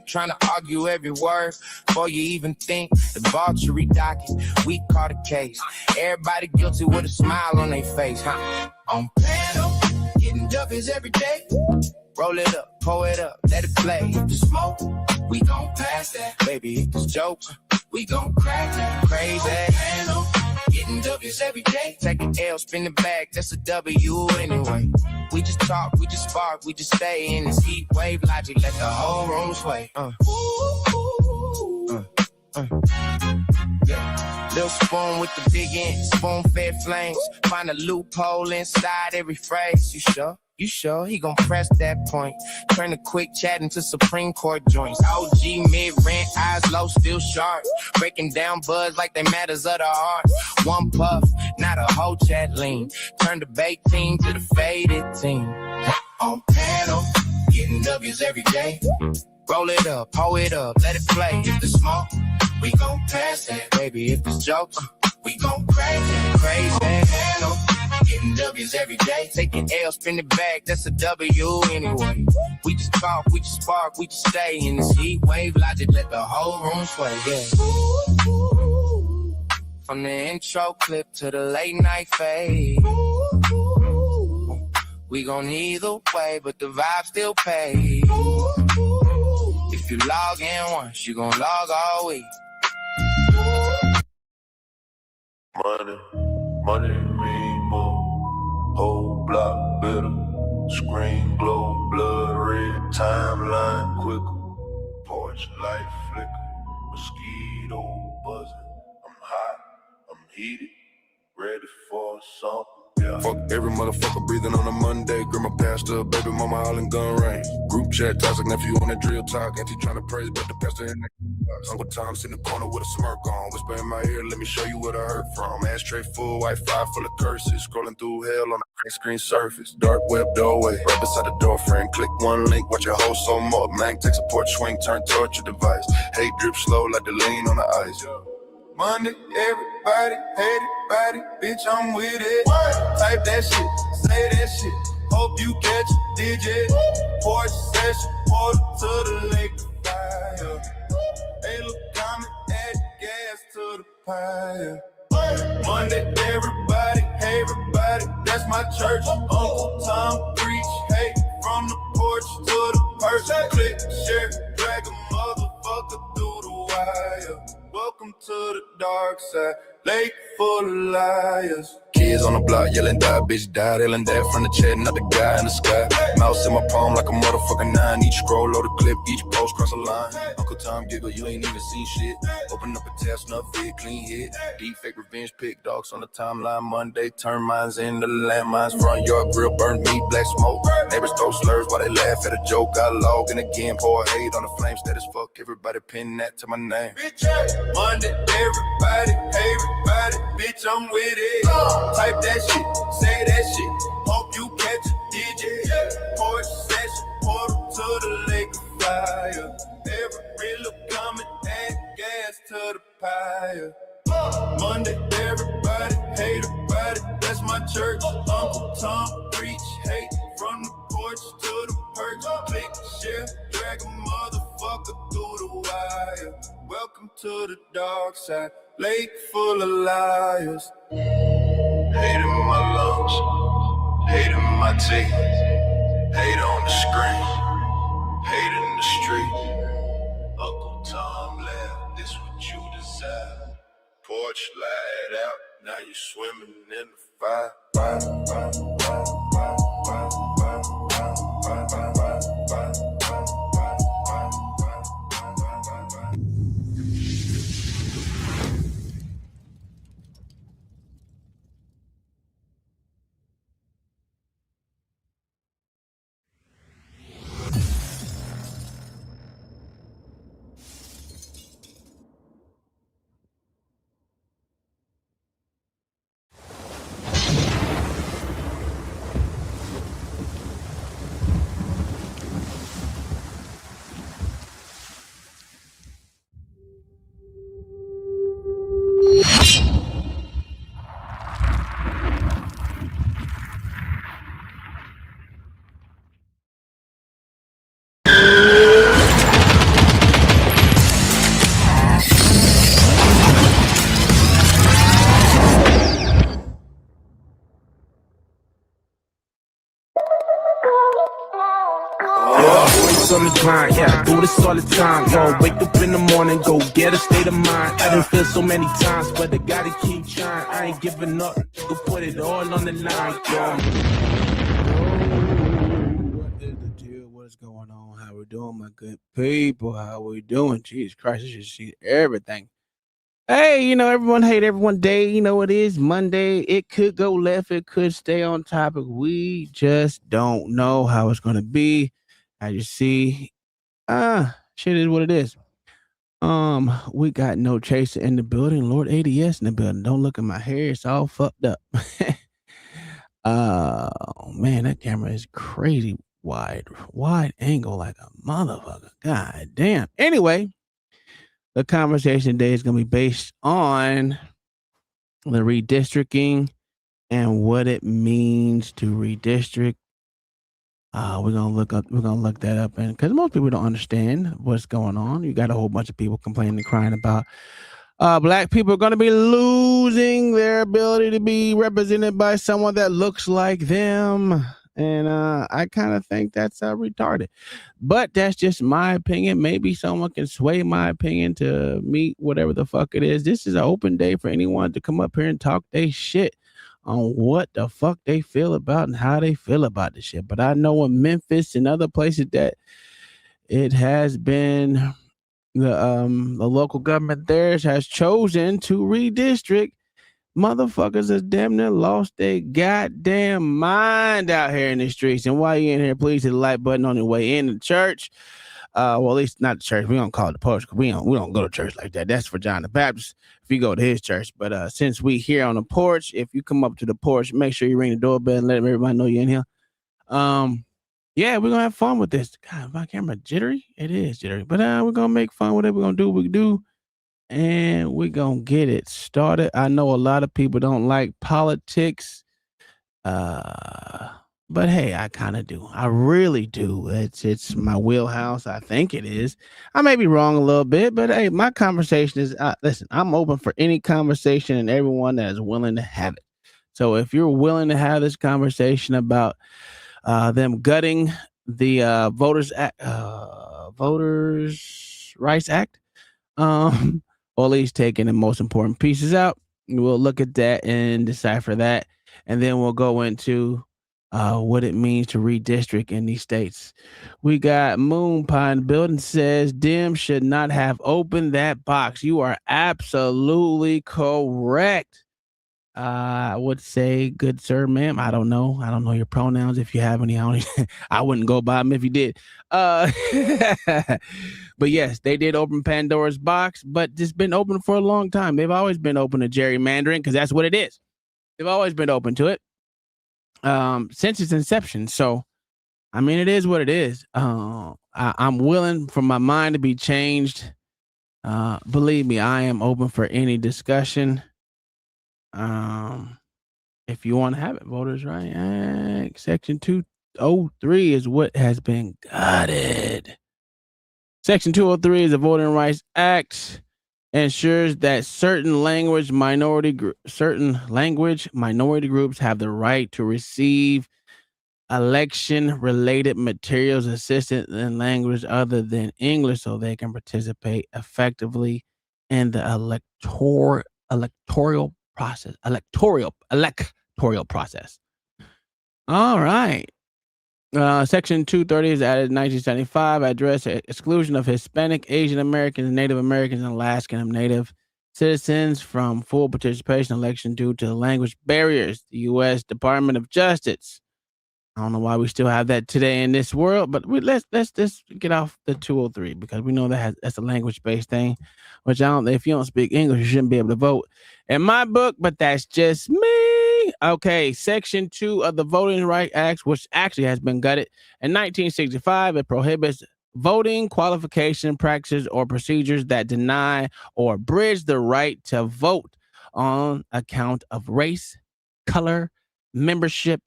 trying to argue every word before you even think. Debauchery docket, we caught a case. Everybody guilty with a smile on their face, huh? On panel, getting dubbies every day. Roll it up, pour it up, let it play. If the smoke, we gon' pass that. Baby, if it's joke, we gon' crack that. Crazy. Panel, getting W's every day. Take an L, spin the bag, that's a W anyway. We just talk, we just spark, we just stay in this heat wave logic, let the whole room sway. Yeah. Little spoon with the big end, spoon-fed flames. Find a loophole inside every phrase. You sure? You sure? He gon' press that point. Turn a quick chat into Supreme Court joints. OG mid-rent, eyes low, still sharp. Breaking down buds like they matters of the heart. One puff, not a whole chat lean. Turn the bait team to the faded team. On panel, getting W's every day. Roll it up, pour it up, let it play. If the smoke, we gon' pass that. Baby, if it's jokes, we gon' crazy, crazy. Panel, getting W's every day. Take an L, spin it back, that's a W anyway. We just talk, we just spark, we just stay in this heat wave logic, let the whole room sway, yeah. From the intro clip to the late night fade. We gon' either way, but the vibe still pays. If you log in once, you gon' log all week. Money mean more. Whole block better. Screen glow, blood red, timeline quicker. Porch light flicker, mosquito buzzing. I'm hot, I'm heated, ready for something. Yeah. Fuck every motherfucker breathing on a Monday. Grandma pastor, baby mama all in gun range. Group chat, toxic nephew on that drill talk. Auntie trying to praise, but the pastor in that. Uncle Tom's in the corner with a smirk on. Whisper in my ear, let me show you what I heard from. Ashtray full, Wi-Fi full of curses. Scrolling through hell on a crack screen surface. Dark web doorway, right beside the door frame. Click one link, watch your whole soul more. Mang takes a porch swing, turn torture device. Hate drip slow like the lean on the ice. Monday, everybody, hate it, body, bitch, I'm with it. Type that shit, say that shit. Hope you catch a digit. Porch session, portal to the lake fire. Hey, look, comment, add gas to the fire. Monday, everybody, hey, everybody, that's my church. Uncle Tom preach, hey, from the porch to the perch. Click, share, drag a motherfucker through the wire. Welcome to the dark side, lake full of liars. Kids on the block yelling, die, bitch, die. Yelling that from the chat, not the guy in the sky. Mouse in my palm like a motherfucking 9. Each scroll, load a clip, each post cross a line. Uncle Tom giggle, you ain't even seen shit. Open up a tab, snuff it, clean hit. Deep fake revenge pick, dogs on the timeline. Monday, turn mines into landmines. Front yard grill, burn meat, black smoke. Neighbors throw slurs while they laugh at a joke. I log in again, pour hate on the flame status. Fuck everybody, pin that to my name. Monday, everybody, hey, everybody, bitch, I'm with it. Type that shit, say that shit. Hope you catch a digit. Porch session, portal to the lake of fire. Every little comment, add gas to the fire. Monday, everybody, hate everybody, that's my church. Uncle Tom preach, hate from the porch to the perch. Click, share, drag a motherfucker through the wire. Welcome to the dark side, lake full of liars. Hate in my lungs, hate in my teeth, hate on the screen, hate in the street. Uncle Tom laughed, this what you desire. Porch light out, now you swimming in the fire. decline. Yeah, I do this all the time. Yo, wake up in the morning, go get a state of mind. I done feel so many times, but I gotta keep trying. I ain't giving up. Go put it all on the line, yo. What is the deal? What is going on? How we doing, my good people? How we doing? Jesus Christ, you should see everything. Hey, everyone hate everyone day. It is Monday. It could go left. It could stay on topic. We just don't know how it's going to be. As you see, shit is what it is. We got no chaser in the building. Lord ADS in the building. Don't look at my hair. It's all fucked up. Man, that camera is crazy wide angle like a motherfucker. God damn. Anyway, the conversation today is going to be based on the redistricting and what it means to redistrict. We're gonna look that up, and because most people don't understand what's going on, you got a whole bunch of people complaining and crying about black people are going to be losing their ability to be represented by someone that looks like them. And I kind of think that's retarded. But that's just my opinion. Maybe someone can sway my opinion to meet whatever the fuck it is. This is an open day for anyone to come up here and talk their shit on what the fuck they feel about and how they feel about the shit. But I know in Memphis and other places that it has been the local government there has chosen to redistrict. Motherfuckers has damn near lost their goddamn mind out here in the streets. And while you're in here, please hit the like button on your way in the church. Well, at least not the church. We don't call it the porch because we don't go to church like that. That's for John the Baptist if you go to his church. But since we here on the porch, if you come up to the porch, make sure you ring the doorbell and let everybody know you're in here. Yeah, we're gonna have fun with this. God, my camera jittery. It is jittery, but we're gonna make fun with it. We're gonna do what we do, and we're gonna get it started. I know a lot of people don't like politics, but hey, I kind of do. I really do. It's my wheelhouse. I think it is. I may be wrong a little bit, but hey, my conversation is. Listen, I'm open for any conversation and everyone that is willing to have it. So if you're willing to have this conversation about them gutting the Voters Rights Act, or at least taking the most important pieces out. We'll look at that and decipher that, and then we'll go into what it means to redistrict in these states. We got Moon Pie in the building says Dim should not have opened that box. You are absolutely correct. I would say, good sir, ma'am. I don't know your pronouns. If you have any, I wouldn't go by them if you did. But yes, they did open Pandora's box, but it's been open for a long time. They've always been open to gerrymandering because that's what it is. They've always been open to it since its inception. So, I mean, it is what it is. I'm willing for my mind to be changed. Believe me, I am open for any discussion. If you want to have it, Voters' Right Act, Section 203 is what has been gutted. Section 203 is the Voting Rights Act, ensures that certain language minority groups have the right to receive election-related materials, assistance in language other than English, so they can participate effectively in the electoral process. All right. Section 230 is added in 1975. Address exclusion of Hispanic, Asian Americans, Native Americans, and Alaskan Native citizens from full participation in election due to language barriers. The U.S. Department of Justice. I don't know why we still have that today in this world, but let's just get off the 203 because we know that's a language-based thing, which if you don't speak English, you shouldn't be able to vote in my book, but that's just me. Okay, Section 2 of the Voting Rights Act, which actually has been gutted in 1965, it prohibits voting qualification practices or procedures that deny or abridge the right to vote on account of race, color, membership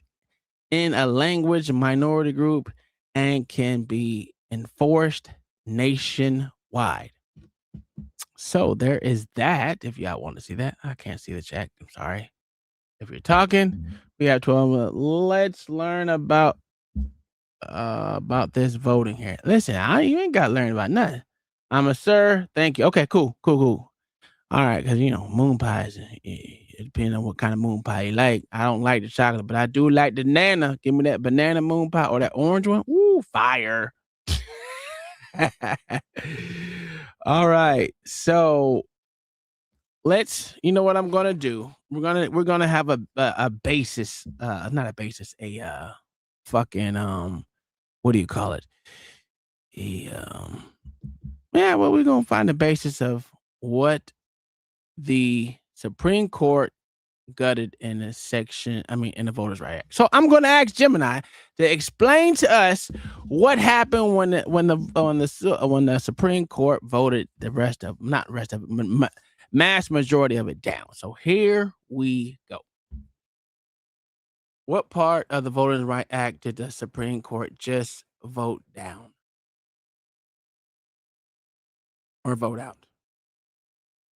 in a language minority group, and can be enforced nationwide. So there is that. If y'all want to see that, I can't see the chat. I'm sorry. If you're talking, we have 12 minutes. Let's learn about about this voting here. Listen, you ain't got to learn about nothing. I'm a sir. Thank you. Okay, cool. All right, because moon pies. It depends on what kind of moon pie you like. I don't like the chocolate, but I do like the banana. Give me that banana moon pie or that orange one. Ooh, fire! All right, so let's. You know what I'm gonna do? We're gonna have a basis. Not a basis. A fucking what do you call it? Yeah, well, we're gonna find the basis of what the Supreme Court gutted in a section. In the Voters' Right Act. So I'm gonna ask Gemini to explain to us what happened when the Supreme Court voted mass majority of it down. So here we go. What part of the Voters' Right Act did the Supreme Court just vote down? Or vote out?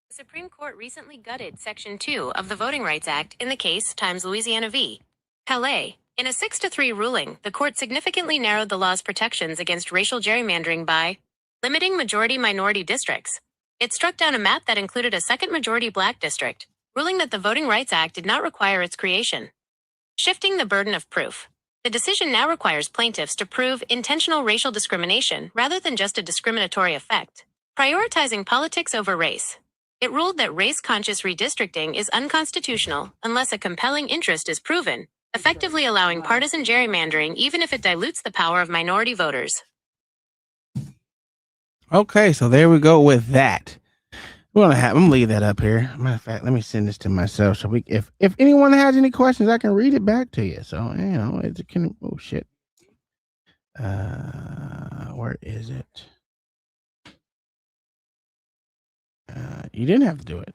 The Supreme Court recently gutted Section 2 of the Voting Rights Act in the case Times Louisiana v. Calais. In a 6-3 ruling, the court significantly narrowed the law's protections against racial gerrymandering by limiting majority-minority districts. It struck down a map that included a second majority black district, ruling that the Voting Rights Act did not require its creation. Shifting the burden of proof. The decision now requires plaintiffs to prove intentional racial discrimination rather than just a discriminatory effect, prioritizing politics over race. It ruled that race-conscious redistricting is unconstitutional unless a compelling interest is proven, effectively allowing partisan gerrymandering even if it dilutes the power of minority voters. Okay, so there we go with that. I'm gonna leave that up here. Matter of fact, let me send this to myself so if anyone has any questions, I can read it back to you. So it can. Oh shit. Where is it? You didn't have to do it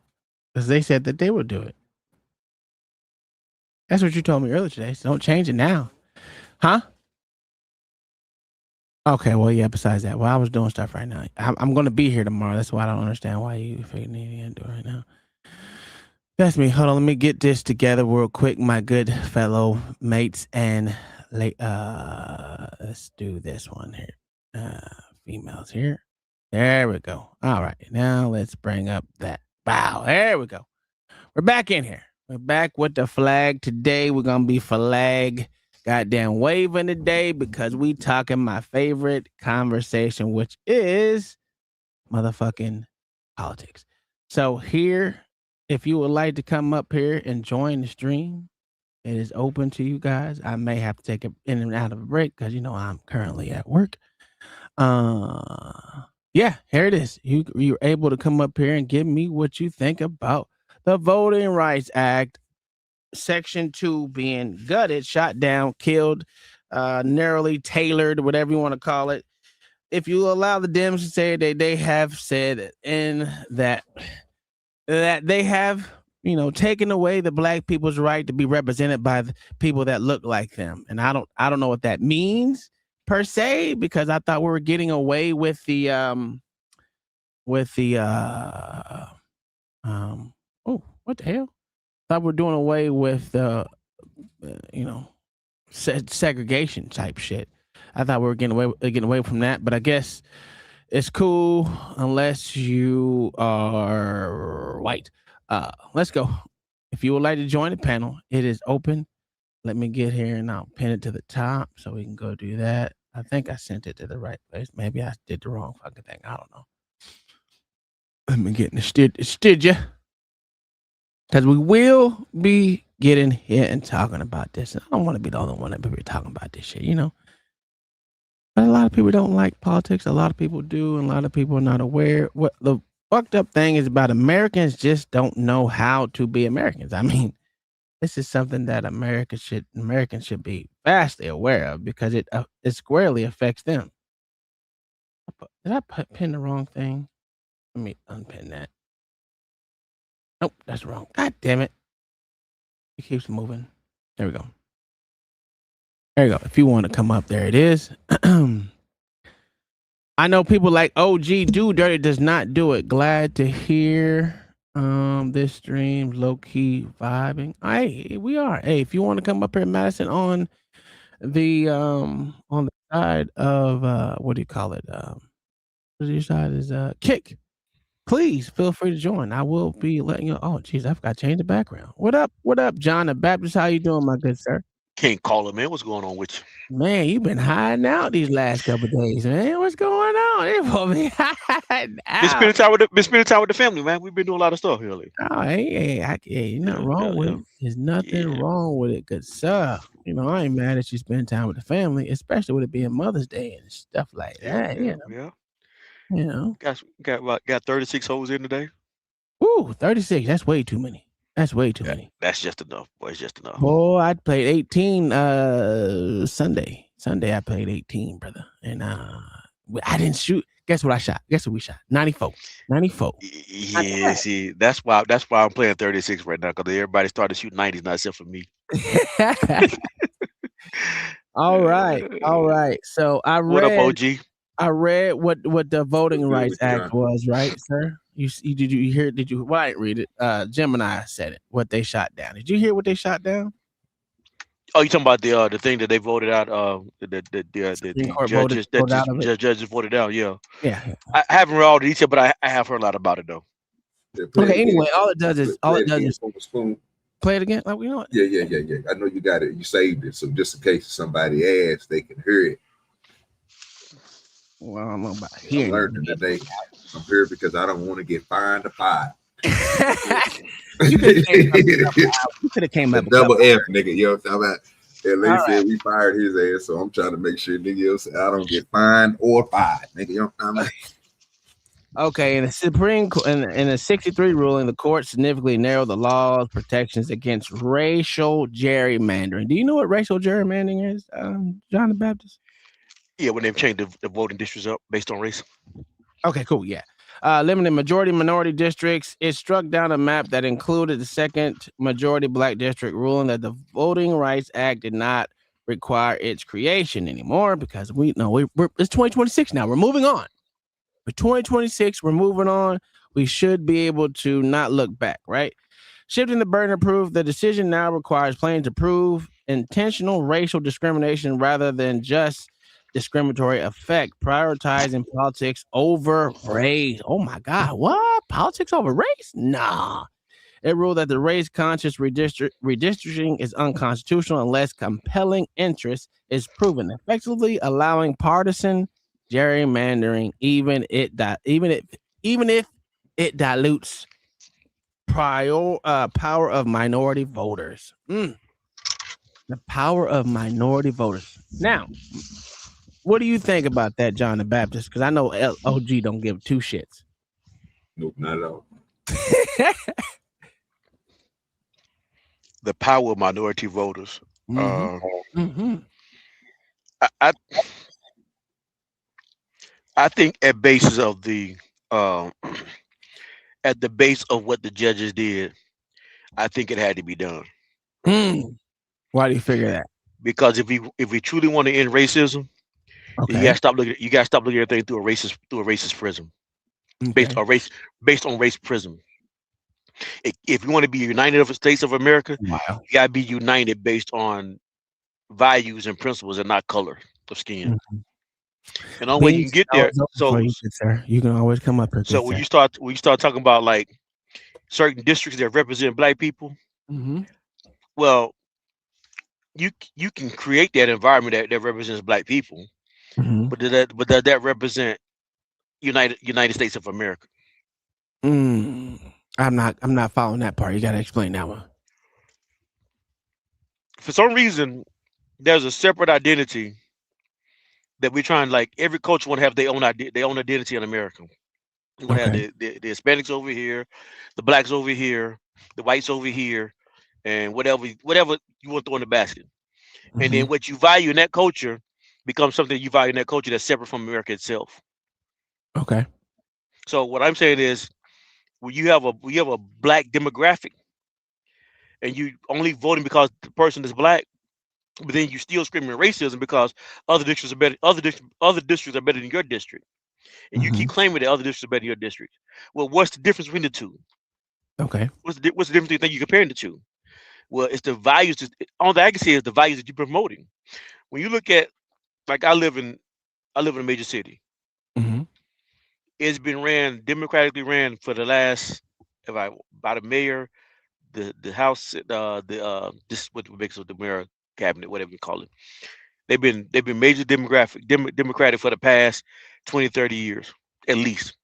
because they said that they would do it. That's what you told me earlier today. So don't change it now, huh? Okay, well, yeah. Besides that, I was doing stuff right now. I'm going to be here tomorrow. That's why I don't understand why you need to do it right now. That's me. Hold on, let me get this together real quick, my good fellow mates, and let's do this one here. Females here. There we go. All right, now let's bring up that. Wow, there we go. We're back in here. We're back with the flag today. We're gonna be flag goddamn waving today because we talking my favorite conversation, which is motherfucking politics. So here, if you would like to come up here and join the stream, it is open to you guys. I may have to take it in and out of a break because I'm currently at work. Yeah, here it is. You're able to come up here and give me what you think about the Voting Rights Act, Section 2 being gutted, shot down, killed, narrowly tailored, whatever you want to call it. If you allow the Dems to say that they have said in that they have, taken away the black people's right to be represented by the people that look like them. And I don't know what that means per se, because I thought we were getting away with the what the hell? I thought we're doing away with segregation type shit. I thought we were getting away from that, but I guess it's cool unless you are white. Let's go. If you would like to join the panel, it is open. Let me get here and I'll pin it to the top so we can go do that. I think I sent it to the right place. Maybe I did the wrong fucking thing. I don't know. Let me get in the studio. Because we will be getting here and talking about this. And I don't want to be the only one that be talking about this shit, But a lot of people don't like politics. A lot of people do. And a lot of people are not aware. What the fucked up thing is about Americans just don't know how to be Americans. This is something that Americans should be vastly aware of because it squarely affects them. Did I pin the wrong thing? Let me unpin that. Nope, that's wrong. God damn it. It keeps moving. There we go. There you go. If you want to come up, there it is. I know people like OG Do Dirty does not do it. Glad to hear this stream low key vibing. Hey, we are. Hey, if you want to come up here, Madison, on the side of what do you call it? Your side is Kick. Please feel free to join. I will be letting you. Oh, geez, I forgot to change the background. What up? What up, John the Baptist? How you doing, my good sir? Can't call him, man. What's going on with you? Man, you've been hiding out these last couple of days, man. What's going on? They supposed to be hiding Been out. spending time with the family, man. We've been doing a lot of stuff here lately. Oh, hey, nothing wrong with it. There's nothing wrong with it, good sir. You know, I ain't mad that you spend time with the family, especially with it being Mother's Day and stuff like that. Yeah. You know. Got 36 hoes in today. Ooh, 36. That's way too many. That's way too many. That's just enough, boy. It's just enough. Boy, I played 18 Sunday. Sunday I played 18, brother. And I didn't shoot. Guess what I shot? Guess what we shot? 94. 94. Yeah, see, that's why I'm playing 36 right now, because everybody started shooting 90s now, except for me. All right. So What up, OG? I read what the Voting Rights Act was, right, sir? Did you hear? Did you? Well, I didn't read it. Gemini said it. What they shot down. Did you hear what they shot down? Oh, you talking about the thing that they voted out? The judges voted out. Yeah. I haven't read all the detail, but I have heard a lot about it though. Okay. Anyway, all it does is play it again. Like, you know what? Yeah. I know you got it. You saved it, so just in case somebody asks, they can hear it. Well, I don't know about hearing. I'm learning today. I'm here because I don't want to get fined or fired. You could have came up with double F, nigga. You know what I'm talking about? At least said we fired his ass, so I'm trying to make sure nigga else I don't get fined or fired, nigga. You know what I'm talking about? Okay, in the Supreme Court, in a 63 ruling, the court significantly narrowed the law's protections against racial gerrymandering. Do you know what racial gerrymandering is, John the Baptist? Yeah, when they've changed the voting districts up based on race. Okay, cool. Yeah. Limiting majority minority districts. It struck down a map that included the second majority black district, ruling that the Voting Rights Act did not require its creation anymore, because we know it's 2026 now. We're moving on. For 2026, we're moving on. We should be able to not look back, right? Shifting the burden of proof, the decision now requires plaintiffs to prove intentional racial discrimination rather than just discriminatory effect, prioritizing politics over race. Oh my God, what? Politics over race? Nah. It ruled that the race-conscious redistricting is unconstitutional unless compelling interest is proven, effectively allowing partisan gerrymandering, even if it dilutes power of minority voters. The power of minority voters. Now, what do you think about that, John the Baptist? Because I know OG don't give two shits. Nope, not at all. The power of minority voters. I think at basis of the at the base of what the judges did, I think it had to be done. Why do you figure that? Because if we truly want to end racism, you gotta stop looking at everything through a racist prism. Based on race prism. If you want to be united of the states of America, you gotta be united based on values and principles and not color of skin. And the only way you can get there, you can always come up here. So when you start talking about like certain districts that represent black people, well, you can create that environment that represents black people, but does that represent United States of America? I'm not following that part. You got to explain that one. For some reason, there's a separate identity that we're trying. Like every culture want to have their own identity in America. You want to have the Hispanics over here, the blacks over here, the whites over here, and whatever you want to throw in the basket. And then what you value in that culture becomes something you value in that culture that's separate from America itself. Okay. So what I'm saying is, when you have a black demographic, and you only voting because the person is black, but then you still screaming racism because other districts are better. Other districts are better than your district, and you keep claiming that other districts are better than your district. Well, what's the difference between the two? Okay. What's the difference you think you're comparing the two? Well, it's the values. All that I can say is the values that you're promoting. When you look at like I live in a major city. Mm-hmm. It's been democratically ran for the last, by the mayor, the house, this what makes of the mayor cabinet, whatever you call it. They've been major democratic for the past 20, 30 years at least.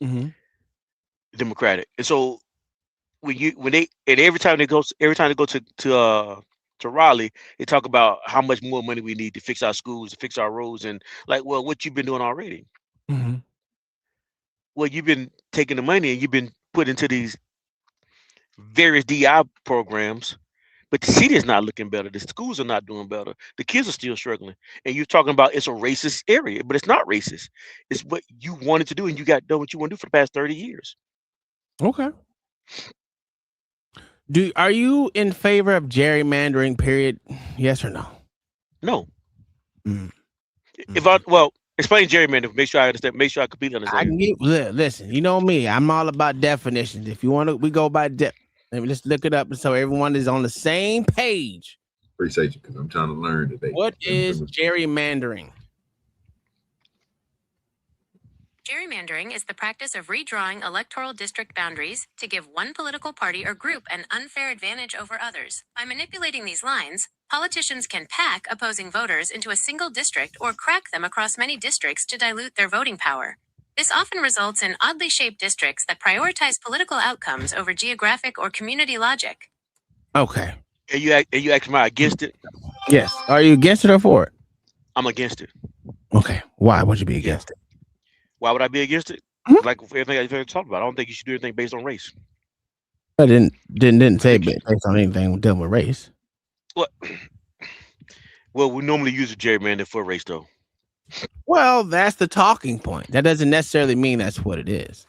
Mm-hmm. Democratic. And so every time they go to Raleigh, they talk about how much more money we need to fix our schools, to fix our roads, and like, well, what you've been doing already? Mm-hmm. Well, you've been taking the money and you've been put into these various DI programs, but the city is not looking better. The schools are not doing better. The kids are still struggling. And you're talking about it's a racist area, but it's not racist. It's what you wanted to do, and you got done what you want to do for the past 30 years. Okay. Are you in favor of gerrymandering? Period. Yes or no? No. Mm. Explain gerrymander. Make sure I understand. Make sure I completely I understand. can listen. You know me. I'm all about definitions. If you want to, we go by Let me just look it up so everyone is on the same page. Appreciate you, because I'm trying to learn today. What is gerrymandering? Gerrymandering is the practice of redrawing electoral district boundaries to give one political party or group an unfair advantage over others. By manipulating these lines, politicians can pack opposing voters into a single district or crack them across many districts to dilute their voting power. This often results in oddly shaped districts that prioritize political outcomes over geographic or community logic. Okay. And you ask me against it? Yes. Are you against it or for it? I'm against it. Okay. Why would you be against it? Why would I be against it? Mhm. Like everything I talked about, I don't think you should do anything based on race. I didn't say based on anything dealing with race. Well, we normally use a gerrymander for race, though. Well, that's the talking point. That doesn't necessarily mean that's what it is.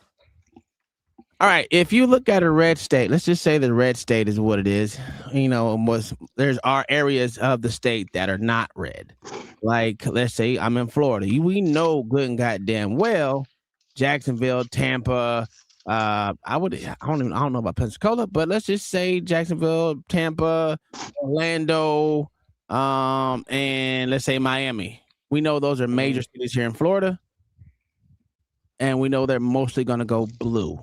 All right. If you look at a red state, let's just say the red state is what it is. You know, there's are areas of the state that are not red. Like, let's say I'm in Florida. We know good and goddamn well Jacksonville, Tampa. I don't know about Pensacola, but let's just say Jacksonville, Tampa, Orlando, and let's say Miami. We know those are major cities here in Florida, and we know they're mostly going to go blue.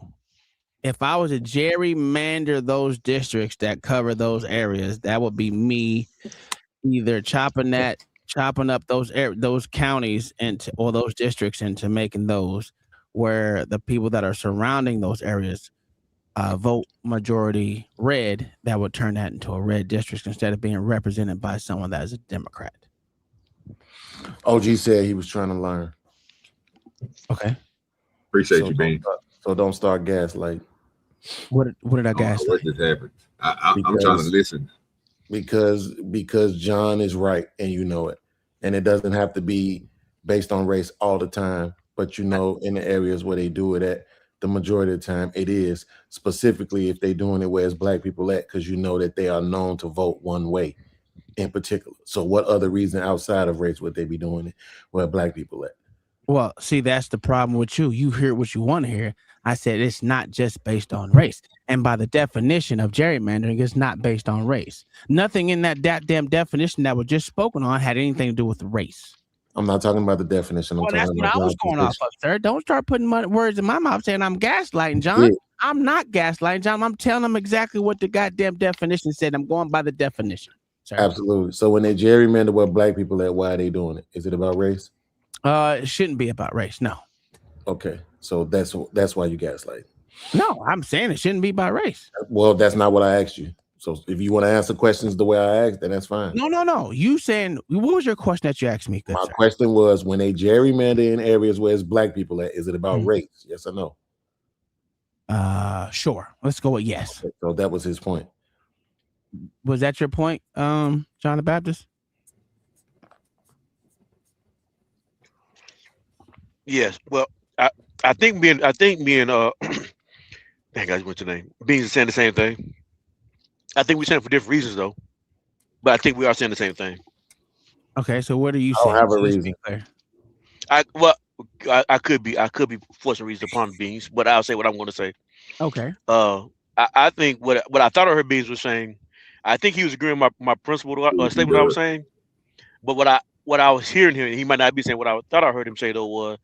If I was to gerrymander those districts that cover those areas, that would be me either chopping up those counties or those districts into making those where the people that are surrounding those areas vote majority red. That would turn that into a red district instead of being represented by someone that is a Democrat. OG said he was trying to learn. Okay. Appreciate you, Bean. So don't start gaslighting. What did I gaslight? What just happened? I'm trying to listen. Because John is right, and you know it. And it doesn't have to be based on race all the time, but in the areas where they do it at, the majority of the time it is, specifically if they're doing it where it's black people at, because you know that they are known to vote one way in particular. So what other reason outside of race would they be doing it where black people at? Well, see, that's the problem with you. You hear what you want to hear. I said it's not just based on race. And by the definition of gerrymandering, it's not based on race. Nothing in that damn definition that was just spoken on had anything to do with race. I'm not talking about the definition. That's what I was going off of, sir. Don't start putting words in my mouth saying I'm gaslighting, John. Yeah. I'm not gaslighting, John. I'm telling them exactly what the goddamn definition said. I'm going by the definition, sir. Absolutely. So when they gerrymander where black people at, why are they doing it? Is it about race? It shouldn't be about race. No. Okay. So that's why you gaslight. No, I'm saying it shouldn't be about race. Well, that's not what I asked you. So if you want to answer questions the way I asked, then that's fine. No. You saying, what was your question that you asked me? My question was, when they gerrymander in areas where it's black people at, is it about race? Yes or no? Sure. Let's go with yes. Okay, so that was his point. Was that your point, John the Baptist? Yes. Well, I think me and dang, I went to name. Beans are saying the same thing. I think we're saying it for different reasons though, but I think we are saying the same thing. Okay, so what are you saying? I don't have a reason. I could be forcing reasons upon Beans, but I'll say what I'm going to say. Okay. I think what I thought I heard Beans was saying. I think he was agreeing with my principle statement. What I was saying, but what what I was hearing here, he might not be saying what I thought I heard him say though, was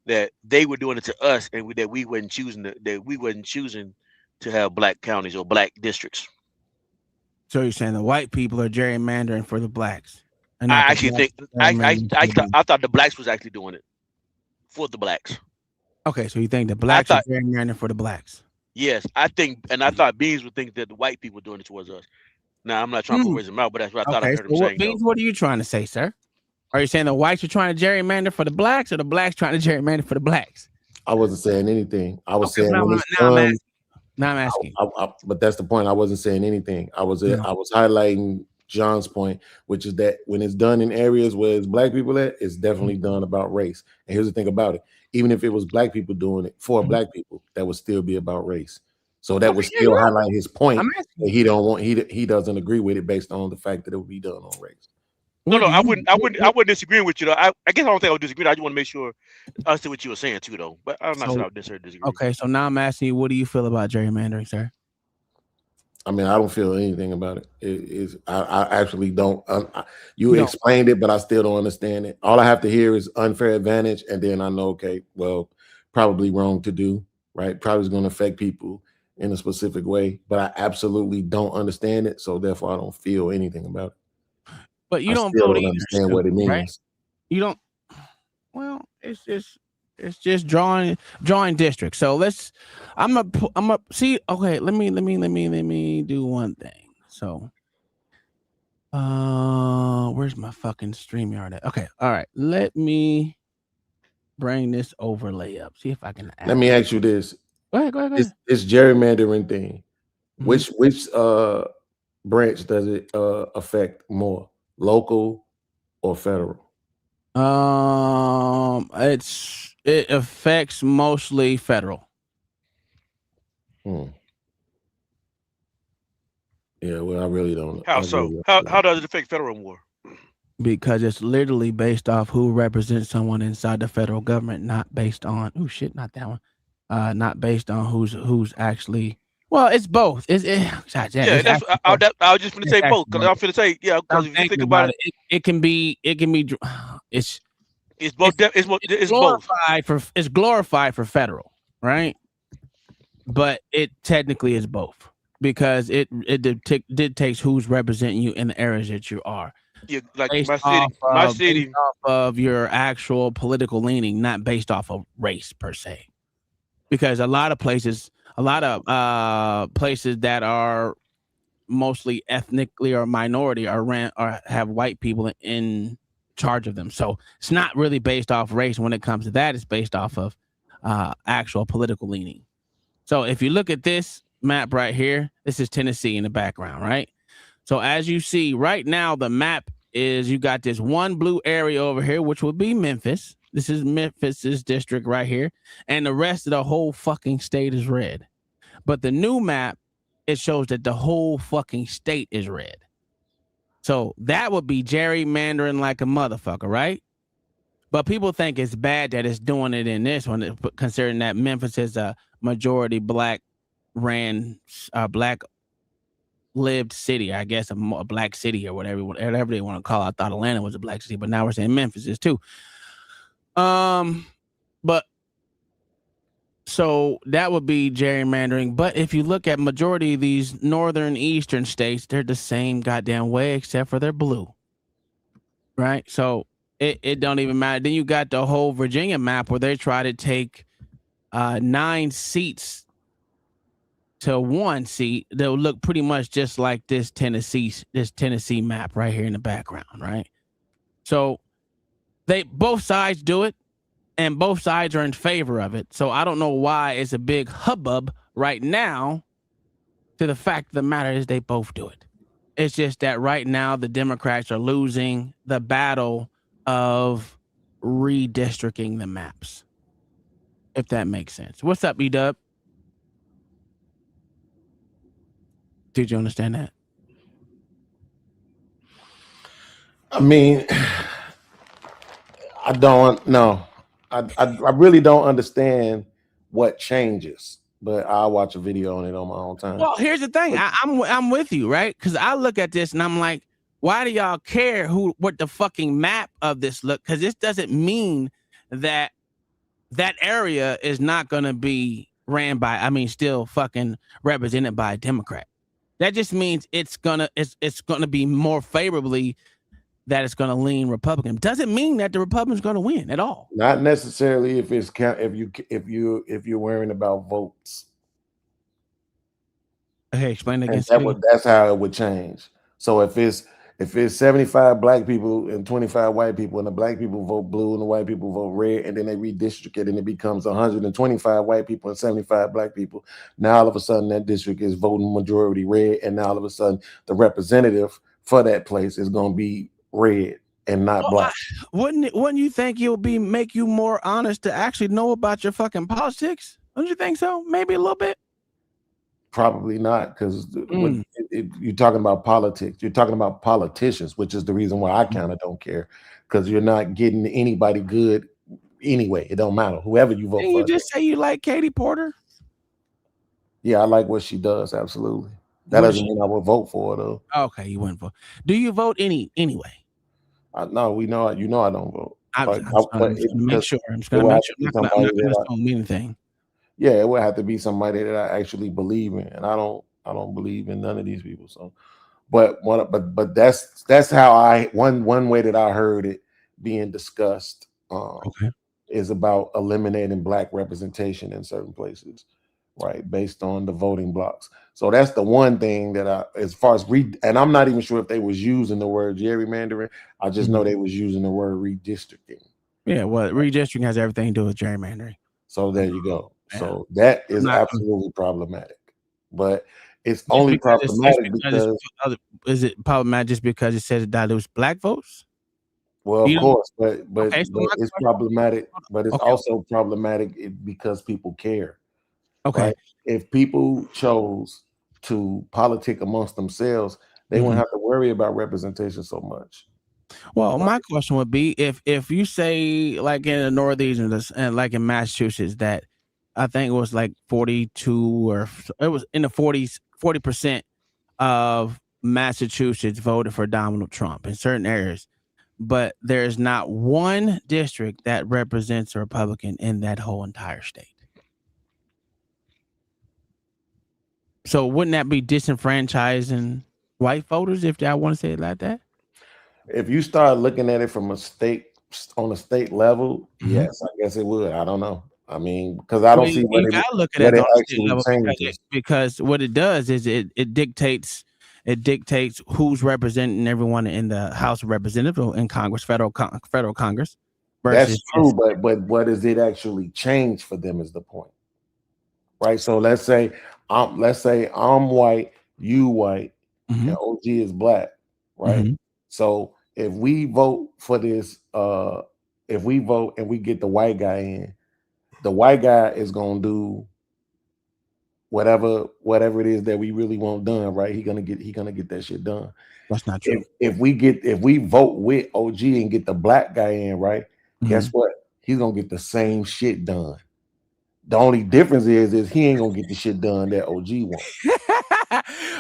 that they were doing it to us, and that we wasn't choosing to have black counties or black districts. So you're saying the white people are gerrymandering for the blacks? And I not the actually think blacks gerrymandering for the I thought the blacks was actually doing it for the blacks. Okay, so you think the blacks are thought- gerrymandering for the blacks? Yes, I think, and I thought Beans would think that the white people were doing it towards us. Now I'm not trying to put words in his mouth, but that's what I thought I Okay, heard so him saying. Beans, Though. what are you trying to say, sir? Are you saying the whites are trying to gerrymander for the blacks, or the blacks trying to gerrymander for the blacks? I wasn't saying anything. I was Okay, saying now when it's I'm done. asking. Now I'm asking. But that's the point. I wasn't saying anything. I was No. I was highlighting John's point, which is that when it's done in areas where it's black people at, it's definitely done about race. And here's the thing about it: even if it was black people doing it for black people, that would still be about race. So that would still highlight his point that he doesn't agree with it based on the fact that it would be done on race. No, I wouldn't disagree with you though. I guess I don't think I would disagree. I just want to make sure I see what you were saying too, though. But I'm not sure I would necessarily disagree. Okay, so now I'm asking you, what do you feel about gerrymandering, sir? I mean, I don't feel anything about it. I actually don't. You explained it, but I still don't understand it. All I have to hear is unfair advantage, and then I know, okay, well, probably wrong to do, right? Probably is going to affect people in a specific way, but I absolutely don't understand it, so therefore I don't feel anything about it. But you don't understand what it means. Right? You don't. Well, it's just drawing districts. So I'm a see. Okay, let me do one thing. So, where's my fucking StreamYard at? Okay, all right. Let me bring this overlay up. See if I can. Let me ask you this. Go ahead. This gerrymandering thing. Mm-hmm. Which branch does it affect more, local or federal? It affects mostly federal. Yeah, well, I really don't. How so? How does it affect federal more? Because it's literally based off who represents someone inside the federal government, not based on not that one. Not based on who's actually. Well, it's both. I was just going to say both because I'm going to say because if you think about it, it can be. It's both. It's glorified both. It's glorified for federal, right? But it technically is both because it dictates who's representing you in the areas that you are. Yeah, like based my city, based off of your actual political leaning, not based off of race per se. Because a lot of places that are mostly ethnically or minority are have white people in charge of them. So it's not really based off race. When it comes to that, it's based off of actual political leaning. So if you look at this map right here, this is Tennessee in the background, right? So as you see right now, the map is you got this one blue area over here, which would be Memphis. This is Memphis's district right here. And the rest of the whole fucking state is red. But the new map, it shows that the whole fucking state is red. So that would be gerrymandering like a motherfucker, right? But people think it's bad that it's doing it in this one, considering that Memphis is a majority black lived city, I guess, a black city or whatever they want to call it. I thought Atlanta was a black city, but now we're saying Memphis is too. But so that would be gerrymandering. But if you look at majority of these northern eastern states, they're the same goddamn way, except for they're blue. Right? So it don't even matter. Then you got the whole Virginia map where they try to take 9 seats to 1 seat. They'll look pretty much just like this Tennessee map right here in the background, right? So both sides do it. And both sides are in favor of it. So I don't know why it's a big hubbub right now. To the fact of the matter is they both do it. It's just that right now the Democrats are losing the battle of redistricting the maps. If that makes sense. What's up, E-Dub? Did you understand that? I mean, I don't know. I really don't understand what changes, but I'll watch a video on it on my own time. Well, here's the thing. I'm with you, right? Because I look at this and I'm like, Why do y'all care what the fucking map of this look? Because this doesn't mean that area is not going to be still fucking represented by a Democrat. That just means it's gonna be more favorably that it's gonna lean Republican. Doesn't mean that the Republicans gonna win at all. Not necessarily if you're worrying about votes. Okay, explain that And again. that's how it would change. So if it's 75 black people and 25 white people, and the black people vote blue and the white people vote red, and then they redistrict it, and it becomes 125 white people and 75 black people. Now all of a sudden that district is voting majority red, and now all of a sudden the representative for that place is going to be red and not black. Wouldn't you think it would make you more honest to actually know about your fucking politics? Don't you think so? Maybe a little bit. Probably not, because you're talking about politics. You're talking about politicians, which is the reason why I kind of don't care, because you're not getting anybody good anyway. It don't matter whoever you vote for. You just say you like Katie Porter. Yeah, I like what she does. Absolutely. That doesn't mean I will vote for her though. Okay, you wouldn't vote. Do you vote anyway? No, we know. You know I don't vote. I'm just gonna make sure. I'm just gonna make sure. I'm not gonna assume anything. Yeah, it would have to be somebody that I actually believe in, and I don't believe in none of these people. So, but that's how one way that I heard it being discussed is about eliminating black representation in certain places, right, based on the voting blocks. So that's the one thing that as far as and I'm not even sure if they was using the word gerrymandering. I just know they was using the word redistricting. Yeah, well, redistricting has everything to do with gerrymandering. So there you go. So that is absolutely problematic, but it's only problematic because is it problematic just because it says it dilutes black votes? Well, of course, but it's problematic, but it's also problematic because people care. Okay, right? If people chose to politic amongst themselves, they wouldn't have to worry about representation so much. Well, my question would be if you say like in the Northeast and like in Massachusetts that I think it was like 42 or it was in the 40% of Massachusetts voted for Donald Trump in certain areas, but there's not one district that represents a Republican in that whole entire state. So wouldn't that be disenfranchising white voters if I want to say it like that? If you start looking at it from on a state level, yes, I guess it would. I don't know. I mean, because I don't see what it actually changes. Because what it does is it dictates who's representing everyone in the House of Representatives in Congress, federal Congress. That's true, but what does it actually change for them is the point, right? So let's say I'm white, you white, and OG is black, right? So if we vote for this, if we vote and we get the white guy in, the white guy is gonna do whatever it is that we really want done, right? He gonna get that shit done. That's not true. If we vote with OG and get the black guy in, right? Guess what? He's gonna get the same shit done. The only difference is he ain't gonna get the shit done that OG wants.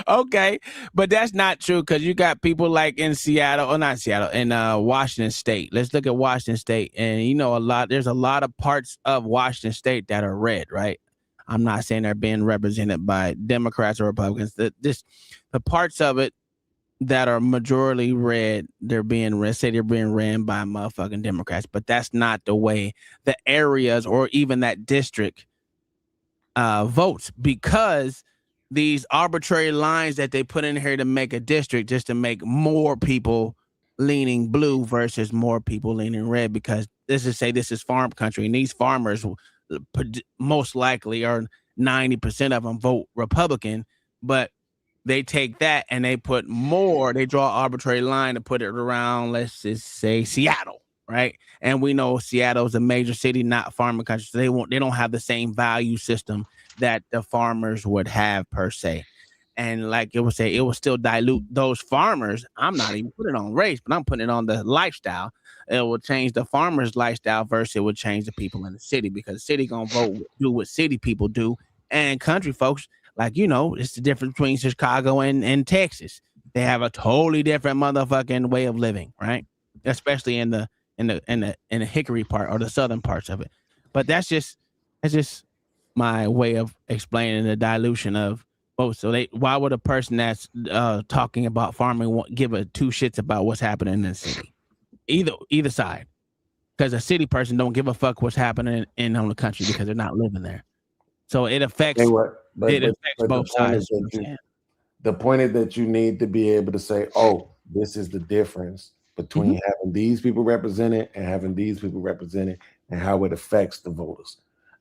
Okay, but that's not true because you got people like in Seattle, or not Seattle, in Washington State. Let's look at Washington State, and there's a lot of parts of Washington State that are red, right? I'm not saying they're being represented by Democrats or Republicans. The parts of it that are majority red, they're being ran by motherfucking Democrats, but that's not the way the areas or even that district votes, because these arbitrary lines that they put in here to make a district just to make more people leaning blue versus more people leaning red, because this is farm country, and these farmers most likely are 90% of them vote Republican, but they take that and they draw an arbitrary line to put it around, let's just say Seattle, right? And we know Seattle is a major city, not farming country, so they don't have the same value system that the farmers would have per se. And like it would say, it will still dilute those farmers. I'm not even putting it on race, but I'm putting it on the lifestyle. It will change the farmers' lifestyle versus it would change the people in the city, because the city gonna do what city people do, and country folks, like, it's the difference between Chicago and Texas. They have a totally different motherfucking way of living, right? Especially in the hickory part or the southern parts of it. But that's just my way of explaining the dilution of both. So why would a person that's talking about farming give a two shits about what's happening in the city? Either side. Because a city person don't give a fuck what's happening on the country because they're not living there. So it affects both sides. The point is that you need to be able to say, oh, this is the difference between having these people represented and having these people represented and how it affects the voters.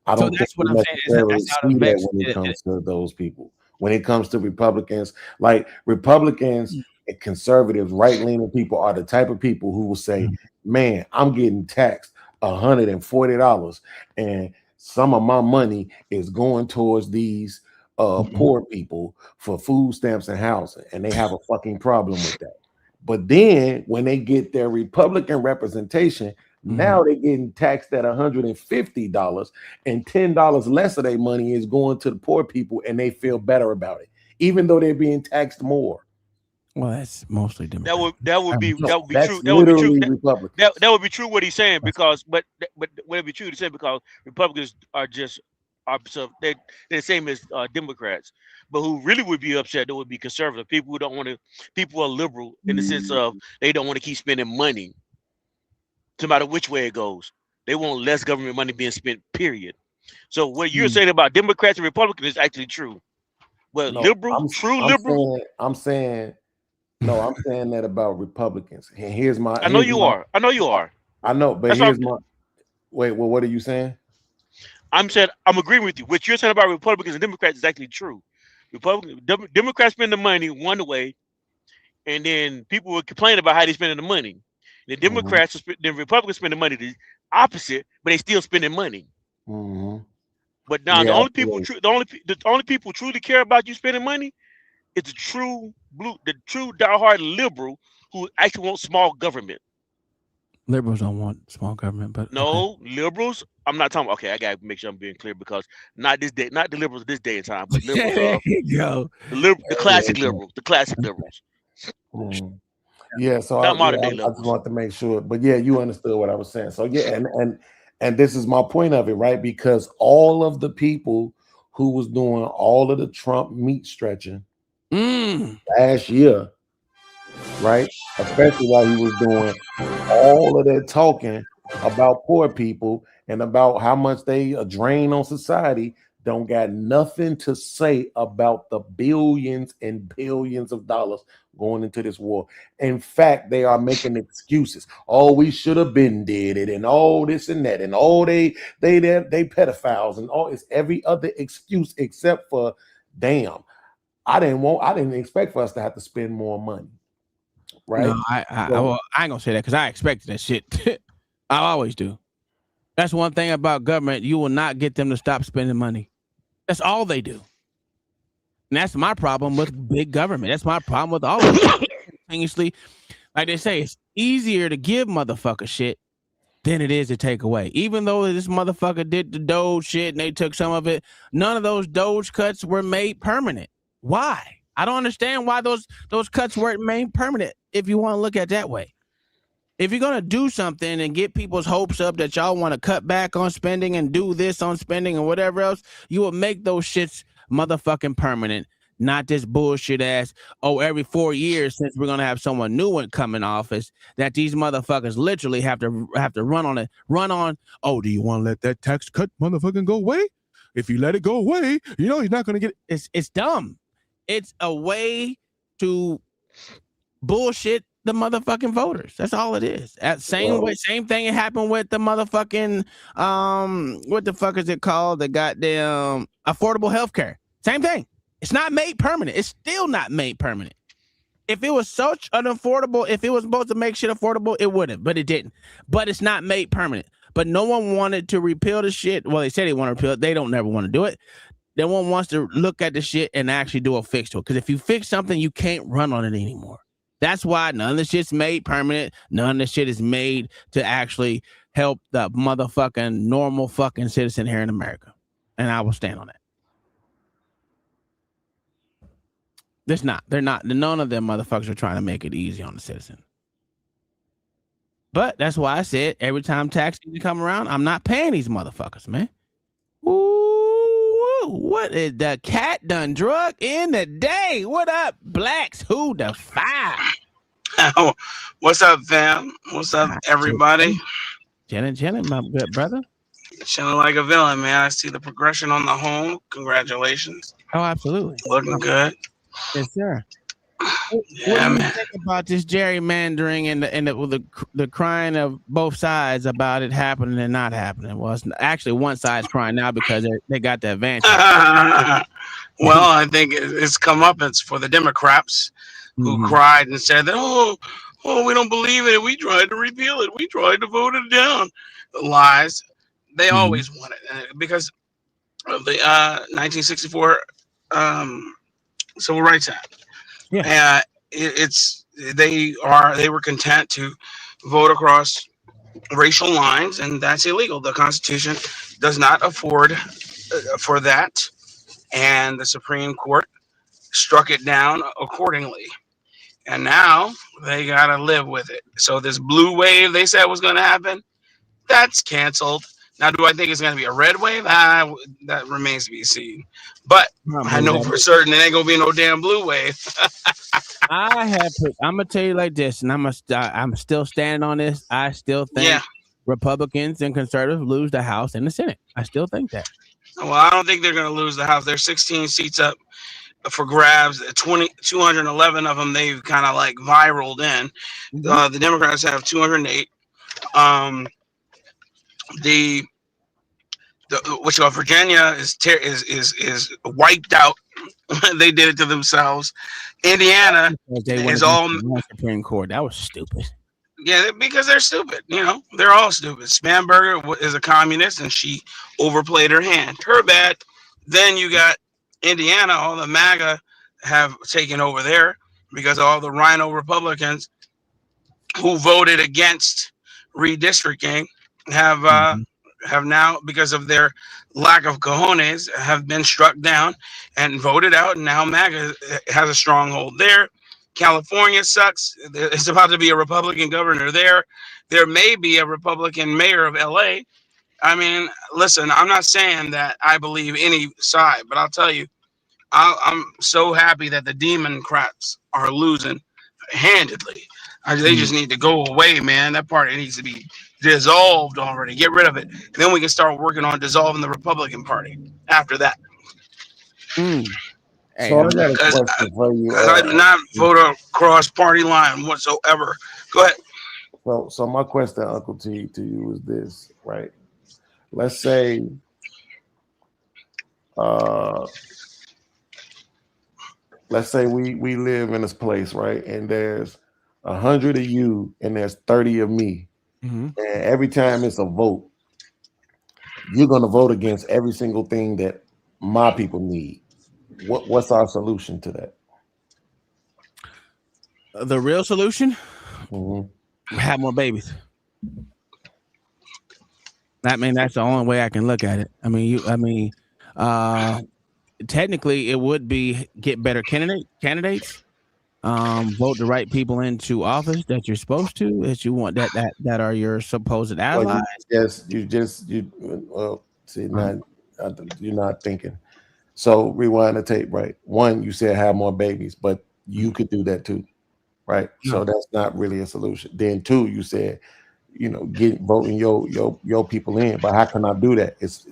I don't think we necessarily see that when it comes to those people. When it comes to Republicans, like Republicans and conservatives, right-leaning people are the type of people who will say, man, I'm getting taxed $140 and some of my money is going towards these poor people for food stamps and housing, and they have a fucking problem with that. But then when they get their Republican representation, now they're getting taxed at $150 and $10 less of their money is going to the poor people, and they feel better about it, even though they're being taxed more. Well, that's mostly Democrat. That would be true. That would be true what he's saying, because but would it be true to say because Republicans are just opposite, they're the same as Democrats, but who really would be upset, that would be conservative people who don't want to. People are liberal in the sense of they don't want to keep spending money, no matter which way it goes. They want less government money being spent. Period. So what you're saying about Democrats and Republicans is actually true. Well, No, liberal, I'm saying that about Republicans. And here's my. I know you are. I know, but here's my. Wait, well, what are you saying? I'm saying I'm agreeing with you. What you're saying about Republicans and Democrats is actually true. Democrats spend the money one way, and then people will complain about how they spending the money. The Democrats, the Republicans spend the money the opposite, but they still spending money. But now the only people truly care about you spending money is the true diehard liberal who actually wants small government. Liberals don't want small government, but no, liberals. I'm not talking. Okay, I gotta make sure I'm being clear, because not this day, not the liberals this day and time, but liberals. The classic liberals. Yeah, so I just want to make sure, but yeah, you understood what I was saying. So yeah, and this is my point of it, right? Because all of the people who was doing all of the Trump meat stretching last year, right? Especially while he was doing all of that talking about poor people and about how much they drain on society, don't got nothing to say about the billions and billions of dollars going into this war. In fact, they are making excuses. Oh, we should have been did it, and all this and that, and all they pedophiles, and all it's every other excuse except for damn. I didn't expect for us to have to spend more money. Right? No, I ain't gonna say that because I expected that shit. I always do. That's one thing about government. You will not get them to stop spending money. That's all they do. And that's my problem with big government. That's my problem with all of it. Continuously, like they say, it's easier to give motherfucker shit than it is to take away. Even though this motherfucker did the Doge shit and they took some of it, none of those Doge cuts were made permanent. Why? I don't understand why those cuts weren't made permanent, if you want to look at it that way. If you're going to do something and get people's hopes up that y'all want to cut back on spending and do this on spending and whatever else, you will make those shits motherfucking permanent, not this bullshit ass, every 4 years, since we're going to have someone new come in office, that these motherfuckers literally have to run on, do you want to let that tax cut motherfucking go away? If you let it go away, he's not going to get it. It's dumb. It's a way to bullshit the motherfucking voters. That's all it is. Same thing happened with the motherfucking what the fuck is it called? The goddamn affordable health care. Same thing. It's not made permanent. It's still not made permanent. If it was such an affordable, if it was supposed to make shit affordable, it would have, but it didn't. But it's not made permanent. But no one wanted to repeal the shit. Well, they said they want to repeal it. They don't never want to do it. No one wants to look at the shit and actually do a fix to it. Because if you fix something, you can't run on it anymore. That's why none of the shit's made permanent. None of the shit is made to actually help the motherfucking normal fucking citizen here in America. And I will stand on that. It's not. They're not. None of them motherfuckers are trying to make it easy on the citizen. But that's why I said every time tax season come around, I'm not paying these motherfuckers, man. Ooh, what is the cat done drug in the day? What up, blacks? Who the five? What's up, fam? What's up, everybody? Chilling, my good brother. Chilling like a villain, man. I see the progression on the home. Congratulations. Oh, absolutely. Looking good. Yes, sir. Yeah, what do you man. think about this gerrymandering and the crying of both sides about it happening and not happening? Well, it's actually one side's crying now because they got the advantage. Well, I think it's come up. It's for the Democrats who cried and said that, oh, we don't believe it. We tried to repeal it. We tried to vote it down. Lies. They always want it because of the 1964 Civil Rights Act. Yeah. They were content to vote across racial lines, and that's illegal. The Constitution does not afford for that, and the Supreme Court struck it down accordingly. And now they gotta live with it. So this blue wave they said was gonna happen, that's canceled. Now, do I think it's gonna be a red wave? That remains to be seen. But I know for certain it ain't gonna be no damn blue wave. I'm gonna tell you like this, and I'm still standing on this. I still think Republicans and conservatives lose the House and the Senate. I still think that. Well, I don't think they're gonna lose the House. There's 16 seats up for grabs. 211 of them they've kind of like viraled in. The Democrats have 208. Virginia is wiped out. They did it to themselves. Indiana is all Supreme Court. That was stupid. Yeah, because they're stupid. You know, they're all stupid. Spanberger is a communist, and she overplayed her hand. Her bad. Then you got Indiana. All the MAGA have taken over there because all the Rhino Republicans who voted against redistricting have now, because of their lack of cojones, have been struck down and voted out. And now MAGA has a stronghold there. California sucks. It's about to be a Republican governor there. There may be a Republican mayor of LA. I mean, listen, I'm not saying that I believe any side, but I'll tell you, I'm so happy that the Democrats are losing handedly. They just need to go away, man. That party needs to be dissolved already. Get rid of it. And then we can start working on dissolving the Republican Party after that. So I got a question for you. I do not vote across party line whatsoever. Go ahead. So my question, Uncle T, to you is this, right? Let's say we live in this place, right? And there's 100 of you and there's 30 of me. And every time it's a vote, you're going to vote against every single thing that my people need. What's our solution to that? The real solution? Have more babies. I mean, that's the only way I can look at it. Technically, it would be get better candidates. Vote the right people into office that you're supposed to, that you want, that are your supposed allies. You're not thinking. So rewind the tape, right? One, you said have more babies, but you could do that too, right? So that's not really a solution. Then two, you said, get voting your people in, but how can I do that? It's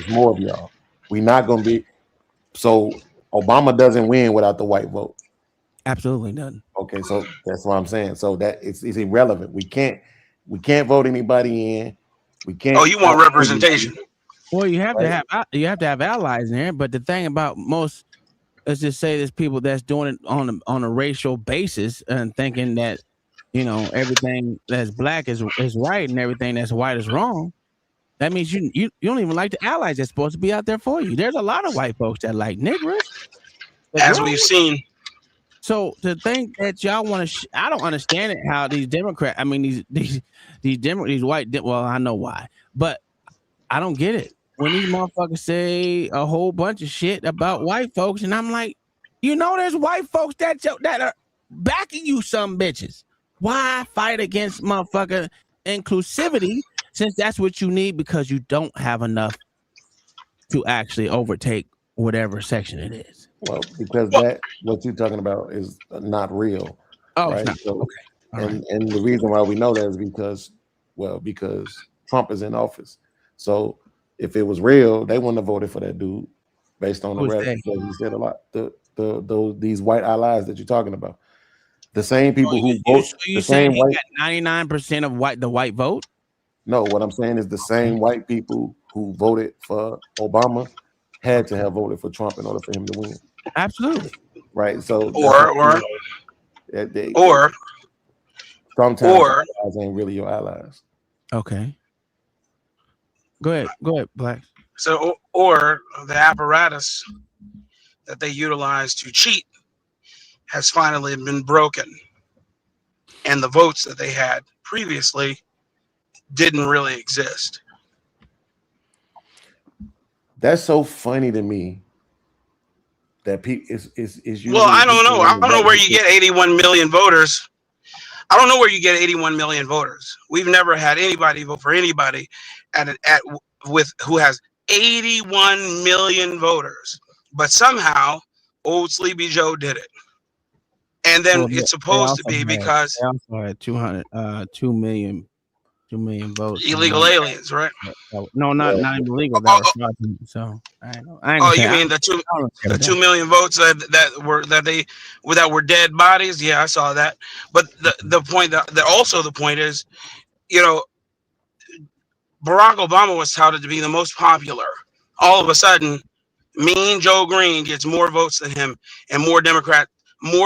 more of y'all. We're not gonna be. So Obama doesn't win without the white vote. Absolutely none. Okay, so that's what I'm saying. So that it's irrelevant. We can't vote anybody in. We can't. Oh, you want representation? Well, you have to have allies in there. But the thing about most, let's just say, there's people that's doing it on a racial basis and thinking that everything that's black is right and everything that's white is wrong. That means you don't even like the allies that's supposed to be out there for you. There's a lot of white folks that like niggers, as we've seen. So to think that y'all want to, I don't understand it. How these Democrats, these white, well, I know why, but I don't get it when these motherfuckers say a whole bunch of shit about white folks, and I'm like, You know, there's white folks that are backing you, some bitches. Why fight against motherfucker inclusivity, since that's what you need, because you don't have enough to actually overtake whatever section it is. Well, because what you're talking about is not real, Oh, right? it's not. So, Okay. All right. and the reason why we know that is because Trump is in office. So if it was real, they wouldn't have voted for that dude based on the Who's rest. they? Because he said a lot. These white allies that you're talking about, the same people who vote, You the saying same he white. got 99% of the white vote? No, what I'm saying is the same white people who voted for Obama had to have voted for Trump in order for him to win. Absolutely. Right. So that's Or sometimes or allies ain't really your allies. Okay. Go ahead, Black. so or the apparatus that they utilize to cheat has finally been broken, and the votes that they had previously didn't really exist. That's so funny to me. That is usually Well, I don't know. I don't know where you get 81 million voters. I don't know where you get 81 million voters. We've never had anybody vote for anybody with who has 81 million voters. But somehow old Sleepy Joe did it. And then it's supposed to be because they also had 2 million votes. illegal aliens, right? No, not illegal. That were fraudulent. So I ain't oh, you mean the 2 million votes that were dead bodies? Yeah, I saw that. But the point the point is, you know, Barack Obama was touted to be the most popular. All of a sudden, Mean Joe Green gets more votes than him, and more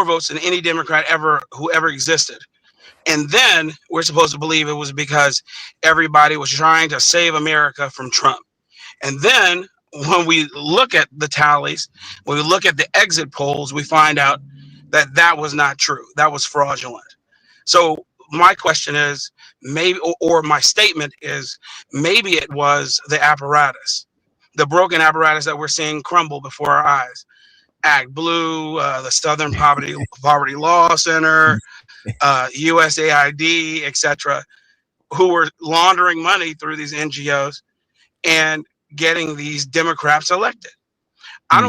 votes than any Democrat who ever existed. And then we're supposed to believe it was because everybody was trying to save America from Trump. And then when we look at the tallies, when we look at the exit polls, we find out that was not true. That was fraudulent. So my question is, maybe, or my statement is, maybe it was the apparatus, the broken apparatus that we're seeing crumble before our eyes. Act Blue, the Southern Poverty Law Center, USAID, etc., who were laundering money through these NGOs and getting these Democrats elected. I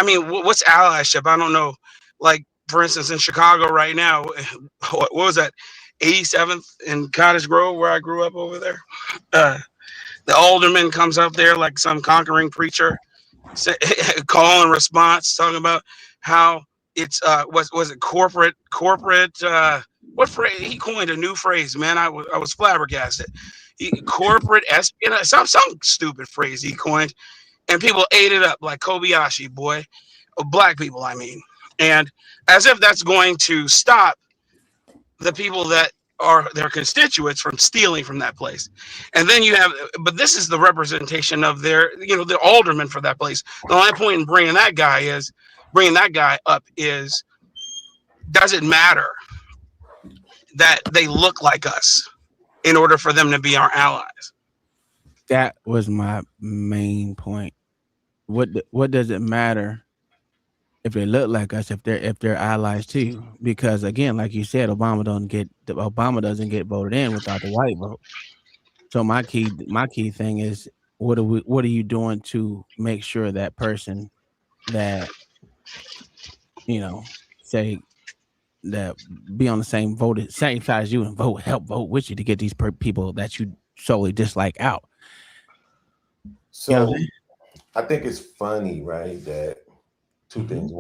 mean, what's allyship? I don't know. Like, for instance, in Chicago right now, what was that? 87th in Cottage Grove, where I grew up over there. The alderman comes up there like some conquering preacher, call and response, talking about how it's was it corporate what phrase he coined, a new phrase, man. I was flabbergasted. Corporate espionage, some stupid phrase he coined, and people ate it up like Kobayashi, boy. Black people, I mean. And as if that's going to stop the people that are their constituents from stealing from that place. And then you have, but this is the representation of the alderman for that place. The only point in bringing that guy up is, does it matter that they look like us in order for them to be our allies? That was my main point. What does it matter if they look like us, if they're allies too? Because again, like you said, Obama doesn't get voted in without the white vote. So my key thing is, what are you doing to make sure that person that, say that be on the same same side as you and help vote with you to get these people that you solely dislike out? So I think it's funny, right, that two things.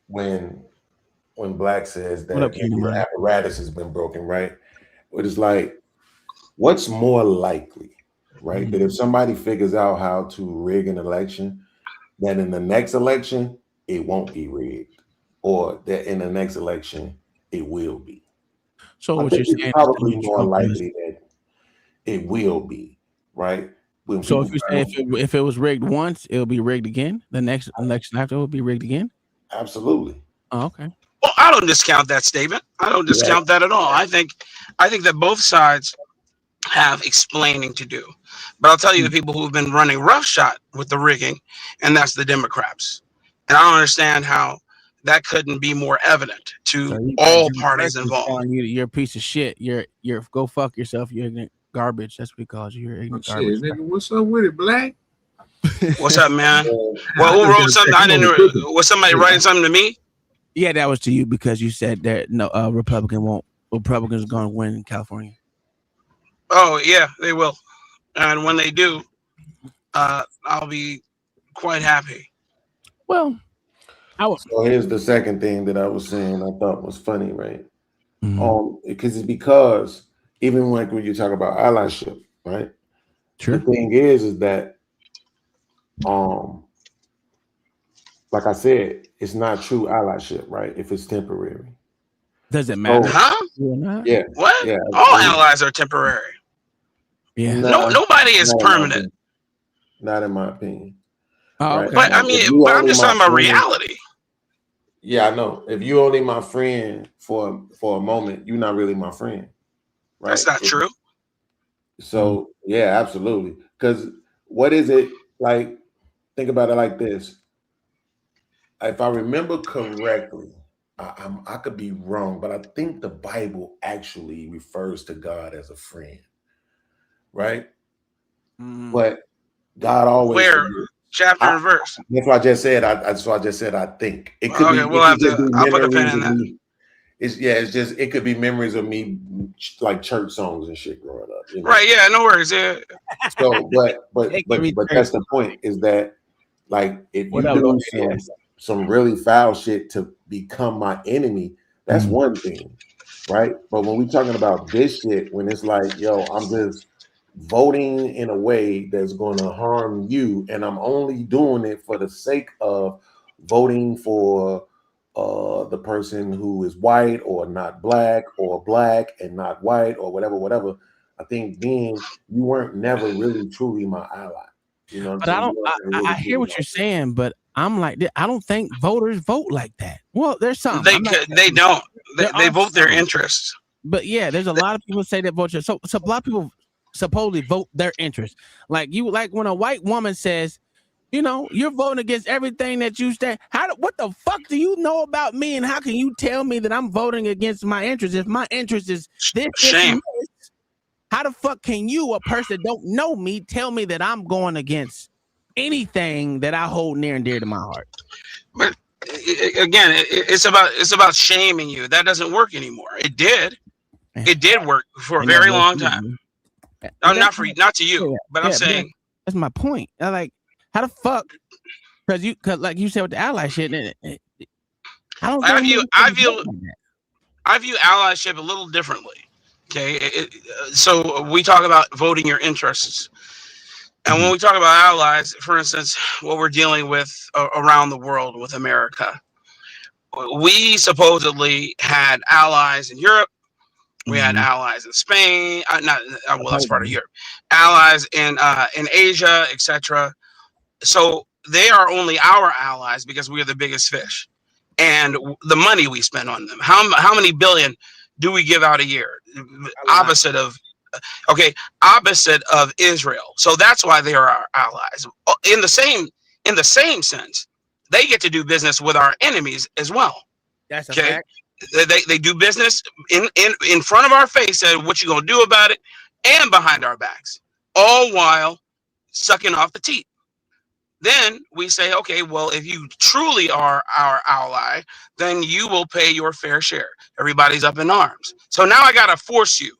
One, when Black says that the apparatus has been broken, right? It is like, what's more likely, right? That if somebody figures out how to rig an election, that in the next election it won't be rigged, or that in the next election it will be. So what you're saying is probably more likely that it will be, right? So if you say if it was rigged once, it'll be rigged again. The next election after will be rigged again. Absolutely. Oh, okay. Well, I don't discount that statement. I don't discount that at all. I think that both sides have explaining to do. But I'll tell you the people who've been running roughshod with the rigging, and that's the Democrats. And I don't understand how that couldn't be more evident to So you got all George parties Bush involved. telling you're a piece of shit. You're go fuck yourself. You're ignorant garbage. That's what he calls you. You're ignorant garbage. Shit, nigga, what's up with it, Black? What's up, man? Well, I who just wrote gotta something? check. I I'm on the didn't. cooking. Was somebody writing something to me? Yeah, that was to you because you said that no Republicans are going to win in California. Oh yeah, they will. And when they do, I'll be quite happy. Well, So here's the second thing that I was saying I thought was funny, right? Mhm. Because it's because even when you talk about allyship, right? Sure. The thing is that like I said, it's not true allyship, right? If it's temporary. Does it matter? Huh? Yeah. What? Yeah. All allies are temporary. Yeah. No, nobody is permanent. Not in my opinion. Oh, right? okay. But I mean, but I'm just talking about reality. Yeah, I know. If you only my friend for a moment, you're not really my friend, right? That's not true. So yeah, absolutely. Because what is it like? Think about it like this. If I remember correctly, I could be wrong, but I think the Bible actually refers to God as a friend, right? But God always Where chapter and verse. That's what I just said. That's what I just said. I think it could Okay, be. we'll It have could just to. be I'll put a pin memories in of that. me. It's just it could be memories of me, like church songs and shit growing up. You know? Right? Yeah, no worries. Yeah. So, but that's the point. Is that like if you do some really foul shit to become my enemy, that's one thing, right? But when we're talking about this shit, when it's like, yo, I'm just voting in a way that's going to harm you, and I'm only doing it for the sake of voting for the person who is white or not black, or black and not white, or whatever. I think then you weren't never really truly my ally. You know what I'm saying? I hear what you're saying, but I'm like, I don't think voters vote like that. Well, there's some. They don't. They vote their interests. But yeah, there's a lot of people say that vote. So a lot of people supposedly vote their interests. Like when a white woman says, you know, you're voting against everything that you stand. What the fuck do you know about me, and how can you tell me that I'm voting against my interest if my interest is this? Shame. This? How the fuck can you, a person that don't know me, tell me that I'm going against anything that I hold near and dear to my heart? But again, it's about shaming you. That doesn't work anymore. It did. It did work for a very long time. Not to you, but I'm saying that's my point. I like, how the fuck? Because like you said with the ally shit, I view allyship a little differently. Okay, so we talk about voting your interests, and when we talk about allies, for instance, what we're dealing with around the world with America, we supposedly had allies in Europe. We had allies in Spain. That's part of Europe. Allies in Asia, etc. So they are only our allies because we are the biggest fish, and the money we spend on them. How many billion do we give out a year? Opposite of Israel. So that's why they are our allies. In the same sense, they get to do business with our enemies as well. That's a fact. They do business in front of our face, and what you gonna do about it, and behind our backs, all while sucking off the teat. Then we say, okay, well, if you truly are our ally, then you will pay your fair share. Everybody's up in arms. So now I gotta force you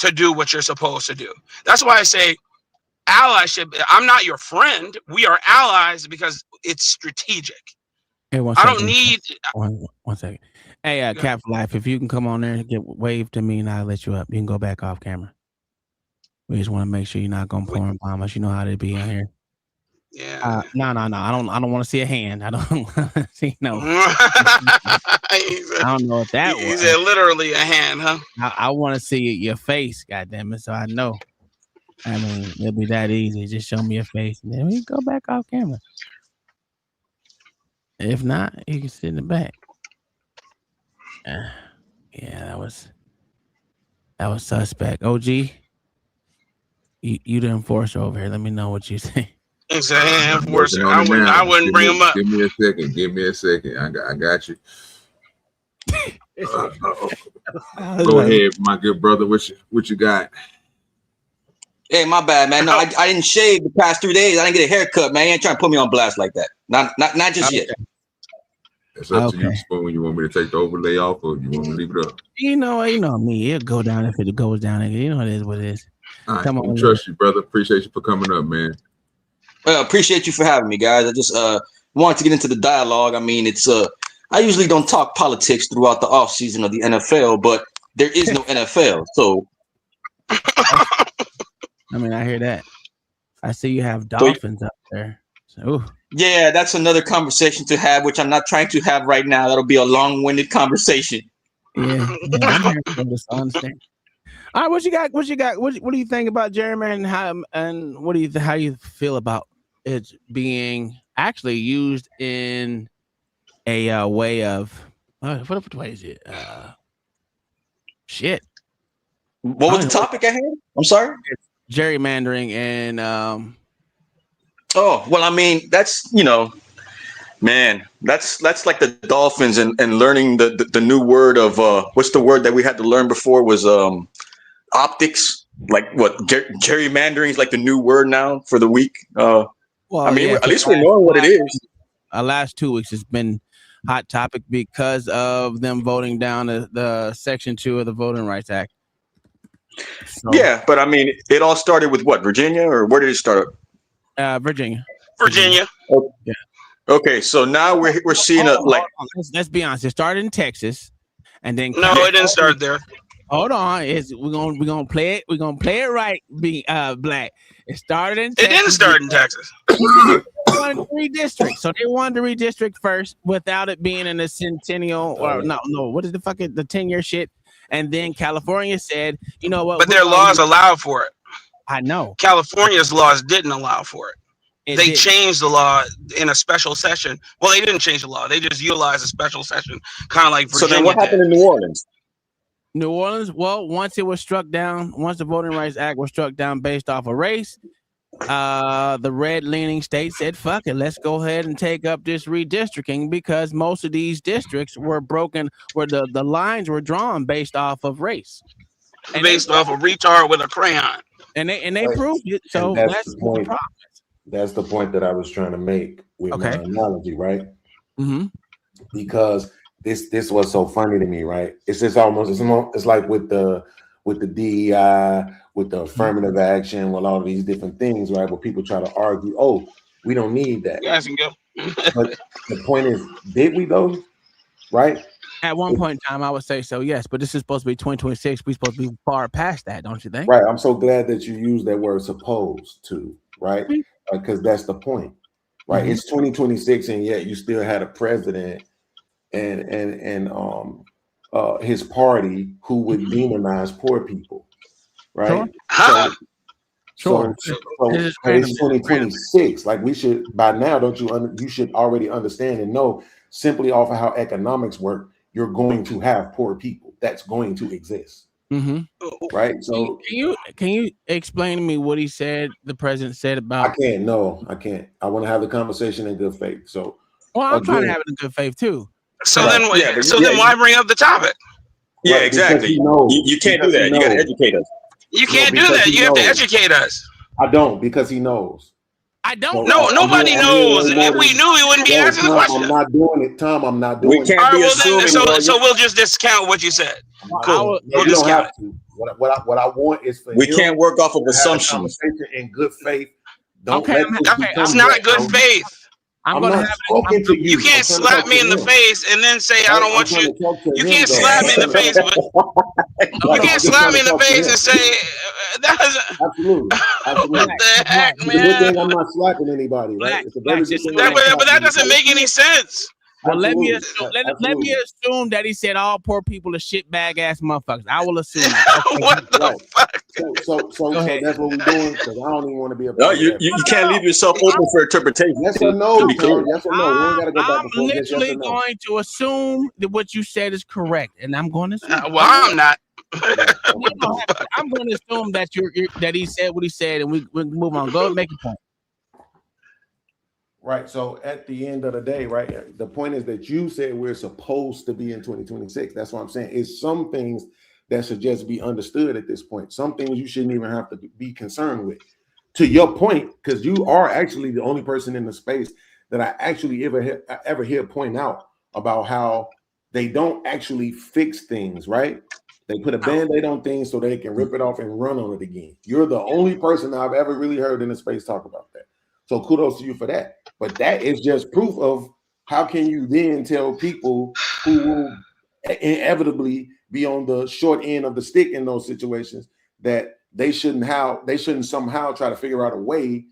to do what you're supposed to do. That's why I say allyship. I'm not your friend. We are allies because it's strategic. Hey, I don't need one second. Hey, Cap for Life, if you can come on there and get wave to me, and I'll let you up. You can go back off camera. We just want to make sure you're not gonna pour and bomb us. You know how they be on here. Yeah. No. I don't want to see a hand. I don't see no. I don't know if that was. He said literally a hand, huh? I want to see your face, goddamn it, so I know. I mean, it'll be that easy. Just show me your face, and then we go back off camera. If not, you can sit in the back. Yeah, that was suspect. OG, you the enforcer over here. Let me know what you think. Enforcer. On it now. I wouldn't bring him up. Give me a second. Give me a second. I got you. Go ahead, my good brother. What you got? Hey, my bad, man. No, I didn't shave the past 3 days. I didn't get a haircut, man. You ain't trying to put me on blast like that. Not just yet. It's up to you, Spoon. You want me to take the overlay off, or you want me to leave it up? You know me. It'll go down if it goes down. You know it is what it is. All right, I trust you, brother. Appreciate you for coming up, man. Appreciate you for having me, guys. I just wanted to get into the dialogue. I mean, it's I usually don't talk politics throughout the off season of the NFL, but there is no NFL, so. I mean, I hear that. I see you have dolphins up there. So, yeah, that's another conversation to have, which I'm not trying to have right now. That'll be a long-winded conversation. Yeah, I'm here for this. I understand. All right, what you got? What do you think about gerrymandering? How you feel about it being actually used in a way of what way is it? Shit. What was the topic at hand? I'm sorry. Gerrymandering and oh well, I mean that's man, that's like the Dolphins and learning the new word of what's the word that we had to learn before was optics. Like what gerrymandering is like the new word now for the week. Well, I mean, yeah, at least we know what it is. Last 2 weeks has been hot topic because of them voting down the Section 2 of the Voting Rights Act. So, yeah, but I mean, it all started with what, Virginia, or where did it start? Virginia. Oh, yeah. Okay, so now we're seeing let's be honest. It started in Texas, and then no, it didn't start there. Hold on, we're gonna play it. We're gonna play it right. Black. It started in Texas. It didn't start in Texas. They wanted to redistrict, so they wanted to redistrict first without it being in a centennial or no. What is the 10-year shit? And then California said, you know what? But their laws allowed for it. I know. California's laws didn't allow for it. They changed the law in a special session. Well, they didn't change the law. They just utilized a special session, kind of like Virginia. So then what happened in New Orleans? New Orleans, well, once it was struck down, once the Voting Rights Act was struck down based off of race, the red-leaning state said, fuck it, let's go ahead and take up this redistricting because most of these districts were broken where the lines were drawn based off of race. And based off a retard with a crayon. And they proved it. So that's the point. That's the point that I was trying to make with my analogy, right? Mm-hmm. Because this was so funny to me, right? It's just it's like with the DEI, with the affirmative action, with all of these different things, right? Where people try to argue, oh, we don't need that. Yes, and go. But the point is, did we though? Right? At one point in time, I would say so, yes. But this is supposed to be 2026. We're supposed to be far past that, don't you think? Right. I'm so glad that you used that word "supposed to," right? Because that's the point, right? It's 2026, and yet you still had a president and his party who would demonize poor people, right? Sure. So it's 2026. Like we should by now, don't you? You should already understand and know simply off of how economics work. You're going to have poor people. That's going to exist, right? So can you explain to me what he said? The president said about. I can't. No, I can't. I want to have the conversation in good faith. So, well, I'm trying to have it in good faith too. So then why bring up the topic? Yeah, exactly. You can't do that. You got to educate us. You can't do that. You have to educate us. I don't because he knows. I don't. No, nobody knows. If we knew, we wouldn't be asking the question. I'm not doing it, Tom. I'm not doing it. We can't be assuming. So we'll just discount what you said. Cool. We'll discount it. What I want is for we can't work off of assumptions. In good faith. Okay. It's not good faith. I'm gonna have it. You can't slap me in the face and then say I don't want you. You can't slap me in the face, but you can't slap me in the face and say that is absolutely. What the heck, man? Good thing I'm not slapping anybody, right? But that doesn't make any sense. Well, let me assume that he said all poor people are shitbag ass motherfuckers. I will assume. What the fuck? So that's what we're doing because I don't even want to be a. No, you can't leave yourself open for interpretation. Yes or no? Yes or no? We ain't gotta go back I'm literally going to assume that what you said is correct, and I'm going to assume. Well, I'm not. I'm going to assume that that he said what he said, and we move on. Go and make a point. Right. So at the end of the day, right, the point is that you said we're supposed to be in 2026. That's what I'm saying. It's some things that should just be understood at this point. Some things you shouldn't even have to be concerned with. To your point, because you are actually the only person in the space that I actually ever hear point out about how they don't actually fix things, right? They put a band-aid on things so they can rip it off and run on it again. You're the only person I've ever really heard in the space talk about that. So kudos to you for that. But that is just proof of how can you then tell people who will inevitably be on the short end of the stick in those situations that they shouldn't somehow try to figure out a way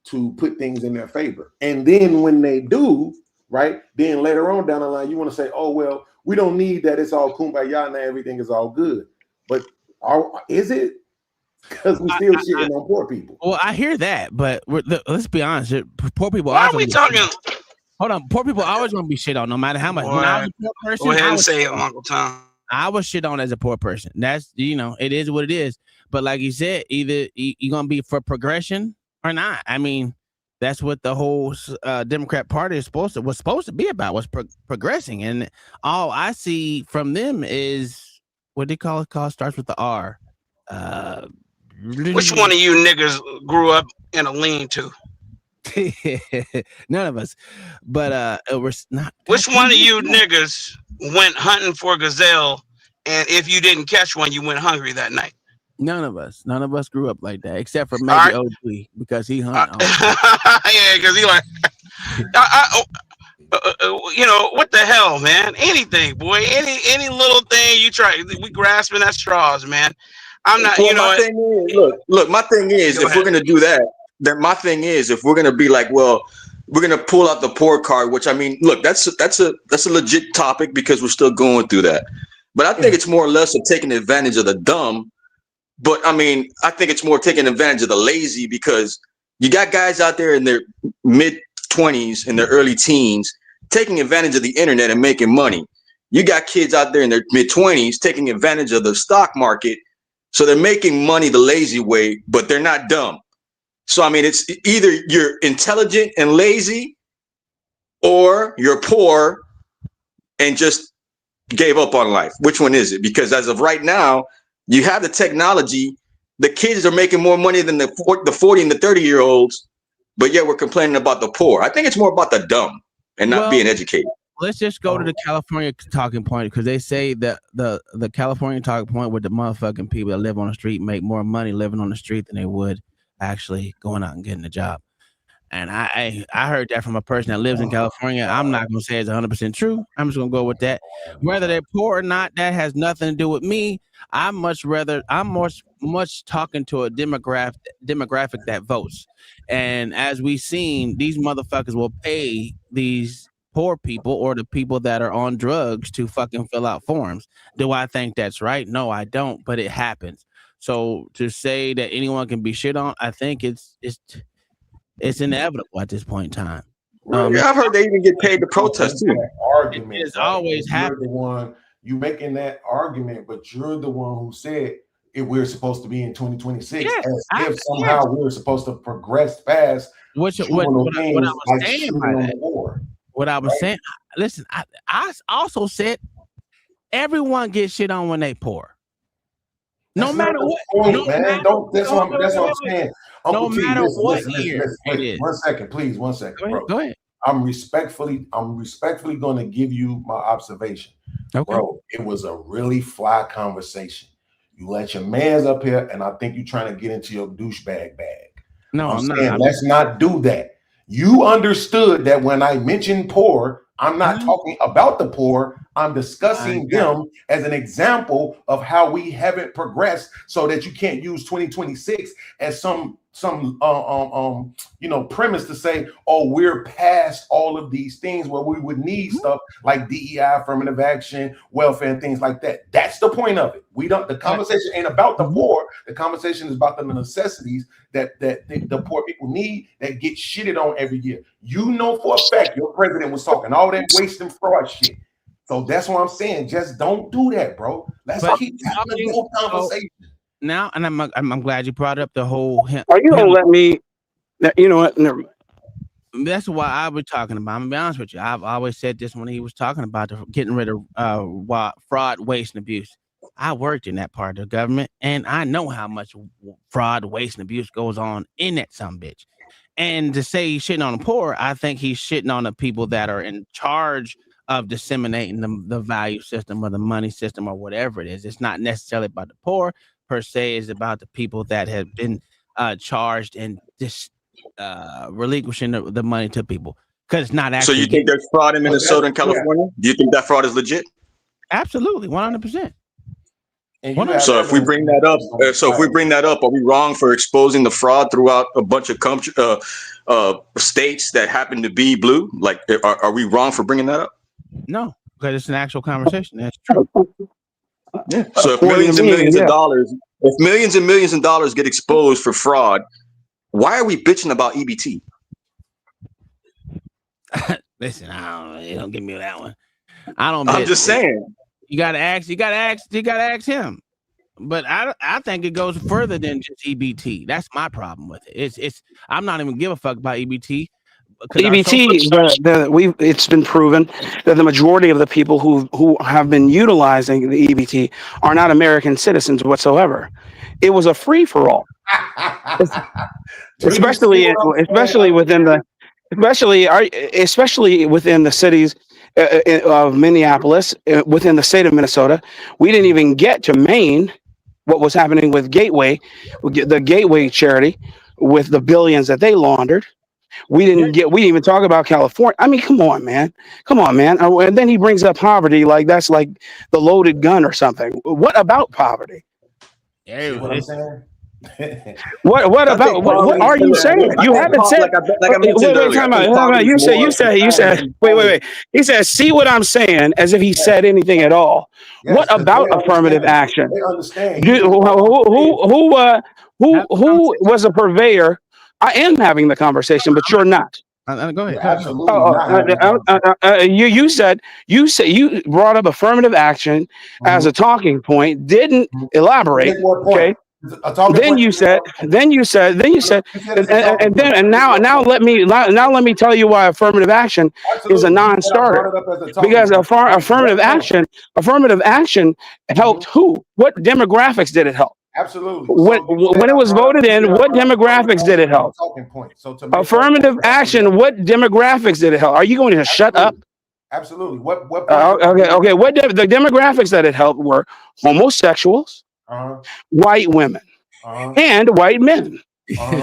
to put things in their favor. And then when they do, right, then later on down the line, you want to say, oh, well, we don't need that. It's all kumbaya now. Everything is all good. But is it? Because we still shitting on poor people. Well, I hear that, but let's be honest. Poor people. Why are we talking? Hold on. Poor people always going to be shit on, no matter how much. When I was a poor person, go ahead and say it, Uncle Tom. I was shit on as a poor person. That's, it is what it is. But like you said, either you're going to be for progression or not. I mean, that's what the whole Democrat Party was supposed to be about, was progressing. And all I see from them is, what do they call it? Starts with the R. Which one of you niggas grew up in a lean-to? None of us. But it was not. Which one of you niggas went hunting for gazelle, and if you didn't catch one, you went hungry that night? None of us grew up like that, except for maybe OG, because he hunted. Yeah, because he like, what the hell, man? Anything, boy. Any little thing you try, we grasping at straws, man. I'm not. Well, my thing is, look. My thing is, if we're gonna do that, then my thing is, if we're gonna be like, well, we're gonna pull out the poor card, which I mean, look, that's a legit topic because we're still going through that. But I think it's more or less of taking advantage of the dumb. But I mean, I think it's more taking advantage of the lazy, because you got guys out there in their mid-20s and their early teens taking advantage of the internet and making money. You got kids out there in their mid-20s taking advantage of the stock market. So they're making money the lazy way, but they're not dumb. So, I mean, it's either you're intelligent and lazy, or you're poor and just gave up on life. Which one is it? Because as of right now, you have the technology. The kids are making more money than the 40 and the 30-year-olds, but yet we're complaining about the poor. I think it's more about the dumb and not being educated. Let's just go to the California talking point, because they say that the California talking point with the motherfucking people that live on the street make more money living on the street than they would actually going out and getting a job. And I heard that from a person that lives in California. I'm not going to say it's 100% true. I'm just going to go with that. Whether they're poor or not, that has nothing to do with me. I'm much talking to a demographic that votes. And as we've seen, these motherfuckers will pay these poor people or the people that are on drugs to fucking fill out forms. Do I think that's right? No, I don't, but it happens. So to say that anyone can be shit on, I think it's inevitable at this point in time. Yeah, I've heard they even get paid to protest too. Argument is always happening. You making that argument, but you're the one who said we're supposed to be in 2026, as if somehow we're supposed to progress past. What I was saying, listen, I also said everyone gets shit on when they poor. No matter what. That's what I'm saying. No matter what year it is. 1 second, please. 1 second, bro. Go ahead. I'm respectfully going to give you my observation. Okay. Bro, it was a really fly conversation. You let your mans up here, and I think you're trying to get into your douchebag bag. No, I'm not. Let's not do that. You understood that when I mentioned poor, I'm not talking about the poor. I'm discussing them as an example of how we haven't progressed, so that you can't use 2026 as some premise to say, oh, we're past all of these things where we would need stuff like DEI, affirmative action, welfare, and things like that. That's the point of it. The conversation ain't about the poor. The conversation is about the necessities that the poor people need that get shitted on every year. You know for a fact your president was talking all that waste and fraud shit. So that's what I'm saying. Just don't do that, bro. Let's keep having the whole conversation. Now, and I'm glad you brought up the whole. Are you gonna let me? You know what? Never mind. That's why I was talking about. I'm gonna be honest with you. I've always said this when he was talking about getting rid of fraud, waste, and abuse. I worked in that part of the government, and I know how much fraud, waste, and abuse goes on in that bitch. And to say he's shitting on the poor, I think he's shitting on the people that are in charge of disseminating the value system or the money system or whatever it is. It's not necessarily about the poor per se. It's about the people that have been charged and relinquishing the money to people because it's not actually. So you think there's fraud in Minnesota and California? Do you think that fraud is legit? Absolutely, 100%. So if we bring that up, are we wrong for exposing the fraud throughout a bunch of states that happen to be blue? Like, are we wrong for bringing that up? No, because it's an actual conversation. That's true. Yeah. So if millions and millions of dollars get exposed for fraud, why are we bitching about EBT? Listen, you don't give me that one. I'm just saying. You gotta ask him. But I think it goes further than just EBT. That's my problem with it. It's I'm not even give a fuck about EBT. EBT, it's been proven that the majority of the people who have been utilizing the EBT are not American citizens whatsoever. It was a free for all, especially within the cities of Minneapolis, within the state of Minnesota. We didn't even get to Maine. What was happening with Gateway, the Gateway charity, with the billions that they laundered. We didn't even talk about California. I mean, come on, man. And then he brings up poverty like that's like the loaded gun or something. What about poverty? Yeah, what I'm saying? What are you saying? You haven't said. Wait, time out. You said. Wait. He said, "See what I'm saying?" As if he said anything at all. Yes, what about affirmative action? They understand. Who was a purveyor? I am having the conversation, but you're not. Go ahead. Absolutely. You brought up affirmative action as a talking point. Didn't elaborate. Okay. Then you said, and now let me tell you why affirmative action is a non-starter. Because affirmative action helped who? What demographics did it help? Absolutely. When it was voted in, what demographics did it help? Affirmative action, what demographics did it help? Are you going to shut up? Absolutely. What okay. The demographics that it helped were homosexuals, white women, and white men,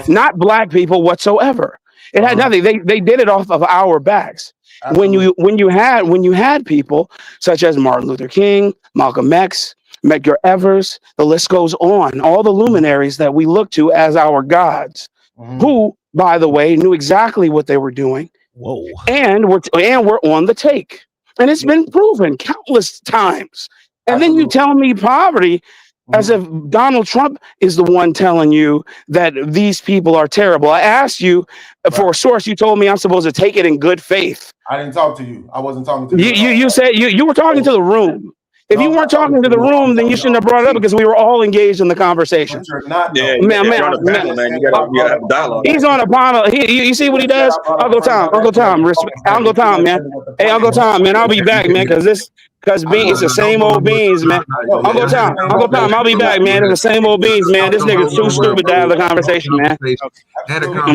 not black people whatsoever. It had nothing. They did it off of our backs. Absolutely. When you had people such as Martin Luther King, Malcolm X, Medgar Evers, the list goes on. All the luminaries that we look to as our gods, who, by the way, knew exactly what they were doing. Whoa! And we're on the take, and it's been proven countless times. And then you tell me poverty, as if Donald Trump is the one telling you that these people are terrible. I asked you for a source. You told me I'm supposed to take it in good faith. I didn't talk to you. I wasn't talking to you. You said you were talking to the room. If you weren't talking to the room, then you shouldn't have brought it up because we were all engaged in the conversation. Man. You gotta have a dialogue. He's on a panel. You see what he does? Uncle Tom, man. Hey, Uncle Tom, man, I'll be back, man, because it's the same old beans, man. Uncle Tom, I'll be back, man. It's the same old beans, man. This nigga's too stupid to have the conversation, man.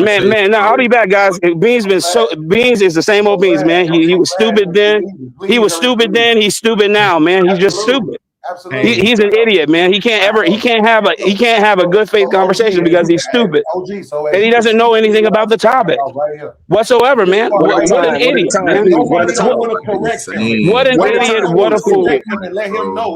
Man, no, I'll be back, guys. Beans is the same old beans, man. He was stupid then. He's stupid now, man. He's just stupid. Absolutely. He's an idiot, man. He can't have a good faith conversation because he's stupid. And he doesn't know anything about the topic whatsoever, man. What an idiot, man. What an idiot, what a fool.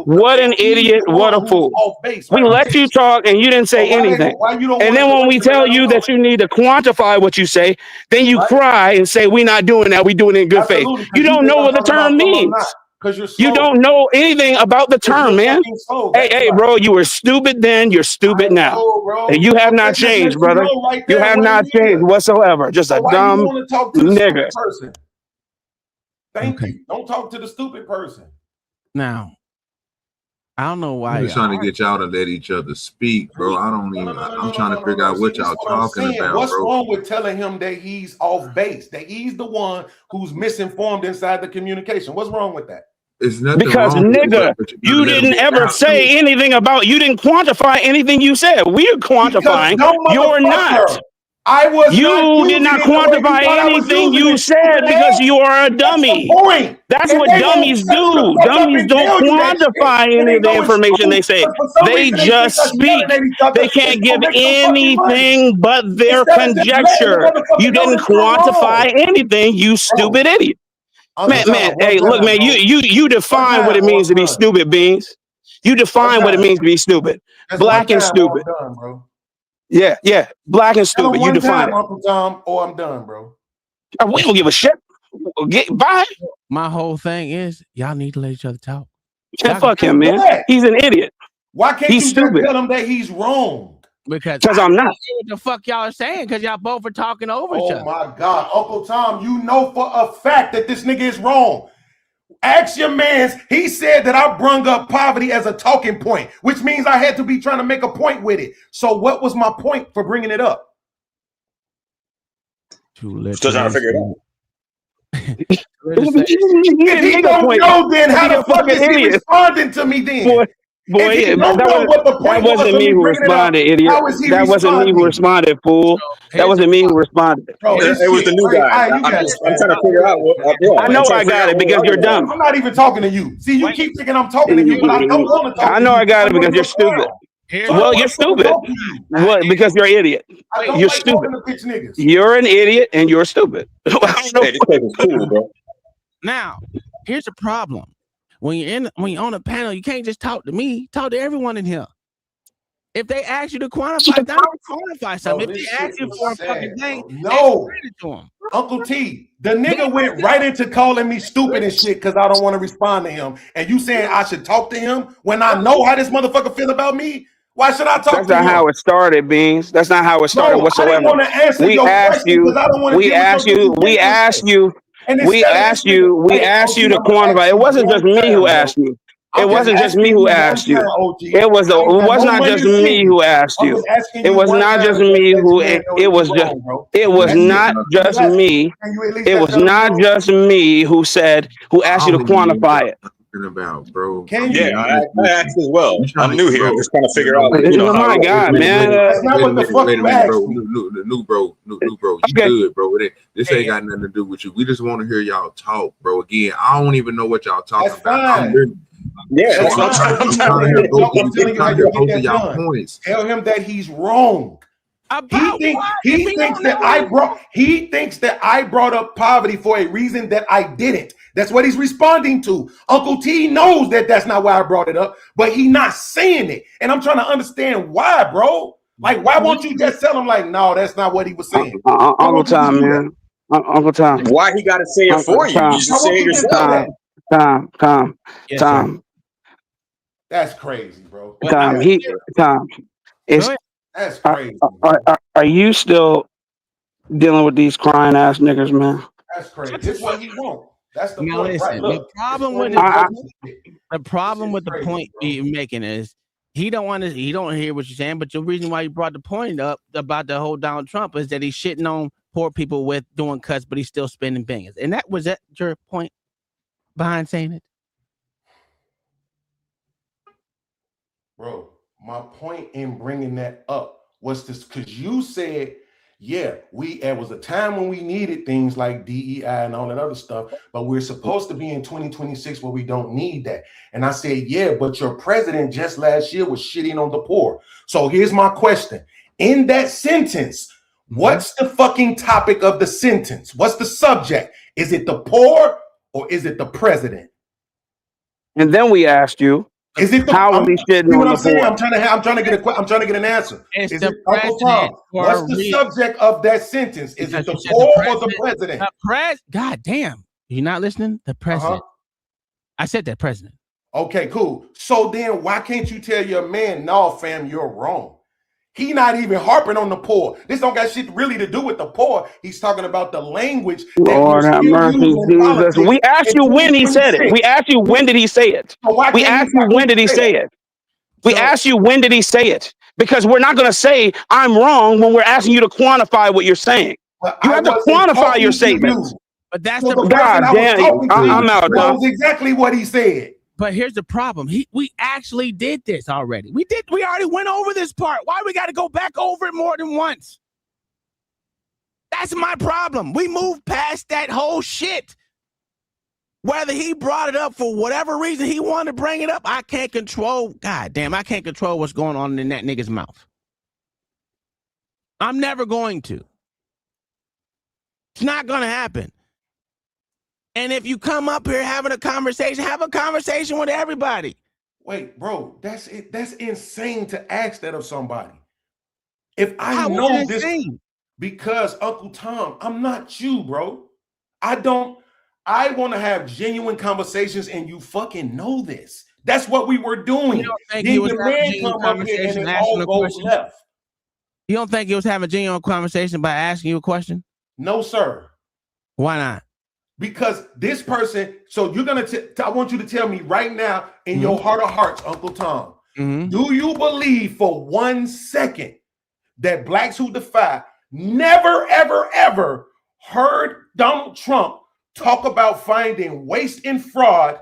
What an idiot, what a fool. We let you talk and you didn't say anything. And then when we tell you that you need to quantify what you say, then you cry and say, we're not doing that. We're doing it in good faith. You don't know what the term means. You don't know anything about the term, man. Hey, bro, you were stupid then. You're stupid now. And you have not changed, brother. You have not changed whatsoever. Just a dumb nigga. Thank you. Don't talk to the stupid person. Now, I don't know why. I'm just trying to get y'all to let each other speak, bro. I don't even. I'm trying to figure out what y'all talking about, What's bro. wrong with telling him that he's off base, that he's the one who's misinformed inside the communication? What's wrong with that? It's nothing Because wrong with it, nigga, but you gotta let didn't him get ever out. say anything about. You didn't quantify anything you said. We're quantifying. You're not. I was You not did not using it the way you quantify thought I was anything using you it, said stupid because ass. you are a That's the dummy. point. That's And what they won't dummies shut the do. fuck up Dummies and don't tell you that shit. quantify And any they of the go and information they school, say. but for some They reason they think just us speak. yelling at each other They is can't give gonna make some fucking money. anything but their Instead of just letting the conjecture. motherfucker You know didn't that you're quantify wrong. anything, you stupid idiot. Uncle Man, Tom, hey, one look, time, man, bro. you define One what it time, means to be I'm done. stupid, Beans. You define what it time. means to be stupid. Just Black one and time, or stupid. I'm done, bro. Yeah, black and Tell him stupid. You one define time, it. Uncle Tom, or I'm done, bro. We don't give a shit. Bye. My whole thing is y'all need to let each other talk. Man, fuck him, man. He's an idiot. Why can't He's you stupid. just tell him that he's wrong? Because I'm not. What the fuck y'all are saying? Because y'all both are talking over each other. Oh my God, Uncle Tom, you know for a fact that this nigga is wrong. Ask your mans. He said that I brung up poverty as a talking point, which means I had to be trying to make a point with it. So what was my point for bringing it up? Still trying to figure it out. If he don't know, then how the fuck is he responding to me then? Boy, if he don't know what the point was wasn't me who responded, idiot. How is he that wasn't me who responded, fool. That wasn't me who responded. Bro, it was the new guy. I'm trying to figure out what. I know I got it because you're dumb. I'm not even talking to you. See, you keep thinking I'm talking to you, but I don't want to talk to you. I know I got it because you're stupid. Well, you're stupid. What? Because you're an idiot. You're stupid. You're an idiot and you're stupid. Hey, this place is cool, bro. Now, here's the problem. When you're on a panel, you can't just talk to me. Talk to everyone in here. If they ask you to quantify, quantify something. If they ask you for a fucking thing, no. explain it to them. Uncle T, the nigga went right into calling me stupid and shit because I don't want to respond to him. And you saying I should talk to him when I know how this motherfucker feel about me? Why should I talk to him? That's not how it started, Beans. That's not how it started whatsoever. I didn't want to answer your question because I don't want to we asked you to quantify. It wasn't just me who asked you. It wasn't just me who asked you. It was not just me who asked you. It was not just me who. It was not just me. It was not just me who asked you to quantify it. About, bro. I asked as well. I'm new here. I'm just trying to figure out. Oh my God, man! That's not what the fuck you asked. New bro. You good, bro? This ain't got nothing to do with you. We just want to hear y'all talk, bro. Again, I don't even know what y'all talking about. That's what I'm trying to y'all points. Tell him that he's wrong. He thinks that I brought up poverty for a reason that I didn't. That's what he's responding to. Uncle T knows that that's not why I brought it up, but he's not saying it. And I'm trying to understand why, bro. Like, why won't you just tell him, like, no, that's not what he was saying? Uncle Tom, man. Uncle Tom. Why he got to say it for you? You should say it yourself. Tom. That's crazy, bro. That's crazy. Are you still dealing with these crying ass niggas, man? That's crazy. This is what he wants. That's the point. Listen, right? The problem with the point you're making is he don't hear what you're saying, but the reason why you brought the point up about the whole Donald Trump is that he's shitting on poor people with doing cuts, but he's still spending billions. And that your point behind saying it? Bro, my point in bringing that up was this, because you said, yeah, there was a time when we needed things like DEI and all that other stuff, but we're supposed to be in 2026 where we don't need that. And I said, yeah, but your president just last year was shitting on the poor. So here's my question. In that sentence, what's the fucking topic of the sentence? What's the subject? Is it the poor or is it the president? And then we asked you, is it how was he shitting on the poor? I'm trying to get an answer. Is it Uncle Tom? What's the subject of that sentence? Is it the poor or the president? God damn. You're not listening? The president. I said that president. Okay, cool. So then why can't you tell your man, no, fam, you're wrong? He not even harping on the poor. This don't got shit really to do with the poor. He's talking about the language that Lord we're have still mercy, using in Jesus. politics We asked in you when he said it. 2026. We asked you when did he say it. So why We can't asked you when did he say it. We asked you when did he say it. Because we're not going to say I'm wrong when we're asking you to quantify what you're saying. You have to quantify your statements. But that's So the the problem. person I was damn, talking to I'm out, dog. knows exactly what he said. But here's the problem. We actually did this already. We already went over this part. Why we got to go back over it more than once? That's my problem. We moved past that whole shit. Whether he brought it up for whatever reason he wanted to bring it up, I can't control. God damn, I can't control what's going on in that nigga's mouth. I'm never going to. It's not going to happen. And if you come up here having a conversation, have a conversation with everybody. Wait, bro, that's it. That's insane to ask that of somebody. If I How know is it this, insane? because Uncle Tom, I'm not you, bro. I want to have genuine conversations, and you fucking know this. That's what we were doing. You don't think Then he was the having a man genuine come up here and conversation, it asking all a goes question? left. You don't think he was having a genuine conversation by asking you a question? No, sir. Why not? Because this person, so you're gonna I want you to tell me right now in your heart of hearts, Uncle Tom, do you believe for 1 second that Blacks Who Defy never, ever, ever heard Donald Trump talk about finding waste and fraud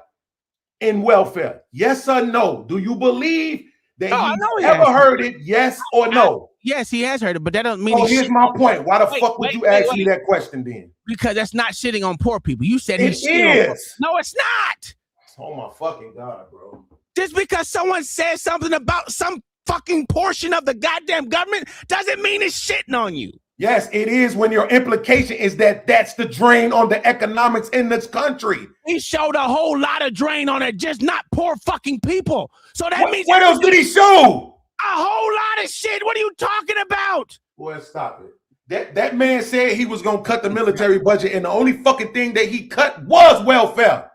in welfare? Yes or no? Do you believe that he's ever heard it? Yes or no? Yes, he has heard it, but that doesn't mean. So here's my point. Why the fuck would you ask me that question then? Because that's not shitting on poor people. You said it he's shitting on. No, it's not. Oh my fucking God, bro. Just because someone says something about some fucking portion of the goddamn government doesn't mean it's shitting on you. Yes, it is when your implication is that that's the drain on the economics in this country. He showed a whole lot of drain on it, just not poor fucking people. So that means what else did he show? A whole lot of shit. What are you talking about? Boy, stop it. That man said he was gonna cut the military budget, and the only fucking thing that he cut was welfare.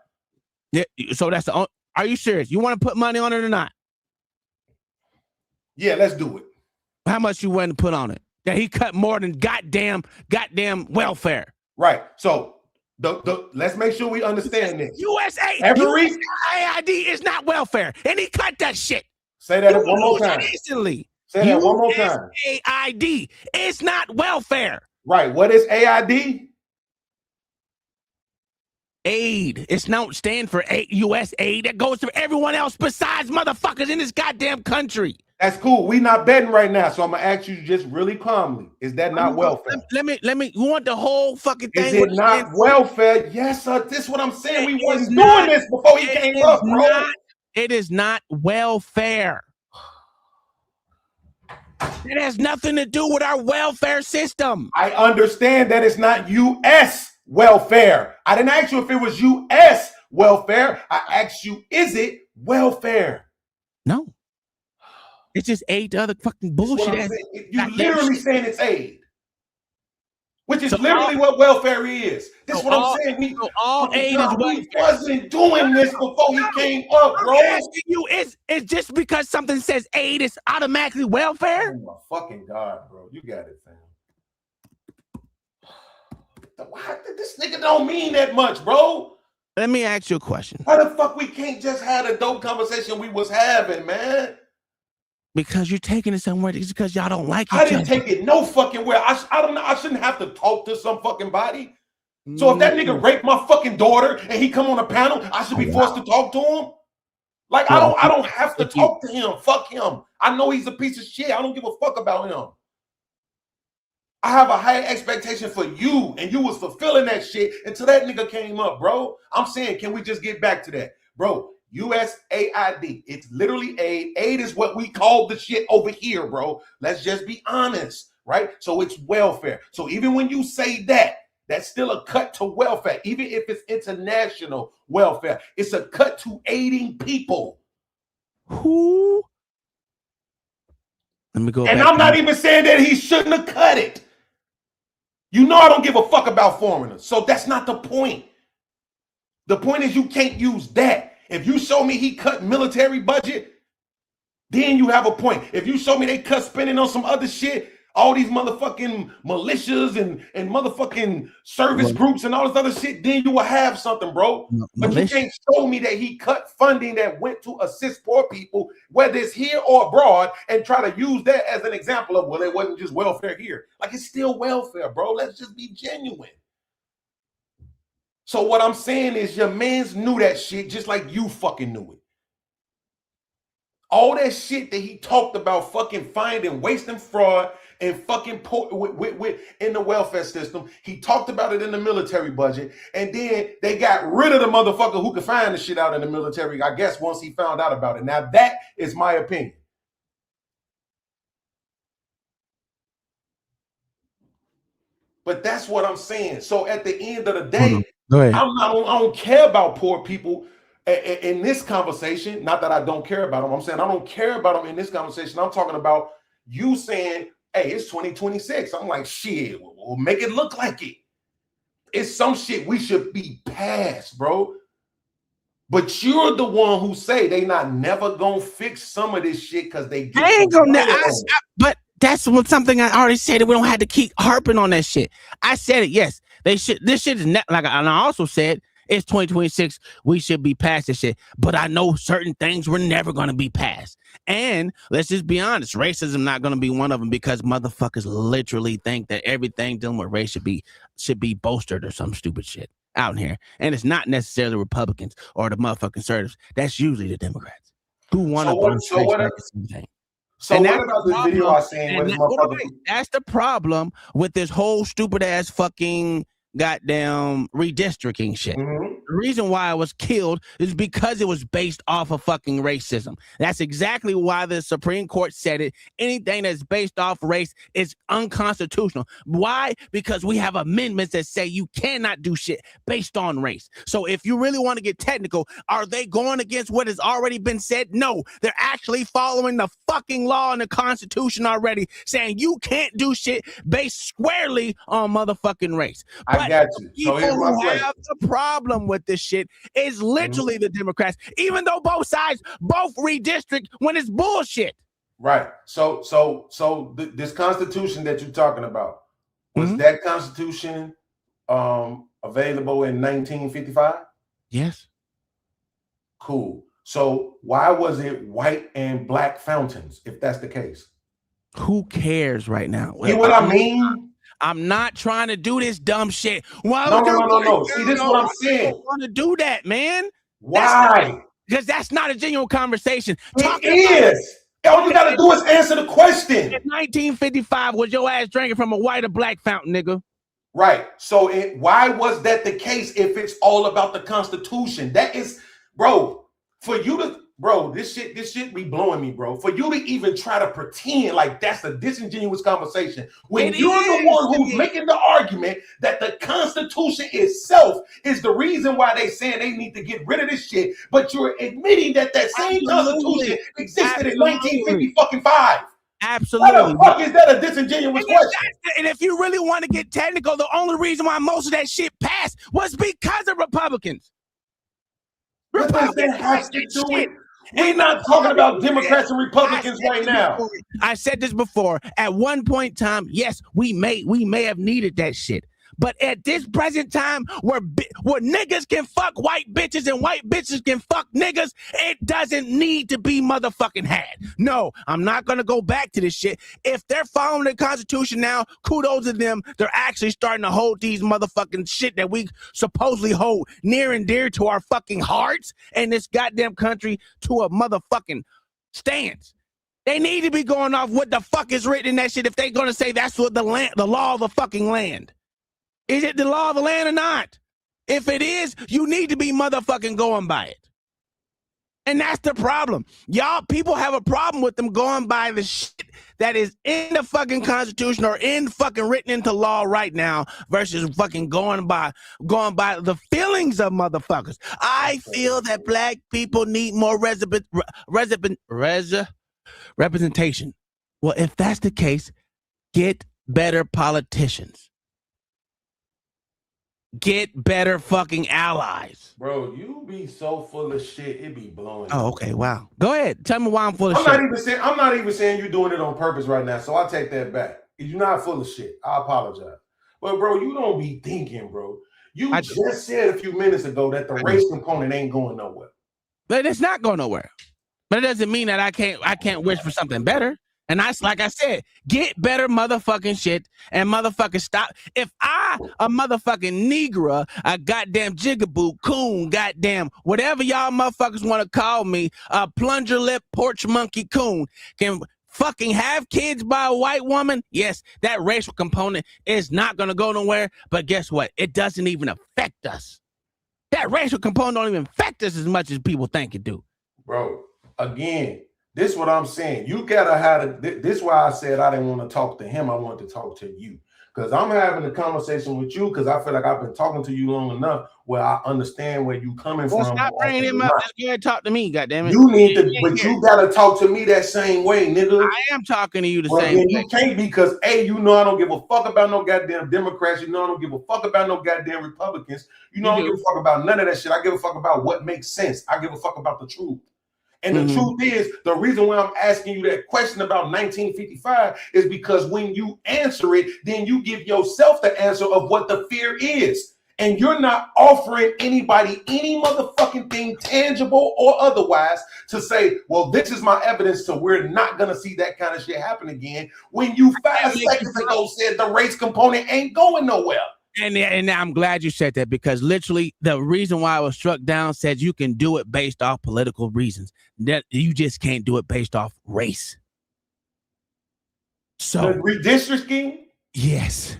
Yeah, so that's the only. Are you serious? You want to put money on it or not? Yeah, let's do it. How much you want to put on it? That he cut more than goddamn welfare. Right. So let's make sure we understand this. USAID is not welfare, and he cut that shit. Say that one more time. Instantly. Say that one more time. USAID is not welfare. Right. What is AID? Aid. It's not stand for U.S. aid. That goes to everyone else besides motherfuckers in this goddamn country. That's cool. We not betting right now, so I'm gonna ask you just really calmly. Is that not welfare? Let me. You want the whole fucking thing? Is it not welfare? Yes, sir. This is what I'm saying. We wasn't doing this before he came up, bro. It is not welfare. It has nothing to do with our welfare system. I understand that it's not U.S. welfare. I didn't ask you if it was U.S. welfare. I asked you, is it welfare? No. It's just aid to other fucking bullshit. You literally saying it's aid. Which is literally what welfare is. This is what I'm saying. All aid is welfare. We wasn't doing this before he came up, bro. I'm asking you, is just because something says aid is automatically welfare? Oh my fucking God, bro. You got it, fam. Why this nigga don't mean that much, bro? Let me ask you a question. Why the fuck we can't just have a dope conversation we was having, man? Because you're taking it somewhere just because y'all don't like each other. I didn't take it no fucking where. I don't know. I shouldn't have to talk to some fucking body. So if that nigga raped my fucking daughter and he come on a panel, I should be forced to talk to him. Like I don't have to talk to him. Fuck him. I know he's a piece of shit. I don't give a fuck about him. I have a high expectation for you, and you was fulfilling that shit until that nigga came up, bro. I'm saying, can we just get back to that, bro? USAID. It's literally aid. Aid is what we call the shit over here, bro. Let's just be honest, right? So it's welfare. So even when you say that, that's still a cut to welfare. Even if it's international welfare, it's a cut to aiding people. Who? Let me go. And I'm not even saying that he shouldn't have cut it. You know I don't give a fuck about foreigners. So that's not the point. The point is you can't use that. If you show me he cut military budget, then you have a point. If you show me they cut spending on some other shit, all these motherfucking militias and motherfucking service groups and all this other shit, then you will have something, bro. But you can't show me that he cut funding that went to assist poor people, whether it's here or abroad, and try to use that as an example of, well, it wasn't just welfare here. Like, it's still welfare, bro. Let's just be genuine. So what I'm saying is your mans knew that shit just like you fucking knew it. All that shit that he talked about fucking finding waste and fraud and fucking in the welfare system. He talked about it in the military budget. And then they got rid of the motherfucker who could find the shit out in the military, I guess, once he found out about it. Now, that is my opinion. But that's what I'm saying. So at the end of the day, I don't care about poor people in this conversation. Not that I don't care about them. I'm saying I don't care about them in this conversation. I'm talking about you saying, hey, it's 2026. I'm like, shit, we'll make it look like it. It's some shit we should be past, bro. But you're the one who say they not never gonna fix some of this shit because they get ain't gonna. But that's what something I already said, that we don't have to keep harping on that shit. I said it. Yes, they should. This shit is like, and I also said it's 2026. We should be past this shit. But I know certain things we're never gonna be past. And let's just be honest, racism not gonna be one of them, because motherfuckers literally think that everything dealing with race should be bolstered or some stupid shit out here. And it's not necessarily Republicans or the motherfucking conservatives. That's usually the Democrats who want to. So what about this video I seen? That's the problem with this whole stupid ass fucking goddamn redistricting shit. The reason why it was killed is because it was based off of fucking racism. That's exactly why the Supreme Court said it. Anything that's based off race is unconstitutional. Why? Because we have amendments that say you cannot do shit based on race. So if you really want to get technical, are they going against what has already been said? No, they're actually following the fucking law and the Constitution already, saying you can't do shit based squarely on motherfucking race. I got you. So here's my question. Have the problem with this shit is literally the Democrats, even though both sides both redistrict when it's bullshit. Right. So this Constitution that you're talking about, was that Constitution available in 1955? Yes. Cool. So why was it white and black fountains, if that's the case? Who cares right now? You know what I mean? I'm not trying to do this dumb shit. Why no. See, this is what I'm saying. I don't want to do that, man. Why? Because that's not a genuine conversation. It is. All you got to do is answer the question. In 1955, was your ass drinking from a white or black fountain, nigga? Right. So why was that the case if it's all about the Constitution? That is, bro, for you to... Bro, this shit be blowing me, bro. For you to even try to pretend like that's a disingenuous conversation when you're the one who's making the argument that the Constitution itself is the reason why they saying they need to get rid of this shit, but you're admitting that same Constitution existed in 1955. Absolutely. Why the fuck is that a disingenuous question? And if you really want to get technical, the only reason why most of that shit passed was because of Republicans. Republicans have to do it. We're not talking about Democrats and Republicans right now. I said this before. At one point in time, yes, we may have needed that shit. But at this present time, where niggas can fuck white bitches and white bitches can fuck niggas, it doesn't need to be motherfucking had. No, I'm not going to go back to this shit. If they're following the Constitution now, kudos to them. They're actually starting to hold these motherfucking shit that we supposedly hold near and dear to our fucking hearts and this goddamn country to a motherfucking stance. They need to be going off what the fuck is written in that shit if they're going to say that's what the law of the fucking land. Is it the law of the land or not? If it is, you need to be motherfucking going by it. And that's the problem. Y'all people have a problem with them going by the shit that is in the fucking Constitution or in fucking written into law right now versus fucking going by the feelings of motherfuckers. I feel that black people need more representation. Well, if that's the case, get better politicians. get better fucking allies. Bro, you be so full of shit, it be blowing. Oh, okay. Wow. Go ahead. Tell me why I'm full of shit. I'm not even saying you're doing it on purpose right now, so I take that back. You're not full of shit. I apologize. But bro, you don't be thinking, bro. You just said a few minutes ago that the race component ain't going nowhere. But it's not going nowhere. But it doesn't mean that I can't wish for something better. And that's like I said, get better motherfucking shit and motherfucking stop. If I, a motherfucking Negro, a goddamn jigaboo, coon, goddamn, whatever y'all motherfuckers want to call me, a plunger lip porch monkey coon, can fucking have kids by a white woman, yes, that racial component is not going to go nowhere. But guess what? It doesn't even affect us. That racial component don't even affect us as much as people think it do. Bro, again, this is what I'm saying. You gotta have this is why I said I didn't want to talk to him. I wanted to talk to you. Because I'm having a conversation with you because I feel like I've been talking to you long enough where I understand where you coming from. Stop bringing him up. Just go ahead and talk to me, goddammit. You need to, but you gotta talk to me that same way, nigga. I am talking to you the same way. You can't because you know I don't give a fuck about no goddamn Democrats. You know I don't give a fuck about no goddamn Republicans. You know I don't give a fuck about none of that shit. I give a fuck about what makes sense. I give a fuck about the truth. And the truth is, the reason why I'm asking you that question about 1955 is because when you answer it, then you give yourself the answer of what the fear is. And you're not offering anybody any motherfucking thing, tangible or otherwise, to say, well, this is my evidence to we're not going to see that kind of shit happen again. When you 5 seconds ago said the race component ain't going nowhere. And I'm glad you said that because literally the reason why I was struck down said you can do it based off political reasons. That you just can't do it based off race. So the redistricting? Yes.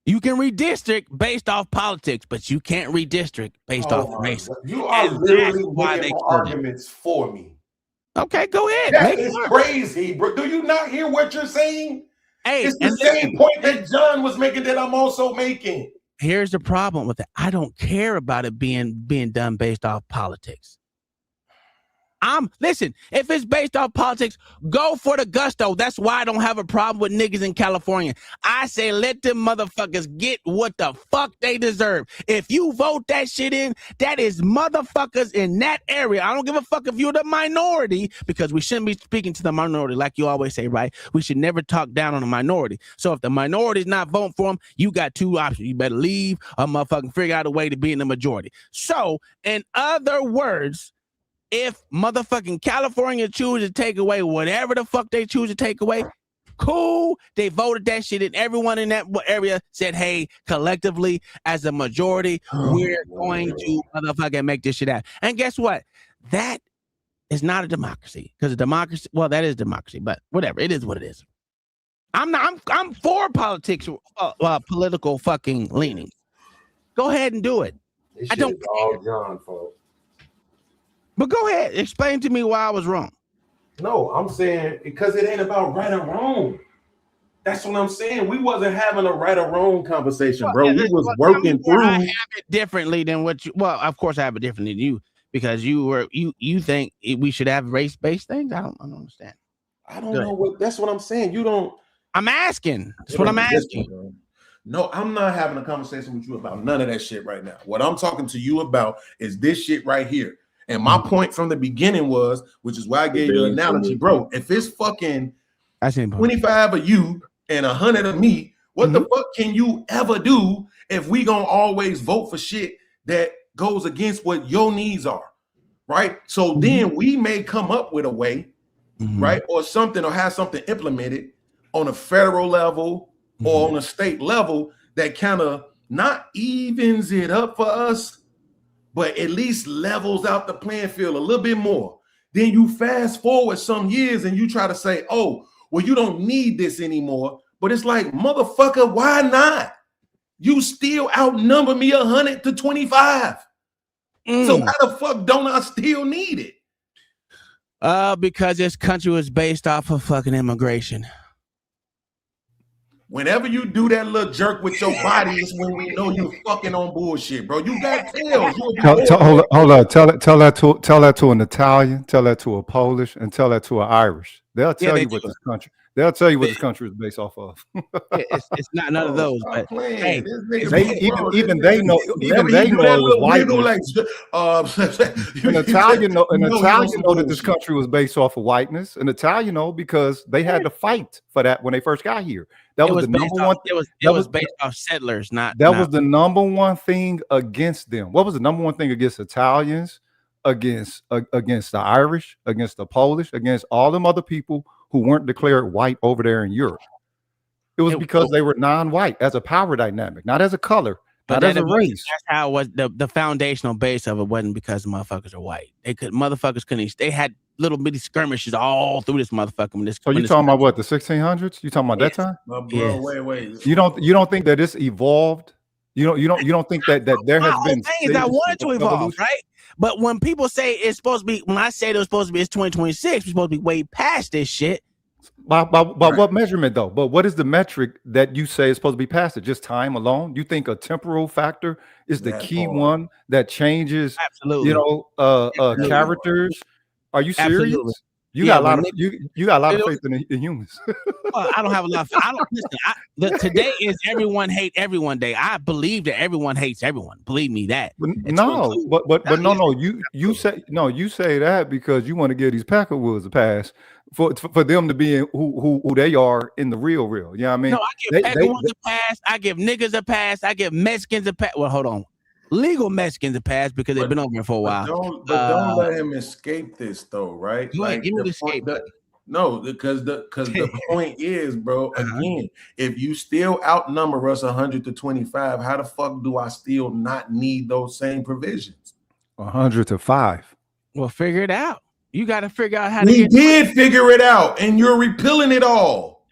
You can redistrict based off politics, but you can't redistrict based off race. God. You are literally making arguments for me. Okay, go ahead. That is crazy, bro. Do you not hear what you're saying? Hey, it's the same point that John was making that I'm also making. Here's the problem with it. I don't care about it being done based off politics. Listen, if it's based off politics, go for the gusto. That's why I don't have a problem with niggas in California. I say let them motherfuckers get what the fuck they deserve. If you vote that shit in, that is motherfuckers in that area. I don't give a fuck if you're the minority, because we shouldn't be speaking to the minority like you always say, right? We should never talk down on a minority. So if the minority is not voting for them, you got two options. You better leave or motherfucking figure out a way to be in the majority. So in other words, if motherfucking California chooses to take away whatever the fuck they choose to take away, cool. They voted that shit and everyone in that area said, hey, collectively, as a majority, we're going to motherfucking make this shit out. And guess what? That is not a democracy. Because a democracy, well, that is democracy, but whatever. It is what it is. I'm for politics, political fucking leaning. Go ahead and do it. I don't care. All John, folks. But go ahead, explain to me why I was wrong. No, I'm saying because it ain't about right or wrong. That's what I'm saying. We wasn't having a right or wrong conversation, bro. We was working through. I have it differently than what you. Well, of course, I have it differently than you because you think we should have race-based things. I don't understand. I don't know what. That's what I'm saying. You don't. I'm asking. That's what I'm asking. No, I'm not having a conversation with you about none of that shit right now. What I'm talking to you about is this shit right here. And my point from the beginning was, which is why I gave you the analogy, bro. If it's fucking 25 of you and 100 of me, what the fuck can you ever do if we gonna always vote for shit that goes against what your needs are, right? So then we may come up with a way, right, or something, or have something implemented on a federal level or on a state level that kind of not evens it up for us, but at least levels out the playing field a little bit more. Then you fast forward some years and you try to say, oh, well, you don't need this anymore. But it's like, motherfucker, why not? You still outnumber me 100 to 25. So how the fuck don't I still need it? Because this country was based off of fucking immigration. Whenever you do that little jerk with your body is when we know you fucking on bullshit, bro. You got tails. Hold on. Tell that to an Italian, tell that to a Polish, and tell that to an Irish. They'll tell you what this country. They'll tell you what this country is based off of. It's not none of those. But hey, even they know it was whiteness. An Italian know that this country was based off of whiteness. An Italian know because they had to fight for that when they first got here. That was the number one. It was based off settlers, not. That was the number one thing against them. What was the number one thing against Italians, against the Irish, against the Polish, against all them other people who weren't declared white over there in Europe? It was because they were non-white as a power dynamic, not as a color, not as a race. That's how it was. The foundational base of it wasn't because the motherfuckers are white. Motherfuckers couldn't. They had little bitty skirmishes all through this motherfucker. So you talking about what, the 1600s? You talking about that time? Bro, wait. You don't think that it's evolved? You don't think that there has been things I wanted to evolve, right? But when people say it's supposed to be, when I say it's supposed to be, it's 2026, we're supposed to be way past this shit. By what measurement though? But what is the metric that you say is supposed to be past it? Just time alone? You think a temporal factor is the key one that changes? Absolutely. Characters? Are you serious? Absolutely. You got a lot of faith in humans. Well, I don't have a lot of listen. Today is everyone hate everyone day. I believe that everyone hates everyone. Believe me that. But you say that because you want to give these Peckerwoods a pass for them to be in who they are in the real. You know what I mean? No, I give Peckerwoods a pass. I give niggas a pass. I give Mexicans a pass. Well, hold on. Legal Mexicans a pass because they've been over here for a while. Don't let him escape this though, right? Go ahead, give me the escape. No, because the point is, bro, again, if you still outnumber us 100 to 25, how the fuck do I still not need those same provisions? 100 to 5. Well, figure it out. You got to figure out how we did figure it out, and you're repealing it all.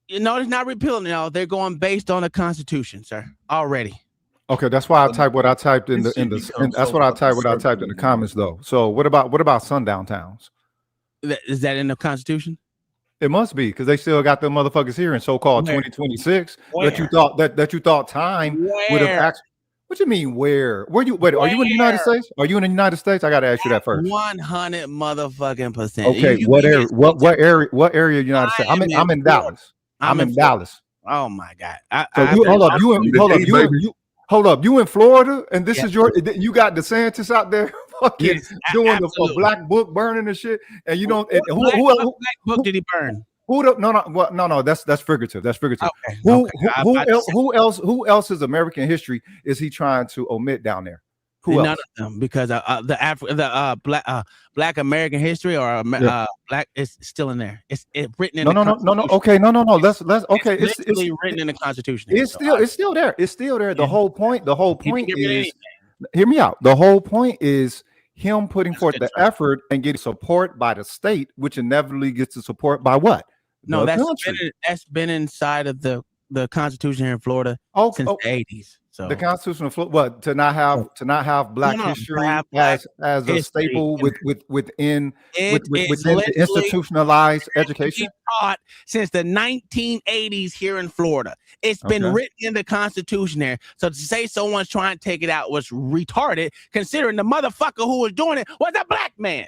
You know, it's not repealing it all. They're going based on the Constitution, sir, already. Okay, that's why I typed what I typed in that's what I typed in the comments though. So what about sundown towns? Is that in the Constitution? It must be because they still got them motherfuckers here in so-called 2026 that you thought time would have actually. What you mean where? Are you in the United States? Are you in the United States? I got to ask you that first. 100 motherfucking%. Okay, what area? What area of the United States? I'm in Dallas. I'm in Dallas. Oh my God! Hold up, you in Florida, and this is you got DeSantis out there fucking doing a black book burning and shit, and you don't. Who black book did he burn? No, that's figurative. That's figurative. Who else's American history is he trying to omit down there? Who else? None of them, because Black American history or black is still in there. It's written in the Constitution. Okay, no. Let's okay. It's written in the Constitution. It's still there. It's still there. The whole point is, hear me out. The whole point is him putting forth the effort and getting support by the state, which inevitably gets the support by what? No, that's been inside of the Constitution here in Florida since the 80s. So the Constitution of Florida, what, to not have black history as a staple within the institutionalized education taught since the 1980s here in Florida. It's been written in the Constitution there. So to say someone's trying to take it out was retarded, considering the motherfucker who was doing it was a black man.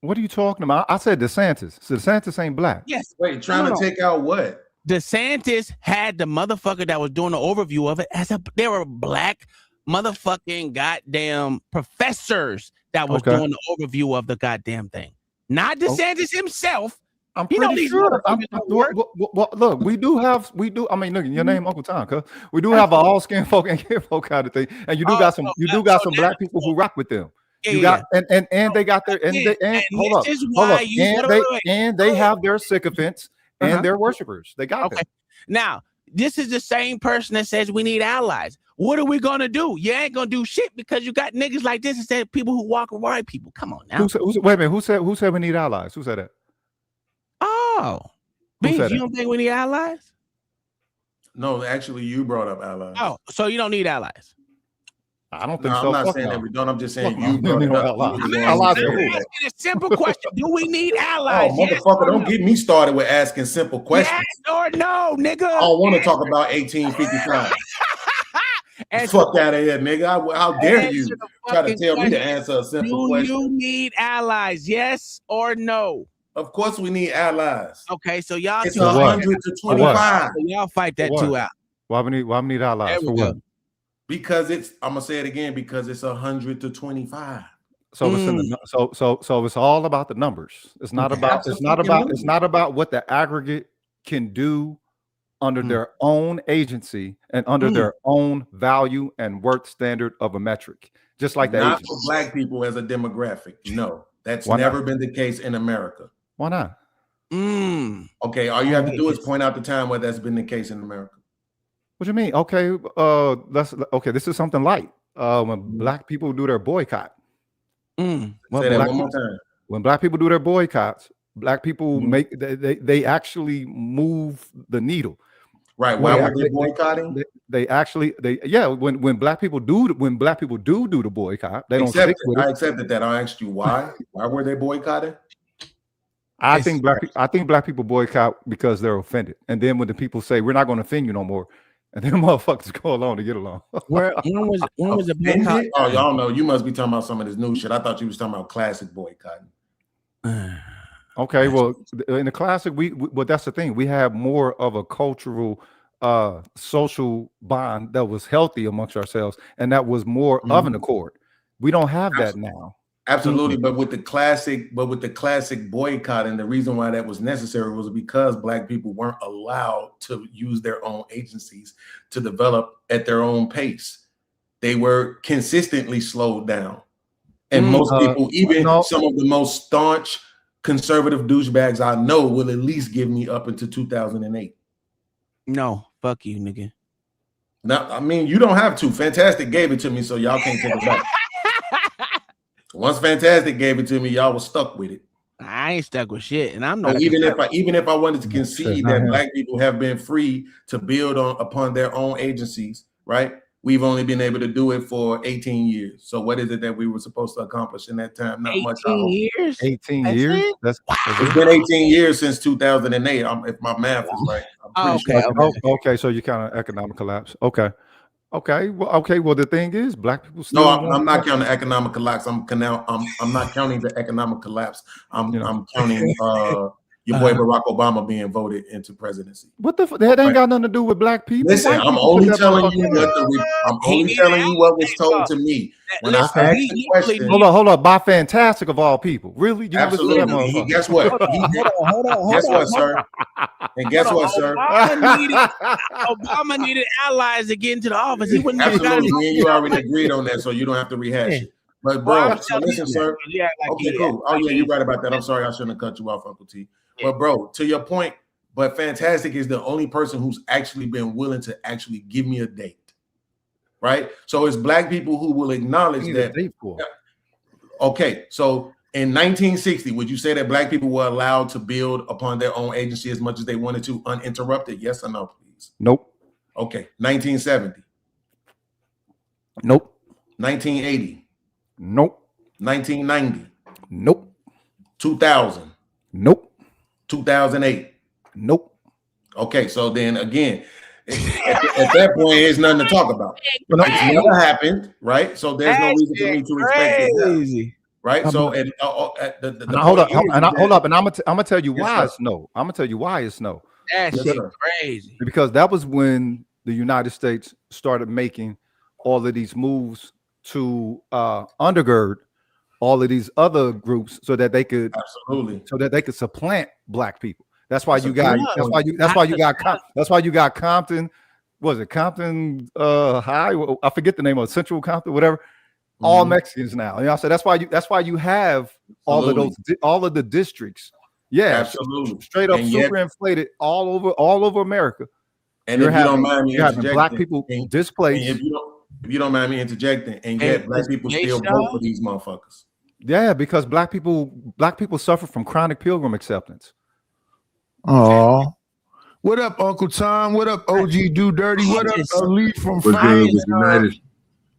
What are you talking about? I said DeSantis. So DeSantis ain't black. Yes. Wait, trying to take out what? DeSantis had the motherfucker that was doing the overview of it they were black motherfucking goddamn professors that was doing the overview of the goddamn thing. Not DeSantis himself. I'm pretty sure. Look, we do. I mean, look, your name Uncle Tom, cuz we do have an all skin folk and kin folk kind of thing, and you do got some black people who rock with them. They got their they have their sycophants. And they're worshipers. They got them. Now, this is the same person that says we need allies. What are we gonna do? You ain't gonna do shit because you got niggas like this instead of people who walk with white people. Come on now. Wait a minute. Who said we need allies? Who said that? Oh, you don't think we need allies? No, actually, you brought up allies. Oh, so you don't need allies? I don't think so. I'm not saying that we don't. I'm just saying you brought it up. I'm asking a simple question. Do we need allies? Oh, motherfucker, don't get me started with asking simple questions. Yes or no, nigga? I don't want to talk about 1855. Fuck out of here, nigga. How dare you try to tell me to answer a simple question? Do you need allies? Yes or no? Of course, we need allies. Okay, so y'all It's two fight 100 to 25 so y'all fight that For two what? out. Why we need allies? There For we what? go. because it's. I'm gonna say it again because it's 100 to 25. So it's in the so it's all about the numbers. It's not about what the aggregate can do under their own agency and under their own value and worth standard of a metric. Just like the Not agency. for black people as a demographic. No, that's Why not? never been the case in America. Why not? Okay, all you have to do is point out the time where that's been the case in America. What do you mean? Okay, this is something light. When black people do their boycott. Say that one more time. When black people do their boycotts, black people they actually move the needle. Right. Why were they boycotting? When black people do the boycott, they don't stick with it. I accepted that. I asked you why. Why were they boycotting? I think black people boycott because they're offended. And then when the people say we're not going to offend you no more, and then motherfuckers go along to get along. When was the boycott? Oh, y'all know. You must be talking about some of this new shit. I thought you was talking about classic boycotting. Okay, well, in the classic, but that's the thing. We have more of a cultural, social bond that was healthy amongst ourselves, and that was more of an accord. We don't have that now. Absolutely, but with the classic boycotting, the reason why that was necessary was because black people weren't allowed to use their own agencies to develop at their own pace. They were consistently slowed down, and most people, even some of the most staunch conservative douchebags I know, will at least give me up until 2008. No, fuck you, nigga. Now, I mean, you don't have to. Fantastic gave it to me, so y'all can't take it back. Once Fantastic gave it to me, y'all was stuck with it. I ain't stuck with shit, and I'm not. Even if I wanted to concede that black people have been free to build upon their own agencies, right? We've only been able to do it for 18 years. So what is it that we were supposed to accomplish in that time? Not much. 18 years? 18 years? It's been 18 years since 2008. If my math is right. Okay. So you kind of economic collapse. Okay. Well, the thing is, black people still. No, I'm not counting economic collapse. I'm not counting the economic collapse. I'm counting your boy Barack Obama being voted into presidency. What the? That ain't got nothing to do with black people. Listen, I'm only telling you what was told to me when I asked the question. Hold on. By Fantastic of all people, really? You absolutely. Guess what? Hold on. Guess what, sir? And guess what, sir? Obama needed allies to get into the office. He wouldn't. Absolutely. Me and you already agreed on that, so you don't have to rehash it. But bro, so listen, sir. Okay, cool. Oh yeah, you're right about that. I'm sorry, I shouldn't have cut you off, Uncle T. But bro, to your point, but Fantastic is the only person who's actually been willing to actually give me a date, right? So it's black people who will acknowledge that. Okay, so in 1960, would you say that black people were allowed to build upon their own agency as much as they wanted to, uninterrupted? Yes or no, please? Nope. Okay, 1970. Nope. 1980. Nope. 1990. Nope. 2000. Nope. 2008. Nope. Okay, so then again, at that point, there's nothing to talk about. It's never happened, right? So there's no reason for me to expect it. Right? So hold up, and I'm gonna tell you why it's no. I'm gonna tell you why it's no. That shit crazy. Because that was when the United States started making all of these moves to undergird all of these other groups so that they could supplant black people. That's why you got Compton. Was it Compton High? I forget the name of it, Central Compton, whatever. All Mexicans now. You know, so that's why you have all of the districts. Yeah, absolutely. Straight up super inflated all over America. And if you don't mind me interjecting, black people displaced. If you don't mind me interjecting, and yet black people still vote for these motherfuckers. Yeah, because black people suffer from chronic pilgrim acceptance. Oh, what up, Uncle Tom? What up, OG Do Dirty? What up, Ali from Fire?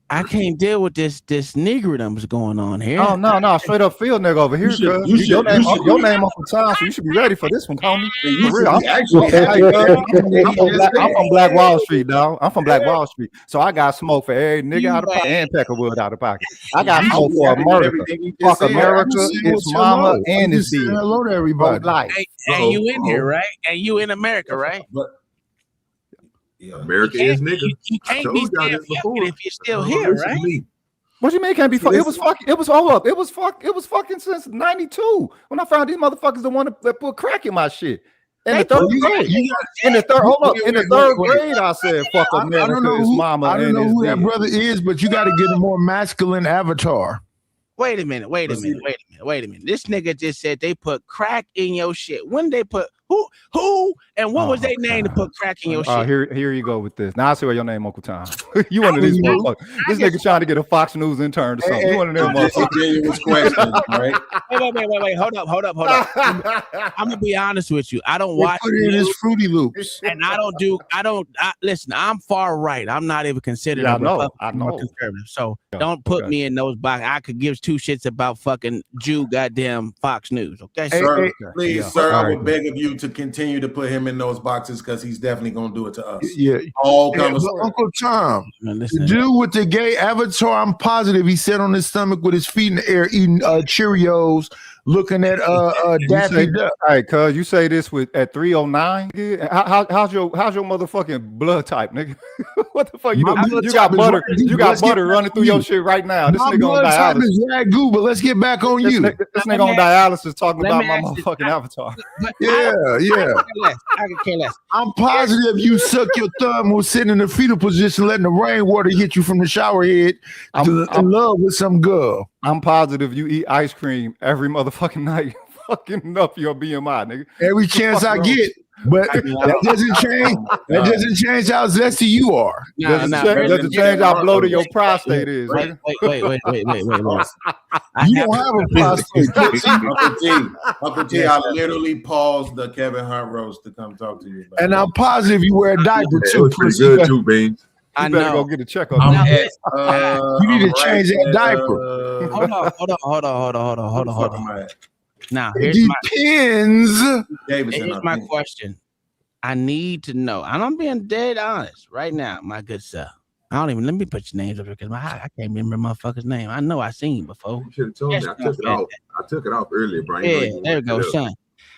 I can't deal with this niggerdom going on here. Oh no, straight up field nigga over here, cuz your name Uncle Tom, so you should be ready for this one, homie. For real, I'm from Black Wall Street, dog. I'm from Black Wall Street, so I got smoke for every nigga out of pocket and Peckerwood out of pocket. I got smoke for America. Fuck America, its mama, and its deed. Hello to everybody. And you in here, right? And you in America, right? Yeah, America is nigga. You can't be damn if you're still here, right? What you mean can't be fucking? It was fucking. It was hold up. It was fucking since '92 when I found these motherfuckers the one that put crack in my shit. In the third grade. In the third grade, I said, "Fuck America, his mama." I don't know who that brother is, but you got to get a more masculine avatar. Wait a minute. This nigga just said they put crack in your shit. When they put who and what was their name to put crack in your shit? Here you go with this. Now I see where your name, Uncle Tom. You one of these motherfuckers. This nigga trying to get a Fox News intern or something. You one of them motherfuckers. Right? Wait. Hold up. I'm gonna be honest with you. I don't watch put in his Fruity Loops, and listen. I'm far right. I'm not even considered I a know. conservative. So don't put me in those boxes. I could give two shits about fucking Jew goddamn Fox News. Okay, sir. Please, sir. I would beg of you to continue to put him in those boxes because he's definitely gonna do it to us. Yeah. Uncle Tom, the dude with the gay avatar, I'm positive he sat on his stomach with his feet in the air eating Cheerios, looking at Daffy Duck. All right, cuz you say this at 309. How's your motherfucking blood type, nigga? What the fuck? You got butter. You got butter running through your shit right now. This nigga on dialysis. Is Ragu, but let's get back on you. This nigga on dialysis talking about my motherfucking avatar. Yeah. I could care less. I'm positive you suck your thumb or sitting in the fetal position, letting the rainwater hit you from the shower head in love with some girl. I'm positive you eat ice cream every motherfucking night. Fucking up your BMI, nigga. Every chance I get. But that doesn't change. That doesn't change how zesty you are. Doesn't change how bloated your prostate is. Wait. You don't have a prostate. Uncle T, I literally paused the Kevin Hunt roast to come talk to you. And I'm positive you wear a diaper too. It was pretty good too, Beans. You better go get a checkup. You need to change that diaper. Hold on. Now, here's my question. I need to know, and I'm being dead honest right now, my good sir. Let me put your names up because I can't remember motherfucker's name. I know I seen you before. You should have told me. I took it off earlier, Brian. Yeah, there we go, son.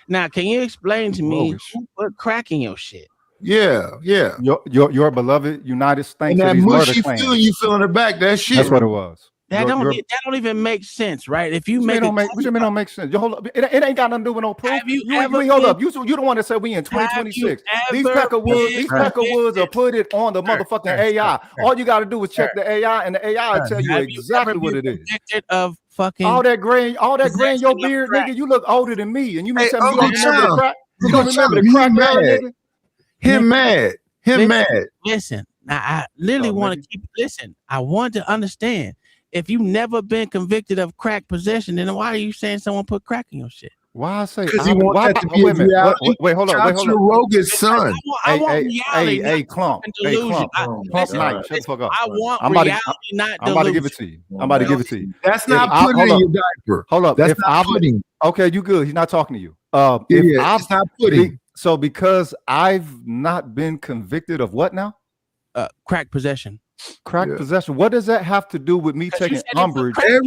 Now, can you explain to me who put crack in your shit? Yeah. Your beloved United States. And that mushy feeling you feel in the back, that shit. That's what it was. That don't even make sense, right? If you make what you mean don't make sense? Hold up. It ain't got nothing to do with no proof. Hold up. You the one that said we in 2026. These Peckerwoods are put it on the motherfucking AI. All you got to do is check the AI, and the AI will tell you exactly what it is. Of fucking all that gray in your beard, nigga. You look older than me, and you mean tell me you don't remember the crack? You don't remember the crack, nigga? Him mad. Listen, now I literally want to keep. Listen, I want to understand. If you've never been convicted of crack possession, then why are you saying someone put crack in your shit? Why I say? Because he wants that to be a reality. Wait, hold on. Rogan's son. Hey, Clump. Clump Knight. Shut the fuck up. I want reality, not delusion. I'm about to give it to you. That's not putting in your diaper. Hold up. That's not putting. Okay, you good. He's not talking to you. It's not putting. So because I've not been convicted of what now? Crack possession. Possession. What does that have to do with me taking umbrage? Wait.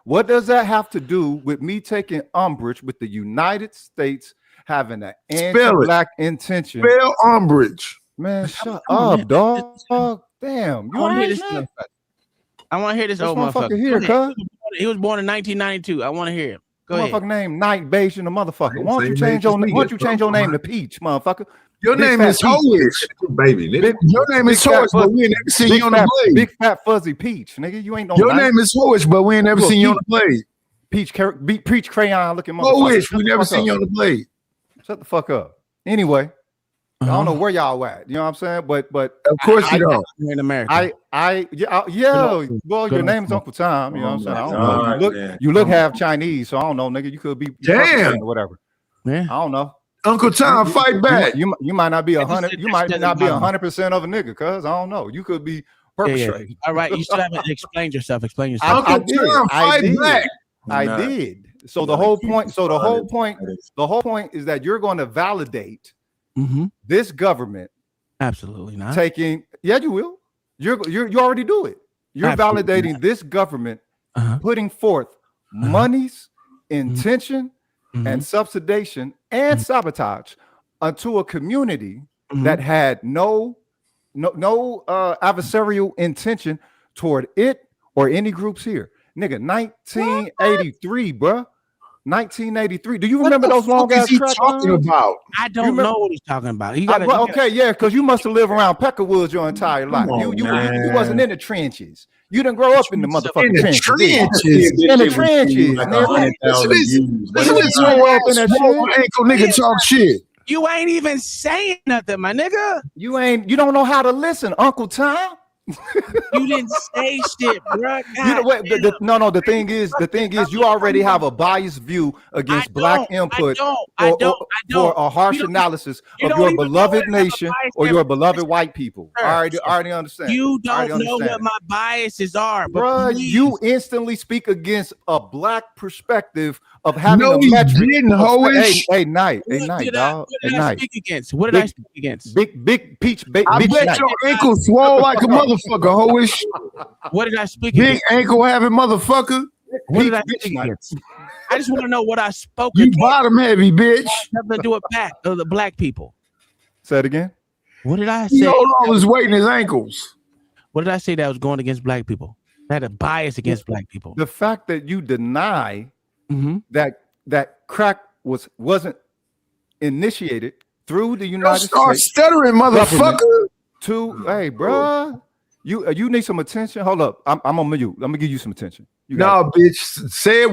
What does that have to do with me taking umbrage with the United States having an anti-black intention? Spell umbrage. Man, shut up, dog. Damn. I want to hear this old motherfucker. Here, cuz. He was born in 1992. I want to hear him. Go ahead. Motherfucker name Night Beige in the motherfucker. Why don't you change your name to Peach, motherfucker? Your name is Hoish, baby. Your name is Hoish, but we ain't never seen you on the blade. Big fat fuzzy Peach, nigga. You ain't no. Your name is Hoish, but we ain't never seen you on the blade. Peach crayon looking motherfucker. Hoish, we never seen you on the blade. Shut the fuck up. Anyway, I don't know where y'all at. You know what I'm saying? But of course you don't. You're in America. Well, your name is Uncle Tom. You know what I'm saying? I don't know. You look half Chinese, so I don't know, nigga. You could be damn or whatever. Yeah, I don't know. Uncle Tom, fight back. You might not be 100. You might not be 100% of a nigga, cuz I don't know. You could be perpetrating. All right, you still haven't explained yourself. Explain yourself. I did. So the whole point. So the whole point is that you're going to validate this government. Absolutely not. Taking. Yeah, you will. You already do it. You're validating this government putting forth monies, intention, and subsidization and sabotage unto a community that had no adversarial intention toward it or any groups here. Nigga, 1983, bruh. 1983. Do you remember those long ass tracks? Talking about? I don't know what he's talking about. Because you must have lived around Peckerwoods your entire life. You wasn't in the trenches. You didn't grow up in the motherfucking trenches. In the trenches. Ankle nigga talk shit. You ain't even saying nothing, my nigga. You don't know how to listen, Uncle Tom. You didn't say shit, bro. The thing is, you already have a biased view against black input for a harsh analysis of your beloved nation or your beloved white people. I already understand. You don't know what my biases are, bro. You instantly speak against a black perspective of having a metric. Hey, night, dog. What did I speak against? What did I speak against? Big peach. I bet your ankle swole like a motherfucker, hoish. What did I speak against? Big ankle having motherfucker. What did I speak against? I just want to know what I spoke against. You bottom heavy, bitch. Nothing to do with the black people. Say it again. What did I say? He always weighting his ankles. What did I say that was going against black people? I had a bias against black people. The fact that you deny that crack wasn't initiated through the United States. Stuttering, motherfucker. Hey, bro, you need some attention. Hold up, I'm on mute. I'm gonna give you some attention. Bitch, say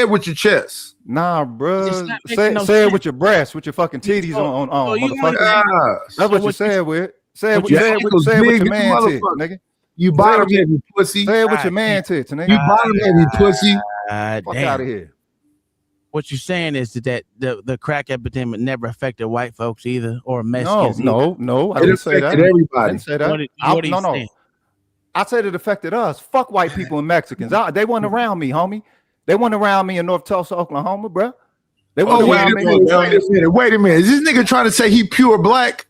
it with your chest. Nah, bro, say it with your breast, with your fucking titties on motherfucker. That's what you said with. Say it with your man tits, nigga. You bottom heavy pussy. Say it with your man tits, nigga. You bottom heavy pussy. Fuck out of here. What you're saying is that the crack epidemic never affected white folks either, or Mexicans. No. I didn't say that. Everybody. I didn't say that. No. I said it affected us. Fuck white people and Mexicans. They weren't around me, homie. They weren't around me in North Tulsa, Oklahoma, bro. They weren't around me. Wait a minute. Is this nigga trying to say he pure black?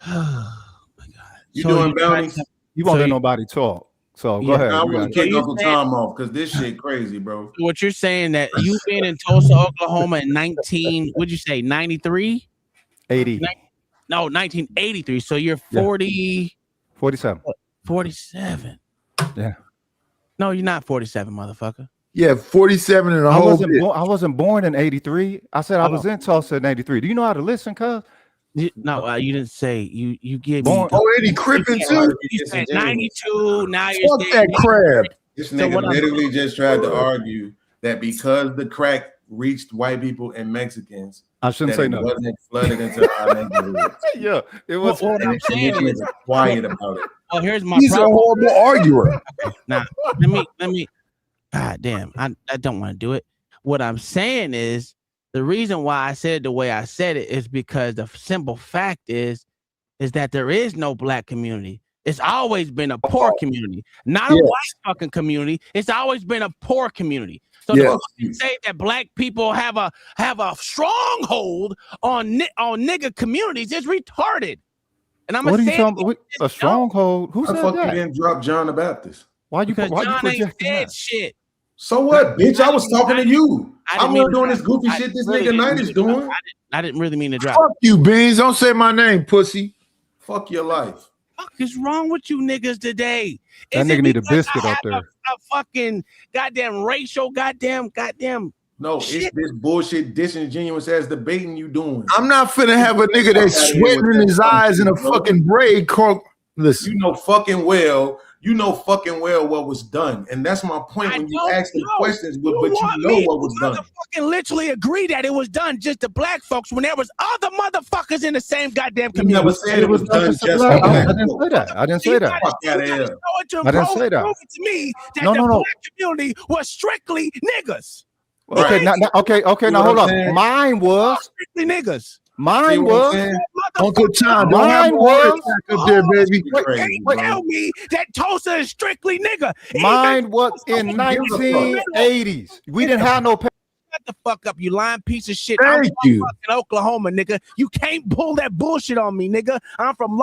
Oh my God. You doing bounties? You won't let nobody talk. So go ahead. I want to kick Uncle Tom off because this shit crazy, bro. What you're saying that you've been in Tulsa, Oklahoma in 93? 80. No, 1983. So you're 40. 47. 47. Yeah. No, you're not 47, motherfucker. Yeah, 47 and a whole bit. I wasn't born in 83. I said I was in Tulsa in 83. Do you know how to listen, cuz? No, you didn't say you gave me. Eddie Crippen too. You said 92. Now you're fuck that crap. This nigga literally just tried to argue that because the crack reached white people and Mexicans, I shouldn't say no. Wasn't flooded into our neighborhoods. Yeah, it was. What I'm saying is quiet about it. Well, here's my He's problem. a horrible arguer. Now, let me. God damn, I don't want to do it. What I'm saying is, the reason why I said it the way I said it is because the simple fact is that there is no black community. It's always been a poor community, not a white fucking community. It's always been a poor community. So to say that black people have a stronghold on nigga communities is retarded. And I'm what are you talking about? A stronghold? Who said that? You didn't drop John the Baptist? Why you John ain't said shit. So what, bitch? I was talking to you. I'm not doing this goofy shit this nigga Knight is doing. I didn't really mean to drop. Fuck you, Beans. Don't say my name, pussy. Fuck your life. Fuck is wrong with you niggas today? That nigga need a biscuit up there. A fucking goddamn racial goddamn. No, shit. It's this bullshit disingenuous ass debating you doing. I'm not finna have a nigga that's sweating in his eyes in a fucking braid coat. Listen. You know fucking well what was done. And that's my point when you ask the questions, but you know what was done. Fucking literally agree that it was done just to black folks when there was other motherfuckers in the same goddamn community. You never said it was done just to black. I didn't say that. I didn't say that. Fuck out of here. I didn't say that. Prove it to me that the black community was strictly niggas. Okay, now hold up. Mine was strictly niggas. Mine was Uncle Tom, don't have a heart attack up there, baby. Tell me that Tulsa is strictly nigga. Mine was in 1980s. We didn't have no. Shut the fuck up, you lying piece of shit. Thank I'm you. from fucking Oklahoma, nigga. You can't pull that bullshit on me, nigga. I'm from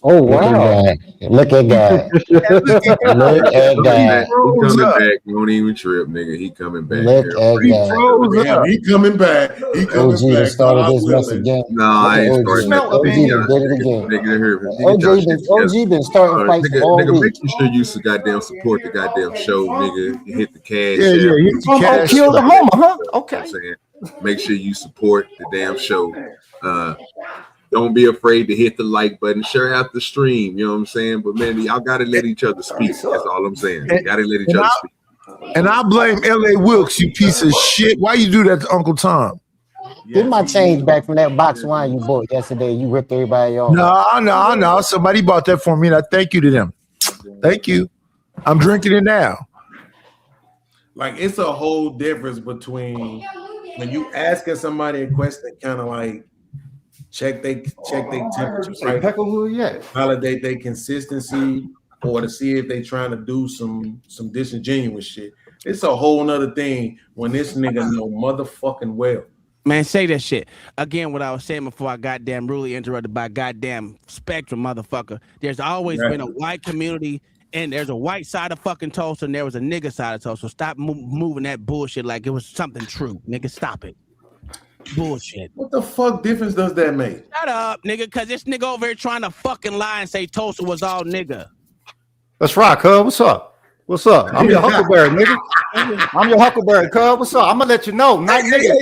Oh wow! Look at God! Look at God! He coming back. Don't even trip, nigga. He coming back. Look at God! He coming back. He coming OG back. started this mess again. Nah, I ain't starting that. OG did it again. OG been starting fights all nigga, week. make sure you goddamn support the goddamn show, nigga. You hit the cash. Yeah, hit the cash. Kill the homer, huh? Okay. You know what I'm saying? Make sure you support the damn show. Don't be afraid to hit the like button. Share out the stream. You know what I'm saying? But man, y'all gotta let each other speak. That's all I'm saying. You gotta let each other speak. And I blame L.A. Wilkes, you piece of shit. Why you do that to Uncle Tom? Get my change back from that box of wine you bought yesterday. You ripped everybody off. No. Somebody bought that for me, and I thank you to them. Thank you. I'm drinking it now. Like, it's a whole difference between when you asking somebody a question, kind of like check they temperature, right? Validate their consistency, or to see if they trying to do some disingenuous shit. It's a whole nother thing when this nigga know motherfucking well. Man, say that shit. Again, what I was saying before I goddamn rudely interrupted by goddamn Spectrum, motherfucker. There's always been a white community, and there's a white side of fucking Tulsa, and there was a nigga side of Tulsa. So stop moving that bullshit like it was something true. Nigga, stop it. Bullshit. What the fuck difference does that make? Shut up, nigga, because this nigga over here trying to fucking lie and say Tulsa was all nigga. That's right, cuz. What's up? What's up? I'm your Huckleberry, nigga. I'm your Huckleberry, cuz. What's up? I'm gonna let you know. Night, nigga.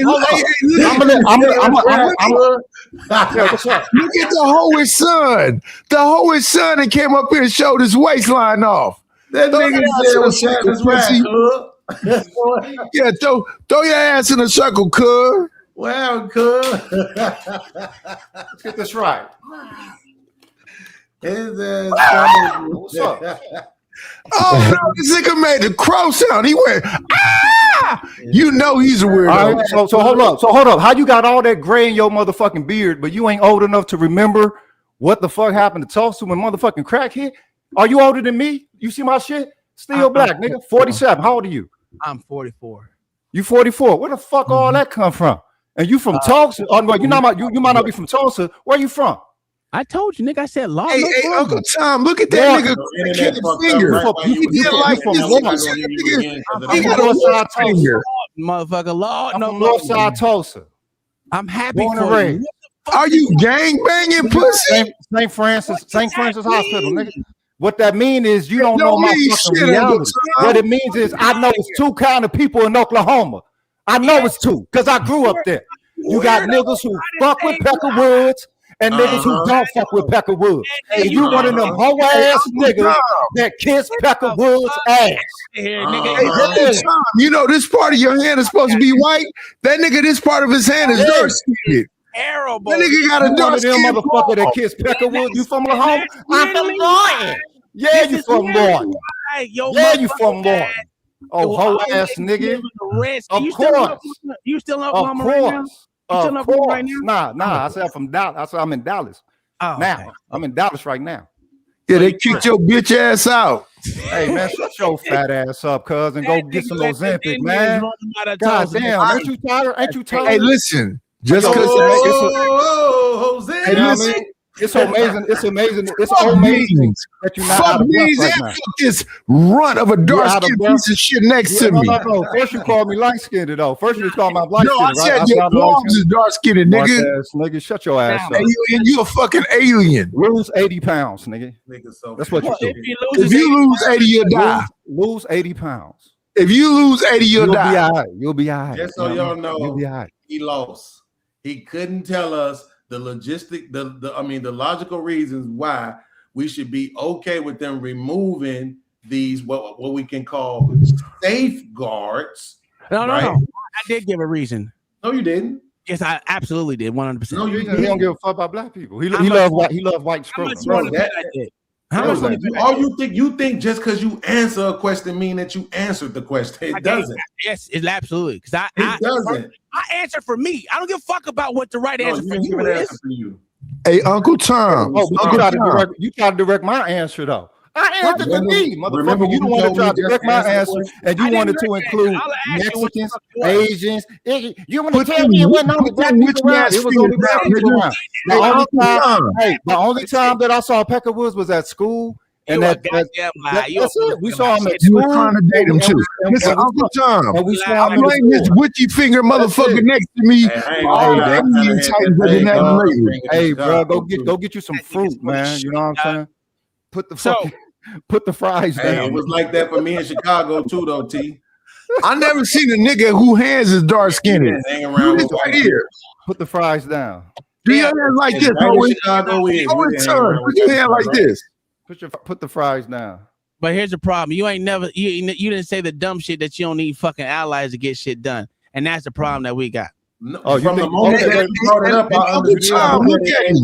What's up? Look at the Howitt son. The Howitt son that came up here and showed his waistline off. That nigga said was yeah, throw your ass in a circle, cuz. Wow, cuz. Let's get this right. What's up? Oh no, this nigga made the crow sound. He went, ah! You know he's a weirdo. All right, so hold up. How you got all that gray in your motherfucking beard, but you ain't old enough to remember what the fuck happened to Tulsa when motherfucking crack hit? Are you older than me? You see my shit? Still black, nigga. 47. How old are you? I'm 44. You 44. Where the fuck all that come from? And you from Tulsa? Oh, no, you might not be from Tulsa. Where you from? I told you, nigga. I said law. Hey, Uncle Tom, look at that nigga kicking finger. He did like this. He got a north finger. Motherfucker, law. I'm from Northside Tulsa. I'm happy Born for and raised. you. Are you gang banging pussy? St. Francis Hospital, nigga. What that means is you don't know my fucking reality. What it means is I know it's two kind of people in Oklahoma. I know it's two because I grew up there. You got niggas who fuck with Pecker Woods and niggas who don't fuck with Pecker Woods. And you one of them hoe ass niggas that kiss Pecker Woods ass. Hey, you know this part of your hand is supposed to be white. That nigga, this part of his hand is dark skinned. Terrible. That nigga got a dark skin motherfucker that kiss Pecker Woods. You from Oklahoma? I'm from Lawton. Yeah, you from Lawton. Yeah, you from Lawton. Oh, hoe ass nigga. Of course. You still in Oklahoma right now? Of course. Nah. I said I'm from Dallas. I said I'm in Dallas. Oh, now. Okay. I'm in Dallas right now. Yeah, they kicked your bitch ass out. Hey, man, shut your fat ass up, cuz, and go get some Ozempic, man. God damn, ain't you tired? Hey, listen. Just because hey, listen, it's amazing that you're not out of breath right now. This runt of a dark-skinned piece of shit next to me. No. First you called me light-skinned, though. First you called me light-skinned, right? No, I said your palms is dark-skinned, nigga. Nigga, shut your ass up. And you a fucking alien. Lose 80 pounds, nigga. That's what you do. If you lose 80, you'll die. Lose 80 pounds. If you lose 80, you'll die. You'll be all right. Just so y'all know, you'll be all right. He lost. He couldn't tell us the logical reasons why we should be okay with them removing these what we can call safeguards. No. I did give a reason. No, you didn't. Yes, I absolutely did. 100%. No, you He don't give a fuck about black people. He love white scrubs. How much money? You think just because you answer a question mean that you answered the question. It doesn't. Yes, it absolutely. Because it doesn't. I answer for me. I don't give a fuck about what the right answer for you is. Hey, Uncle Tom. You try to direct my answer though. I answered for me, motherfucker. You don't want to try to direct my answer, and you wanted to include Mexicans, Asians. You want to tell me it wasn't only black people around? It was only black people around. The only time that I saw Peckerwoods was at school. And that's it. We saw him at school. You were trying to date him too. Listen, Uncle Tom, I blame this witchy finger motherfucker next to me. Hey, bro, go get you some fruit, man. You know what I'm saying? Put the fries down. It was like that for me in Chicago too, though. T. I never seen a nigga who hands is dark skinned. Hang around with right here. Put the fries down. Do your hands like this? Put your hand like this. Put the fries down. But here's the problem: you didn't say the dumb shit that you don't need fucking allies to get shit done, and that's the problem that we got. From the moment that you brought it up, look at him.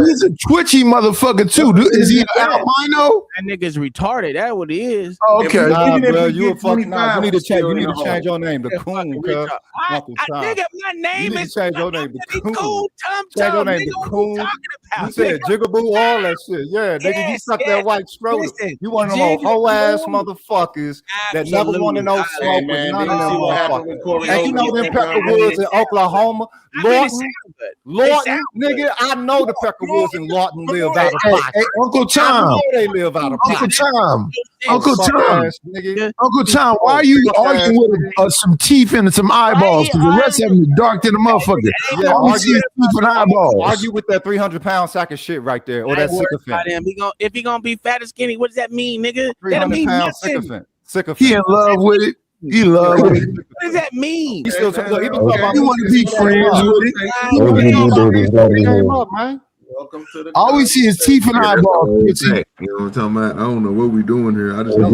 He's a twitchy motherfucker too. Is he an albino? That nigga's retarded. That's what he is. Oh, okay, bro, you a fucking. You need to change. You need to change your name to Coon, cuz. Nigga, my name is. Change your name to Coon. Change your name to Coon. You said jigaboo, all that shit. Yeah, nigga, you suck that white scrotum. You one of them whole ass motherfuckers that never want to know smoke with none of them motherfuckers. And you know them Peckerwoods in Oklahoma, Lawton, nigga, I know the Peckerwoods and Lawton live out of pocket. Hey, Uncle Tom, I know they live out of pocket. Uncle Tom, why are you arguing with some teeth and some eyeballs? Because the rest of them are dark than a motherfucker. Yeah, all we see is teeth and eyeballs. Argue with that 300-pound sack of shit right there, or that sycophant. If he gonna be fat or skinny, what does that mean, nigga? 300-pound sycophant. He in love with it. He love it. What does that mean? He still talking about. You want to be friends with it? Welcome to the. All we see is teeth and eyeballs. You know what I'm talking about? I don't know what we doing here. I just y'all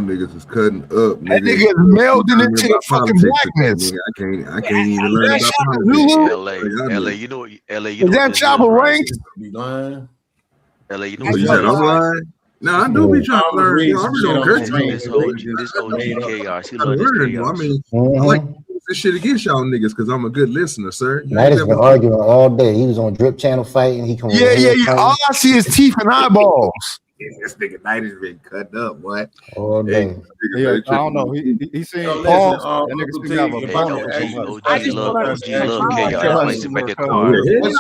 niggas is cutting up. That nigga is melding into the fucking blackness. I can't even learn about politics. LA, you know, is that Chopper ranks? LA, you know what I'm lying. No, I do be trying to learn. I'm really gonna this OG chaos. He loves this chaos. I mean, I like this shit against y'all niggas because I'm a good listener, sir. Night has been arguing all day. He was on Drip Channel fighting. He come. Yeah. All I see is teeth and eyeballs. This nigga Night has been cut up, boy. All day. Yeah, I don't know. He seen Paul. That nigga speak out of a OG love chaos. What's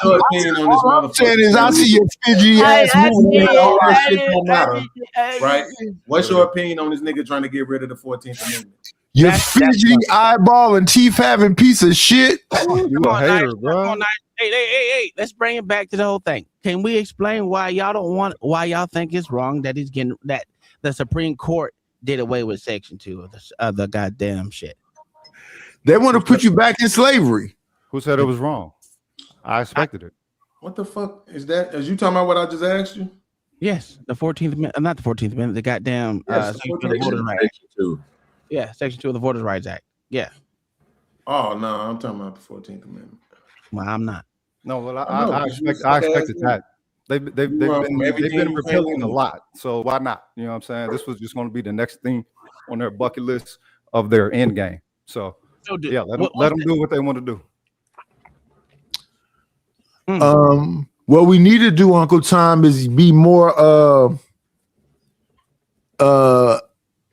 your opinion on this motherfucker? Saying is, I see your fidgety ass moving. All that shit come out. Right? What's your opinion on this nigga trying to get rid of the 14th Amendment? You fidgety eyeball and teeth having piece of shit. You a hater, bro. Hey, let's bring it back to the whole thing. Can we explain why y'all think it's wrong that that the Supreme Court did away with Section 2 of the goddamn shit? They want to put you back in slavery. Who said it was wrong? I expected it. What the fuck is that? Is you talking about what I just asked you? Yes, the 14th Amendment, not the 14th Amendment, the goddamn Section 2 of the Voters' Rights Act. Yeah, Section 2 of the Voters' Rights Act. Yeah. Oh no, I'm talking about the 14th Amendment. Well, I'm not. No, well, I expected that. They've been repealing a lot, so why not? You know what I'm saying? This was just going to be the next thing on their bucket list of their end game. So yeah, let them do what they want to do. What we need to do, Uncle Tom, is be more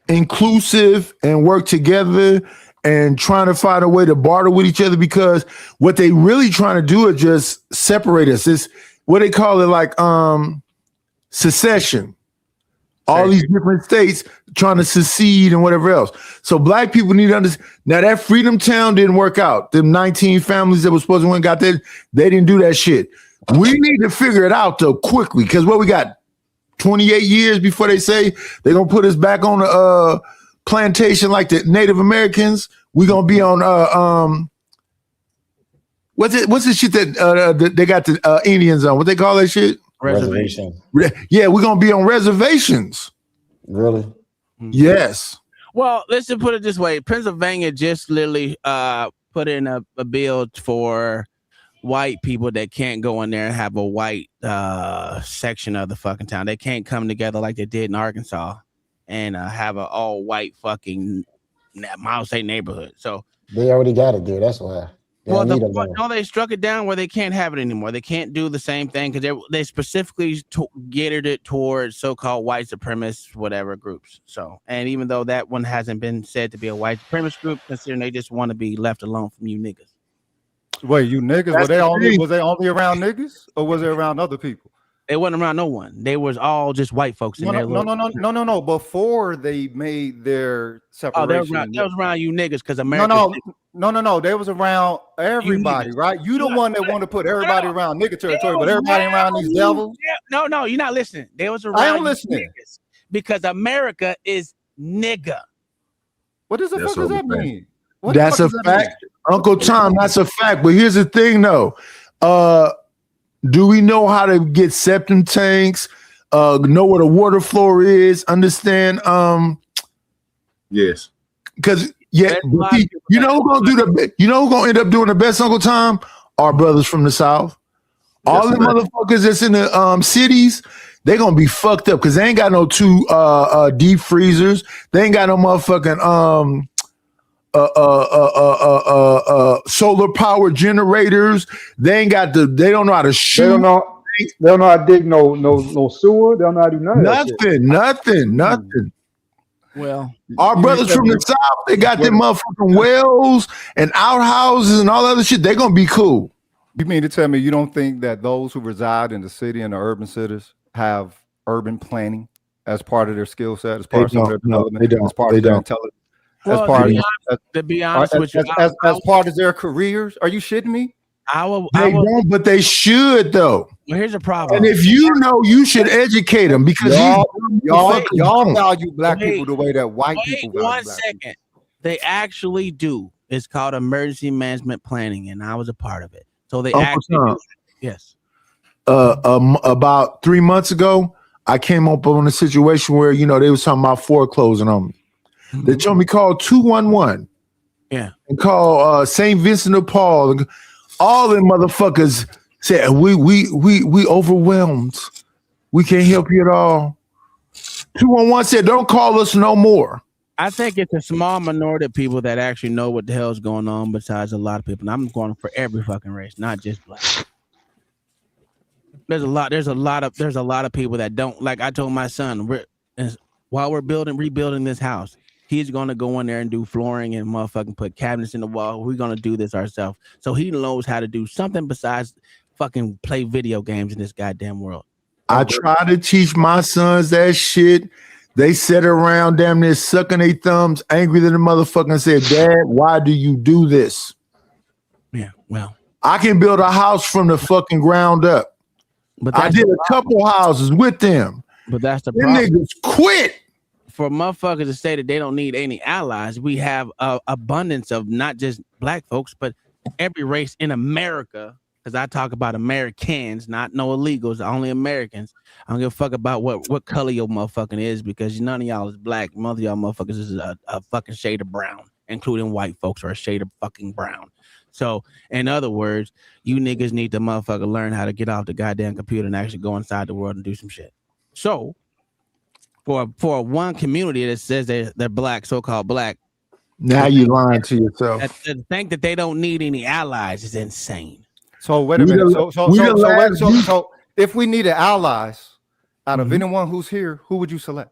inclusive and work together and trying to find a way to barter with each other, because what they really trying to do is just separate us. It's what they call it, like secession. All these different states trying to secede and whatever else. So black people need to understand. Now that Freedom Town didn't work out. Them 19 families that were supposed to win got there, they didn't do that shit. We need to figure it out though quickly, because what we got 28 years before they say they're gonna put us back on the plantation like the Native Americans. We're gonna be on what's the shit that they got the Indians on? What they call that shit? Reservation. Yeah, we're gonna be on reservations. Really? Yes. Well, let's just put it this way: Pennsylvania just literally put in a bill for white people that can't go in there and have a white section of the fucking town. They can't come together like they did in Arkansas and have an all white fucking I'll say neighborhood. So They already got it there. That's why. They well, don't need a law. they struck it down where they can't have it anymore. They can't do the same thing because they specifically geared it towards so-called white supremacist whatever groups. So, and even though that one hasn't been said to be a white supremacist group, considering they just want to be left alone from you niggas. Wait, you niggas? Was they only around niggas, or was they around other people? They wasn't around no one. They was all just white folks. No. Before they made their separation, they was around you niggas because America. No. They was around everybody, right? You the one that want to put everybody around nigga territory, but everybody around these devils. No, you're not listening. They was around. I am listening niggas because America is nigga. What does the fuck does that mean? That's a fact, Uncle Tom. That's a fact. But here's the thing, though. Do we know how to get septum tanks? Know what a water floor is? Understand? Yes. Because you know who's gonna do the? You know who's gonna end up doing the best, Uncle Tom? Our brothers from the South. All the motherfuckers that's in the cities, they gonna be fucked up because they ain't got no two deep freezers. They ain't got no motherfucking solar power generators. They ain't got they don't know how to shoot. They don't know how to dig no sewer. They don't know how to do none of that shit. Nothing. Well, our brothers from the South, they got them motherfucking wells and outhouses and all other shit. They gonna be cool. You mean to tell me you don't think that those who reside in the city and the urban cities have urban planning as part of their skill set, as part of their development, as part of their intelligence? Well, to be honest with you, as part of their careers, are you shitting me? They don't, but they should though. Well, here's a problem. And if you know, you should educate them because y'all value black people the way that white people value black people. They actually do. It's called emergency management planning, and I was a part of it. So they actually do. Yes. About 3 months ago, I came up on a situation where they was talking about foreclosing on me. Mm-hmm. They told me call 211. Yeah. And call St. Vincent de Paul. All them motherfuckers said we overwhelmed. We can't help you at all. 211 said don't call us no more. I think it's a small minority of people that actually know what the hell's going on besides a lot of people. And I'm going for every fucking race, not just black. There's a lot of people that don't. Like I told my son, while we're rebuilding this house, he's gonna go in there and do flooring and motherfucking put cabinets in the wall. We're gonna do this ourselves. So he knows how to do something besides fucking play video games in this goddamn world. I try to teach my sons that shit. They sit around damn near sucking their thumbs, angry than the motherfucker, and said, Dad, why do you do this? Yeah, well. I can build a house from the fucking ground up. But I did a couple houses with them. But that's the problem. Them niggas quit. For motherfuckers to say that they don't need any allies, we have an abundance of not just black folks, but every race in America. Because I talk about Americans, not no illegals, only Americans. I don't give a fuck about what color your motherfucking is, because none of y'all is black. Most of y'all motherfuckers is a fucking shade of brown, including white folks are a shade of fucking brown. So, in other words, you niggas need to motherfucker learn how to get off the goddamn computer and actually go inside the world and do some shit. So, for one community that says they're black, so-called black. Now you lying to yourself. To think that they don't need any allies is insane. So wait a minute. So if we needed allies out of anyone who's here, who would you select?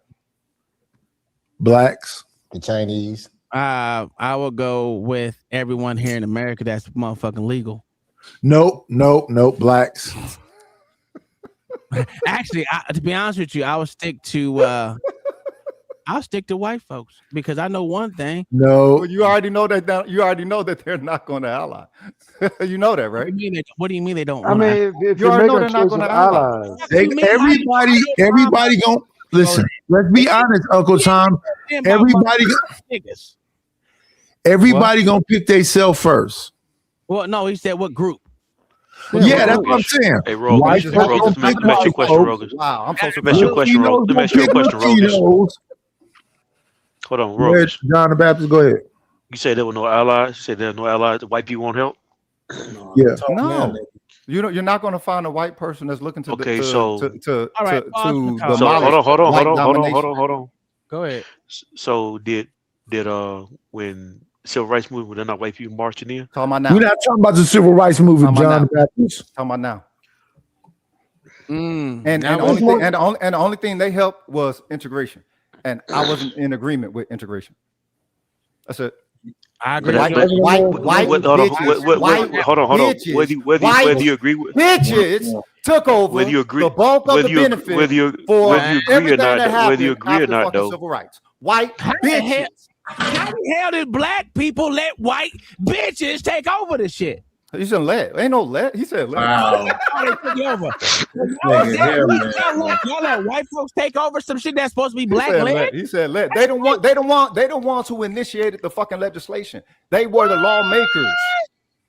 Blacks. The Chinese. I will go with everyone here in America that's motherfucking legal. Nope. Blacks. Actually, to be honest with you, I would stick to white folks, because I know one thing. No, well, you already know that. You already know that they're not going to ally. You know that, right? What do you mean they don't? I mean, if you already know they're not going to ally. Everybody going listen. Let's be honest, Uncle Tom. Everybody gonna pick themselves first. Well, no, he said what group? Yeah, that's what I'm saying. Hey, Rogus, let me ask you a question, Rogus. Wow, I'm so surprised. Let me ask you a question, Rogus. Hold on, Rogus. John the Baptist, go ahead. You say there were no allies. You said there are no allies. The white people won't help. Yeah. No. You're not going to find a white person that's looking to Okay, to so to All right, to, pause to the so demolish hold on, white domination. hold on. Go ahead. So did when civil rights movement, they're not white people marching in? Talking about We're now. not talking about the civil rights movement, Talking John about the Baptist. Talking about now. And the only thing they helped was integration, and I wasn't in agreement with integration. That's it. I agree. White with you. bitches, Whether you agree with bitches took over the bulk of the benefit for everything that happened after fucking civil rights. White bitches. How the hell did black people let white bitches take over the shit? He said let. Ain't no let. He said let. Wow. Y'all let white folks take over some shit that's supposed to be black led? He said let. They don't want who initiated the fucking legislation. They were the lawmakers.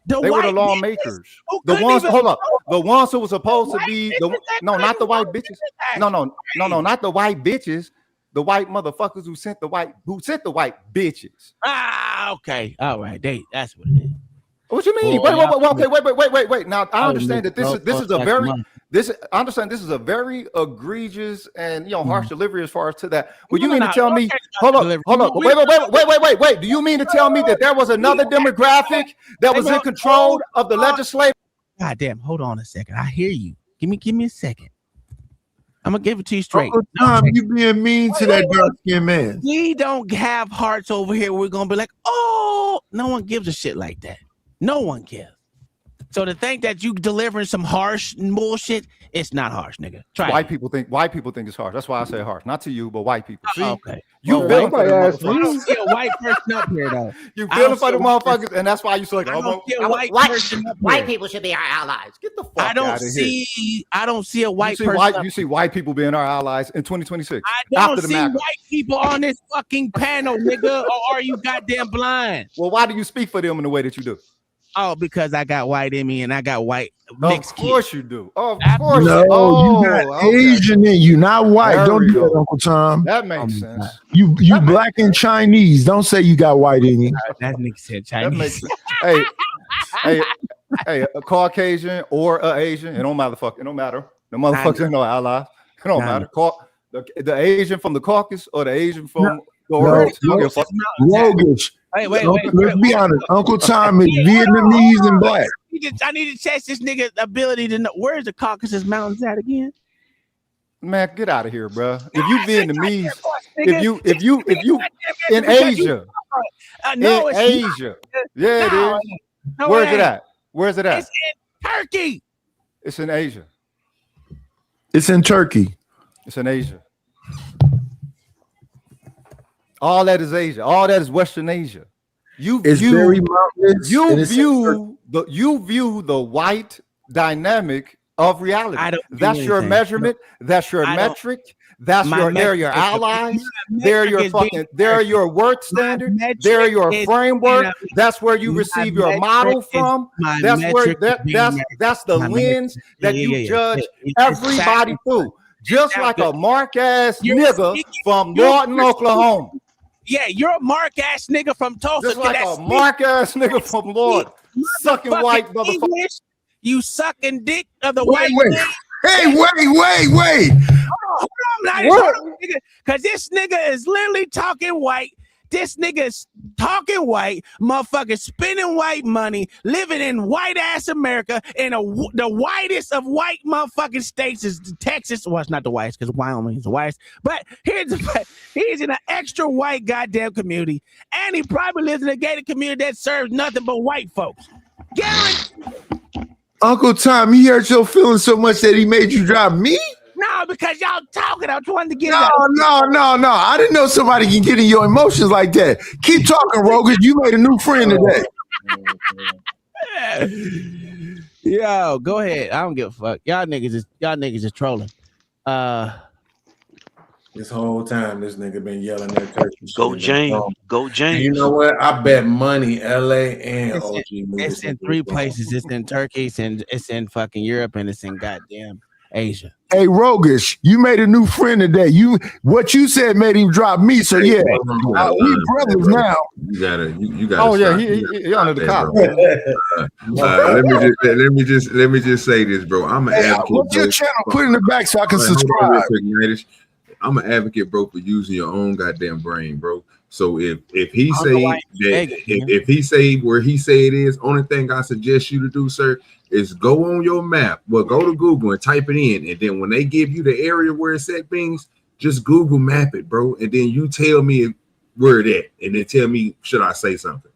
They were the lawmakers. The ones, hold up. The ones who were supposed to be not the white bitches. No, not the white bitches. The white motherfuckers who sent the white bitches. Ah, okay. All right. That's what it is. What you mean? Wait. Now I understand that this is a very I understand this is a very egregious and harsh delivery as far as to that. But you mean to tell me? Hold up. Wait. Do you mean to tell me that there was another demographic that was in control of the legislature? God damn! Hold on a second. I hear you. Give me a second. I'm gonna give it to you straight. Uncle Tom, you being mean to that dark-skinned man. We don't have hearts over here. We're gonna be like, oh, no one gives a shit like that. No one cares. So to think that you delivering some harsh bullshit, it's not harsh, nigga. White people think it's harsh. That's why I say harsh. Not to you, but white people. See, okay. You feeling for the motherfuckers. I don't see a white person up here though. You feeling for the motherfuckers, and that's why you say white people should be our allies. Get the fuck out of here. I don't see a white person. You see white people being our allies in 2026. I don't see white people on this fucking panel, nigga. Or are you goddamn blind? Well, why do you speak for them in the way that you do? Oh, because I got white in me and I got white mixed. Of course you do. Of course. No, you got Asian in you, not white. Don't do that, Uncle Tom. That makes sense. You black and Chinese. Don't say you got white in you. That nigga said Chinese. Hey, a Caucasian or a Asian, it don't matter. It don't matter. The motherfuckers ain't no allies. It don't matter. The Asian from the Caucasus or the Asian from Rogish. Wait. Let's be honest. Uncle Tom is Vietnamese and black. I need to test this nigga's ability to know where's the Caucasus Mountains at again. Man, get out of here, bro. If you Vietnamese, if you in Asia, Asia, yeah, it is. Where's it at? Where's it at? It's in Turkey. It's in Asia. It's in Turkey. It's in Asia. All that is Asia. All that is Western Asia. You view the white dynamic of reality. That's your measurement. That's your metric. That's they're your allies. They're your work standard. They're your framework. That's where you receive your model from. That's where that's the lens that you judge everybody through. Just like a mark ass nigga from Norton, Oklahoma. Yeah, you're a mark ass nigga from Tulsa. Just like a mark ass nigga from Lord, sucking white motherfucker. You sucking dick of the white. Hey, wait. Hold on, because this nigga is literally talking white. This nigga is talking white, motherfucker, spending white money, living in white ass America, and the whitest of white motherfucking states is Texas. Well, it's not the whitest because Wyoming is the whitest, but he's in an extra white goddamn community, and he probably lives in a gated community that serves nothing but white folks. Guaranteed. Uncle Tom, he hurt your feelings so much that he made you drop me? No, because y'all talking. I was trying to get No. I didn't know somebody can get in your emotions like that. Keep talking, Rogan. You made a new friend today. Yo, go ahead. I don't give a fuck. Y'all niggas is trolling. This whole time, this nigga been yelling at Turkey. Go James. Go James. You know what? I bet money LA and OG. It's in 3 places. It's in Turkey, it's in fucking Europe, and it's in goddamn Asia. Hey, Rogish, you made a new friend today. What you said made him drop me. So yeah, we brothers now. You gotta. Oh yeah, start. he under the collar. Let me just say this, bro. I'm an advocate. What's your channel? Put it in the back so I can subscribe. I'm an advocate, bro, for using your own goddamn brain, bro. So if he say that, if he say where he say it is, only thing I suggest you to do, sir, is go on your map. Well, go to Google and type it in, and then when they give you the area where it's at things, just Google map it, bro, and then you tell me where it at, and then tell me should I say something.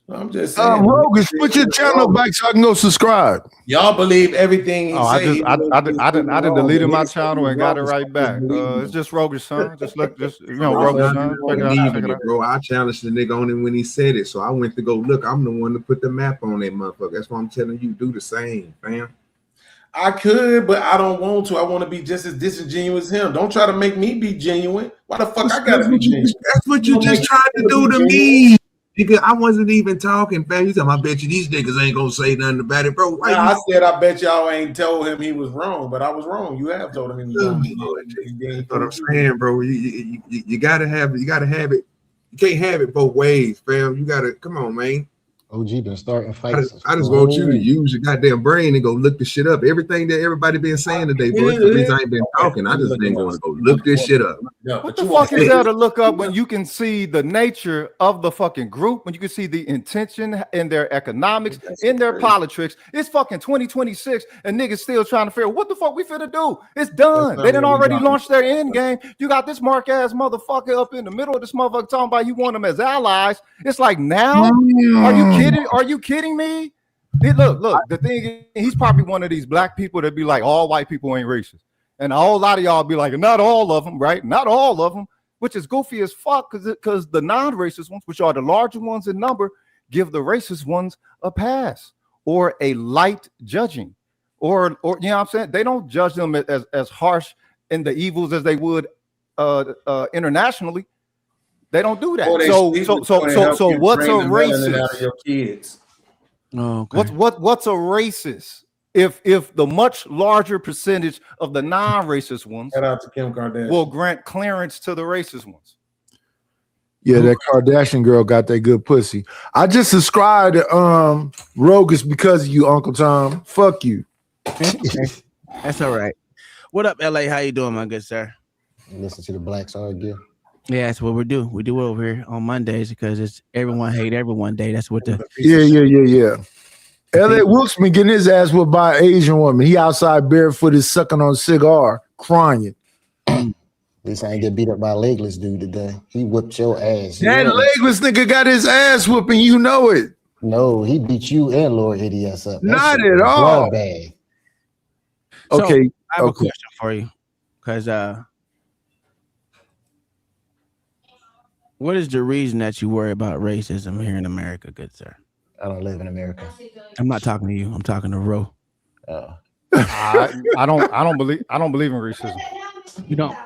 I'm just saying. Rogish, put your channel back so I can go subscribe. Y'all believe everything he say. I didn't delete my channel and got it right back. It's just Rogish, son. Just Rogish, son. Check it out. Bro, I challenged the nigga on him when he said it, so I went to go look. I'm the one to put the map on that motherfucker. That's why I'm telling you, do the same, fam. I could, but I don't want to. I want to be just as disingenuous as him. Don't try to make me be genuine. Why the fuck I gotta be genuine? That's what you just tried to do to me. Nigga, I wasn't even talking, fam. You I bet you these niggas ain't gonna say nothing about it, bro. I said I bet y'all ain't told him he was wrong, but I was wrong. You have told him he was wrong. That's what I'm saying, bro. You gotta have it. You can't have it both ways, fam. You gotta come on, man. OG been starting fights. I just want you to use your goddamn brain and go look this shit up. Everything that everybody been saying today, bro. It's the reason I ain't been talking. I just been going to go look this shit up. What the fuck is there to look up when you can see the nature of the fucking group, when you can see the intention in their economics, in their politics? It's fucking 2026 and niggas still trying to figure out what the fuck we finna do. It's done. They done already launched their end game. You got this mark ass motherfucker up in the middle of this motherfucker talking about you want them as allies. It's like now? Are you kidding? Are you kidding me? Look, the thing is, he's probably one of these black people that be like, all white people ain't racist. And a whole lot of y'all be like, not all of them, right? Not all of them, which is goofy as fuck because the non-racist ones, which are the larger ones in number, give the racist ones a pass or a light judging. Or you know what I'm saying? They don't judge them as harsh in the evils as they would internationally. They don't do that. So what's a racist? Oh, okay. What's a racist? If the much larger percentage of the non-racist ones Shout out to Kim Kardashian. will grant clearance to the racist ones. Yeah, that Kardashian girl got that good pussy. I just subscribed to Rogish because of you, Uncle Tom. Fuck you. That's all right. What up, LA? How you doing, my good sir? Listen to the blacks argue. Yeah, that's what we do. We do it over here on Mondays because it's everyone hate everyone day. That's what the Yeah. L.A. Wilkes been getting his ass whipped by an Asian woman. He outside barefoot is sucking on a cigar, crying. At least I ain't get beat up by a legless dude today. He whipped your ass. That legless nigga got his ass whooping. You know it. No, he beat you and Lord Idiot up. Not at all. Bad. Okay. I have a question for you, because what is the reason that you worry about racism here in America, good sir? I don't live in America. I'm not talking to you. I'm talking to Ro. I don't believe in racism. You don't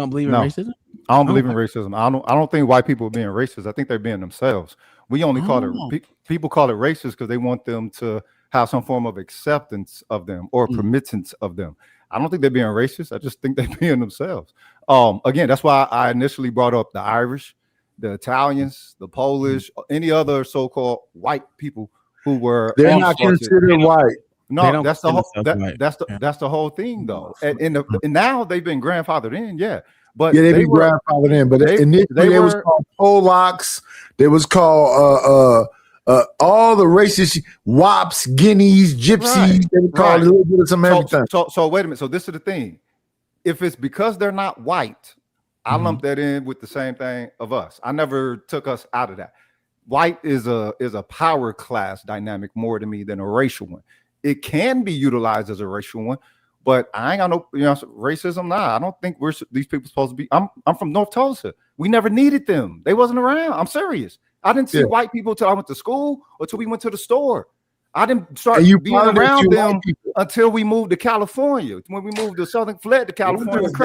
believe in racism? I don't believe in racism. I don't think white people are being racist. I think they're being themselves. We only call it people call it racist because they want them to have some form of acceptance of them or permittance of them. I don't think they're being racist. I just think they're being themselves. Again, that's why I initially brought up the Irish, the Italians, the Polish, any other so-called white people who were they're not considered white. No, that's the whole that's the whole thing though. And now they've been grandfathered in, but they've been grandfathered in. But initially they was called Polacks. They was called all the races, wops, guineas, gypsies. They were called a little bit of some everything. So wait a minute. So this is the thing. If it's because they're not white, I lump that in with the same thing of us. I never took us out of that. White is a power class dynamic more to me than a racial one. It can be utilized as a racial one, but I ain't got no racism. Nah, I don't think these people supposed to be. I'm from North Tulsa. We never needed them. They wasn't around. I'm serious. I didn't see white people till I went to school or till we went to the store. I didn't start being around them until we moved to California. When we moved to fled to California. So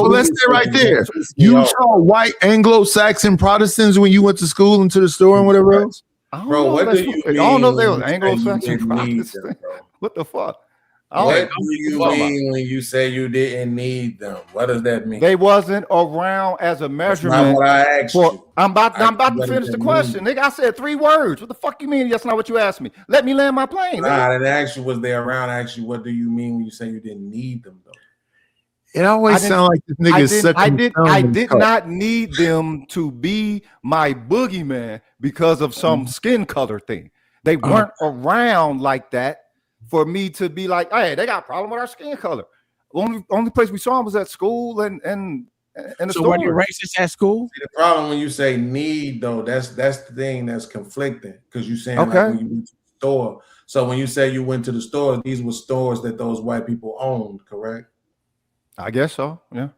let's stay right there. You saw white Anglo-Saxon Protestants when you went to school and to the store and whatever else? I don't know if they were Anglo-Saxon Protestants. What the fuck? What do you mean when you say you didn't need them? What does that mean? They wasn't around as a measurement. That's not what I asked you. I'm about to finish the question. Nigga, I said 3 words. What the fuck you mean? That's not what you asked me. Let me land my plane. Nah, I didn't ask you was they around. I asked you what do you mean when you say you didn't need them though? It always sounds like this nigga is sucking. I did not need them to be my boogeyman because of some skin color thing. They weren't around like that for me to be like, hey, they got a problem with our skin color. Only place we saw them was at school and the so store. were you racist at school? See, the problem when you say need though, that's the thing that's conflicting because you're saying like when you went to the store. So when you say you went to the store, these were stores that those white people owned, correct? I guess so. Yeah.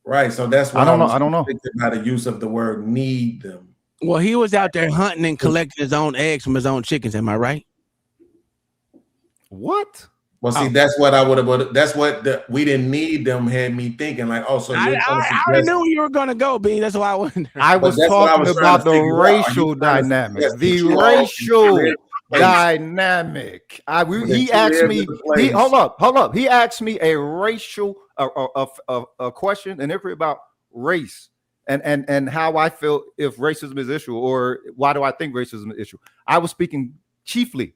Right. So that's why I don't know. By the use of the word need them. Well, he was out there hunting and collecting his own eggs from his own chickens. Am I right? What? Well, see, that's what I would have. That's what we didn't need them had me thinking like, oh, so I already knew where you were gonna go, B. That's why I wondered. I was talking about the racial dynamic. The racial dynamic. He asked me. Hold up. He asked me a racial a question and inquiry about race and how I feel if racism is an issue or why do I think racism is an issue. I was speaking chiefly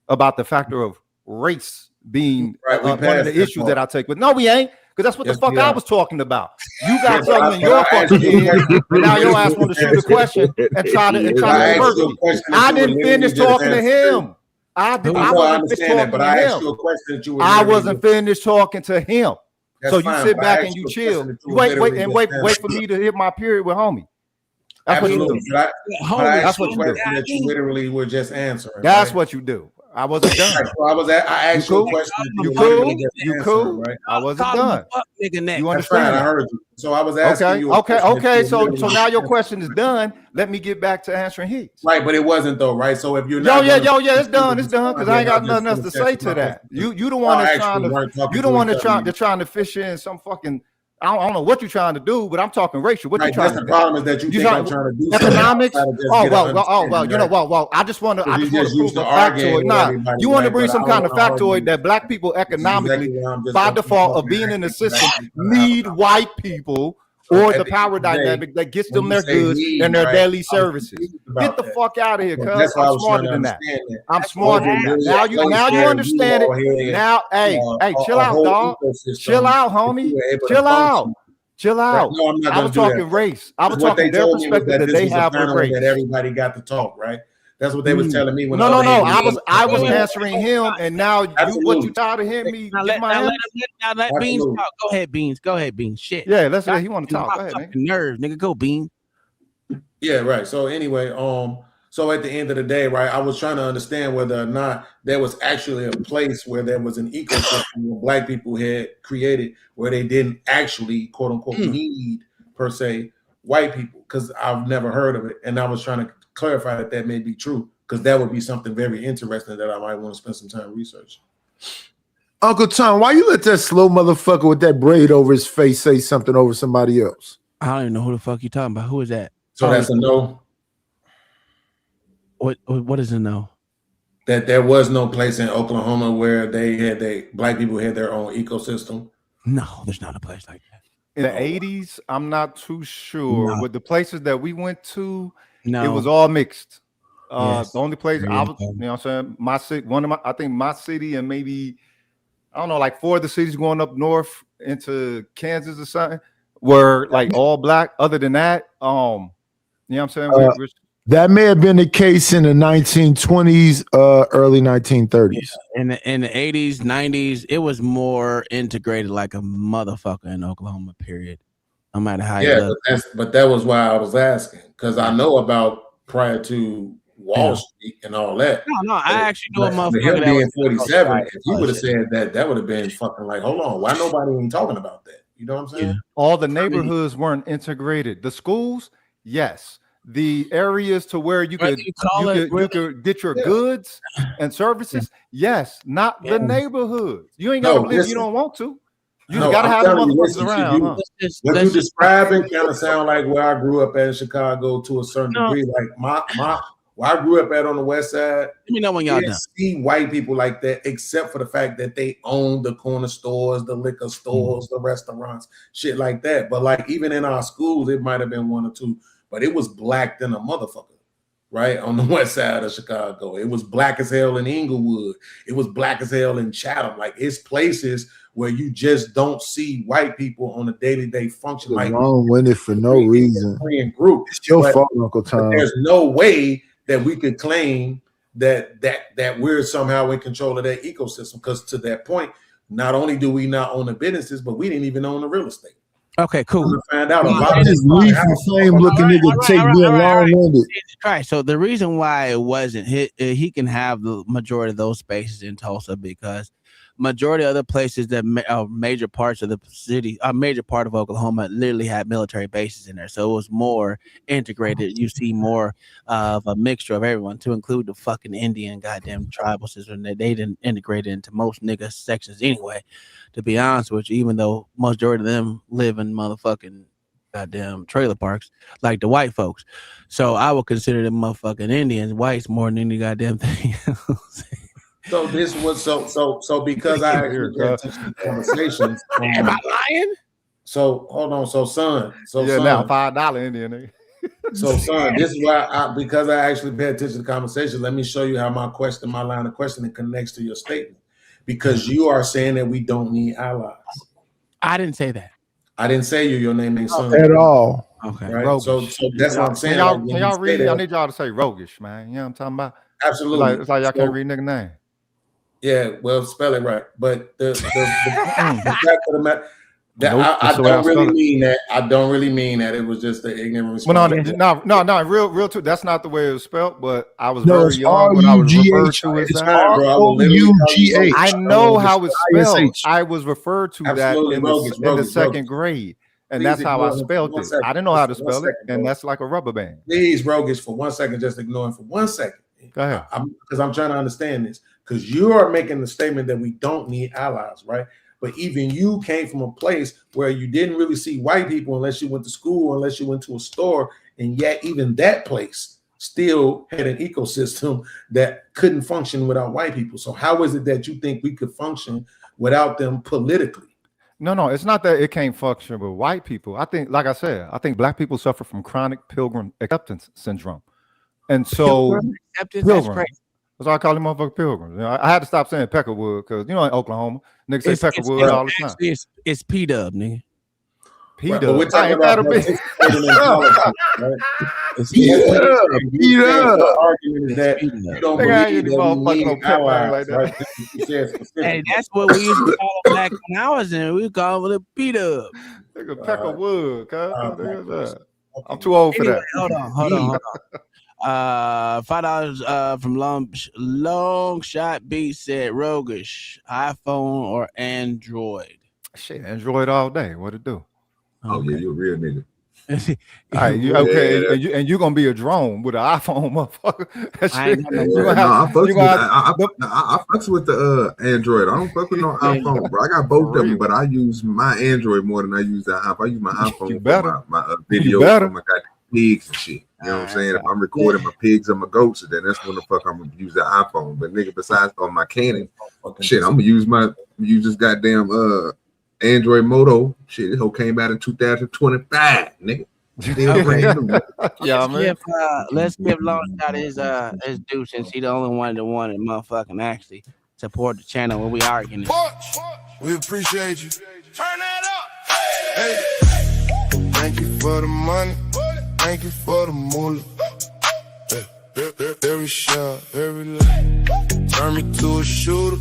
about the factor of race being one of the issues that I take with. No, we ain't, because that's what the fuck I was talking about. You got something in your fucking head, and now your ass want to shoot a question and try to convert me. I didn't finish talking to him. I wasn't finished talking to him. I wasn't finished talking to him. So you sit back and you chill. Wait for me to hit my period with homie. That's what you do. That's what you do. That you literally were just answering. That's what you do. I wasn't done. So I asked you a question. You cool? You cool? Right? I wasn't done. You understand? I heard you. So I was asking you. Okay. So now your question is done. Let me get back to answering his. Right, but it wasn't though, right? So if you're not, it's done. It's done because I ain't got nothing else to say to that. You the one that's trying to. You the one that's trying to fish in some fucking. I don't know what you're trying to do, but I'm talking racial. What you trying to do? The problem is that you think I'm trying to do economics. I just want to prove a factoid. Nah, you want to bring some kind of factoid that black people economically, by default of being in the system, need white people or the power dynamic that gets them their goods and their daily services. Get the fuck out of here, cuz I'm smarter than that. I'm smarter than that. Now you understand it. Now, hey, chill out, dog. Chill out, homie. Chill out. I was talking race. I was talking their perspective that they have with race. That everybody got to talk, right? That's what they was telling me. No. I was answering him, and now what you tired of hearing me? Now let Beans talk. Go ahead, Beans. Shit. Yeah, let's say he want to talk. Go ahead, nigga. Nerves, nigga. Go, Beans. Yeah, right. So anyway, so at the end of the day, right, I was trying to understand whether or not there was actually a place where there was an ecosystem where black people had created where they didn't actually, quote unquote, need per se white people, because I've never heard of it, and I was trying to clarify that may be true, because that would be something very interesting that I might want to spend some time researching. Uncle Tom, why you let that slow motherfucker with that braid over his face say something over somebody else? I don't even know who the fuck you talking about. Who is that? So that's a no. What is a no? That there was no place in Oklahoma where black people had their own ecosystem. No, there's not a place like that. In the 80s, I'm not too sure. No. With the places that we went to, no, it was all mixed. Yes. The only place I was, you know what I'm saying? My city, I think my city and maybe, I don't know, like 4 of the cities going up north into Kansas or something were like all black. Other than that, you know what I'm saying? That may have been the case in the 1920s, early 1930s. In the 80s, 90s, it was more integrated like a motherfucker in Oklahoma, period. No matter how you look. But that was why I was asking, because I know about prior to Wall Street and all that. No, I actually know a motherfucker that being 47. If you would have said that would have been fucking like, hold on, why nobody even talking about that? You know what I'm saying? Yeah. All the neighborhoods weren't integrated. The schools, yes. The areas to where you could get your goods and services, yes. Not the neighborhoods. You ain't gotta believe you don't want to. You gotta have the motherfuckers around. What you describing kind of sound like where I grew up at in Chicago to a certain degree. Like where I grew up at on the west side, let me know when y'all done. See white people like that, except for the fact that they own the corner stores, the liquor stores, the restaurants, shit like that. But like even in our schools, it might have been one or two, but it was black than a motherfucker. Right on the west side of Chicago. It was black as hell in Inglewood. It was black as hell in Chatham. Like it's places where you just don't see white people on a day-to-day function. Like long-winded for no reason. Group. It's your fault, Uncle Tom. There's no way that we could claim that we're somehow in control of that ecosystem. Because to that point, not only do we not own the businesses, but we didn't even own the real estate. Okay, cool. Find out about this leaf and flame looking nigga take being long-winded. Right. So the reason why it wasn't he can have the majority of those spaces in Tulsa because majority of other places that major parts of the city, a major part of Oklahoma, literally had military bases in there. So it was more integrated. You see more of a mixture of everyone, to include the fucking Indian goddamn tribal system that they didn't integrate into most nigga sections anyway. To be honest with you, even though majority of them live in motherfucking goddamn trailer parks like the white folks. So I would consider them motherfucking Indians whites more than any goddamn thing else. So this was so because I actually paid attention to conversations. Am I lying? So hold on. So son. So yeah, son, now $5 Indian. So son, this is why because I actually pay attention to conversation. Let me show you how my line of questioning connects to your statement. Because you are saying that we don't need allies. I didn't say that. I didn't say your name ain't son at all. Okay. Right. So that's what I'm saying. Can y'all read? I need y'all to say roguish, man. You know what I'm talking about? Absolutely. It's like y'all can't read nigga name. Yeah, well, spell it right. But the fact of the matter, I don't really mean that. I don't really mean that. It was just the ignorant response. No, real too. That's not the way it was spelled. But I was very young when I was referred to as that. I know how it's spelled. I was referred to that in the second grade, and that's how I spelled it. I didn't know how to spell it, and that's like a rubber band. Please, roguish, for 1 second, just ignore him for 1 second. Go ahead. Because I'm trying to understand this. Because you are making the statement that we don't need allies, right? But even you came from a place where you didn't really see white people unless you went to school, unless you went to a store. And yet even that place still had an ecosystem that couldn't function without white people. So how is it that you think we could function without them politically? No, it's not that it can't function with white people. I think, like I said, I think black people suffer from chronic pilgrim acceptance syndrome. And so pilgrim. That's why I call them motherfucking pilgrims. You know, I had to stop saying Peckerwood because in Oklahoma, niggas say Peckerwood all the time. It's P-Dub, nigga. P-Dub. But we're talking about argument is that you don't believe that we need allies, right? Hey, that's what we used to call it back when I was in. We call it a P-Dub. Nigga, Peckerwood. I'm too old for that. Hold on. $5 from long shot beat said roguish iPhone or Android. Shit, Android all day. What it do? Oh yeah, you a real nigga. All right, and you're gonna be a drone with an iPhone, motherfucker. I fucks with the Android. I don't fuck with no iPhone, bro. I got both of them, but I use my Android more than I use the iPhone. I use my iPhone for my video, for my goddamn pigs and shit. You know what I'm saying? If I'm recording my pigs and my goats, then that's when the fuck I'm gonna use the iPhone. But nigga, besides on my Canon, shit, I'm gonna use this goddamn Android Moto. Shit, this whole came out in 2025, nigga. Yeah, man. Let's give Long Shot his due since he the only one that wanted motherfucking actually support the channel when we arguing. We appreciate you. Turn that up. Hey. Thank you for the money. Thank you for the moolah. Every shot, every leg. Turn me to a shooter.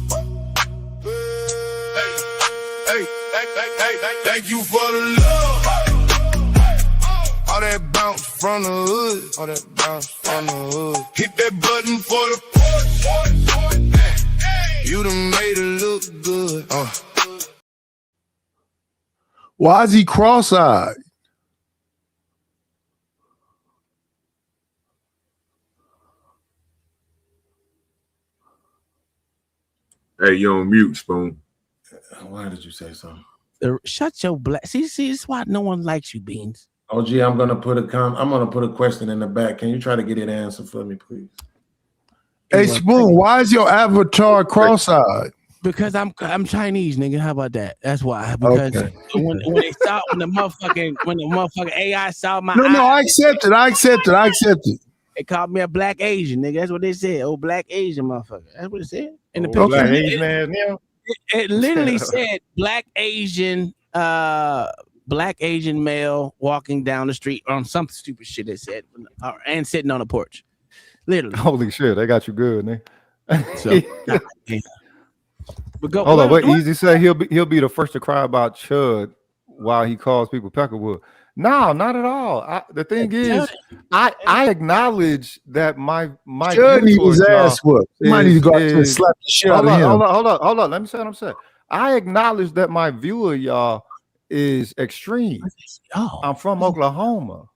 Hey, thank you for the love. All that bounce from the hood. All that bounce from the hood. Hit that button for the push. You done made it look good. Why is he cross-eyed? Hey, you on mute, Spoon. Why did you say something? Shut your black. See, it's why no one likes you, Beans. OG, I'm gonna put a question in the back. Can you try to get it answered for me, please? Hey Spoon, why is your avatar cross-eyed? Because I'm Chinese, nigga. How about that? That's why. Because when the motherfucking AI saw my No, I accept it. They called me a black Asian, nigga. That's what they said. Oh, black Asian motherfucker. That's what it said. In the picture. Black Asian ass now? It literally said black Asian male walking down the street on some stupid shit it said, and sitting on a porch. Literally. Holy shit, they got you good, man. So, but hold on, what Easy say he'll be the first to cry about Chud while he calls people Peckerwood. No, not at all. The thing is, I acknowledge that my Chud needs his ass whooped. He might need to go out there and slap the shit out of him. Hold on. Let me say what I'm saying. I acknowledge that my view of y'all is extreme. I'm from Oklahoma.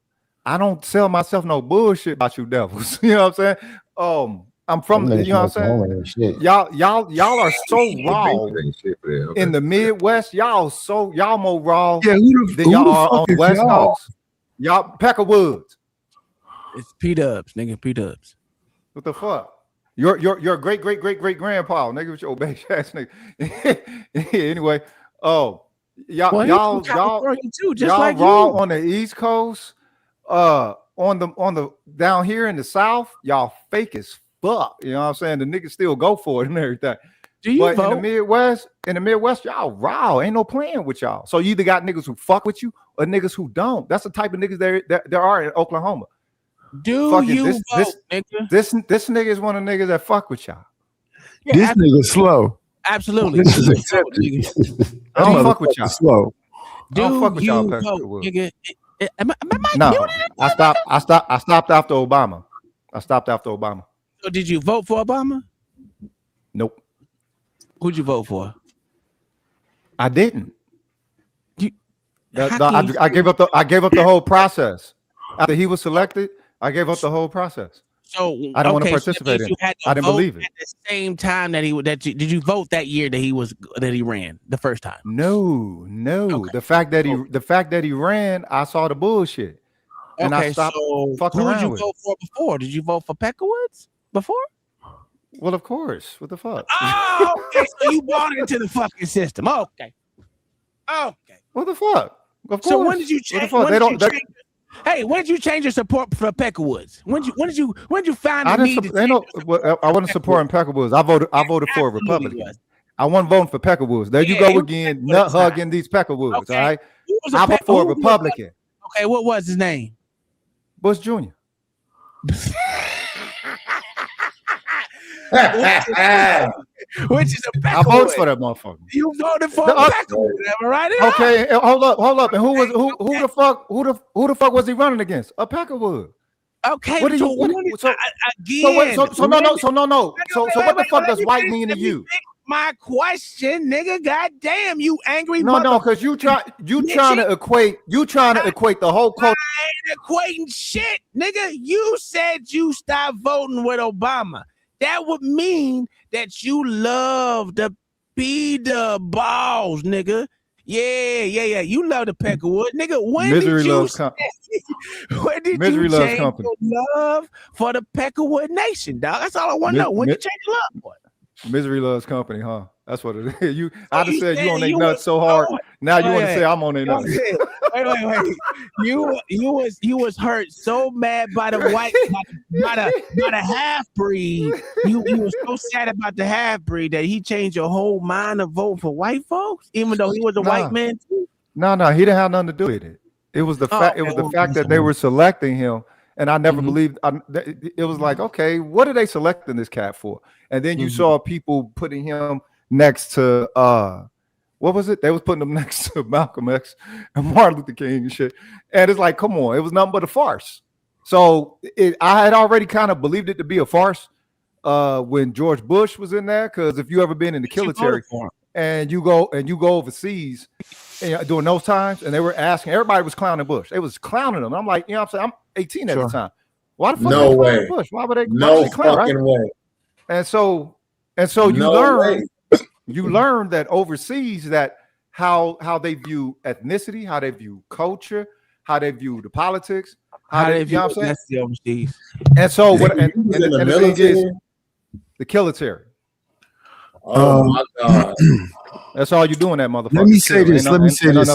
I don't sell myself no bullshit about you devils. You know what I'm saying? I'm from, you know what I'm saying? Y'all are so raw in the Midwest. Y'all more raw than y'all are on the West Coast. Y'all Peckerwoods. It's P-dubs, nigga. P-dubs. What the fuck? Your great grandpa, nigga, with your baby ass nigga. Anyway, y'all raw on the East Coast. On the down here in the South, y'all fake as fuck. You know what I'm saying? The niggas still go for it and everything. Do you vote? In the Midwest, y'all raw. Ain't no playing with y'all. So you either got niggas who fuck with you or niggas who don't. That's the type of niggas there are in Oklahoma. Vote, nigga? This nigga is one of the niggas that fuck with y'all. Yeah, this nigga slow. Absolutely. I don't fuck with y'all. Slow. I don't fuck with y'all, nigga. No, I stopped after Obama. So did you vote for Obama? Nope. Who'd you vote for? I didn't. I gave up the whole process. After he was selected, I gave up the whole process. So I don't want to participate in it. I didn't believe it. At the same time did you vote that year that he ran the first time? No. Okay. The fact that he ran, I saw the bullshit. And I stopped fucking around. Who did you vote for before? Did you vote for Peckerwoods before? Well, of course. What the fuck? Oh, okay. So you bought into the fucking system. Okay. What the fuck? Of course. So when did you change? Hey, when did you change your support for Peckerwoods? When did you find the need to I wasn't supporting Peckerwoods. I voted for a Republican. I wasn't voting for Peckerwoods. There you go again, nut hugging these Peckerwoods. Okay. All right. I voted for a Republican. Okay, what was his name? Bush Jr. Which is a Peckerwood. I voted for that motherfucker. You voted for a Peckerwood, am I right? Okay, hold up. And who the fuck was he running against? A Peckerwood. Okay, what do you again? So no. So what the fuck does white mean to you? My question, nigga. Goddamn, you angry? No, because you trying to equate the whole culture. I ain't equating shit, nigga. You said you stopped voting with Obama. That would mean that you love the balls, nigga. Yeah. You love the Peckerwood, nigga. When Misery did you loves company. When did Misery you loves change company. your love for the Peckerwood Nation, dog? That's all I want to know. When you change your love for it? Misery loves company, huh? That's what it is. I just said you on their nuts so hard. Now you want to say I'm on their nuts. Wait. You was hurt so mad by the by the half breed. You was so sad about the half breed that he changed your whole mind of voting for white folks, even though he was a white man too. No, he didn't have nothing to do with it. It was the fact. It was the fact that they were selecting him. And I never believed it was like, okay, what are they selecting this cat for? And then you saw people putting him next to what was it? They was putting him next to Malcolm X and Martin Luther King and shit. And it's like, come on, it was nothing but a farce. So I had already kind of believed it to be a farce when George Bush was in there. Because if you ever been in the military and you go overseas during those times, and they were asking, everybody was clowning Bush. They was clowning him. I'm like, you know what I'm saying? I'm 18 at the time. Why the fuck no they way. Bush? Why would they? No clown, fucking right? way. And so you learn that overseas that how they view ethnicity, how they view culture, how they view the politics, How they you view know what I'm saying? the overseas. And so what? And in the the thing military? is, the military. Oh my God. That's all you doing, that motherfucker. Let me say this. Let me say this.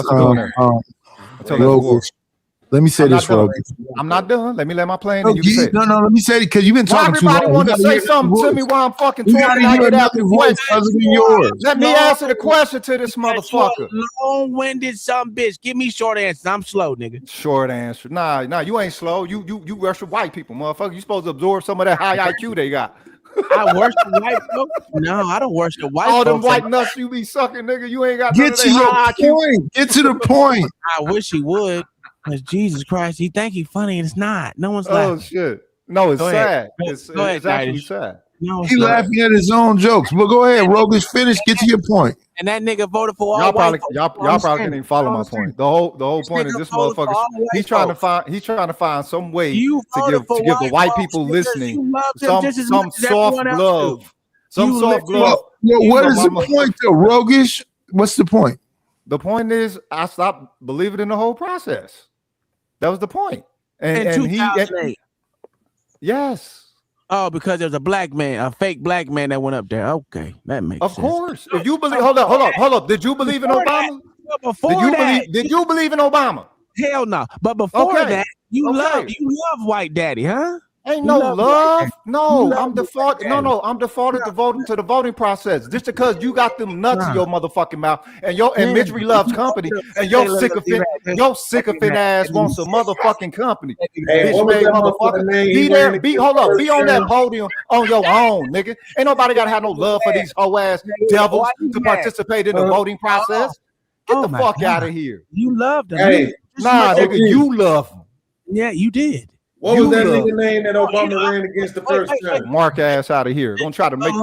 Let me say this, Rogan. I'm not done. Let me let my plan. No, And you can say it. no, let me say it because you've been talking too long. Everybody want to say something to me while I'm fucking We talking. gotta I hear get out another the voice question. other than yours. Let me answer the question to this motherfucker. Long-winded some bitch. Give me short answers. I'm slow, nigga. Short answer. Nah, you ain't slow. You worship white people, motherfucker. You supposed to absorb some of that high IQ they got. I worship white folks. No, I don't worship white All them folks. white nuts you be sucking, nigga. You ain't got Get to your point. Get to the point. I wish he would. Because Jesus Christ, he think he funny and it's not. No one's Oh laughing. shit. No, it's Go sad. ahead. It's Go ahead, actually Titus. sad. No, He laughing at his own jokes. But go ahead, Rogus, finish. Get to your point. And that nigga voted for all Y'all white probably folks. y'all probably can't even follow my point. The whole point is nigga this voted for motherfucker. all white He's trying to find some way You to voted give for the white folks people because listening you love them just as much as soft everyone else love. do. Some You soft listen- love. What is the point though, Rogish? What's the point? The point is I stopped believing in the whole process. That was the point. In And 2008. Yes. Oh, because there's a black man, a fake black man that went up there. Okay, that makes Of sense. course. If you believe, hold up. Did you believe in Obama? Did you believe in Obama? Hell no. But before Okay. that, you Okay. love white daddy, huh? Ain't You no love love. white No, You I'm love defaulted. No, I'm defaulted to the voting process. Just because you got them nuts in your motherfucking mouth, and misery loves company, and your sycophant ass wants a motherfucking company. Hey, what was Bitch-made that motherfucker. motherfucker name? Be He there. ran Be against the be on that first podium on your own, nigga. Ain't nobody gotta have no love for these hoe ass devils to participate in the voting process. Get the fuck out of here. You love them. Hey, nah, nigga, you love them. Yeah, you did. What was that nigga name that Obama ran against the first time? Mark ass out of here. Gonna try to make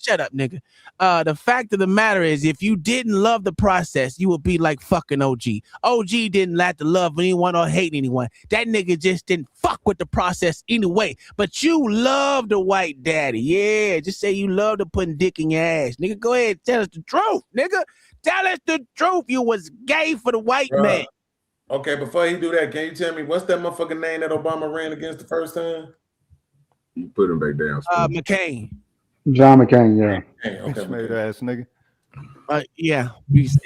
Shut up, nigga. The fact of the matter is, if you didn't love the process, you would be like fucking OG. OG didn't like to love anyone or hate anyone. That nigga just didn't fuck with the process anyway. But you love the white daddy. Yeah, just say you love to putting dick in your ass. Nigga, go ahead, tell us the truth, nigga. Tell us the truth. You was gay for the white man. Okay, before he do that, can you tell me what's that motherfucking name that Obama ran against the first time? You put him back down. McCain. John McCain, yeah. Okay, made ass nigga. Yeah, you said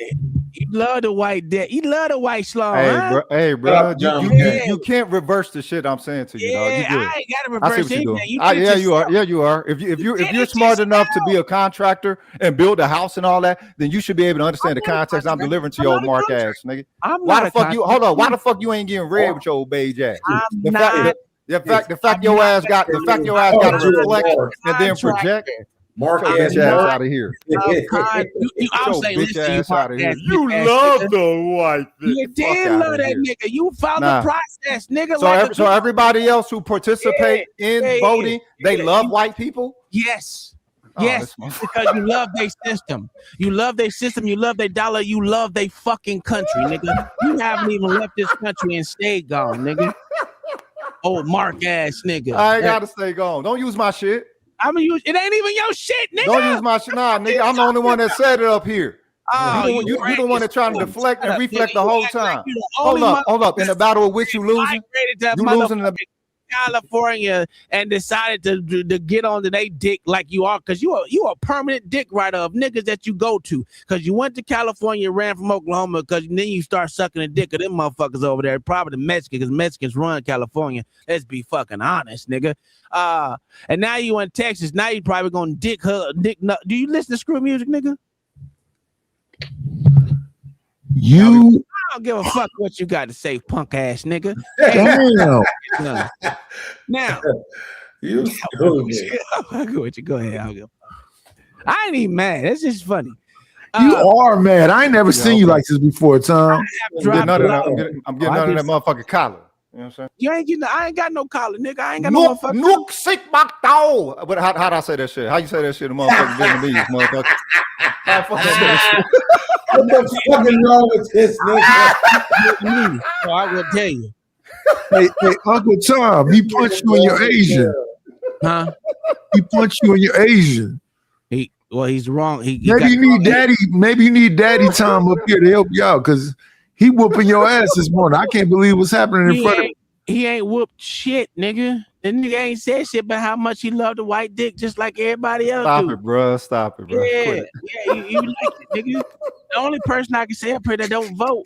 you love the white dad. You love the white slaw, huh? Hey, bro, you can't reverse the shit I'm saying to you, dog. You good. I ain't gotta I see reverse what you're anything. doing. Yeah, you are. If you're smart enough to be a contractor and build a house and all that, then you should be able to understand the context I'm delivering to your mark ass, nigga. Why the fuck you? Hold on. Why the fuck you ain't getting red with your old beige ass? The fact your ass got to reflect and then project. Mark ass out of here. I'm saying, listen, you love the white. You did love that nigga. You followed the process, nigga. So everybody else who participate in voting, they love white people. Yes. Yes, because you love their system. You love their system. You love their dollar. You love their fucking country, nigga. You haven't even left this country and stayed gone, nigga. Old Mark ass nigga. I ain't gotta stay gone. Don't use my shit. I'm gonna use it. Ain't even your shit, nigga. Don't use my shit, nah, nigga. I'm the only one that said it up here. Oh, you the one that trying to deflect and reflect the whole time. Hold up. In the battle of which you losing? You losing in the California and decided to get onto their dick like you are, because you a permanent dick rider of niggas that you go to, because you went to California, ran from Oklahoma, because then you start sucking the dick of them motherfuckers over there, probably the Mexicans, because Mexicans run California. Let's be fucking honest, nigga. And now you in Texas. Now you probably gonna dick. Do you listen to screw music, nigga? I don't give a fuck what you got to say, punk ass nigga. Damn. Now, you I'll go with you. Go ahead. I'll go. I ain't even mad. That's just funny. You are mad. I ain't never seen you like this before, Tom. I'm getting none of that motherfucking collar. You know what I'm saying? You ain't getting. I ain't got no collar, nigga. I ain't got no motherfucker. Nook sick back down. But how'd I say that shit? How you say that shit? The motherfucking Vietnamese, motherfucker. How the fuck I say that shit? What the fucking wrong with this nigga? So I will tell you. Hey, Uncle Tom, he punched you in your Asian. Huh? He punched you in your Asian. He's wrong. Maybe you need daddy Tom up here to help you out, because He whooping your ass this morning. I can't believe what's happening in front of me. He ain't whooped shit, nigga. The nigga ain't said shit about how much he loved the white dick just like everybody else Stop do. it, bro. Stop it, bro. Yeah, you like it, nigga. The only person I can say up here that don't vote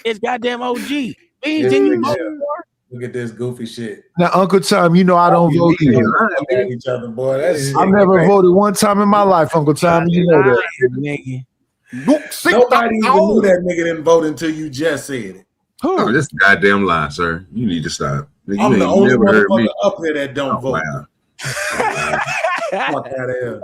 is goddamn OG. Beans, didn't you vote for? Look at this goofy shit. Now, Uncle Tom, you know I don't vote either. At each other, boy. That's I've never voted one time in my life, Uncle Tom. You know that. Nigga. Nobody even knew that nigga didn't vote until you just said it. Oh, this goddamn lie, sir. You need to stop. You I'm the ain't only never heard me. motherfucker up here that don't vote. Wow. Fuck out of here.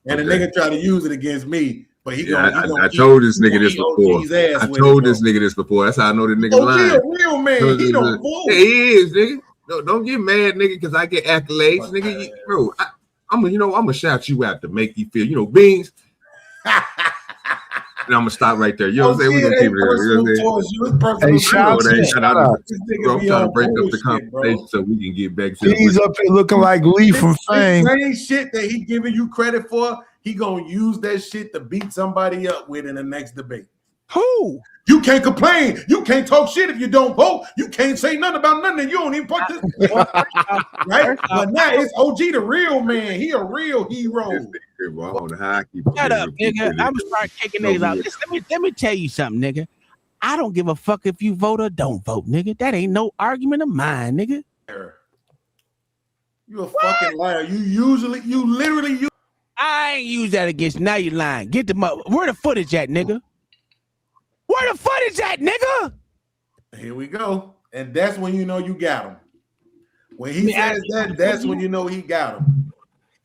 And the nigga try to use it against me, but he Yeah, gonna. I told this nigga this before. I told this nigga this before. That's how I know the nigga lying. OG a real man. He don't vote. Yeah, he is, nigga. Don't get mad, nigga, because I get accolades, nigga. Bro, I'm gonna shout you out to make you feel, Beans. And I'm gonna stop right there. You know what I'm saying? We're gonna keep it there. You know what I'm saying? Hey, shout out. Bro, I'm trying to break up the conversation so we can get back to He's up here looking like Lee from Fame. Same shit that he giving you credit for, he gonna use that shit to beat somebody up with in the next debate. Who? You can't complain. You can't talk shit if you don't vote. You can't say nothing about nothing. You don't even participate. Right? But now it's OG the real man. He a real hero. Shut up, nigga. I'm gonna start kicking niggas out. Let me tell you something, nigga. I don't give a fuck if you vote or don't vote, nigga. That ain't no argument of mine, nigga. You a fucking liar. You literally. I ain't use that against. Now you lying. Get the where the footage at, nigga? Where the footage at, nigga? Here we go. And that's when you know you got him. When he says that, that's when you know he got him.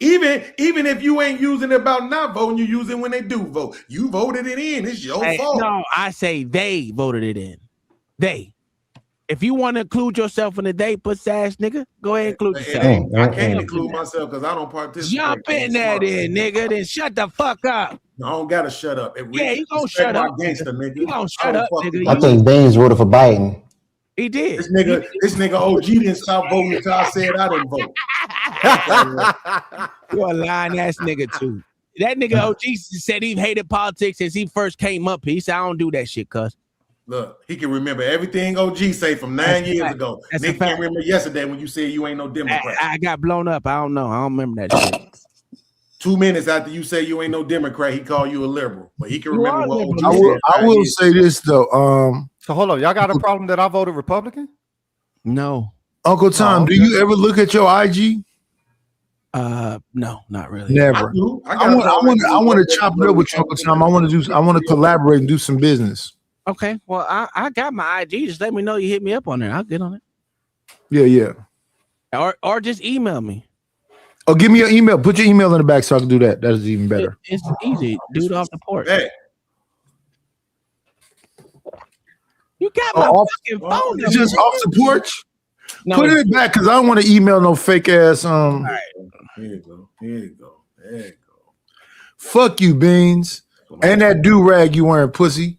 Even if you ain't using it about not voting, you use it when they do vote. You voted it in. It's your fault. No, I say they voted it in. They. If you want to include yourself in the they pussy ass nigga, go ahead and include yourself. I can't include myself because I don't participate. Jump in there then, nigga. Then shut the fuck up. No, I don't gotta shut up. Yeah, you gonna shut up. Gangster, nigga. You gonna shut up, nigga. I think Beans voted for Biden. He did. This nigga OG didn't stop voting until I said I didn't vote. You're a lying ass nigga too. That nigga OG said he hated politics since he first came up. He said I don't do that shit, cuz. Look, he can remember everything OG say from 9 years ago. Nigga can't remember yesterday when you said you ain't no Democrat. I got blown up. I don't know. I don't remember that shit. 2 minutes after you say you ain't no Democrat, he called you a liberal. But he can remember what OG said. I will say this though. So hold on, y'all got a problem that I voted Republican? No. Uncle Tom, do you ever look at your IG? No, not really. Never. I want to chop it up with you, Uncle Tom. I want to collaborate and do some business. Okay. Well, I got my IG. Just let me know you hit me up on there. I'll get on it. Yeah. Or just email me. Oh, give me your email. Put your email in the back so I can do that. That is even better. It's easy. Do it off the porch. Hey. You got my fucking phone. It's just off the porch. No, Put it back because I don't want to email no fake ass. All right. Here you go. Fuck you, Beans. And that do-rag you wearing, pussy.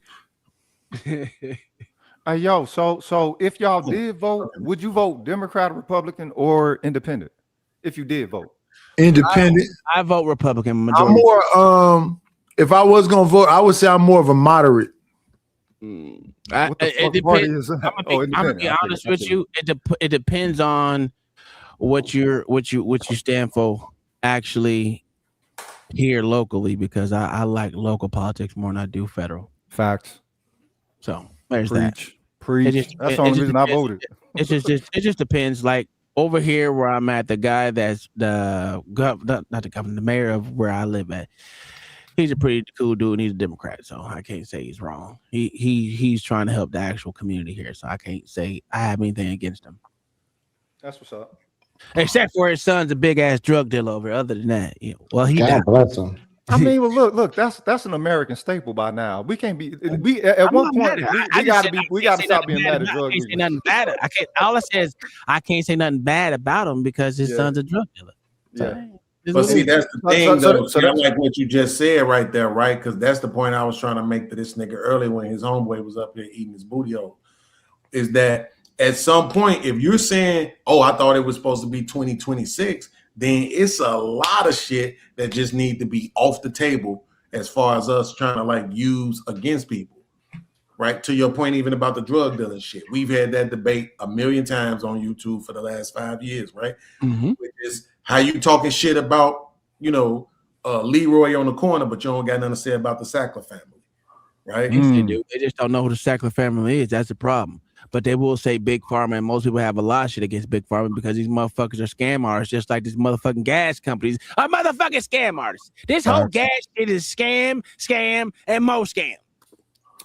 Hey, yo, so if y'all did vote, would you vote Democrat, Republican, or Independent? If you did vote. Independent. I vote Republican. Majority. I'm more if I was gonna vote, I would say I'm more of a moderate. It depends. I'm gonna be honest with you. It depends on what you stand for actually here locally, because I like local politics more than I do federal. Facts. So there's Preach. That's the only reason I voted. It just depends. Like over here where I'm at, the guy that's the mayor of where I live at, he's a pretty cool dude and he's a Democrat, so I can't say he's wrong. He's trying to help the actual community here, so I can't say I have anything against him. That's what's up. Except for his son's a big ass drug dealer over. Other than that, well, he God bless him. I mean, well, look, that's an American staple by now. We can't be. We at one point we gotta stop being mad at drug dealers. Nothing bad. I can't. All I say is I can't say nothing bad about him because his son's a drug dealer. Yeah. But see, that's the thing, though. I like what you just said right there, right? Because that's the point I was trying to make to this nigga earlier when his homeboy was up here eating his booty hole. Is that at some point, if you're saying, "Oh, I thought it was supposed to be 2026," then it's a lot of shit that just need to be off the table as far as us trying to like use against people. right? To your point, even about the drug dealing shit. We've had that debate a million times on YouTube for the last 5 years, right? Mm-hmm. Which is how you talking shit about, Leroy on the corner, but you don't got nothing to say about the Sackler family, right? Yes, they do. They just don't know who the Sackler family is. That's the problem. But they will say Big Pharma, and most people have a lot of shit against Big Pharma because these motherfuckers are scam artists, just like these motherfucking gas companies are motherfucking scam artists. This whole gas shit is scam, and more scam.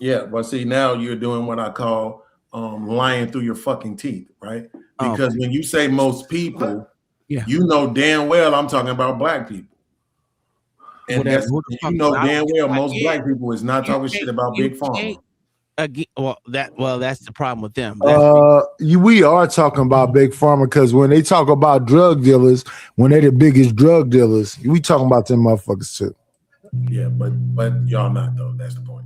Yeah, but see, now you're doing what I call lying through your fucking teeth, right? Because when you say most people, you know damn well I'm talking about black people. And you know damn well most black people is not talking shit about Big Pharma. That's the problem with them. We are talking about Big Pharma because when they talk about drug dealers, when they're the biggest drug dealers, we talking about them motherfuckers too. Yeah, but y'all not though. That's the point.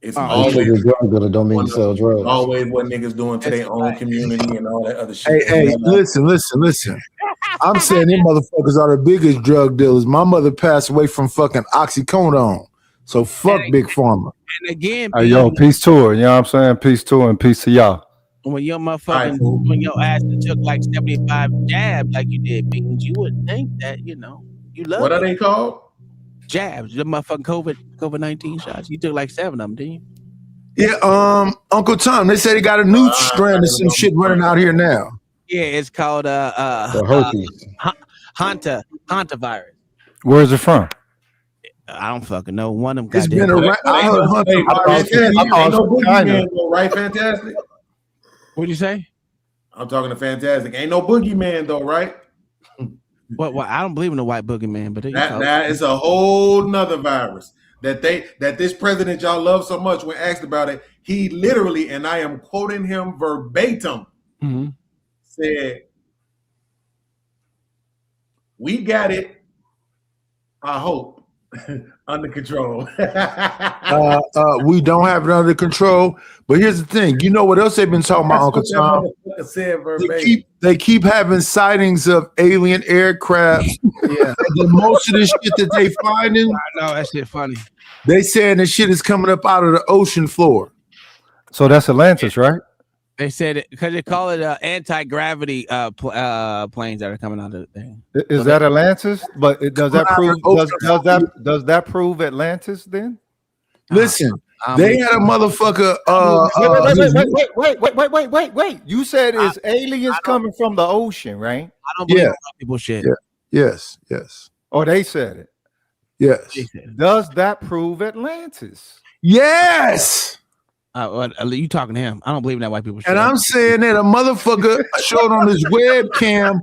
It's always drug dealer don't mean sell drugs. Always what niggas doing to their own community and all that other shit. Hey, listen. I'm saying them motherfuckers are the biggest drug dealers. My mother passed away from fucking oxycodone. So fuck Big Pharma. And again, hey, yo, peace to her. You know what I'm saying? Peace to her and peace to y'all. When your motherfucking when your ass took like 75 jabs like you did, Beans, you would think that you love. What are they called? Jabs. The motherfucking COVID-19 shots. You took like 7 of them, didn't you? Yeah, Uncle Tom. They say they got a new strand of some shit running out here now. Yeah, it's called herpes. Hanta virus. Where's it from? I don't fucking know. One of them. It's been around. I heard Hunter virus. Ain't no boogeyman though, right? Fantastic. What'd you say? I'm talking to Fantastic. Ain't no boogeyman though, right? Well, I don't believe in the white boogeyman, but that is a whole nother virus that this president y'all love so much. When asked about it, he literally, and I am quoting him verbatim, said, "We got it. I hope under control." We don't have it under control. But here's the thing. You know what else they've been talking about, Uncle Tom? They keep having sightings of alien aircraft. Yeah. And most of the shit that they finding. I know that shit funny. They saying the shit is coming up out of the ocean floor. So that's Atlantis, right? They said it because they call it anti-gravity planes that are coming out of the thing. Is that Atlantis? But does that prove does that prove Atlantis then? Listen, they had a motherfucker. Wait. You said it's aliens coming from the ocean, right? I don't believe people shit. Yeah. Yes. Oh, they said it. Yes. Does that prove Atlantis? Yes. You talking to him? I don't believe in that white people shit. And I'm saying that a motherfucker showed on his webcam.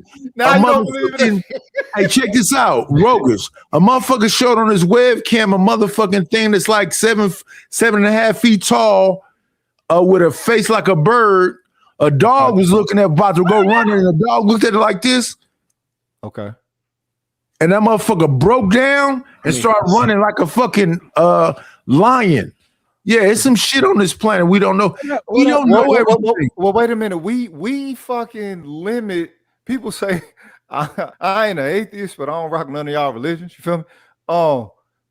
Hey, check this out, Rogus. A motherfucker showed on his webcam a motherfucking thing that's like 7.5 feet tall, with a face like a bird. A dog was looking at about to go running, and the dog looked at it like this. Okay. And that motherfucker broke down and started running like a fucking lion. Yeah, it's some shit on this planet we don't know. We don't know everything. Well, wait a minute. We fucking limit. People say I ain't an atheist, but I don't rock none of y'all religions. You feel me?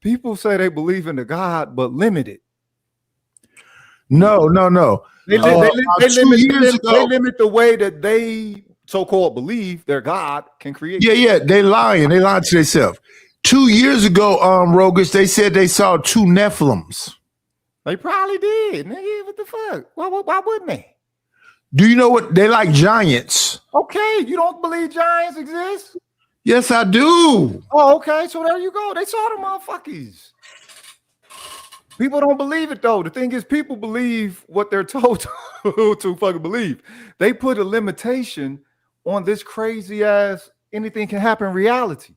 People say they believe in the God, but limited. No. They limit the way that they so-called believe their God can create. Yeah. They lying. They lied to themselves. 2 years ago, Rogus, they said they saw 2 Nephilims. They probably did, nigga. What the fuck? Why wouldn't they? Do you know what they like? Giants. Okay, you don't believe giants exist? Yes, I do. Oh, okay. So there you go. They saw the motherfuckers. People don't believe it though. The thing is, people believe what they're told to fucking believe. They put a limitation on this crazy ass anything can happen reality.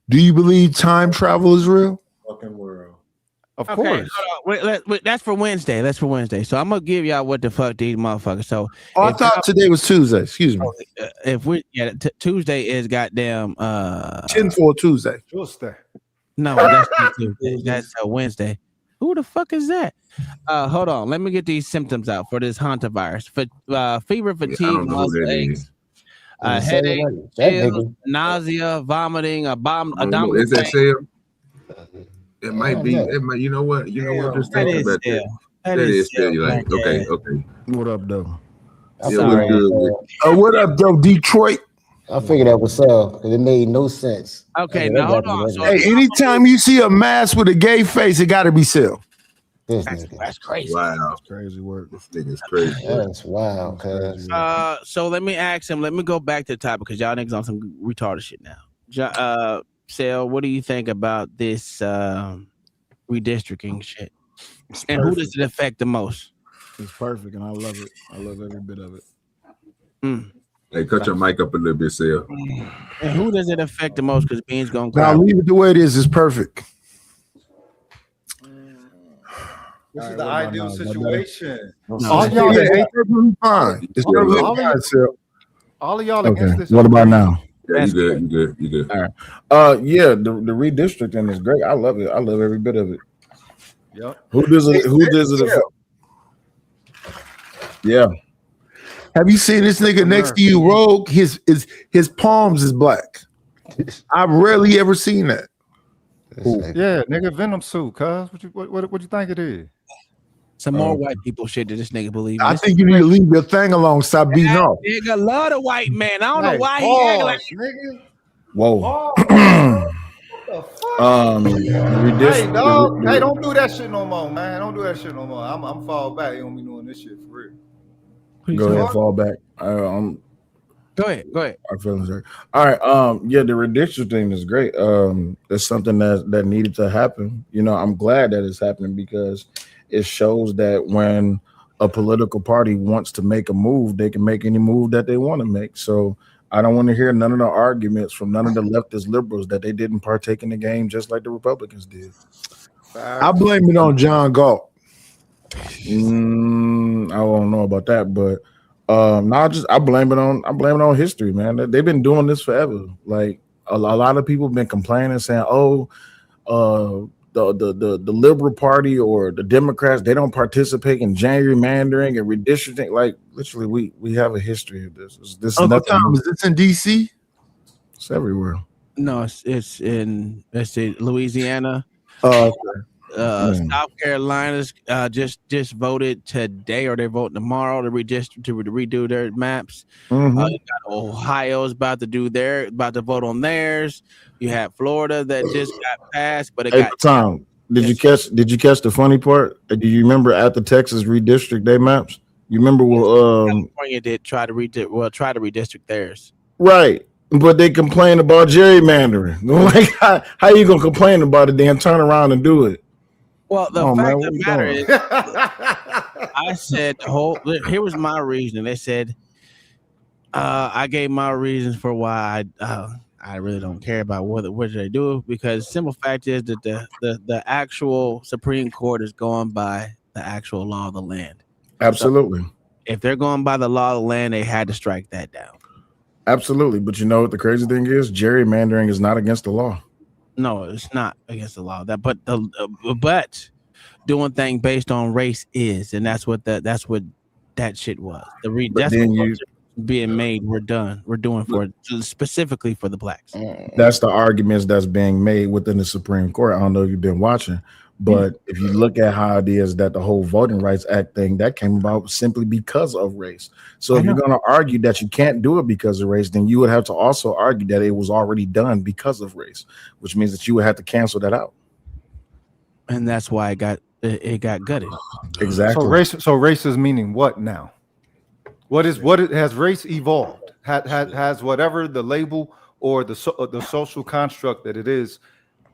Do you believe time travel is real? Fucking world. Of course. Wait, that's for Wednesday. That's for Wednesday. So I'm gonna give y'all what the fuck these motherfuckers. So I thought today was Tuesday. Excuse me. Tuesday is goddamn 10-4 Tuesday. No, that's not Tuesday. That's Wednesday. Who the fuck is that? Hold on. Let me get these symptoms out for this Hanta virus. Fever, fatigue, muscle aches, headache, chills, nausea, vomiting, abdominal Is that pain. It might be. It might. You know what? You know what? Just That thinking is about still. that. That is Still. still. You like? Okay. Okay. What up, though? Yeah, what's good? What up, though, Detroit? I figured that was so because it made no sense. Okay, Okay, now that hold on. So Hey, anytime you see a mask with a gay face, it got to be Sel. that's crazy. Wow. That's crazy work. This thing is crazy. That's wild, cuz. So let me ask him. Let me go back to the topic because y'all niggas on some retarded shit now. Sel, what do you think about this redistricting shit? And who does it affect the most? It's perfect, and I love it. I love every bit of it. Hey, cut your mic up a little bit, Sel. And who does it affect the most? Because Bean's gonna Now cry. leave it the way it is. It's perfect. This is the ideal situation. All y'all ain't perfectly fine. It's perfectly fine, Sel. All of y'all against this. What about now? Yeah, you good. You good. You good. All right. Yeah, the redistricting is great. I love it. I love every bit of it. Yep. Who does it? Who does it affect? Yeah. Have you seen this nigga next to you, Rogue? His palms is black. I've rarely ever seen that. Yeah, nigga, Venom suit, cuz. What you think it is? Some more white people shit that this nigga believe. I think you need to leave your thing alone. Stop beating off. Nigga love the white man. I don't know why he acting like nigga. Whoa. Hey, dog. Hey, don't do that shit no more, man. Don't do that shit no more. I'm fall back. You don't be doing this shit for real. Go ahead, fall back. Go ahead. Our feelings hurt. All right. Yeah, the redistricting is great. It's something that needed to happen. You know, I'm glad that it's happening because it shows that when a political party wants to make a move, they can make any move that they want to make. So I don't want to hear none of the arguments from none of the leftist liberals that they didn't partake in the game just like the Republicans did. I blame it on John Galt. I don't know about that, but I blame it on history, man. They've been doing this forever. Like a lot of people have been complaining, saying, the Liberal Party or the Democrats, they don't participate in gerrymandering and redistricting. Like literally, we have a history of this. This Uncle Tom, is this in DC? It's everywhere. No, it's in Louisiana. Oh, South Carolina's just voted today, or they're voting tomorrow to redo their maps. Mm-hmm. You got Ohio's about to vote on theirs. You have Florida that just got passed, but it got Tom. Did you catch the funny part? Do you remember at the Texas redistrict day maps? You remember what California did try to redistrict theirs. Right. But they complain about gerrymandering. Like, how you gonna complain about it, then turn around and do it? Well, the fact of the matter is, I said here was my reason. They said I gave my reasons for why I really don't care about what they do, because simple fact is that the actual Supreme Court is going by the actual law of the land. Absolutely. So if they're going by the law of the land, they had to strike that down. Absolutely. But you know what the crazy thing is? Gerrymandering is not against the law. No, it's not against the law. But doing things based on race is, and that's what that shit was. Being made. We're doing for specifically for the blacks. That's the arguments that's being made within the Supreme Court. I don't know if you've been watching, but if you look at how it is that the whole Voting Rights Act thing that came about simply because of race. So if you're going to argue that you can't do it because of race, then you would have to also argue that it was already done because of race, which means that you would have to cancel that out. And that's why it got gutted. Exactly. So race is meaning what now? Has race evolved? Has whatever the label or the social construct that it is,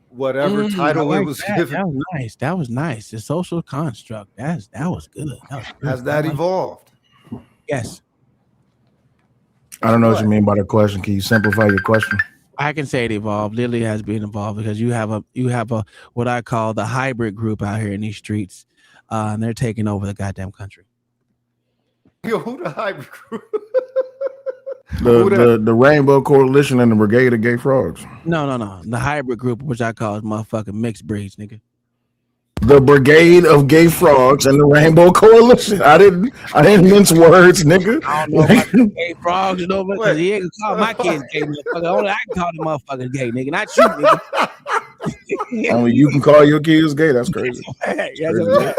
whatever title it was given. That was nice. The social construct. That was good. Has that evolved? Yes. I don't know what you mean by the question. Can you simplify your question? I can say it evolved. Literally has been evolved because you have a what I call the hybrid group out here in these streets, and they're taking over the goddamn country. Yo, who the hybrid group? The Rainbow Coalition and the Brigade of Gay Frogs. No. The hybrid group, which I call is motherfucking mixed breeds, nigga. The Brigade of Gay Frogs and the Rainbow Coalition. I didn't mince words, nigga. I don't know about the gay frogs, because he ain't call my kids gay, motherfucker. Only I can call the motherfuckers gay, nigga. Not you, nigga. Only you can call your kids gay. That's crazy. Yeah, Crazy.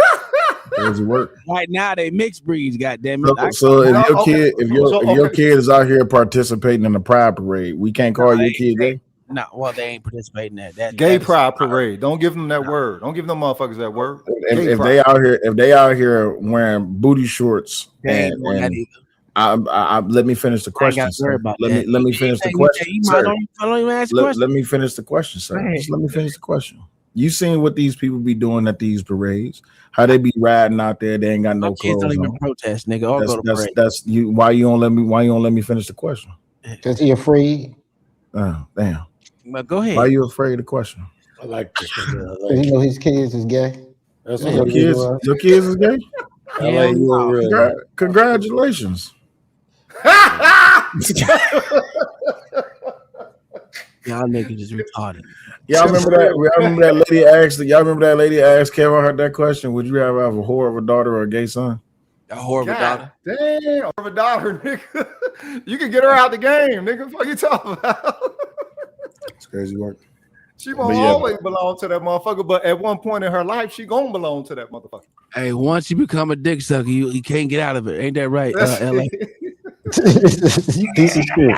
Crazy work. right now they mixed breeds. Goddamn it! So if your kid, if your kid is out here participating in the pride parade, we can't call your kid gay. No, well they ain't participating in that. Gay pride parade. Don't give them that word. Don't give them motherfuckers that word. If they out here wearing booty shorts and let me finish the question. Let me finish the question. Let me finish the question, sir. Just let me finish the question. You seen what these people be doing at these parades? How they be riding out there? They ain't got no clothes don't even on. protest, nigga. Or go to parade. That's you. Why you don't let me finish the question? Because he afraid. Oh, damn. But go ahead. Why are you afraid of the question? I like this. You know his kids is gay. That's your kids is gay. I like you. Congratulations. Y'all niggas just retarded. Y'all remember that lady asked? Y'all remember that lady asked Kevin Hart that question? Would you rather have a whore of a daughter or a gay son? A whore of a daughter. Damn, whore of a daughter, nigga. You can get her out the game, nigga. What you talking about? It's crazy work. She won't always belong to that motherfucker, but at one point in her life, she gonna belong to that motherfucker. Hey, once you become a dick sucker, you can't get out of it. Ain't that right, LA? Piece of shit.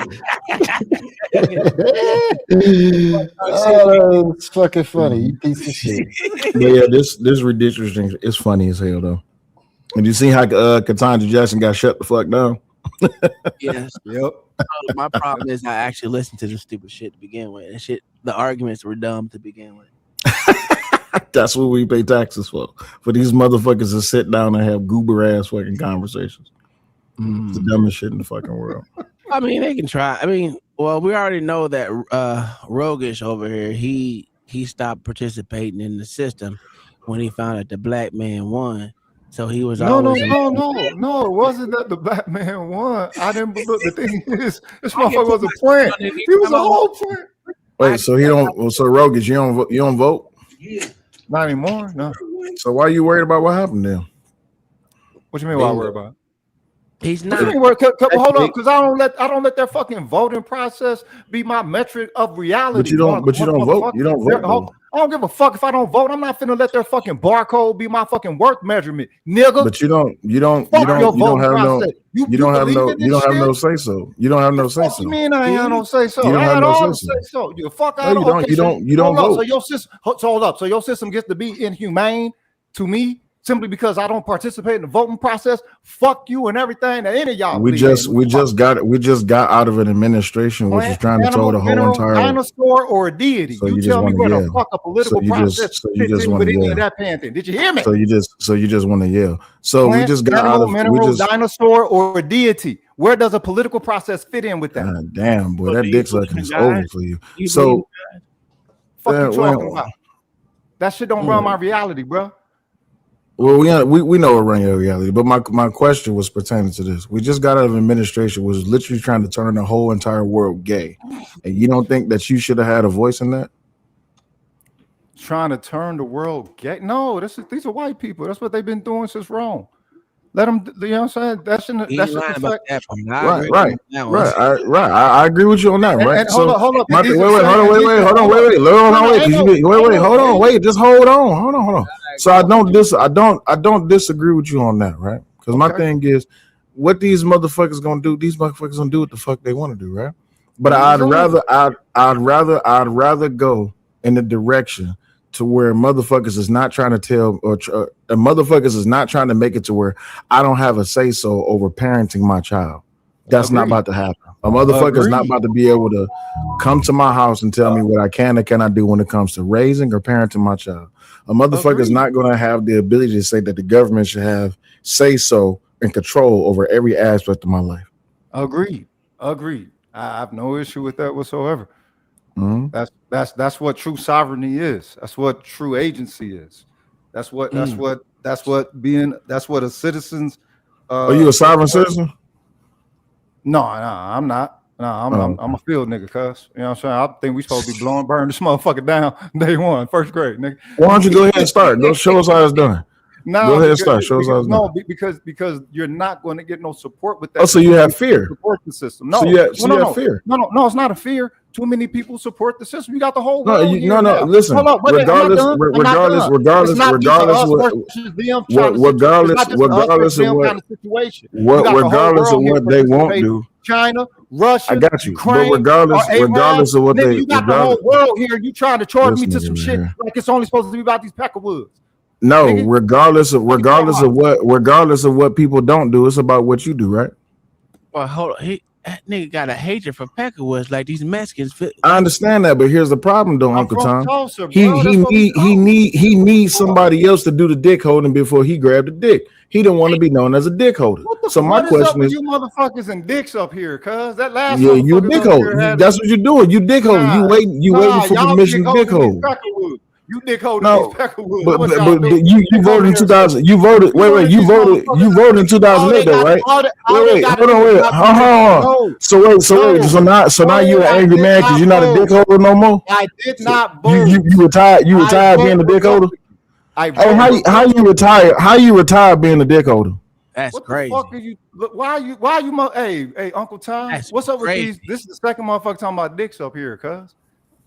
Oh, it's fucking funny. You piece of shit. But yeah, this redistricting is funny as hell though. And you see how Ketanji Jackson got shut the fuck down? Yes. Yep. My problem is I actually listened to this stupid shit to begin with. And shit, the arguments were dumb to begin with. That's what we pay taxes for these motherfuckers to sit down and have goober ass fucking conversations. It's the dumbest shit in the fucking world. I mean, they can try. I mean, well, we already know that Rogish over here, he stopped participating in the system when he found out the black man won. So he was no. always It wasn't that the black man won. I didn't believe. The thing is, this motherfucker was a plant. He was a whole plant. Wait, so he don't. So Rogish, you don't vote? Not anymore. No. So why are you worried about what happened then? What you mean? Why worried about? He's not. Hold on, because I don't let that fucking voting process be my metric of reality. But you don't vote. You don't vote. I don't give a fuck if I don't vote. I'm not finna let their fucking barcode be my fucking worth measurement, nigga. But you don't have no say so. You don't have no say so. What you mean I ain't no say so? You don't have no say so. You fuck out. No, you don't vote. So your system, hold up. So your system gets to be inhumane to me simply because I don't participate in the voting process. Fuck you and everything that any of y'all. We just got out of an administration which is trying to throw the whole entire dinosaur or a deity. So you tell me where the fuck a political process fits in with any of that pantheon. Did you hear me? So you just want to yell. So we just got out of dinosaur or a deity. Where does a political process fit in with that? God damn, boy, that dick sucking is over for you. So fuck you talking about? That shit don't run my reality, bro. Well, we know it run your reality, but my question was pertaining to this. We just got out of administration was literally trying to turn the whole entire world gay, and you don't think that you should have had a voice in that? Trying to turn the world gay? No, these are white people. That's what they've been doing since Rome. Let them, you know what I'm saying? That shouldn't. Right. I agree with you on that. Right. And hold on. Wait. Just hold on. So I don't disagree with you on that, right? Because my thing is, what these motherfuckers gonna do? These motherfuckers gonna do what the fuck they want to do, right? But I'd rather go in the direction to where motherfuckers is not trying to tell or motherfuckers is not trying to make it to where I don't have a say so over parenting my child. That's not about to happen. A motherfucker is not about to be able to come to my house and tell me what I can and cannot do when it comes to raising or parenting my child. A motherfucker is not going to have the ability to say that the government should have say so and control over every aspect of my life. Agreed. I have no issue with that whatsoever. Mm-hmm. That's what true sovereignty is. That's what true agency is. That's what a citizen's. Are you a sovereign citizen? No, I'm not. No, I'm a field nigga, cuz. You know what I'm saying? I think we supposed to be burn this motherfucker down day one, first grade, nigga. Why don't you go ahead and start? Go show us how it's done. No, go ahead and start. Show us how it's done. No, because you're not going to get no support with that. Oh, so you have fear? Support the system. No, so you have fear. No, it's not a fear. Too many people support the system. You got the whole No, world you, here no, now. listen. Hold on, wait, I'm not done. I'm not done. Regardless, It's not regardless, us what, versus them trying to regardless, it's not just us versus them what, kind of situation. You got the whole regardless of world here what they won't participating. do. China, Russia, I got you. Ukraine, But regardless of what nigga, they, you got the whole world here. You trying to charge me to some shit here. like it's only supposed to be about these Peckerwoods. No, Nigga. regardless of what people don't do, it's about what you do, right? Well, hold on. That nigga got a hatred for Peckerwoods, like these Mexicans. I understand that, but here's the problem, though, Uncle Tom. Tulsa, He needs somebody else to do the dick holding before he grabbed the dick. He don't want to be known as a dick holder. So my question is, you motherfuckers and dicks up here, cuz that last you a dick holder. That's what you're doing. You dick holding. You waiting for permission to dick hold. You dick holding No, these Peckerwoods. but you voted in 2000. You voted. Wait. You voted in 2008, though, right? Wait. Hold on. So now you're an angry man because you're not a dick holder no more. I did not vote. You retired. You retired being a dick holder. How you retire? How you retire being a dick holder? That's crazy. What the fuck are you? Why you? Hey, Uncle Tom. What's up with these? This is the second motherfucker talking about dicks up here, cuz.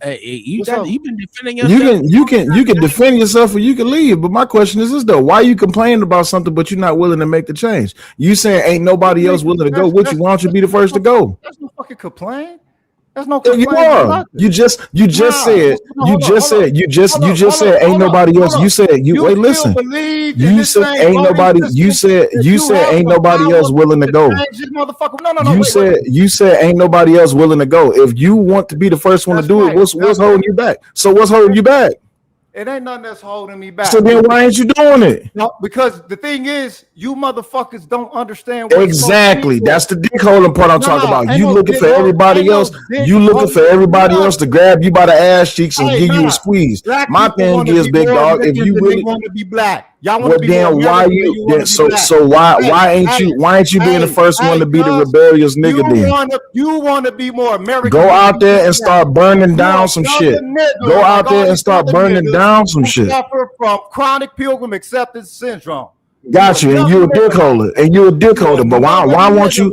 Hey, you've been defending yourself. You can defend yourself or you can leave. But my question is this though: why are you complaining about something but you're not willing to make the change? You saying ain't nobody else willing to go with you? Why don't you be the first to go? That's no fucking complaint. That's no complaint. You are. You just said ain't nobody else. You said wait, listen. You said ain't nobody. You said ain't nobody else willing to go. You said ain't nobody else willing to go. If you want to be the first one to do it, what's holding you back? So what's holding you back? It ain't nothing that's holding me back. So then why ain't you doing it? No, because the thing is, you motherfuckers don't understand. Exactly. That's the dick holding part I'm talking about. You looking for everybody else. You looking for everybody else to grab you by the ass cheeks and give you a squeeze. My thing is, big dog, if you really want to be black, y'all want to be then why you then, so why ain't you being the first one to be the rebellious nigga then? You want to be more American. Go out there and start burning down some shit. Go out there and start burning down some shit. Suffer from chronic pilgrim acceptance syndrome. Got you, and you a dick holder, But why won't you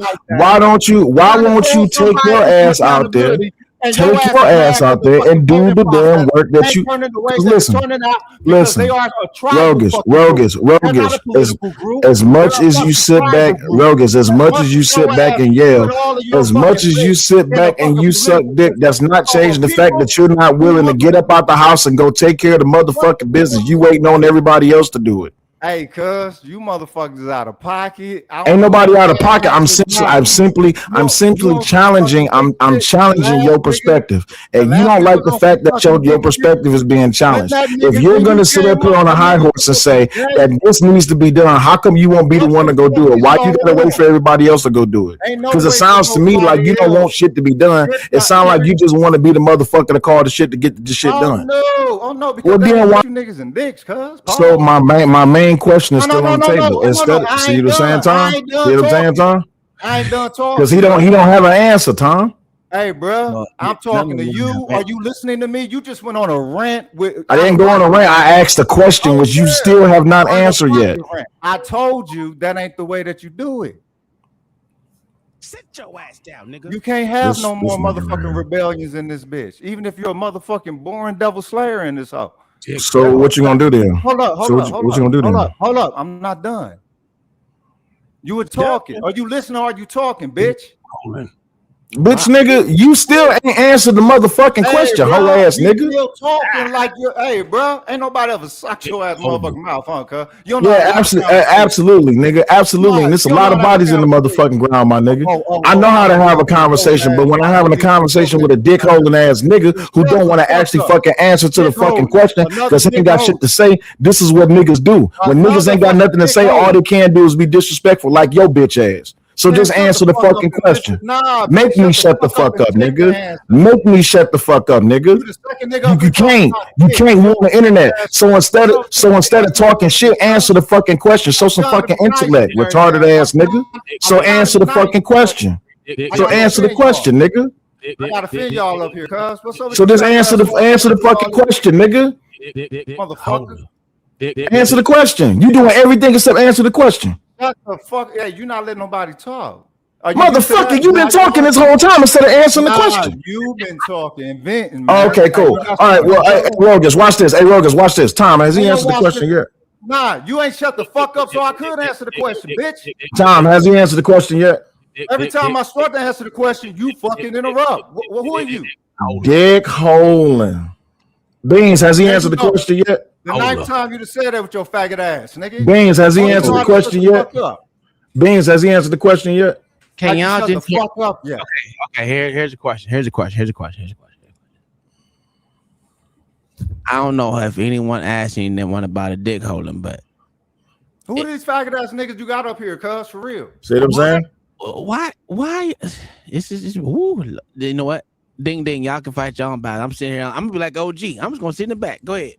take your ass out there? Take your ass out there and do the damn work that you listen. Rogus. As much as you sit back, Rogus, as much as you sit back and yell, as much as you sit back and you suck dick, that's not changing the fact that you're not willing to get up out the house and go take care of the motherfucking business. You waiting on everybody else to do it. Hey, cuz you motherfuckers is out of pocket. Ain't nobody out of pocket. I'm simply challenging. I'm challenging your perspective, and you don't like the fact that your perspective is being challenged. If you're gonna sit up here on a high horse and say that this needs to be done, how come you won't be the one to go do it? Why you gotta wait for everybody else to go do it? Because it sounds to me like you don't want shit to be done. It sounds like you just want to be the motherfucker to call the shit to get the shit done. Oh no! Because then why you niggas and dicks, cuz. So my main question is still on the table. See what I'm saying, Tom? See what I'm saying, Tom? I ain't done talking. Because he don't have an answer, Tom. Hey, bro, I'm talking to you. Are you listening to me? You just went on a rant with. I didn't go on a rant. I asked a question which you still have not answered yet. I told you that ain't the way that you do it. Sit your ass down, nigga. You can't have no more motherfucking rebellions in this bitch. Even if you're a motherfucking boring devil slayer in this house. So what you gonna do then? Hold up. I'm not done. You were talking. Are you listening or are you talking, bitch? Bitch, nigga, you still ain't answered the motherfucking question, whole ass nigga. You still talking like you're, hey, bro. Ain't nobody ever sucked your ass motherfucking mouth, huh, cuz? Absolutely, nigga. Absolutely. And there's a lot of bodies in the motherfucking ground, my nigga. I know how to have a conversation, but when I'm having a conversation with a dick holding ass nigga who don't want to actually fucking answer to the fucking question because he ain't got shit to say, this is what niggas do. When niggas ain't got nothing to say, all they can do is be disrespectful like your bitch ass. So just answer the fucking question. Make me shut the fuck up, nigga. Make me shut the fuck up, nigga. You can't. You can't on the internet. So instead of talking shit, answer the fucking question. Show some fucking intellect, retarded ass nigga. So answer the fucking question. So answer the question, nigga. I gotta feel y'all up here, cuz. So just answer the fucking question, nigga. Motherfucker. Answer the question. You doing everything except answer the question. What the fuck? Hey, you not letting nobody talk. Motherfucker, you've been talking this whole time instead of answering the question. You've been talking, venting. Oh, okay, cool. All right, well, hey, Rogus, watch this. Hey, Rogus, watch this. Tom, has he answered the question yet? Nah, you ain't shut the fuck up so I could answer the question, bitch. Tom, has he answered the question yet? Every time I start to answer the question, you fucking interrupt. Who are you? Dick holing. Beans, has he answered the question yet? The ninth time you just said that with your faggot ass, nigga. Beans, has he answered the question yet? Beans, has he answered the question yet? Can y'all just fuck up? Yeah. Okay. Here's a question. I don't know if anyone asked anyone about a dick holding, but who are these faggot ass niggas you got up here, cuz, for real? See what I'm saying? Why? This is ooh, you know what? Ding ding, y'all can fight y'all about it. I'm sitting here. I'm gonna be like OG. I'm just gonna sit in the back. Go ahead.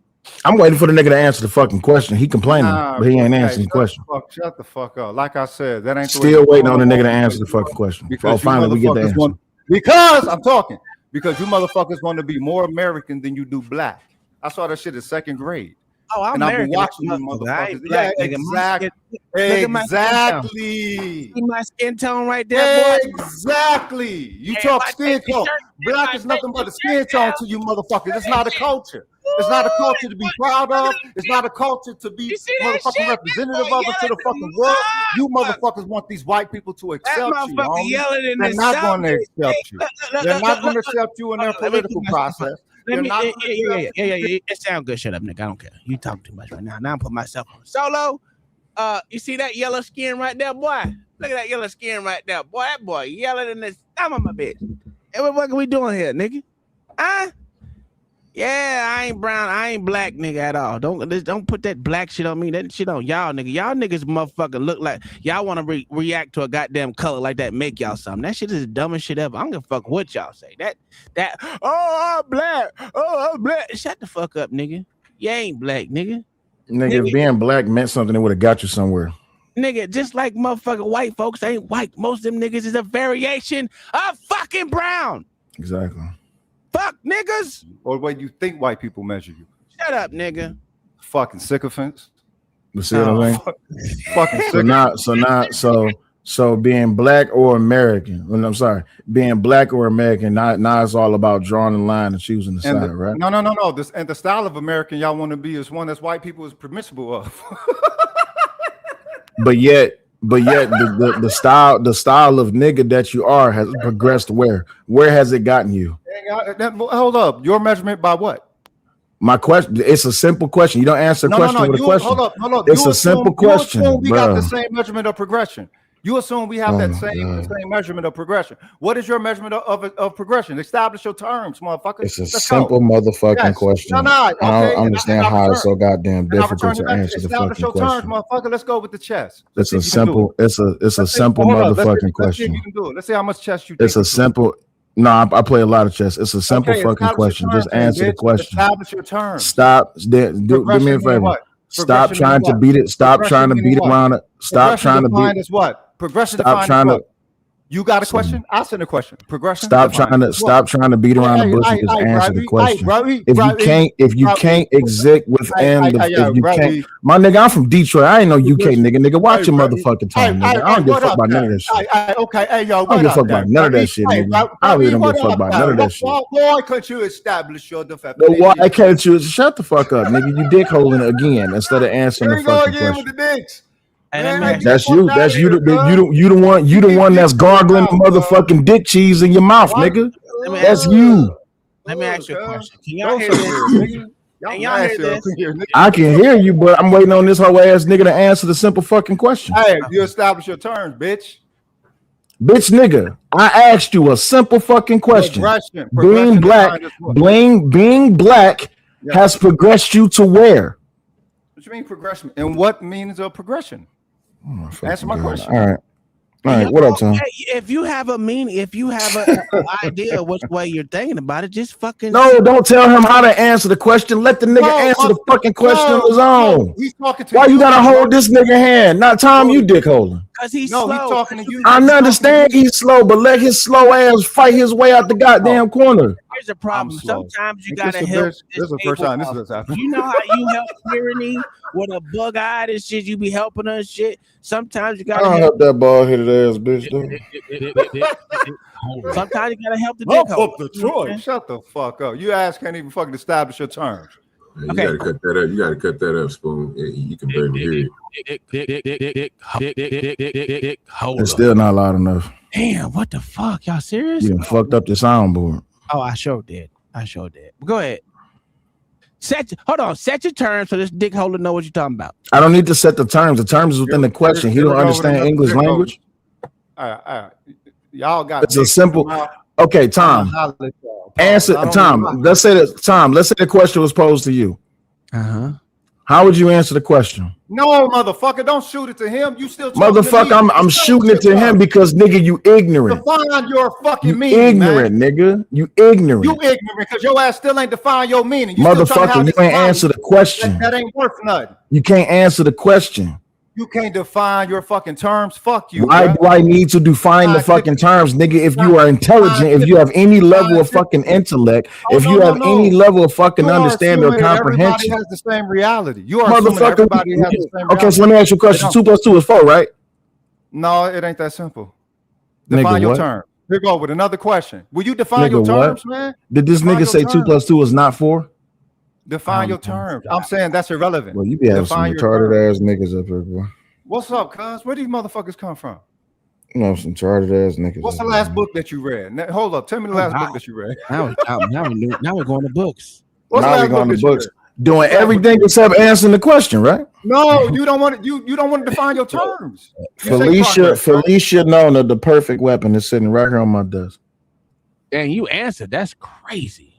I'm waiting for the nigga to answer the fucking question. He complaining, but he ain't answering the question. Shut the fuck up. Like I said, that ain't still waiting on the nigga to answer the fucking question. Because finally we get the answer. Because I'm talking. Because you motherfuckers want to be more American than you do black. I saw that shit in second grade. Oh, I'm American. I've been watching you motherfuckers. Yeah, exactly. Exactly. See my skin tone right there, boy. Exactly. You talk skin tone. Black is nothing but a skin tone to you motherfuckers. It's not a culture. It's not a culture to be proud of. It's not a culture to be motherfucking representative of it to the fucking world. You motherfuckers want these white people to accept you. They're not going to accept you. They're not going to accept you in their political process. Yeah. It sounds good. Shut up, nigga. I don't care. You talking too much right now. Now I'm putting myself on solo. You see that yellow skin right there, boy? Look at that yellow skin right there, boy. That boy yelling in the stomach of my bitch. Hey, what are we doing here, nigga? Yeah, I ain't brown, I ain't black, nigga, at all. Don't put that black shit on me. That shit on y'all, nigga. Y'all niggas motherfucker look like y'all want to react to a goddamn color like that, make y'all something. That shit is the dumbest shit ever. I don't give a fuck what y'all say. I'm black. Oh, I'm black. Shut the fuck up, nigga. You ain't black, nigga. Nigga, if being black meant something, it would have got you somewhere. Nigga, just like motherfucking white folks ain't white. Most of them niggas is a variation of fucking brown. Exactly. Fuck niggas. Or what you think white people measure you. Shut up, nigga. Fucking sycophants. You see what I mean? Fucking so being black or American. I'm sorry, being black or American. Now it's all about drawing the line and choosing the side, right? No. The style of American y'all want to be is one that's white people is permissible of. But yet the style of nigga that you are has progressed where? Where has it gotten you? Hold up. Your measurement by what? My question, it's a simple question. You don't answer the question with a question. Hold up. It's a simple question. You assume we got the same measurement of progression. You assume we have that same measurement of progression. What is your measurement of progression? Establish your terms, motherfucker. It's a simple motherfucking question. Okay. I don't understand how it's so goddamn difficult to answer the fucking question. Terms, motherfucker. Let's go with the chess. It's a simple motherfucking question. Let's see how much chess you. It's a simple. No, I play a lot of chess. It's a simple fucking question. Just answer the question. Establish your terms. Stop. Do me a favor. Stop trying to beat it. Stop trying to beat around it. Stop trying to beat. Is what? Progression. Stop trying to. You got a question? I'll send a question. Progression. Stop trying to beat around the bush and just answer the question. If you can't exist within my nigga, I'm from Detroit. I ain't no UK nigga. Watch your motherfucking time, nigga. I don't give a fuck about none of that shit. Okay, hey yo, I don't give a fuck about none of that shit, nigga. I really don't give a fuck about none of that shit. Why can't you establish your defense? Why can't you shut the fuck up, nigga? You dick holding again instead of answering the fucking question. That's you. You the one that's gargling motherfucking dick cheese in your mouth, nigga. That's you. Let me ask you a question. Can y'all hear this? Can y'all hear this? I can hear you, but I'm waiting on this whole ass nigga to answer the simple fucking question. Hey, you establish your terms, bitch. Bitch, nigga, I asked you a simple fucking question. Being black has progressed you to where? What you mean progression? And what means a progression? Answer my question. All right. What up, Tom? If you have an idea which way you're thinking about it, just fucking. No, don't tell him how to answer the question. Let the nigga answer the fucking question on his own. He's talking to Why you gotta hold this nigga hand? Not Tom, you dick holding. Because he's slow. He's talking to you. I understand he's slow, but let his slow ass fight his way out the goddamn corner. Here's the problem. slow. Sometimes you Ain't this gotta the help. bitch? This is the first time this is happening. You know how you help tyranny with a bug eyed and shit. You be helping her and shit. Sometimes you I gotta don't help. help that bald headed ass bitch though. Sometimes you gotta help the Hump dick up hole. Detroit. Shut the fuck up. You ass can't even fucking establish your terms. You gotta cut that up. You gotta cut that up, Spoon. You can barely hear it. It's still not loud enough. Damn, what the fuck? Y'all serious? You done fucked up the soundboard. Oh, I sure did. Go ahead. Hold on. Set your terms so this dick holder know what you're talking about. I don't need to set the terms. The terms is within the question. He don't understand English language. All right. Y'all got it's a simple. Okay, Tom. Answer, Tom. Let's say the question was posed to you. How would you answer the question? No, motherfucker, don't shoot it to him. You still motherfucker, I'm shooting it to him because nigga, you ignorant. Define your fucking you meaning, ignorant, man. Nigga. You ignorant. You ignorant because your ass still ain't define your meaning. Motherfucker, you ain't answer the question. That ain't worth nothing. You can't answer the question. You can't define your fucking terms. Fuck you. Why do I need to define the fucking terms, nigga? If you are intelligent, if you have any level of fucking intellect, if you have any level of fucking understanding or comprehension, everybody has the same reality. You are motherfucker. Everybody has the same reality. Okay, so let me ask you a question. 2 + 2 is 4, right? No, it ain't that simple. Define your terms. Here go with another question. Will you define your terms, man? Did this nigga say 2 + 2 is not 4? Define your terms. I'm saying that's irrelevant. Well, you be having some retarded ass niggas up here, boy. What's up, cuz? Where these motherfuckers come from? You know, some retarded ass niggas. What's the last book that you read? Now, hold up. Tell me the last book that you read. Now we're going to books. What's the now last we're going book to that you books. read? Doing everything except answering the question, right? No, you don't want to. You don't want to define your terms. Felicia Nona, the perfect weapon, is sitting right here on my desk. And you answered. That's crazy.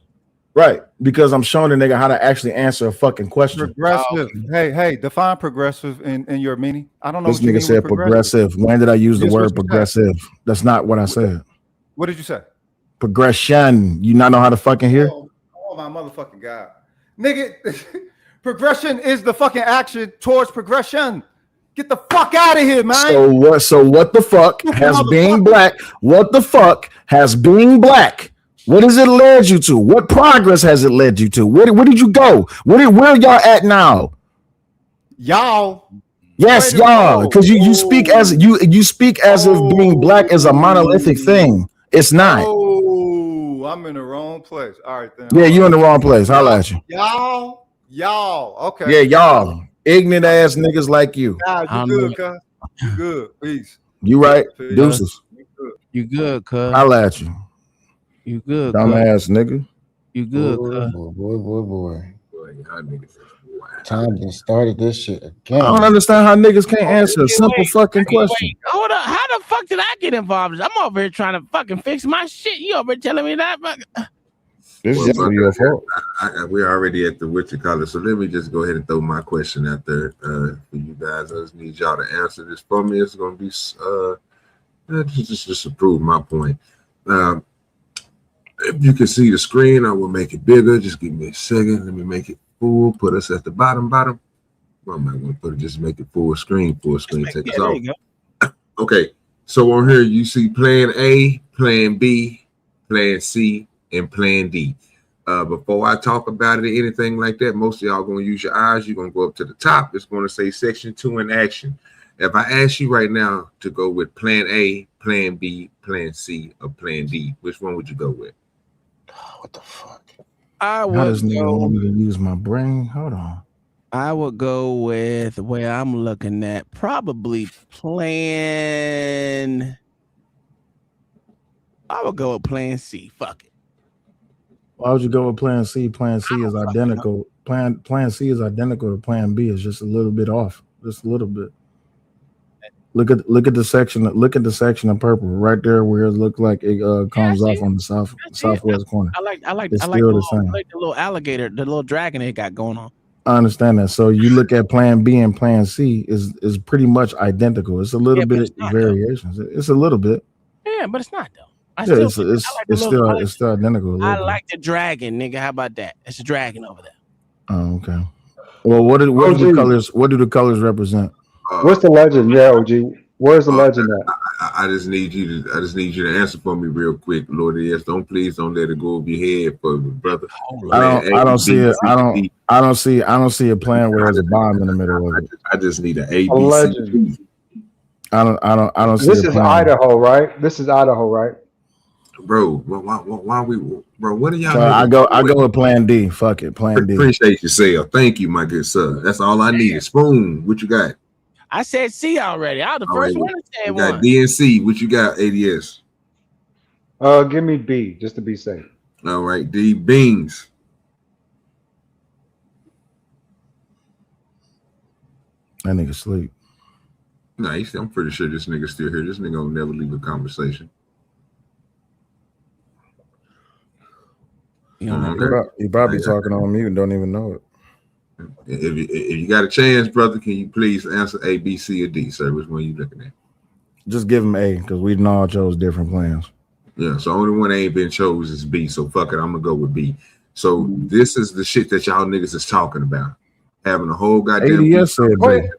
Right, because I'm showing the nigga how to actually answer a fucking question. Progressive. Hey, define progressive in your meaning. I don't know. This nigga said progressive. When did I use the word progressive? That's not what I said. What did you say? Progression. You not know how to fucking hear? Oh my motherfucking God. Nigga, progression is the fucking action towards progression. Get the fuck out of here, man. So what the fuck has being black? What the fuck has being black? What has it led you to? What progress has it led you to? Where did you go? Where y'all at now? Y'all. Yes, y'all. Because you speak as you speak as if being black is a monolithic thing. It's not. Oh, I'm in the wrong place. All right, then. Yeah, you in the wrong place. Holla at you. Y'all. Okay. Yeah, y'all. Ignorant ass niggas like you. Nah, you good, cuz. You good. Peace. You right. Deuces. You good, cuz. Holla at you. You good, dumbass nigga. You good, boy. Time to started this shit again. I don't understand how niggas can't answer a simple fucking question. Hold up. How the fuck did I get involved? I'm over here trying to fucking fix my shit. You over here telling me that? This is your fault. We're already at the what you call it. So let me just go ahead and throw my question out there for you guys. I just need y'all to answer this for me. It's gonna be just to prove my point. If you can see the screen, I will make it bigger. Just give me a second. Let me make it full. Put us at the bottom. Well, I'm not going to put it. Just make it full screen. Take us off. Okay. So on here, you see Plan A, Plan B, Plan C, and Plan D. Before I talk about it or anything like that, most of y'all going to use your eyes. You're going to go up to the top. It's going to say Section 2 in action. If I ask you right now to go with Plan A, Plan B, Plan C, or Plan D, which one would you go with? What the fuck? I would want me to use my brain. Hold on. I would go with where I'm looking at probably Plan. I would go with Plan C. Fuck it. Why would you go with Plan C? Plan C is identical. Plan C is identical to Plan B. It's just a little bit off. Just a little bit. Look at the section. Look at the section of purple right there where it looks like it comes off on the southwest corner. I like the little alligator, the little dragon it got going on. I understand that. So you look at Plan B and Plan C is pretty much identical. It's a little bit variations. It's a little bit. Yeah, but it's not though. It's still identical. I like the dragon, nigga. How about that? It's a dragon over there. Oh, okay. Well, what do the colors represent? What's the legend? Yeah, OG. Where's the legend at? I just need you to answer for me real quick, Lord. Yes, please don't let it go over your head for me, brother. I don't see it. I don't see a plan where there's a bomb in the middle of it. I just need an A, A B, C, legend. D. I don't see This a is plan. Idaho, right? This is Idaho, right? Bro, why we, bro? What are y'all? So I go with Plan D. Fuck it, Plan D. Appreciate yourself. Thank you, my good sir. That's all I needed. Spoon, what you got? I said C already. I was the All first right, one to say we got one. D and C. What you got? ADS. Give me B just to be safe. All right, D. Beans. That nigga sleep. Nice. I'm pretty sure this nigga still here. This nigga will never leave a conversation. You probably talking on mute and don't even know it. If you got a chance, brother, can you please answer A, B, C, or D, sir? Which one you looking at? Just give him A because we all chose different plans. Yeah, so only one that ain't been chose is B. So fuck it, I'm gonna go with B. So this is the shit that y'all niggas is talking about. Having a whole goddamn ADS said B.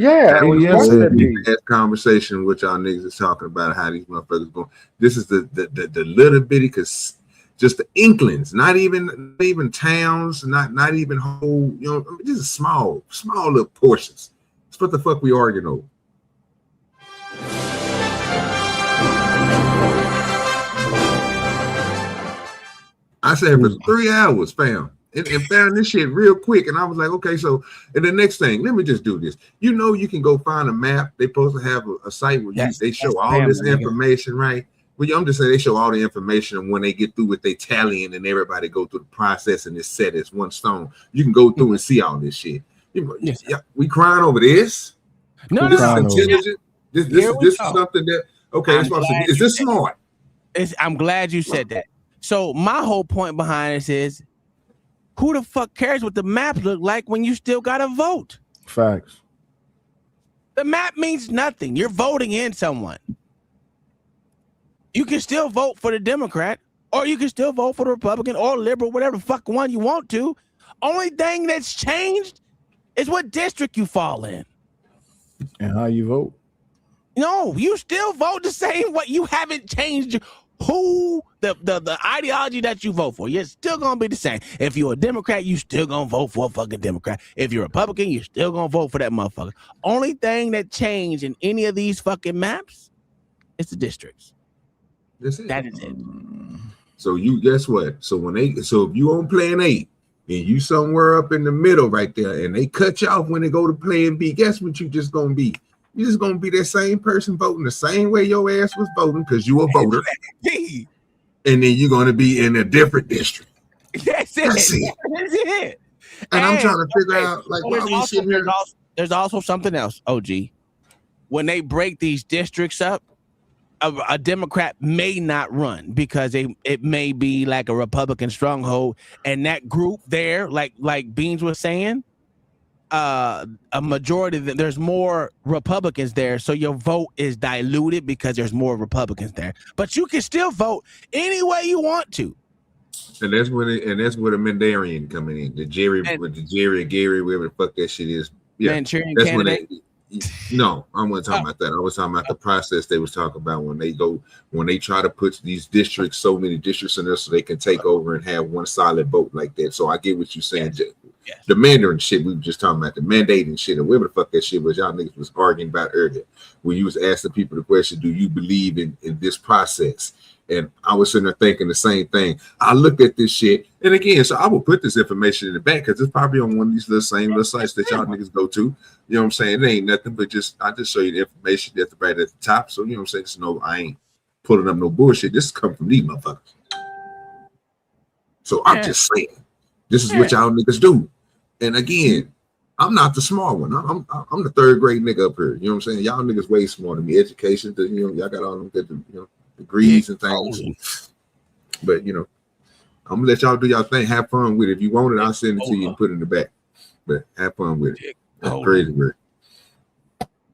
ADS said B. Conversation with y'all niggas is talking about how these motherfuckers going. This is the little bitty, cause just the inklings, not even towns, not even whole, you know, just small little portions. That's what the fuck we arguing over. I said for 3 hours, fam, and found this shit real quick, and I was like, okay, so and the next thing, let me just do this. You know, you can go find a map. They supposed to have a site where they show all this information, right? Well, I'm just saying they show all the information, and when they get through with they tallying and everybody go through the process and it's set as one stone, you can go through and see all this shit. We crying over this? No, this is intelligent. This is something that is this smart? I'm glad you said that. So my whole point behind this is, who the fuck cares what the map look like when you still gotta vote? Facts. The map means nothing. You're voting in someone. You can still vote for the Democrat, or you can still vote for the Republican or liberal, whatever the fuck one you want to. Only thing that's changed is what district you fall in. And how you vote. No, you still vote the same way. You haven't changed who the ideology that you vote for. You're still gonna be the same. If you're a Democrat, you still gonna vote for a fucking Democrat. If you're a Republican, you're still gonna vote for that motherfucker. Only thing that changed in any of these fucking maps is the districts. That is it. So you guess what? So if you on plan A and you somewhere up in the middle right there, and they cut you off when they go to plan B, guess what you just gonna be? You're just gonna be that same person voting the same way your ass was voting because you a voter. And then you're gonna be in a different district. That's it. That's it. And I'm trying to figure out like why we sitting here. There's also something else, OG. When they break these districts up, a Democrat may not run because it may be like a Republican stronghold, and that group there, like Beans was saying, a majority there's more Republicans there, so your vote is diluted because there's more Republicans there. But you can still vote any way you want to. And that's where the Mandarian coming in, the Gary, whatever the fuck that shit is. Yeah, Manchurian that's candidate. No, I wasn't talking about that. I was talking about the process they was talking about when they try to put these districts, so many districts in there so they can take over and have one solid vote like that. So I get what you're saying. Yes. The Mandarin shit we were just talking about, the mandating shit or whatever the fuck that shit was y'all niggas was arguing about earlier. When you was asking people the question, do you believe in this process? And I was sitting there thinking the same thing. I looked at this shit, and again, so I will put this information in the back because it's probably on one of these same little sites that y'all niggas go to. You know what I'm saying? It ain't nothing but I just show you the information that's right at the top. So you know what I'm saying? I ain't pulling up no bullshit. This come from these motherfuckers. So I'm just saying, this is what y'all niggas do. And again, I'm not the smart one. I'm the third grade nigga up here. You know what I'm saying? Y'all niggas way smarter than me. Education, y'all got all them good, degrees and things. But I'm gonna let y'all do y'all thing. Have fun with it. If you want it, I'll send it to you and put it in the back. But have fun with it. That's crazy, bro.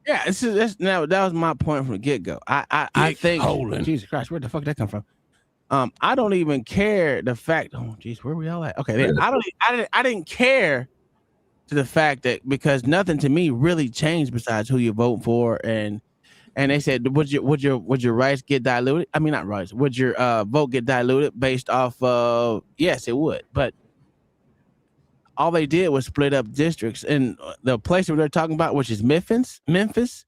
Yeah, that was my point from the get-go. I think Jesus Christ, where the fuck did that come from? I don't even care the fact. Oh, geez, where we all at? Okay, there. I didn't care to the fact that because nothing to me really changed besides who you vote for and and they said, would your rights get diluted? I mean, not rights. Would your vote get diluted based off of? Yes, it would. But all they did was split up districts, and the place where they're talking about, which is Memphis,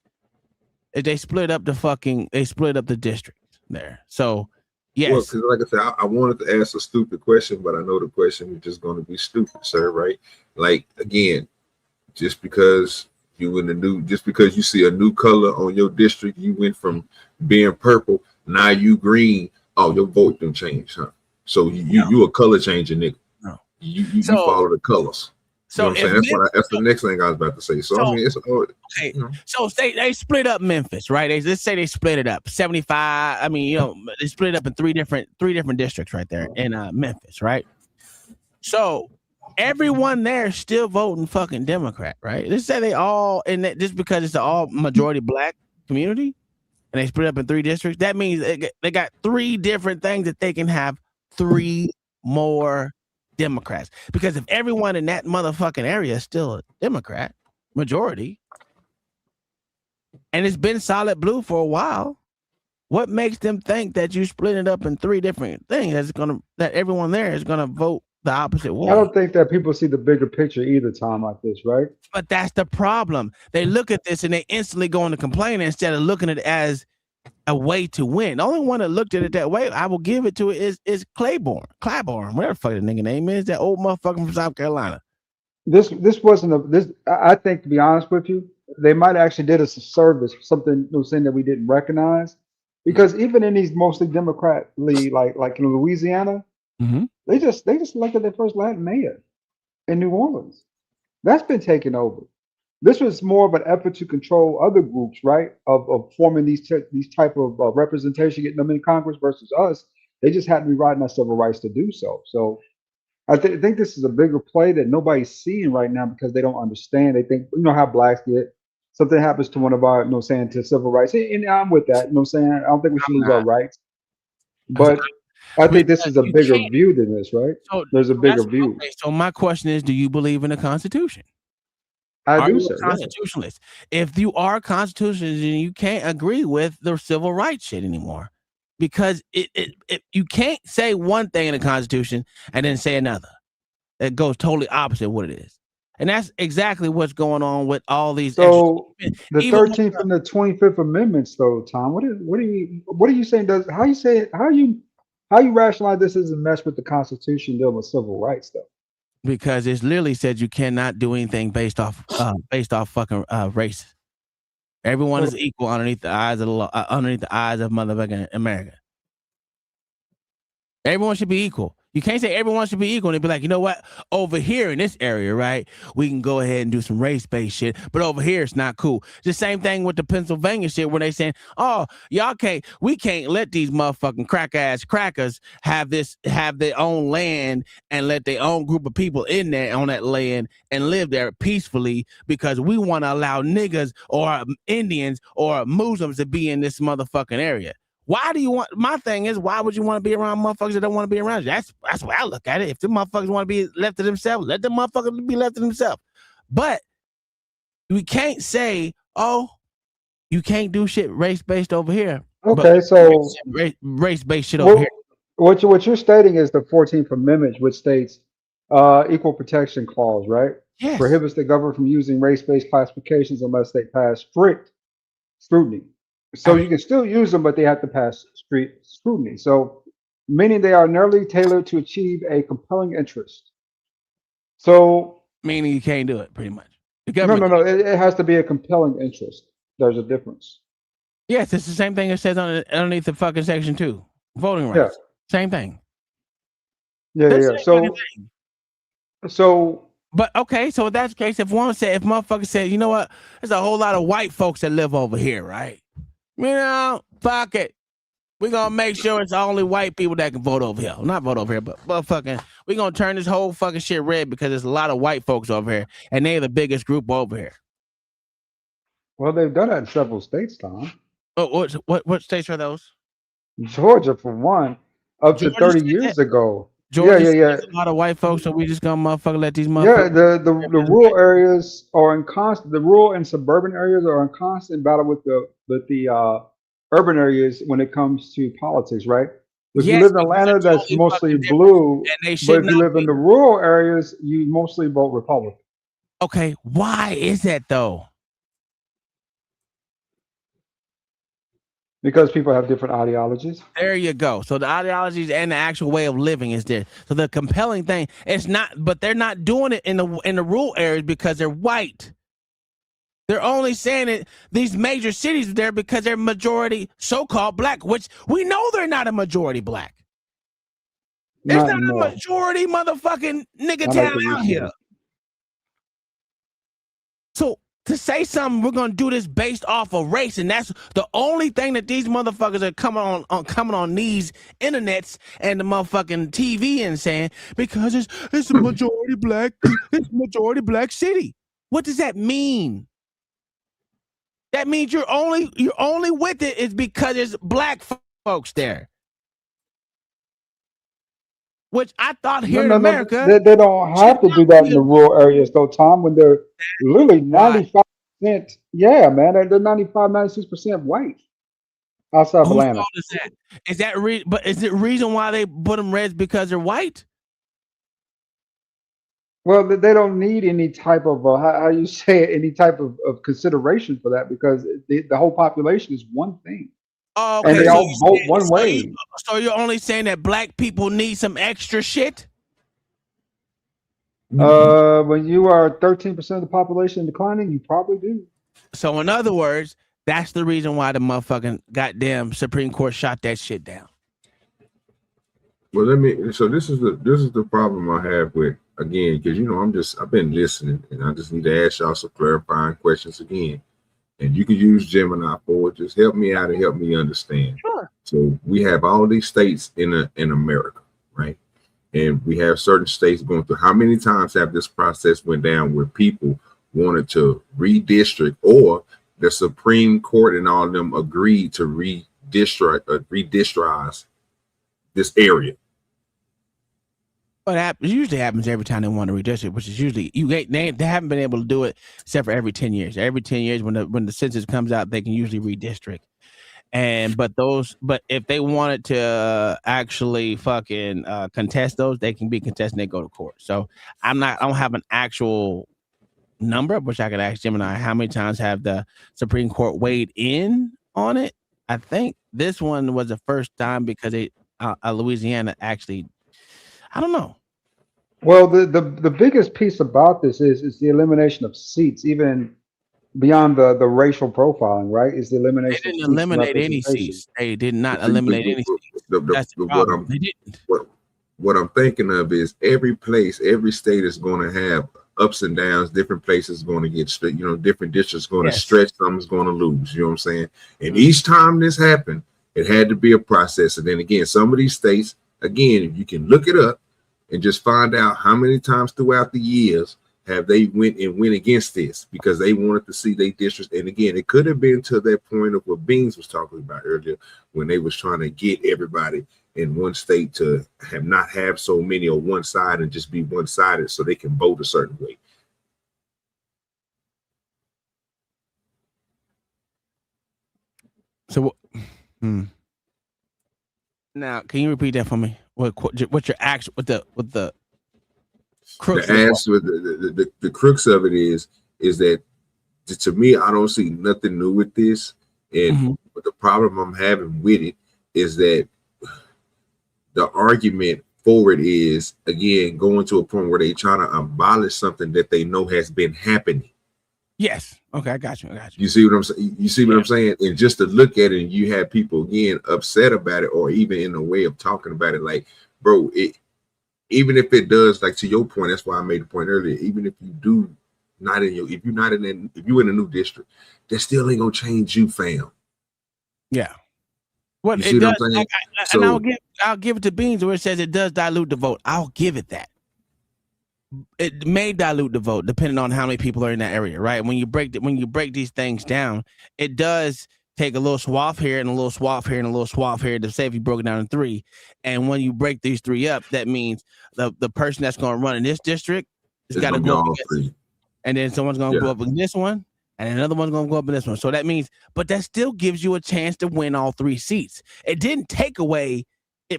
they split up the district there. So yes. Well, because like I said, I wanted to ask a stupid question, but I know the question is just going to be stupid, sir. Right? Like again, just because you see a new color on your district, you went from being purple, now you green. Oh, your vote didn't change, huh? So you a color changing nigga. No. You follow the colors. So you know what I'm saying? That's the next thing I was about to say. So I mean, it's okay. You know. So they split up Memphis, right? Let's say they split it up 75. I mean, they split it up in three different districts right there in Memphis, right? So everyone there is still voting fucking Democrat, right? Let's say they all, and just because it's an all majority black community, and they split up in 3 districts, that means they got 3 different things that they can have 3 more Democrats. Because if everyone in that motherfucking area is still a Democrat majority, and it's been solid blue for a while, what makes them think that you split it up in 3 different things that everyone there is gonna vote the opposite way? I don't think that people see the bigger picture either time like this, right? But that's the problem. They look at this and they instantly go into complaining instead of looking at it as a way to win. The only one that looked at it that way, I will give it to it, is Claiborne, whatever the fuck the nigga name is, that old motherfucker from South Carolina. This wasn't I think, to be honest with you, they might actually did us a service, something that we didn't recognize, because even in these mostly democratically, like in Louisiana, they just elected their first Latin mayor in New Orleans. That's been taken over. This was more of an effort to control other groups, right? Of forming these type of representation, getting them in Congress versus us. They just had to be riding our civil rights to do so. So I think this is a bigger play that nobody's seeing right now because they don't understand. They think, how blacks get. Something happens to one of our, to civil rights. And I'm with that, I don't think we should lose our rights. But I think this is a bigger view than this, right? So there's a bigger view. Okay, so my question is, do you believe in the Constitution? I do, you sir. a constitutionalist? If you are a constitutionalist, then you can't agree with the civil rights shit anymore, because you can't say one thing in the Constitution and then say another that goes totally opposite of what it is. And that's exactly what's going on with all these. So the 13th and the 25th Amendments, though, Tom, what are you saying? How you rationalize this as a mess with the Constitution dealing with civil rights, though? Because it's literally said you cannot do anything based off fucking race. Everyone is equal underneath the eyes of the law, underneath the eyes of motherfucking America. Everyone should be equal. You can't say everyone should be equal and be like, you know what? Over here in this area, right, we can go ahead and do some race-based shit, but over here it's not cool. The same thing with the Pennsylvania shit where they saying, oh, we can't let these motherfucking crackers have their own land and let their own group of people in there on that land and live there peacefully because we want to allow niggas or Indians or Muslims to be in this motherfucking area. My thing is, why would you want to be around motherfuckers that don't want to be around you? That's the way I look at it. If the motherfuckers want to be left to themselves, let them motherfuckers be left to themselves. But we can't say, oh, you can't do shit race-based over here. Okay, so race-based shit over here. What you're stating is the 14th Amendment, which states equal protection clause, right? Yes. Prohibits the government from using race-based classifications unless they pass strict scrutiny. So you can still use them, but they have to pass strict scrutiny. So meaning they are narrowly tailored to achieve a compelling interest. So meaning you can't do it, pretty much. No. It has to be a compelling interest. There's a difference. Yes, it's the same thing it says underneath the fucking Section 2. Voting rights. Yeah. Same thing. Yeah. So but okay, so if that's the case, if motherfucker said, you know what, there's a whole lot of white folks that live over here, right? Fuck it. We're gonna make sure it's only white people that can vote over here. Not vote over here, but fucking, we're gonna turn this whole fucking shit red because there's a lot of white folks over here, and they're the biggest group over here. Well, they've done that in several states, Tom. What states are those? Georgia, for one, up to 30 years ago. Georgia, yeah. A lot of white folks, so we just gonna motherfucker let these motherfuckers. Yeah, the rural areas are in constant. The rural and suburban areas are in constant battle with the urban areas when it comes to politics, right? If you Yes, live in because Atlanta, they're that's totally mostly fucking different, blue. and they But should if you not live in be. the rural areas, you mostly vote Republican. Okay, why is that though? Because people have different ideologies. There you go. So the ideologies and the actual way of living is there. So the compelling thing, it's not, but they're not doing it in the rural areas because they're white. They're only saying it these major cities are there because they're majority so-called black, which we know they're not a majority black. There's Not not a anymore. majority motherfucking nigga Not like town they out used to. here. So to say something, we're gonna do this based off of race, and that's the only thing that these motherfuckers are coming on these internets and the motherfucking TV and saying because it's a majority black, it's a majority black city. What does that mean? That means you're only with it is because there's black folks there. Which I thought here in America, They don't have to do that in the rural areas though, Tom, when they're literally 95%. Yeah, man, they're 95, 96% white outside of whose Atlanta. fault is that? Is that but is it reason why they put them reds because they're white? Well, they don't need any type of how you say it, any type of consideration for that because the whole population is one thing, Oh, and okay, they so all vote one way. you're only saying that black people need some extra shit? When you are 13% of the population declining, you probably do. So in other words, that's the reason why the motherfucking goddamn Supreme Court shot that shit down. Well, so this is the problem I have with, again, because I've been listening and I just need to ask y'all some clarifying questions again. And you can use Gemini for it. Just help me out and help me understand. Sure. So we have all these states in America, right? And we have certain states going through. How many times have this process went down where people wanted to redistrict, or the Supreme Court and all of them agreed to redistrictize this area? But it usually happens every time they want to redistrict, which is usually they haven't been able to do it except for every 10 years. Every 10 years when the census comes out, they can usually redistrict. But if they wanted to actually fucking contest those, they can be contested and they go to court. So I don't have an actual number, which I could ask Gemini, how many times have the Supreme Court weighed in on it? I think this one was the first time because Louisiana actually, I don't know. Well, the biggest piece about this is the elimination of seats, even beyond the racial profiling, right? Is the They elimination of didn't seats and eliminate any representation. seats. They did not eliminate any seats. That's the What problem. They didn't. what I'm thinking of is every state is going to have ups and downs. Different places going to get, different districts going to stretch. Some's going to lose. You know what I'm saying? And each time this happened, it had to be a process. And then again, some of these states, again, if you can look it up and just find out how many times throughout the years have they went against this because they wanted to see their districts. And again, it could have been to that point of what Beans was talking about earlier when they was trying to get everybody in one state to not have so many on one side and just be one-sided so they can vote a certain way. So, now can you repeat that for me? What's your action with the crux? The crux of it is that to me, I don't see nothing new with this. And but the problem I'm having with it is that the argument for it is, again, going to a point where they trying to abolish something that they know has been happening. Yes. Okay, I got you. You see what I'm saying? You see what I'm saying? And just to look at it, and you have people again upset about it, or even in a way of talking about it, like, bro, even if it does, like to your point, that's why I made the point earlier. Even if you do not in your, if you're in a new district, that still ain't gonna change you, fam. Yeah. What it does, and I'll give it to Beans where it says it does dilute the vote. I'll give it that. It may dilute the vote depending on how many people are in that area, right? When you break these things down, it does take a little swath here and a little swath here and a little swath here to say if you broke it down in 3. And when you break these 3 up, that means the person that's going to run in this district has got to go up against, and then someone's going to go up in this one, and another one's gonna go up in this one. So that means, but that still gives you a chance to win all 3 seats. It didn't take away.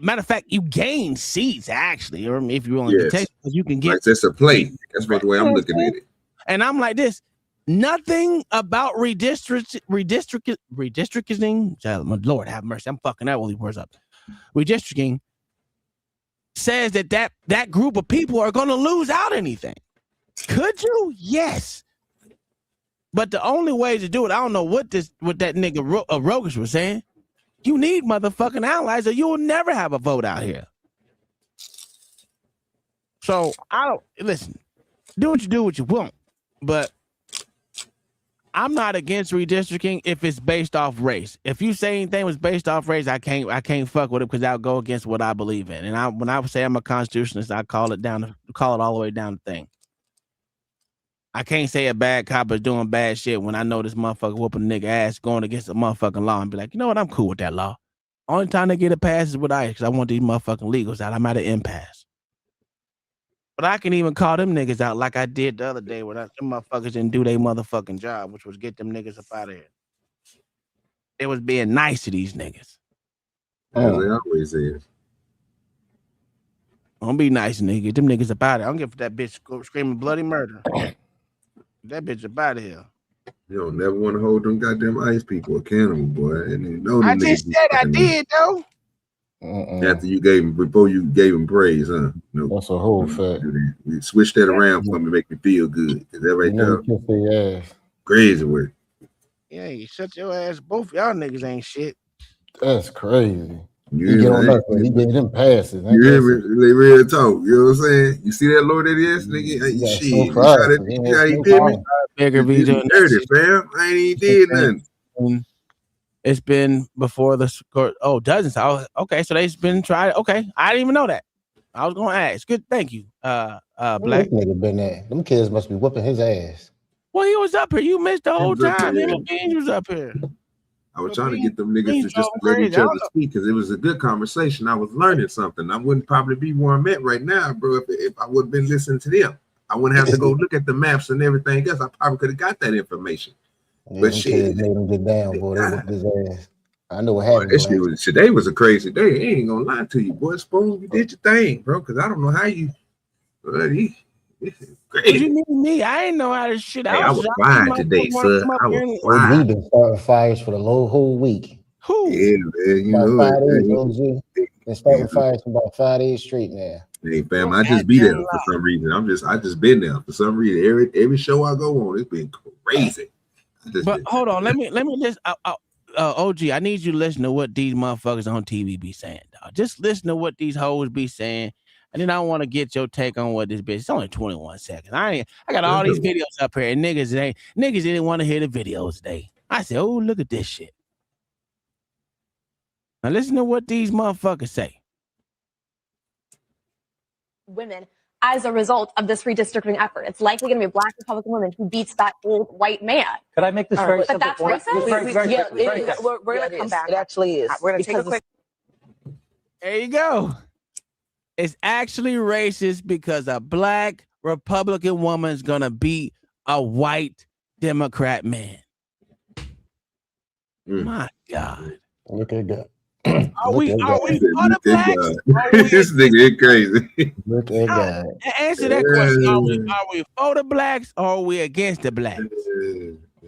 Matter of fact, you gain seats actually, or if you only Yes. take, you can get. Like that's a play. That's the way I'm looking at it. And I'm like this. Nothing about redistricting. My Lord have mercy. I'm fucking all these words up. Redistricting says that group of people are going to lose out anything. Could you? Yes. But the only way to do it, I don't know what that nigga Rogish was saying. You need motherfucking allies, or you will never have a vote out here. So listen. Do what you want, but I'm not against redistricting if it's based off race. If you say anything was based off race, I can't fuck with it because I'll go against what I believe in. And when I say I'm a constitutionalist, I call it all the way down the thing. I can't say a bad cop is doing bad shit when I know this motherfucker whooping a nigga ass going against a motherfucking law and be like, you know what, I'm cool with that law. Only time they get it passed is with ICE because I want these motherfucking legals out. I'm at an impasse. But I can even call them niggas out like I did the other day where them motherfuckers didn't do their motherfucking job, which was get them niggas up out of here. It was being nice to these niggas. As they always is. Don't be nice, nigga. Get them niggas up out of here. I don't give that bitch screaming bloody murder. That bitch up out of here. You don't never want to hold them goddamn ICE people accountable, boy. And you know I just said I did, though. After before you gave him praise, huh? No, that's a whole fact. We switch that around for me to make me feel good. Is that right there? Kiss their ass. Crazy work. Yeah, you shut your ass. Both y'all niggas ain't shit. That's crazy. You get on that, he gave them passes. You hear me? Real talk. You know what I'm saying? You see that Lord that is, nigga? Shit. You how he did me? Bigger video. Dirty, fam. I ain't even did nothing. It's been before the court. Oh, dozens. Okay, so they've been tried. Okay, I didn't even know that. I was gonna ask. Good, thank you. Black nigga been there. Them kids must be whooping his ass. Well, he was up here. You missed the whole time. He was up here. I was trying to get them niggas to just let each other speak because it was a good conversation. I was learning something. I wouldn't probably be where I'm at right now, bro, if I would have been listening to them. I wouldn't have to go look at the maps and everything else. I probably could have got that information. Yeah, but shit, made him get down, boy. They whooped his ass. I know what happened. Today was a crazy day. I ain't gonna lie to you, boy. Suppose you did your thing, bro, because I don't know how you. This is crazy. You mean me? I ain't know how to shit. Hey, I was quiet today, sir. I was quiet. We've been starting fires for the whole week. Who? Yeah, man. You know, 5 days, OG. Been starting fires for about 5 days straight now. Hey, fam, I just be there for some reason. I just been there for some reason. Every show I go on, it's been crazy. But hold on, let me listen. OG, I need you to listen to what these motherfuckers on TV be saying, dog. Just listen to what these hoes be saying. And then I want to get your take on what this bitch. It's only 21 seconds. I got all these videos up here, and niggas didn't want to hear the videos today. I said, oh, look at this shit. Now listen to what these motherfuckers say. Women as a result of this redistricting effort. It's likely going to be a black Republican woman who beats that old white man. Could I make this very simple? But that's racist? We're going to come back. It actually is. We're going to take a quick. There you go. It's actually racist because a black Republican woman is going to beat a white Democrat man. My God. Look at that. Are we for the blacks? This nigga is crazy. Look at God. Answer that question. Are we for the blacks or are we against the blacks?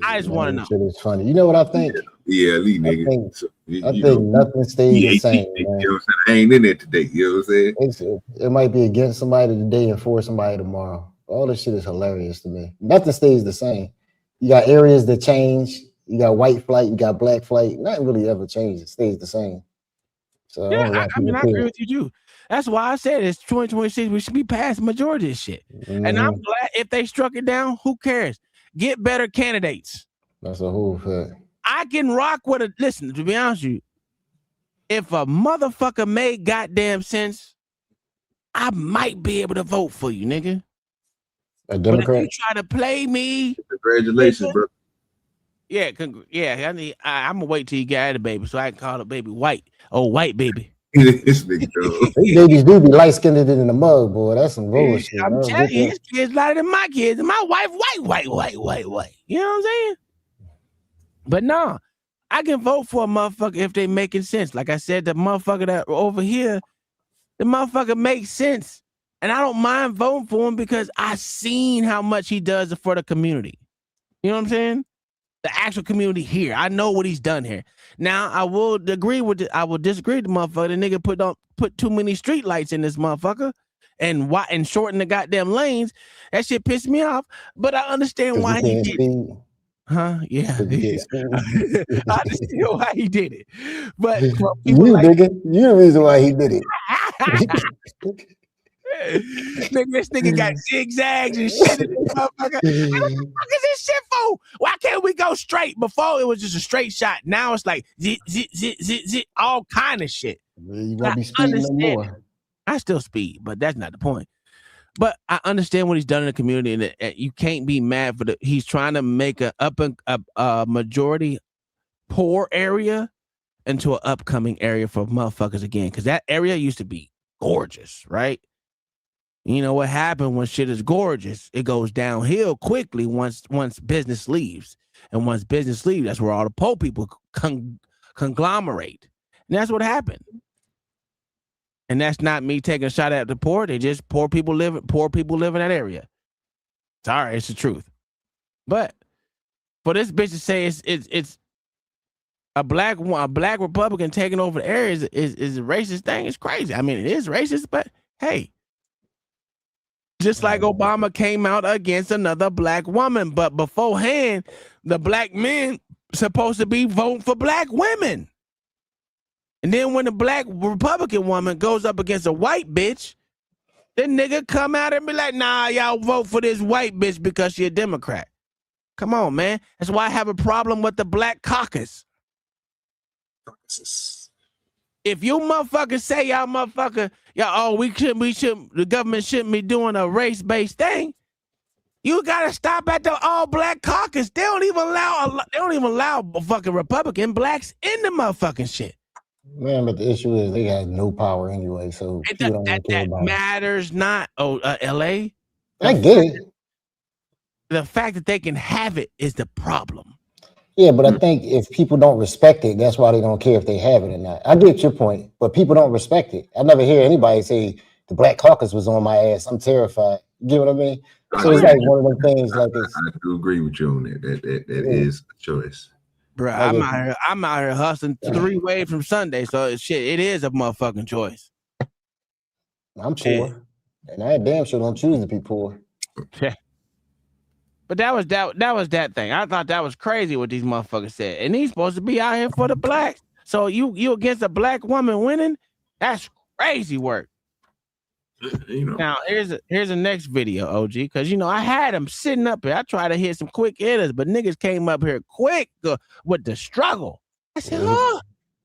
I just want to know. Shit is funny. You know what I think? Yeah, Lee, nigga. I think nothing stays the same. You know what I'm saying? I ain't in there today. You know what I'm saying? It might be against somebody today and for somebody tomorrow. All this shit is hilarious to me. Nothing stays the same. You got areas that change. You got white flight. You got black flight. Nothing really ever changes. It stays the same. So yeah, I agree with you too. That's why I said it's 2026. We should be past the majority of this shit. And I'm glad if they struck it down. Who cares? Get better candidates. That's a whole fact. I can rock with a listen, to be honest with you. If a motherfucker made goddamn sense, I might be able to vote for you, nigga. A Democrat? But if you try to play me, congratulations, bro. Yeah, I'm gonna wait till you get out of the baby so I can call the baby white. Oh, white baby. This nigga, these babies do be light skinned in the mug, boy. That's some bullshit. I'm telling you, his kids lighter than my kids, and my wife white. You know what I'm saying? But no, I can vote for a motherfucker if they making sense. Like I said, the motherfucker that over here, the motherfucker makes sense. And I don't mind voting for him because I seen how much he does for the community. You know what I'm saying? The actual community here. I know what he's done here. Now I will disagree with the motherfucker. The nigga put too many street lights in this motherfucker and shorten the goddamn lanes. That shit pissed me off. But I understand why he did it. Huh? Yeah. I understand why he did it. But you the reason why he did it. Nigga, this nigga got zigzags and shit in this motherfucker. What the fuck is this shit for? Why can't we go straight? Before it was just a straight shot. Now it's like zit, all kind of shit. You won't be speeding no more. I still speed, but that's not the point. But I understand what he's done in the community, and you can't be mad for he's trying to make a majority poor area into an upcoming area for motherfuckers again, because that area used to be gorgeous, right? You know what happened when shit is gorgeous? It goes downhill quickly once business leaves. And once business leaves, that's where all the poor people conglomerate. And that's what happened. And that's not me taking a shot at the poor. They just poor people live in that area. Sorry, it's the truth. But for this bitch to say it's a black Republican taking over the area is a racist thing, it's crazy. I mean, it is racist, but hey. Just like Obama came out against another black woman, but beforehand, the black men supposed to be voting for black women. And then when the black Republican woman goes up against a white bitch, the nigga come out and be like, nah, y'all vote for this white bitch because she a Democrat. Come on, man. That's why I have a problem with the black caucus. If you motherfuckers say the government shouldn't be doing a race-based thing, you gotta stop at the all-black caucus. They don't even allow fucking Republican blacks in the motherfucking shit. Man, but the issue is they got no power anyway, so that matters not. LA. I get it. The fact that they can have it is the problem. Yeah, but I think if people don't respect it, that's why they don't care if they have it or not. I get your point, but people don't respect it. I never hear anybody say the Black Caucus was on my ass. I'm terrified. You get what I mean? So it's like one of them things like this. I do agree with you on that. That is a choice. Bro, I'm out here hustling 3 ways from Sunday, so shit, it is a motherfucking choice. I'm poor, and I damn sure don't choose to be poor. Yeah. But that was that thing. I thought that was crazy what these motherfuckers said. And he's supposed to be out here for the blacks. So you against a black woman winning? That's crazy work. You know. Now here's a next video, OG, because I had him sitting up here. I tried to hit some quick hitters, but niggas came up here quick with the struggle. I said, oh.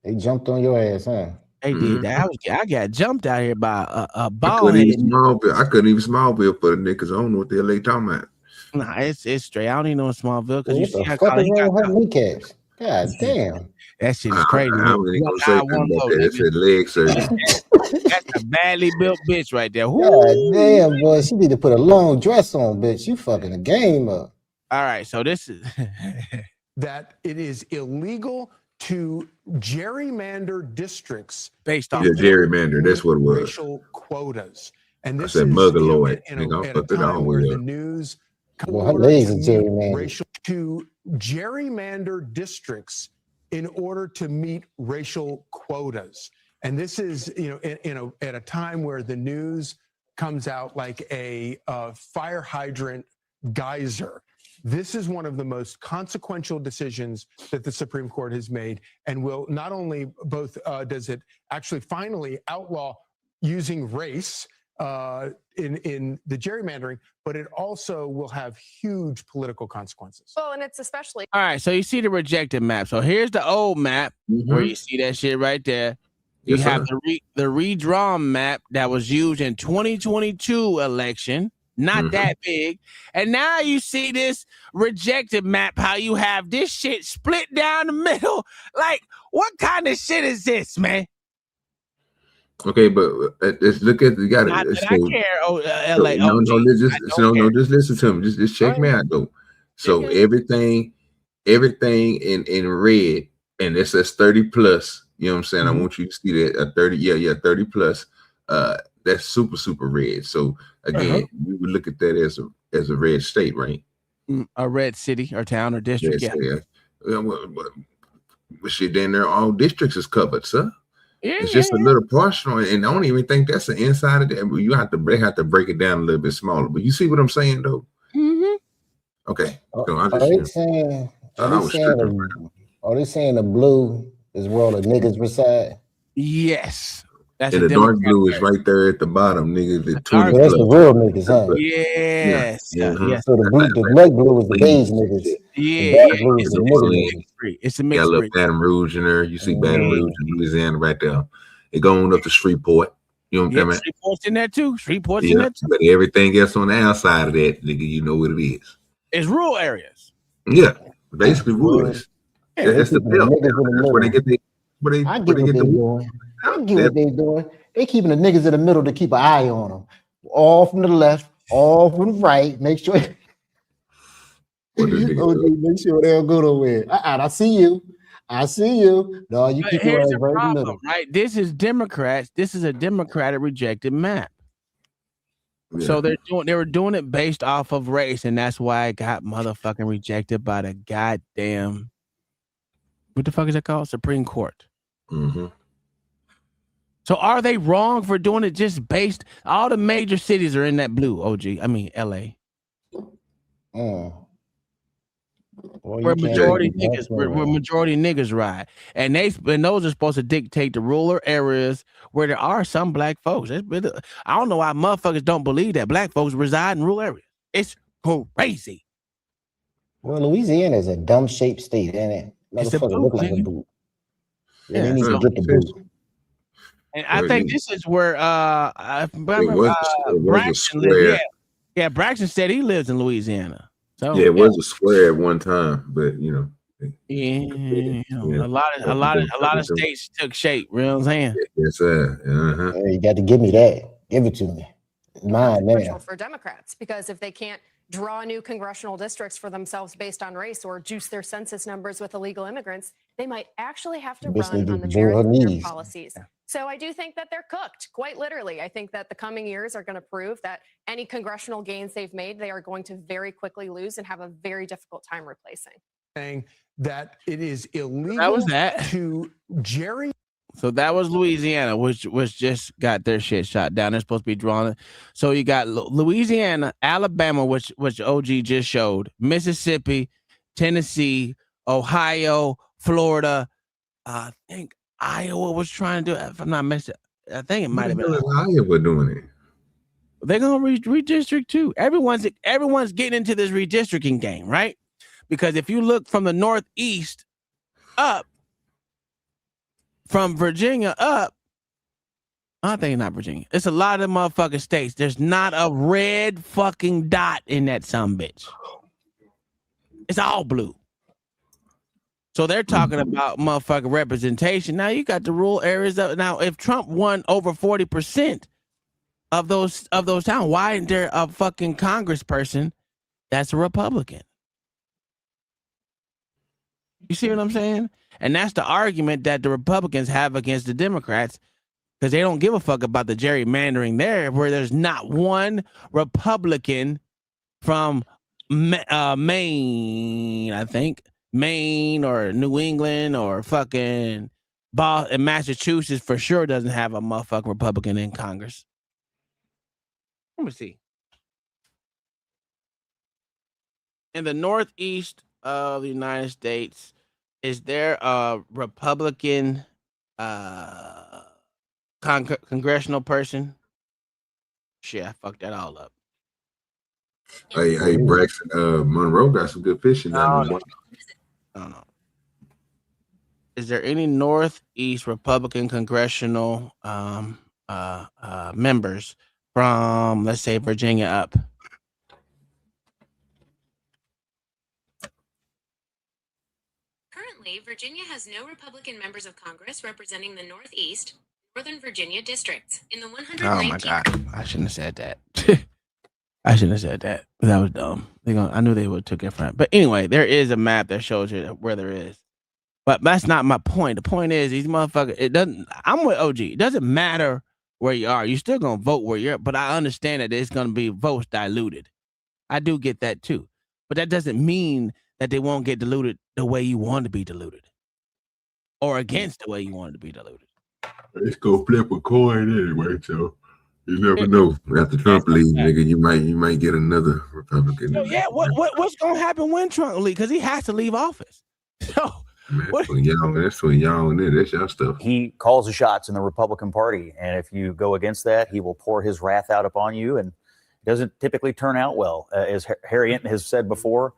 They jumped on your ass, huh? They did that. I got jumped out here by a ball. I couldn't even Smallville for the niggas. I don't know what the hell they talking about. Nah, it's straight. I don't even know Smallville because you see how her kneecaps. God damn. That shit is crazy. That's a leg surgery. That's a badly built bitch right there. God damn, boy. She need to put a long dress on, bitch. You fucking the game up. All right, so this is that it is illegal to gerrymander districts based on gerrymander. That's what it was. Racial quotas. And this I said, Mother Lord. In a time where the news to gerrymander districts in order to meet racial quotas. And this is, at a time where the news comes out like a fire hydrant geyser. This is one of the most consequential decisions that the Supreme Court has made, and will not only does it actually finally outlaw using race in the gerrymandering, but it also will have huge political consequences. Well, and it's especially all right. So you see the rejected map. So here's the old map where you see that shit right there. You have the redrawn map that was used in 2022 election, not that big. And now you see this rejected map, how you have this shit split down the middle. Like, what kind of shit is this, man? Okay, but let's look at the guy. I care, LA. Just listen to him. Just check me out though. So everything everything in red, and it says 30 plus. You know what I'm saying? I want you to see that 30, 30 plus. That's super red. So again, we would look at that as a red state, right? A red city or town or district. Red state. But shit, then all districts is covered, sir. It's just a little partial, and I don't even think that's the inside of that. You have to break it down a little bit smaller. But you see what I'm saying, though? Okay. So Are they saying the blue is where all the niggas reside? Yes. That's and the dark blue is right there at the bottom, niggas. The 20 that's the real niggas, huh? Yes. Yes. So the light blue is the beige niggas. Yeah. It's a mixed got a little Baton Rouge in there. You see Baton Rouge in Louisiana right there. It going up to Shreveport. You know what I'm saying? Shreveport's in there too. Shreveport's in there too. But everything else on the outside of that, nigga, you know what it is. It's rural areas. Yeah. Basically rural. That's the bill. That's where they get the I get what they're doing. They keeping the niggas in the middle to keep an eye on them. All from the left, all from the right. Make sure. Make sure they don't go nowhere. I see you. No, you keep your ass right in the middle. Right? This is Democrats. This is a Democratic rejected map. Yeah. So they were doing it based off of race, and that's why it got motherfucking rejected by the goddamn, what the fuck is that called? Supreme Court. So are they wrong for doing it just based? All the major cities are in that blue. LA. Where majority niggas ride, and those are supposed to dictate the rural areas where there are some black folks. I don't know why motherfuckers don't believe that black folks reside in rural areas. It's crazy. Well, Louisiana is a dumb shaped state, ain't it? Motherfucker look like a boot. Yeah, they need to get the boot. And I think this is where Braxton lives. Yeah, Braxton said he lives in Louisiana. So it was a square at one time, but a lot of states took shape. You know what I'm saying? Yes, sir. Hey, you got to give me that. Give it to me. Mine, man. For Democrats, because if they can't draw new congressional districts for themselves based on race or juice their census numbers with illegal immigrants, they might actually have to run on the merit of their policies. So I do think that they're cooked, quite literally. I think that the coming years are going to prove that any congressional gains they've made, they are going to very quickly lose and have a very difficult time replacing. Saying that it is illegal to gerry. So that was Louisiana, which just got their shit shot down. They're supposed to be drawn. So you got Louisiana, Alabama, which OG just showed, Mississippi, Tennessee, Ohio, Florida. I think Iowa was trying to do it. If I'm not messing, I think it might have been Iowa doing it. They're gonna redistrict too. Everyone's getting into this redistricting game, right? Because if you look from the Northeast up, from Virginia up, I think not Virginia. It's a lot of motherfucking states. There's not a red fucking dot in that sumbitch. It's all blue. So they're talking about motherfucking representation. Now you got the rural areas up. Now, if Trump won over 40% of those towns, why isn't there a fucking congressperson that's a Republican? You see what I'm saying? And that's the argument that the Republicans have against the Democrats, because they don't give a fuck about the gerrymandering there, where there's not one Republican from Maine, I think, Maine or New England or fucking Boston, Massachusetts for sure doesn't have a motherfucking Republican in Congress. Let me see. In the Northeast of the United States, is there a Republican congressional person? Shit, I fucked that all up. Hey, Braxton, Monroe got some good fishing. No. Is there any Northeast Republican congressional members from, let's say, Virginia up? Currently, Virginia has no Republican members of Congress representing the Northeast, Northern Virginia districts. In the 119th. Oh my God, I shouldn't have said that. I shouldn't have said that. That was dumb. I knew they would have took it from it. But anyway, there is a map that shows you where there is. But that's not my point. The point is these motherfuckers, I'm with OG. It doesn't matter where you are. You're still gonna vote where you're at, but I understand that it's gonna be votes diluted. I do get that too. But that doesn't mean that they won't get diluted the way you want to be diluted. Or against the way you want to be diluted. Let's go flip a coin anyway, so you never know. After Trump leaves, nigga, you might get another Republican. So, yeah, what's gonna happen when Trump leaves? Because he has to leave office. So that's when y'all and that's y'all stuff. He calls the shots in the Republican Party, and if you go against that, he will pour his wrath out upon you, and it doesn't typically turn out well. As Harry Enton has said before,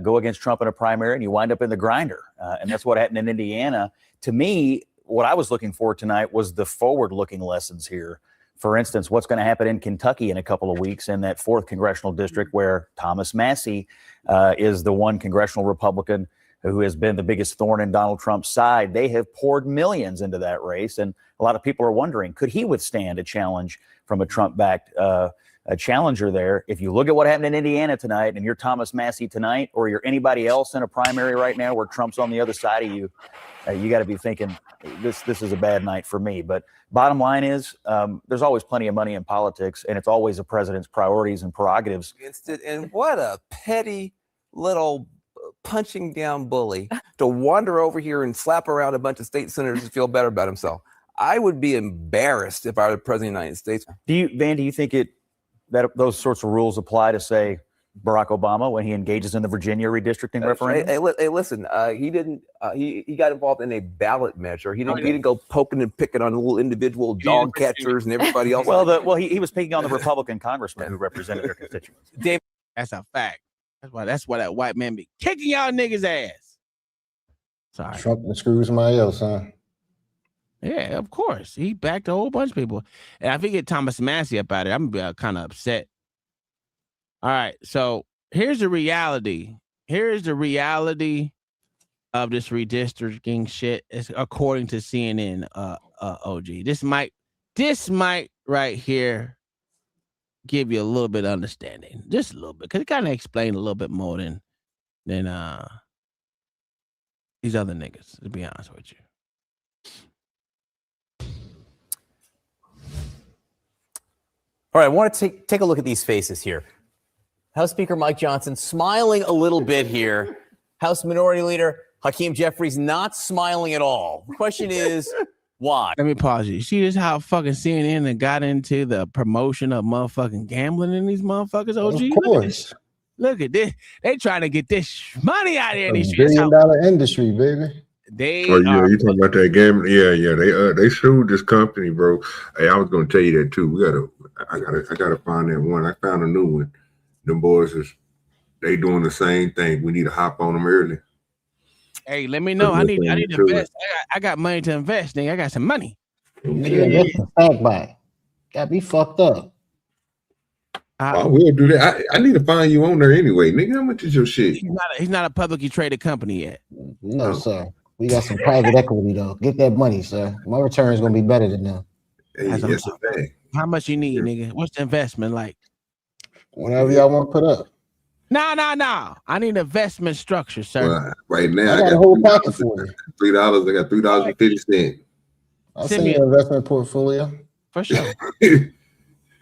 go against Trump in a primary, and you wind up in the grinder, and that's what happened in Indiana. To me, what I was looking for tonight was the forward-looking lessons here. For instance, what's going to happen in Kentucky in a couple of weeks in that 4th congressional district where Thomas Massie is the one congressional Republican who has been the biggest thorn in Donald Trump's side. They have poured millions into that race, and a lot of people are wondering, could he withstand a challenge from a Trump-backed challenger there? If you look at what happened in Indiana tonight, and you're Thomas Massie tonight, or you're anybody else in a primary right now where Trump's on the other side of you, you got to be thinking, this is a bad night for me. But bottom line is, there's always plenty of money in politics, and it's always a president's priorities and prerogatives. And what a petty little punching down bully to wander over here and slap around a bunch of state senators to feel better about himself. I would be embarrassed if I were the president of the United States. Do you think that those sorts of rules apply to, say, Barack Obama when he engages in the Virginia redistricting referendum? Hey, listen, he didn't. He got involved in a ballot measure. He didn't go poking and picking on little individual dog catchers and everybody else. He was picking on the Republican congressman who represented their constituents. That's a fact. That's why that white man be kicking y'all niggas' ass. Sorry. Trump and screw somebody else, huh? Yeah, of course. He backed a whole bunch of people. And if he get Thomas Massie up out of it, I'm gonna be kind of upset. All right, so here's the reality. Here's the reality of this redistricting shit. It's according to CNN, OG. This might right here give you a little bit of understanding, just a little bit, because it kind of explain a little bit more than these other niggas, to be honest with you. All right, I want to take a look at these faces here. House Speaker Mike Johnson smiling a little bit here. House Minority Leader Hakeem Jeffries not smiling at all. The question is, why? Let me pause you. See this how fucking CNN got into the promotion of motherfucking gambling in these motherfuckers, OG? Of course. Look at this. They trying to get this money out of here. $1 billion industry, baby. You talking about that gambling? Yeah. They sued this company, bro. Hey, I was gonna tell you that too. I gotta find that one. I found a new one. Them boys they doing the same thing. We need to hop on them early. Hey, let me know. I need to invest. I got money to invest, nigga. I got some money. Got me fucked up. I will do that. I need to find you on there anyway, nigga. How much is your shit? He's not a publicly traded company yet. No, sir. We got some private equity though. Get that money, sir. My return is gonna be better than them. Hey, how much you need, nigga? What's the investment like? Whatever y'all want to put up. No. I need investment structure, sir. Well, right now, I got a whole pocket for you. $3. I got $3.50. I'll send you an investment portfolio. For sure.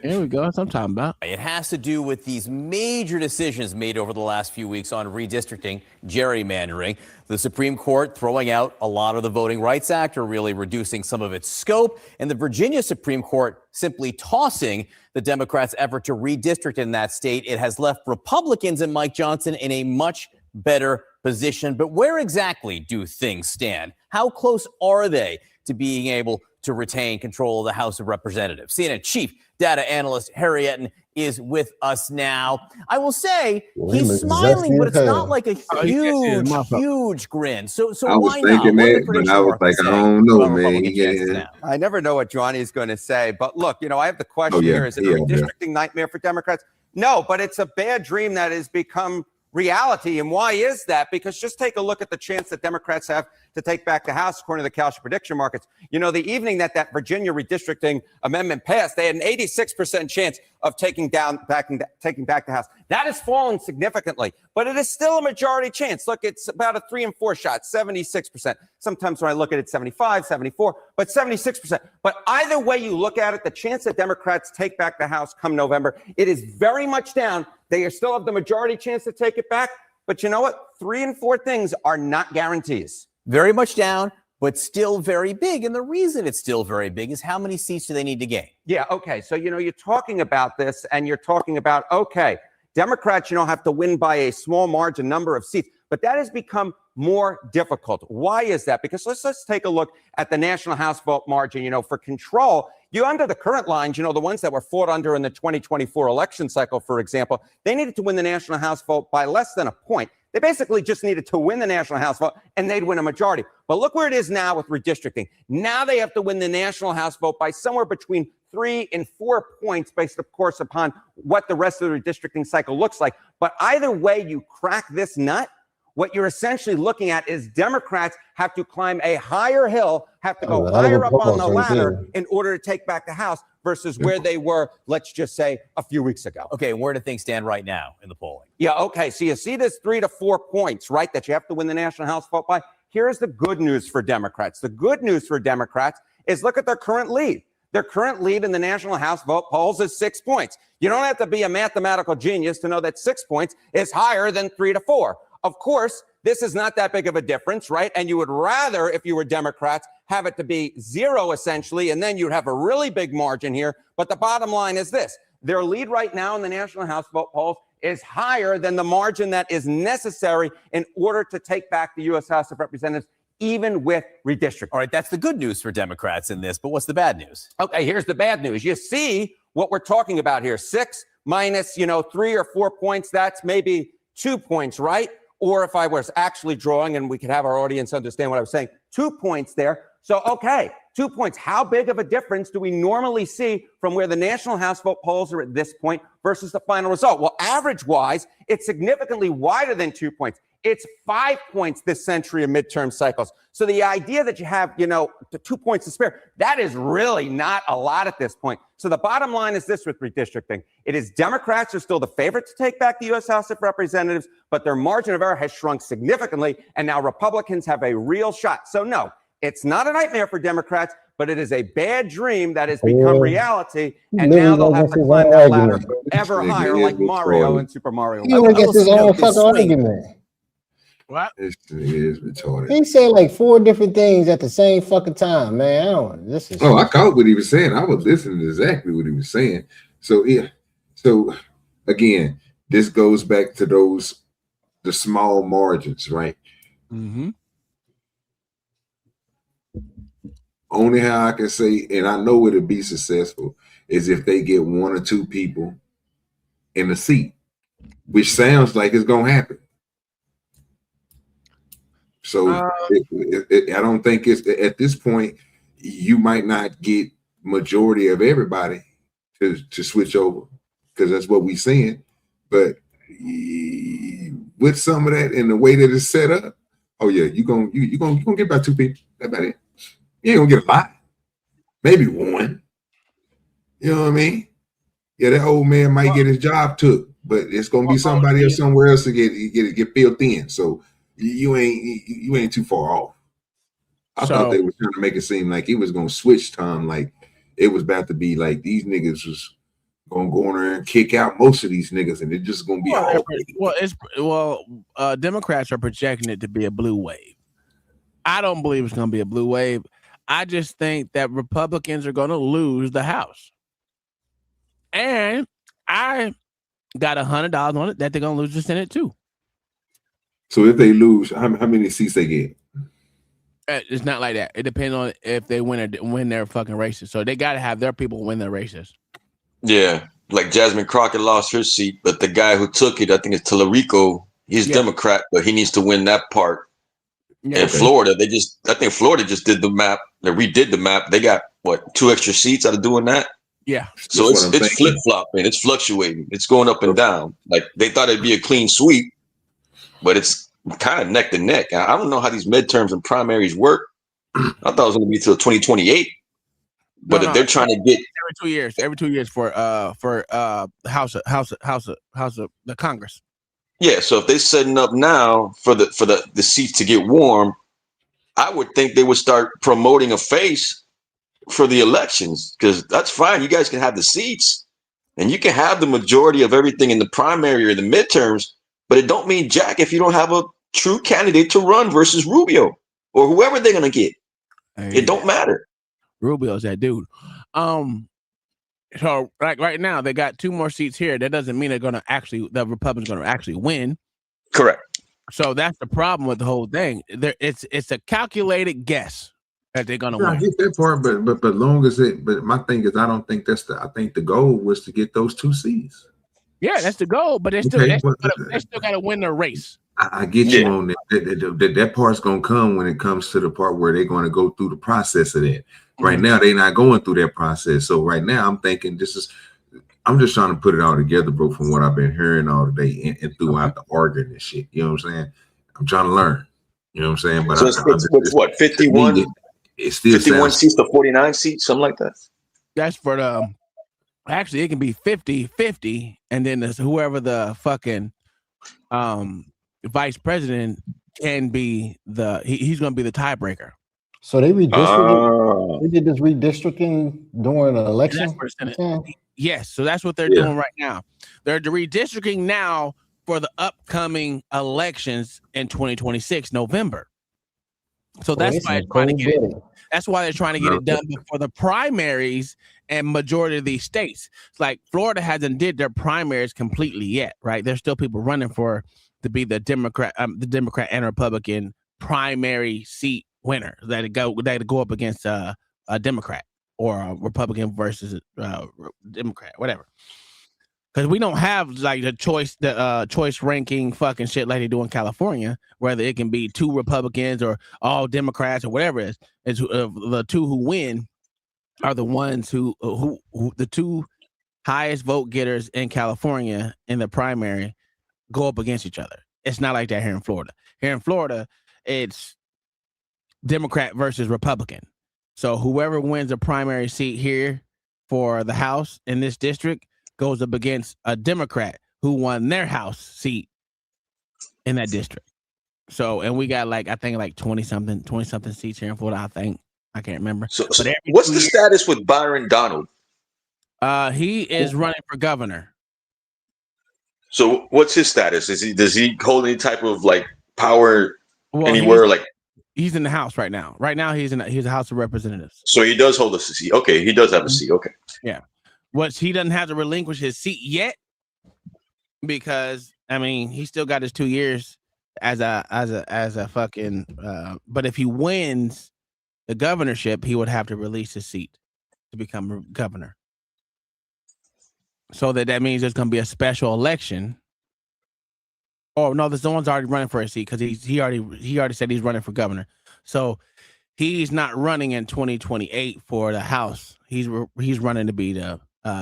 Here we go. That's what I'm talking about. It has to do with these major decisions made over the last few weeks on redistricting, gerrymandering. The Supreme Court throwing out a lot of the Voting Rights Act or really reducing some of its scope, and the Virginia Supreme Court simply tossing the Democrats' effort to redistrict in that state. It has left Republicans and Mike Johnson in a much better position. But where exactly do things stand? How close are they to being able to retain control of the House of Representatives? CNN chief data analyst Harry Enton is with us now. I will say he's smiling, but it's not like a huge grin. So I was why thinking not? that, but I was like, I don't know, man. I never know what Johnny is going to say. But look, I have the question here. Is it a redistricting nightmare for Democrats? No, but it's a bad dream that has become reality. And why is that? Because just take a look at the chance that Democrats have to take back the House, according to the Kalshi prediction markets. You know, the evening that Virginia redistricting amendment passed, they had an 86% chance of taking back the House. That has fallen significantly, but it is still a majority chance. Look, it's about a 3 and 4 shot, 76%. Sometimes when I look at it, 75, 74, but 76%. But either way you look at it, the chance that Democrats take back the House come November, it is very much down. They still have the majority chance to take it back. But you know what? 3 and 4 things are not guarantees. Very much down, but still very big. And the reason it's still very big is how many seats do they need to gain? Yeah, okay. So, you know, you're talking about this and you're talking about, okay, Democrats, you know, have to win by a small margin number of seats, but that has become more difficult. Why is that? Because let's take a look at the national House vote margin. You know, for control, you under the current lines, you know, the ones that were fought under in the 2024 election cycle, for example, they needed to win the national House vote by less than a point. They basically just needed to win the national House vote and they'd win a majority. But look where it is now with redistricting. Now they have to win the national House vote by somewhere between 3 and 4 points based, of course, upon what the rest of the redistricting cycle looks like. But either way you crack this nut, what you're essentially looking at is Democrats have to climb a higher hill, have to go higher up on the ladder in order to take back the House versus where they were, let's just say, a few weeks ago. Okay, where do things stand right now in the polling? Yeah, okay, so you see this 3 to 4 points, right, that you have to win the national House vote by. Here's the good news for Democrats. The good news for Democrats is look at their current lead. Their current lead in the national House vote polls is 6 points. You don't have to be a mathematical genius to know that 6 points is higher than 3 to 4. Of course, this is not that big of a difference, right? And you would rather, if you were Democrats, have it to be 0 essentially, and then you'd have a really big margin here. But the bottom line is this. Their lead right now in the national House vote polls is higher than the margin that is necessary in order to take back the U.S. House of Representatives, even with redistricting. All right, that's the good news for Democrats in this, but what's the bad news? Okay, here's the bad news. You see what we're talking about here. 6 minus, 3 or 4 points, that's maybe 2 points, right? Or if I was actually drawing, and we could have our audience understand what I was saying, 2 points there. So, okay, 2 points. How big of a difference do we normally see from where the national House vote polls are at this point versus the final result? Well, average-wise, it's significantly wider than 2 points. It's 5 points this century of midterm cycles. So the idea that you have, the 2 points to spare, that is really not a lot at this point. So the bottom line is this with redistricting. It is Democrats are still the favorite to take back the U.S. House of Representatives, but their margin of error has shrunk significantly, and now Republicans have a real shot. So no, it's not a nightmare for Democrats, but it is a bad dream that has become reality, and now they'll have to climb that ladder ever higher like Mario in Super Mario. He don't get his own fucking argument. What? This is retarded. He said like 4 different things at the same fucking time, man. I caught what he was saying. I was listening to exactly what he was saying. So yeah. So again, this goes back to the small margins, right? Mm-hmm. Only how I can say, and I know it'll be successful, is if they get 1 or 2 people in a seat, which sounds like it's gonna happen. So I don't think it's at this point. You might not get majority of everybody to switch over because that's what we're seeing. But with some of that and the way that it's set up, oh yeah, you gonna get about 2 people. That's about it. You ain't gonna get a lot. Maybe 1. You know what I mean? Yeah, that old man might get his job took, but it's gonna be somebody else somewhere else to get filled in. So you ain't too far off. I thought they were trying to make it seem like it was gonna switch time, like it was about to be like these niggas was gonna go in there and kick out most of these niggas, and it's just gonna be Democrats are projecting it to be a blue wave. I don't believe it's gonna be a blue wave. I just think that Republicans are gonna lose the House, and I got $100 on it that they're gonna lose the Senate too. So if they lose, how many seats they get? It's not like that. It depends on if they win their fucking races. So they got to have their people win their races. Yeah, like Jasmine Crockett lost her seat, but the guy who took it, I think it's Tallarico, he's Democrat, but he needs to win that part. Yeah, and Florida, I think Florida just did the map. They redid the map. They got 2 extra seats out of doing that. Yeah. So it's flip flopping. It's fluctuating. It's going up and down. Like they thought it'd be a clean sweep. but it's kind of neck to neck. I don't know how these midterms and primaries work. I thought it was going to be till 2028. But if they're trying to get every 2 years for the House of the Congress. Yeah, so if they're setting up now for the seats to get warm, I would think they would start promoting a face for the elections, because that's fine. You guys can have the seats and you can have the majority of everything in the primary or the midterms, but it don't mean jack if you don't have a true candidate to run versus Rubio or whoever they're gonna get. It don't matter. Rubio's that dude. So right now they got 2 more seats here. That doesn't mean the Republicans gonna actually win. Correct. So that's the problem with the whole thing. It's a calculated guess that they're gonna win. I get that part, but long as but my thing is, I don't think I think the goal was to get those 2 seats. Yeah, that's the goal, but they still got to win their race. I get you on that. That part's gonna come when it comes to the part where they're going to go through the process of that. Right now, they're not going through that process. So right now, I'm thinking I'm just trying to put it all together, bro, from what I've been hearing all day and throughout the arguing and shit. You know what I'm saying? I'm trying to learn. You know what I'm saying? But so it's what, 51? It still 51 seats to 49 seats, something like that. That's for the. Actually, it can be 50-50, and then whoever the fucking vice president can be he's going to be the tiebreaker. So they redistricted. They did this redistricting during an election. Yes, so that's what they're doing right now. They're redistricting now for the upcoming elections in 2026 November. So that's why that's why they're trying to get it done before the primaries and majority of these states. It's like Florida hasn't did their primaries completely yet, right? There's still people running to be the Democrat and Republican primary seat winner that go up against a Democrat or a Republican versus Democrat, whatever. Because we don't have like the choice ranking fucking shit like they do in California, whether it can be 2 Republicans or all Democrats or whatever it is. It's the 2 who win are the ones who the 2 highest vote getters in California in the primary go up against each other. It's not like that here in Florida. Here in Florida, it's Democrat versus Republican. So whoever wins a primary seat here for the House in this district goes up against a Democrat who won their House seat in that district. So, and we got I think 20 something seats here in Florida, I think. I can't remember. So what's the status with Byron Donald? He is running for governor. So what's his status? Does he hold any type of power anywhere? He's in the House right now. Right now he's a House of Representatives. So he does hold a seat. Okay, he does have a seat. Okay. Yeah. He doesn't have to relinquish his seat yet because he still got his 2 years as a fucking but if he wins the governorship, he would have to release his seat to become governor. So that means there's going to be a special election. Oh no, the one's already running for a seat because he already said he's running for governor. So he's not running in 2028 for the House. He's running to be the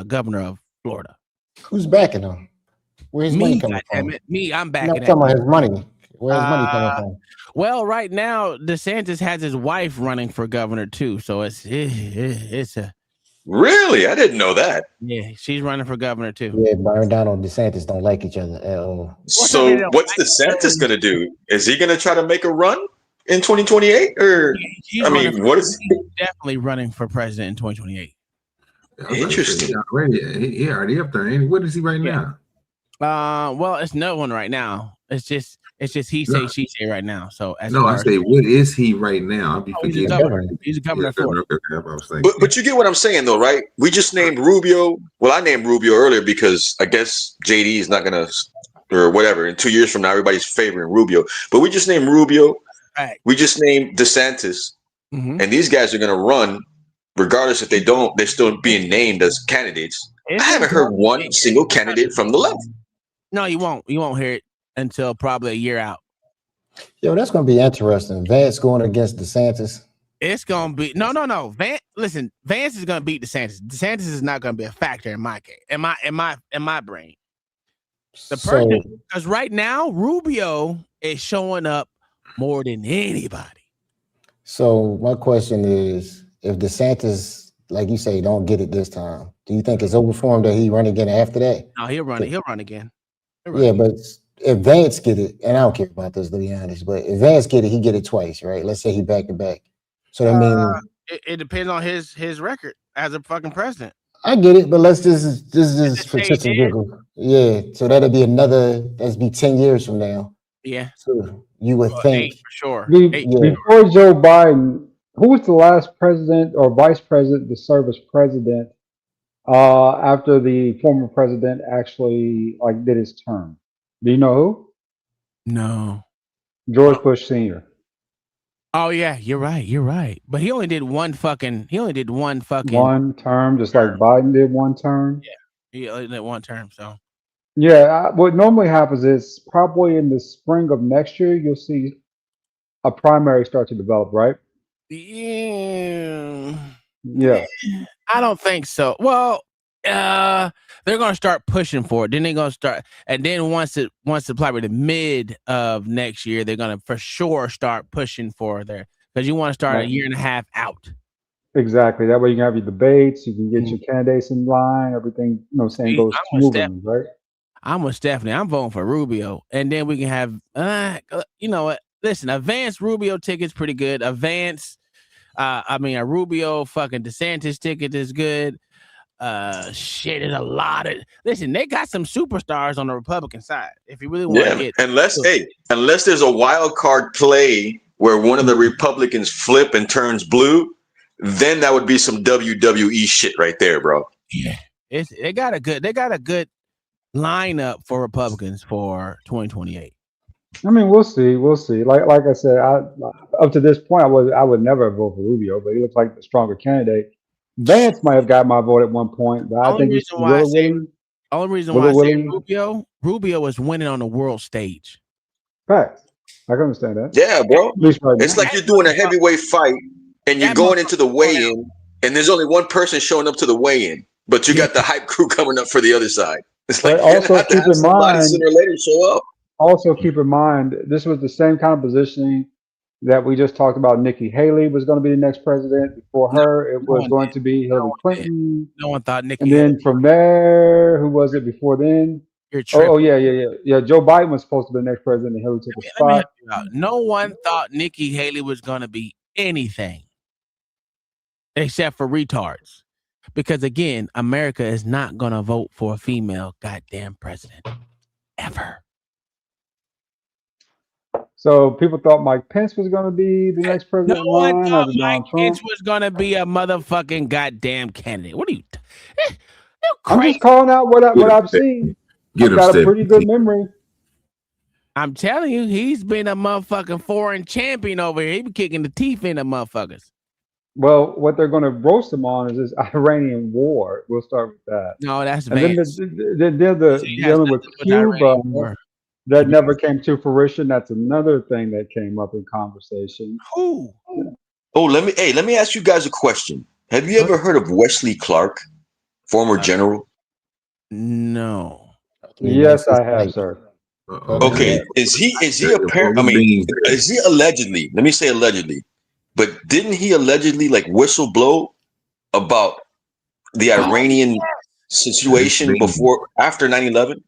governor of Florida. Who's backing him? Where's his money coming from? I'm backing him. Talking about his money. Where's his money coming from? Well, right now DeSantis has his wife running for governor too, so it's a. Really? I didn't know that. Yeah, she's running for governor too. Yeah, Byron Donald and DeSantis don't like each other at all. So what's DeSantis going to do? Is he going to try to make a run in 2028? Or what is he? Definitely running for president in 2028. Interesting. He already up there. What is he right now? Well, it's no one right now. It's just he say she say right now. So I say, what is he right now? I'll be forgetting. He's a governor of Florida. But you get what I'm saying though, right? We just named Rubio. Well, I named Rubio earlier because I guess JD is not gonna or whatever. In 2 years from now, everybody's favoring Rubio. But we just named Rubio. Right. We just named DeSantis, and these guys are gonna run. Regardless if they don't, they're still being named as candidates. I haven't heard one single candidate from the left. No, you won't. You won't hear it until probably a year out. Yo, that's going to be interesting. Vance going against DeSantis. It's going to be no. Vance is going to beat DeSantis. DeSantis is not going to be a factor in my case, in my brain. The person, because right now Rubio is showing up more than anybody. So my question is, if DeSantis, like you say, don't get it this time, do you think it's over for him that he run again after that? No, he'll run it. He'll run again. Yeah, but if Vance get it, and I don't care about this to be honest, but if Vance get it, he get it twice, right? Let's say he back to back. So that means it depends on his record as a fucking president. I get it, but let's just for just a giggle. Yeah, so that'll be that's be 10 years from now. Yeah. So you would think 8 for sure. Before Joe Biden, who was the last president or vice president to serve as president after the former president actually like did his term? Do you know who? No. George Bush Sr. Oh yeah, you're right. You're right. But he only did one fucking. One term, just like Biden did one term. Yeah, he only did one term. So yeah, what normally happens is probably in the spring of next year you'll see a primary start to develop, right? Yeah. I don't think so. Well, they're gonna start pushing for it. Then they're gonna start, and then once probably the mid of next year, they're gonna for sure start pushing for there because you want to start a year and a half out. Exactly. That way you can have your debates, you can get your candidates in line, everything goes smoothly, right? I'm voting for Rubio, and then we can have you know what? Listen, a Vance Rubio ticket's pretty good. A Vance, a Rubio fucking DeSantis ticket is good. Shit, there's a lot of. Listen, they got some superstars on the Republican side. If you really want to get, unless there's a wild card play where one of the Republicans flip and turns blue, then that would be some WWE shit right there, bro. Yeah, they got a good lineup for Republicans for 2028. I mean, we'll see. Like I said, up to this point, I would never vote for Rubio, but he looks like the stronger candidate. Vance might have got my vote at one point, but I think he's only reason why I say Rubio is winning on the world stage. Fact. I can understand that. Yeah, bro. It's like you're doing a heavyweight fight and you're going into the weigh-in, and there's only one person showing up to the weigh-in, but you got the hype crew coming up for the other side. It's like you're gonna have to have somebody sooner or later show up. Also, keep in mind, this was the same kind of positioning that we just talked about. Nikki Haley was going to be the next president. Before her, it was going to be Hillary Clinton. No one thought Nikki. And then from there, who was it before then? Yeah. Joe Biden was supposed to be the next president, and Hillary took a spot. No one thought Nikki Haley was going to be anything except for retards. Because again, America is not going to vote for a female goddamn president ever. So people thought Mike Pence was going to be the next president. No one thought Mike Pence was going to be a motherfucking goddamn candidate. What are you? I'm just calling out what I've seen. I've got a pretty good memory. I'm telling you, he's been a motherfucking foreign champion over here. He be kicking the teeth in the motherfuckers. Well, what they're going to roast him on is this Iranian war. We'll start with that. No, that's Vance. Then they're dealing with Cuba. That never came to fruition. That's another thing that came up in conversation. Who? Oh, let me ask you guys a question. Have you ever heard of Wesley Clark, former general? No. Yes, I have, sir. Okay, is he apparent? I mean, is he allegedly? Let me say allegedly, but didn't he allegedly like whistleblow about the Iranian situation after 9/11?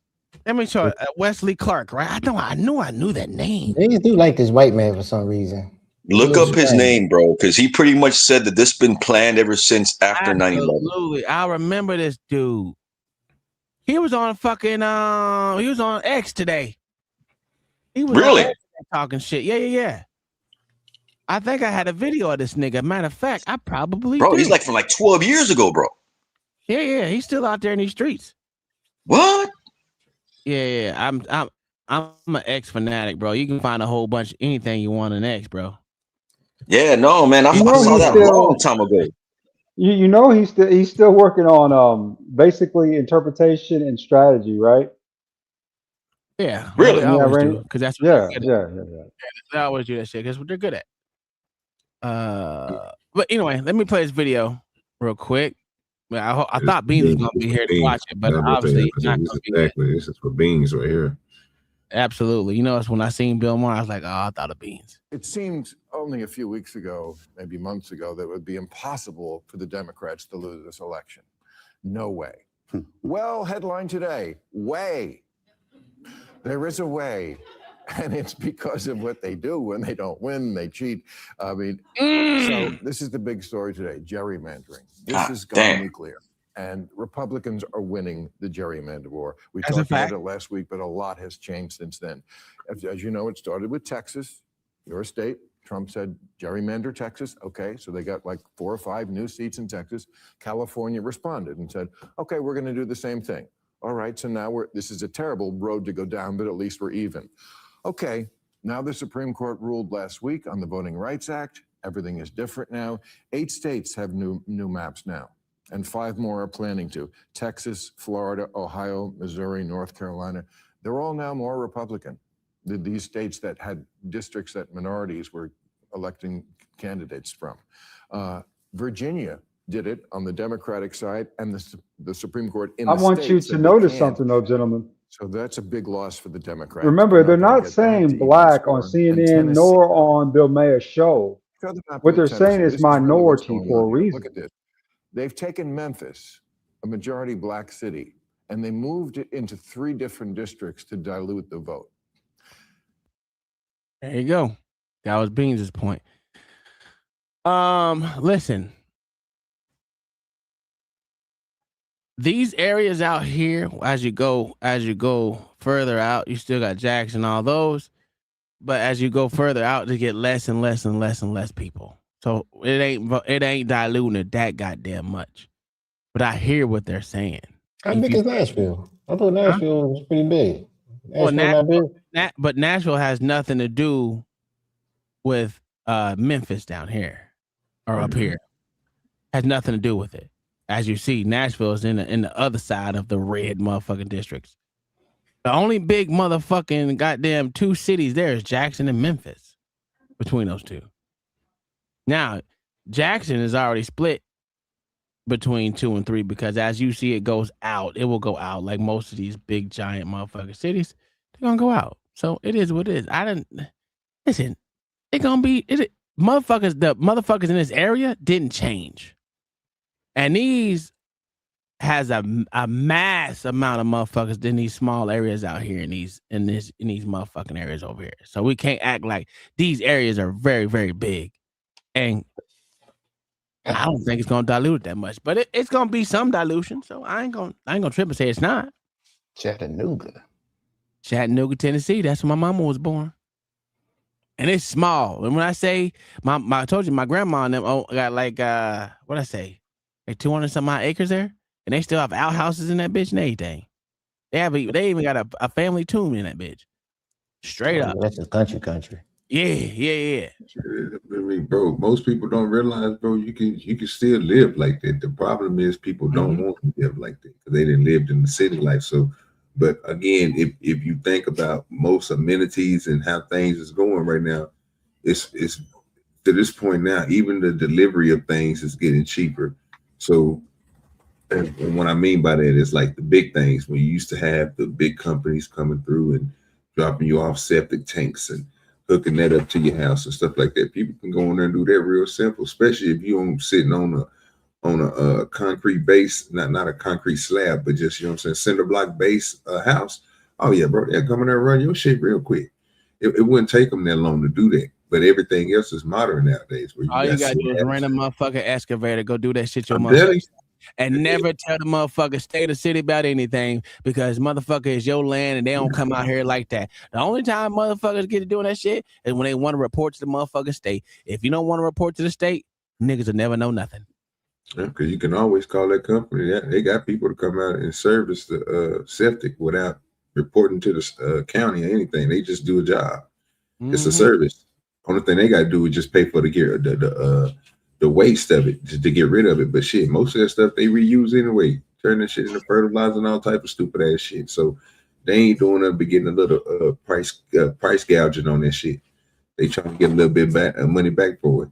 Let me show Wesley Clark, right? I knew that name. They do like this white man for some reason. Look up his name, bro, because he pretty much said that this been planned ever since after 9/11. Absolutely, I remember this dude. He was on fucking he was on X today. He was really talking shit. Yeah. I think I had a video of this nigga. Matter of fact, I probably bro. do. He's like from like 12 years ago, bro. Yeah. He's still out there in these streets. What? Yeah. I'm an X fanatic, bro. You can find a whole bunch of anything you want in X, bro. Yeah, no, man. I saw that a long time ago. You know he's still working on basically interpretation and strategy, right? Yeah. Really? Because that's what they always do that shit because what they're good at. But anyway, let me play this video real quick. Well, I thought Beans was gonna be here to watch it, but obviously he's not gonna be here. This is for Beans right here. Absolutely. You know, it's when I seen Bill Maher, I was like, oh, I thought of Beans. It seemed only a few weeks ago, maybe months ago, that it would be impossible for the Democrats to lose this election. No way. Well, headline today, way. There is a way. And it's because of what they do. When they don't win, they cheat. I mean, so this is the big story today, gerrymandering. This is gone nuclear. And Republicans are winning the gerrymander war. We talked about it last week, but a lot has changed since then. As you know, it started with Texas, your state. Trump said, gerrymander Texas. Okay, so they got like 4 or 5 new seats in Texas. California responded and said, okay, we're going to do the same thing. All right, so now this is a terrible road to go down, but at least we're even. Okay, now the Supreme Court ruled last week on the Voting Rights Act. Everything is different now. 8 states have new maps now, and 5 more are planning to. Texas, Florida, Ohio, Missouri, North Carolina. They're all now more Republican. These states that had districts that minorities were electing candidates from. Virginia did it on the Democratic side, and the Supreme Court in the I want you to notice something, though, gentlemen. So that's a big loss for the Democrats. Remember, they're not saying black on CNN nor on Bill Mayer's show. What they're saying is minority for a reason. Look at this. They've taken Memphis, a majority black city, and they moved it into 3 different districts to dilute the vote. There you go. That was Beans' point. Listen. These areas out here, as you go further out, you still got Jackson, all those, but as you go further out, they get less and less and less and less people. So it ain't diluting it that goddamn much. But I hear what they're saying. How big is Nashville? I thought Nashville was pretty big. But Nashville has nothing to do with Memphis down here or up here. Has nothing to do with it. As you see, Nashville is in the other side of the red motherfucking districts. The only big motherfucking goddamn 2 cities there is Jackson and Memphis between those 2. Now, Jackson is already split between 2 and 3 because as you see it goes out, it will go out like most of these big giant motherfucking cities. They're gonna go out. So it is what it is. Listen, it's gonna be the motherfuckers in this area didn't change. And these has a mass amount of motherfuckers in these small areas out here in these motherfucking areas over here. So we can't act like these areas are very, very big. And I don't think it's gonna dilute it that much, but it's gonna be some dilution. So I ain't gonna trip and say it's not. Chattanooga, Tennessee. That's where my mama was born. And it's small. And when I say I told you my grandma and them got like what I say? Like 200 some odd acres there, and they still have outhouses in that bitch and everything. They even got a family tomb in that bitch. Straight up. That's just country. Yeah. I mean, bro, most people don't realize, bro, you can still live like that. The problem is people don't want to live like that because they didn't live in the city life. So, but again, if you think about most amenities and how things is going right now, it's to this point now, even the delivery of things is getting cheaper. So, and what I mean by that is like the big things when you used to have the big companies coming through and dropping you off septic tanks and hooking that up to your house and stuff like that. People can go in there and do that real simple, especially if you're sitting on a concrete base, not a concrete slab, but just, you know what I'm saying, cinder block base house. Oh yeah, bro, they'll come in there and run your shit real quick. It wouldn't take them that long to do that. But everything else is modern nowadays. All you gotta do is rent a motherfucking excavator, go do that shit your motherfucker. And never tell the motherfucker stay the city about anything because motherfucker is your land and they don't come out here like that. The only time motherfuckers get to doing that shit is when they want to report to the motherfucking state. If you don't want to report to the state, niggas will never know nothing. Yeah, because you can always call that company. They got people to come out and service the septic without reporting to the county or anything. They just do a job. It's a service. Only thing they got to do is just pay for the waste of it, just to get rid of it. But shit, most of that stuff they reuse anyway. Turn that shit into fertilizer and all type of stupid ass shit. So they ain't doing nothing but getting a little price gouging on that shit. They trying to get a little bit money back for it.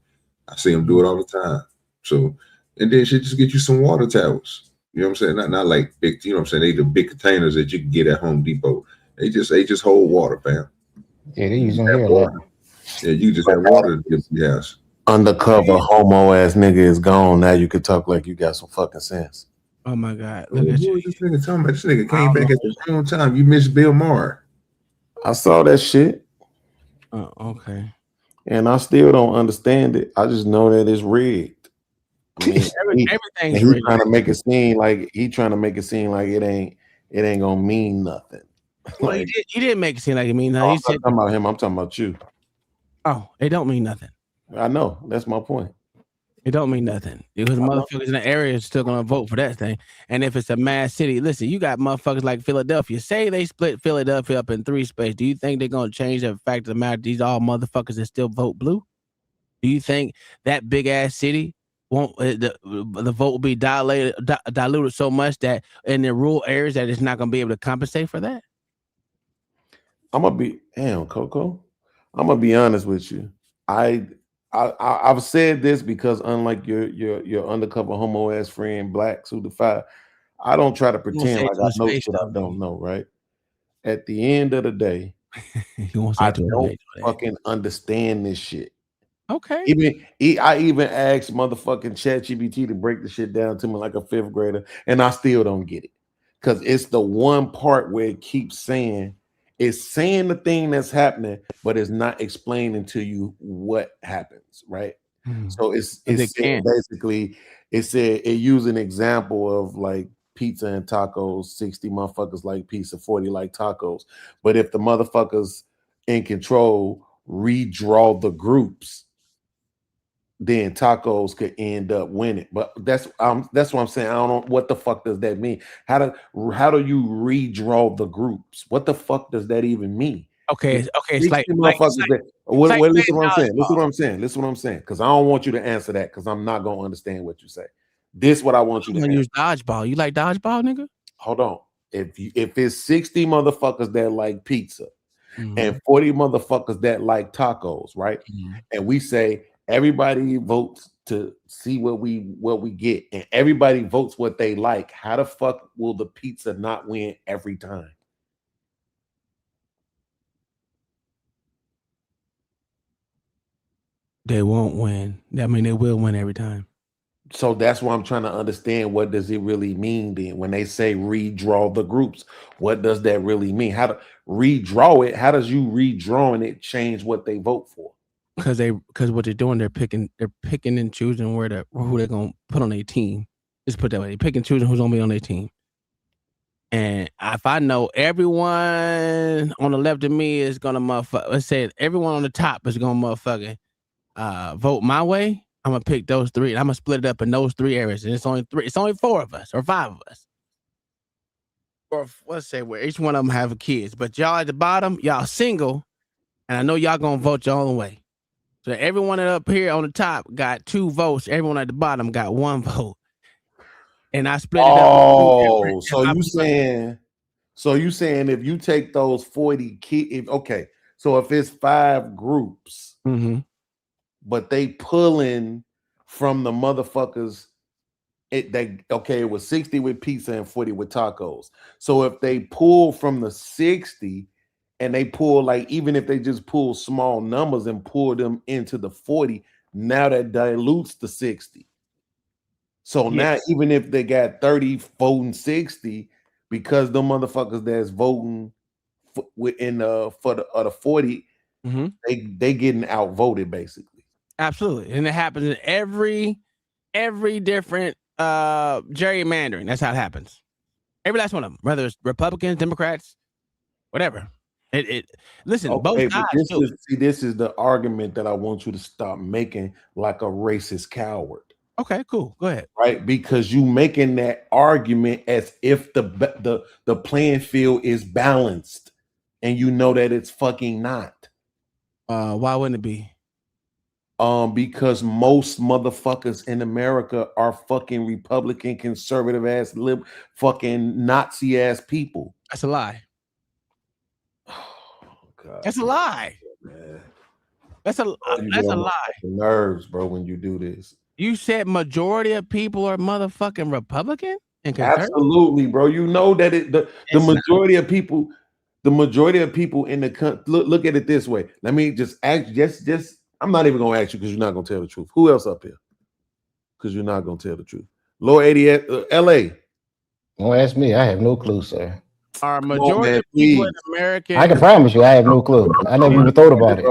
I see them do it all the time. So and then shit, just get you some water towels. You know what I'm saying? Not like big, you know what I'm saying? They the big containers that you can get at Home Depot. They just hold water, fam. Yeah, they using here a lot. Yeah, you just have water to give your house. Undercover homo ass nigga is gone. Now you can talk like you got some fucking sense. Oh my God! Look at Who was this nigga talking about? This nigga came back at the wrong time. You missed Bill Maher. I saw that shit. Oh, okay. And I still don't understand it. I just know that it's rigged. I mean, everything's he rigged. trying to make it seem like it ain't gonna mean nothing. Well, Like, he didn't make it seem like it mean nothing. I'm He said, not talking about him. I'm talking about you. "Oh, it don't mean nothing." I know. That's my point. It don't mean nothing because motherfuckers in the area is still gonna vote for that thing. And if it's a mass city, listen, you got motherfuckers like Philadelphia. Say they split Philadelphia up in 3 states. Do you think they're gonna change the fact of the matter? These all motherfuckers that still vote blue. Do you think that big ass city won't the vote will be diluted so much that in the rural areas that it's not gonna be able to compensate for that? I'm gonna be Coco. I'm gonna be honest with you. I've said this because unlike your undercover homo ass friend Black Suda 5, I don't try to pretend like I know shit I don't know, right? At the end of the day, I don't fucking understand this shit. Okay. I even asked motherfucking ChatGPT to break the shit down to me like a 5th grader, and I still don't get it. Because it's the one part where it keeps saying the thing that's happening, but it's not explaining to you what happens, right? So it's basically it said it used an example of like pizza and tacos, 60 motherfuckers like pizza, 40 like tacos. But if the motherfuckers in control redraw the groups, then tacos could end up winning. But that's what I'm saying. I don't know what the fuck does that mean. How do you redraw the groups? What the fuck does that even mean? Okay. It's like listen what I'm saying. Listen what I'm saying. Because I don't want you to answer that because I'm not gonna understand what you say. This what I want you to answer. Use dodgeball. You like dodgeball, nigga? Hold on. If it's 60 motherfuckers that like pizza and 40 motherfuckers that like tacos, right? And we say everybody votes to see what we get, and everybody votes what they like. How the fuck will the pizza not win every time? They won't win. I mean, they will win every time. So that's why I'm trying to understand what does it really mean then when they say redraw the groups. What does that really mean? How to redraw it? How does you redrawing it change what they vote for? Because what they're doing, they're picking and choosing who they're gonna put on their team. Just put that way. They pick and choosing who's gonna be on their team. And if I know everyone on the left of me is gonna motherfucker, let's say everyone on the top is gonna motherfucking vote my way, I'm gonna pick those 3 and I'm gonna split it up in those 3 areas. And it's only 4 of us or 5 of us. Or let's say where each one of them have kids, but y'all at the bottom, y'all single, and I know y'all gonna vote your own way. So everyone up here on the top got 2 votes. Everyone at the bottom got 1 vote. And I split it up. Oh, so you saying if you take those 40 kids, okay. So if it's 5 groups, but they pulling from the motherfuckers, it was 60 with pizza and 40 with tacos. So if they pull from the 60 and they pull, like, even if they just pull small numbers and pull them into the 40, now that dilutes the 60. So now even if they got 30 voting 60, because the motherfuckers that's voting for the 40, they getting outvoted basically. Absolutely. And it happens in every different gerrymandering. That's how it happens. Every last one of them, whether it's Republicans, Democrats, whatever. Listen, both sides. This is the argument that I want you to stop making like a racist coward. Okay, cool. Go ahead. Right, because you making that argument as if the playing field is balanced, and you know that it's fucking not. Why wouldn't it be? Because most motherfuckers in America are fucking Republican, conservative ass, fucking Nazi ass people. That's a lie. Oh, God. That's a lie. Man. That's a lie. Nerves, bro, when you do this. You said majority of people are motherfucking Republican and conservative? Absolutely, bro. You know that the It's majority of people, the majority of people in the country, look at it this way. Let me just ask, just I'm not even gonna ask you because you're not gonna tell the truth. Who else up here? Because you're not gonna tell the truth. Lower 80 LA. Don't ask me. I have no clue, sir. Are majority of people in America? I can promise you, I have no clue. I never even thought about it.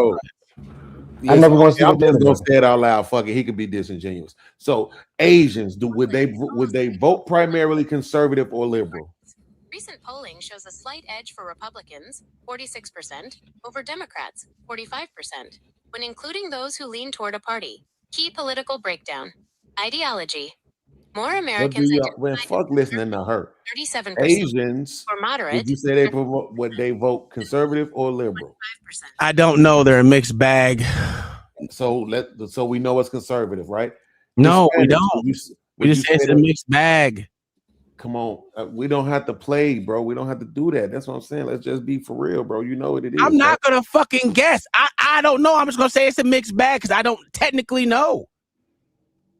I Yes, never once I'm even thought just gonna about it. say it out loud. Fuck it, he could be disingenuous. So Asians, would they vote primarily conservative or liberal? Recent polling shows a slight edge for Republicans, 46%, over Democrats, 45%, when including those who lean toward a party. Key political breakdown. Ideology. More Americans Well, fuck listening to her. 37%. Asians, or moderate. would you say would they vote conservative or liberal? I don't know. They're a mixed bag. So we know it's conservative, right? No, we Hispanics, don't. We just say it's a mixed bag. Come on, we don't have to play, bro. We don't have to do that. That's what I'm saying. Let's just be for real, bro. You know what it is. I'm not gonna fucking guess. I don't know. I'm just gonna say it's a mixed bag because I don't technically know.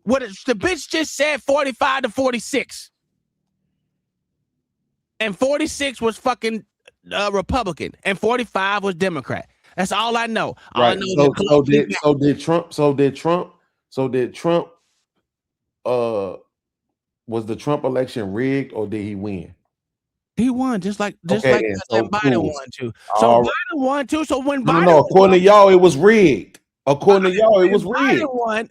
The bitch just said 45 to 46. And 46 was fucking Republican, and 45 was Democrat. That's all I know. All I Right. know So did Trump? Was the Trump election rigged or did he win? He won, just like Okay, Biden won too. So Biden won too. So when Biden no, according to y'all, it was rigged. According to y'all, it was rigged.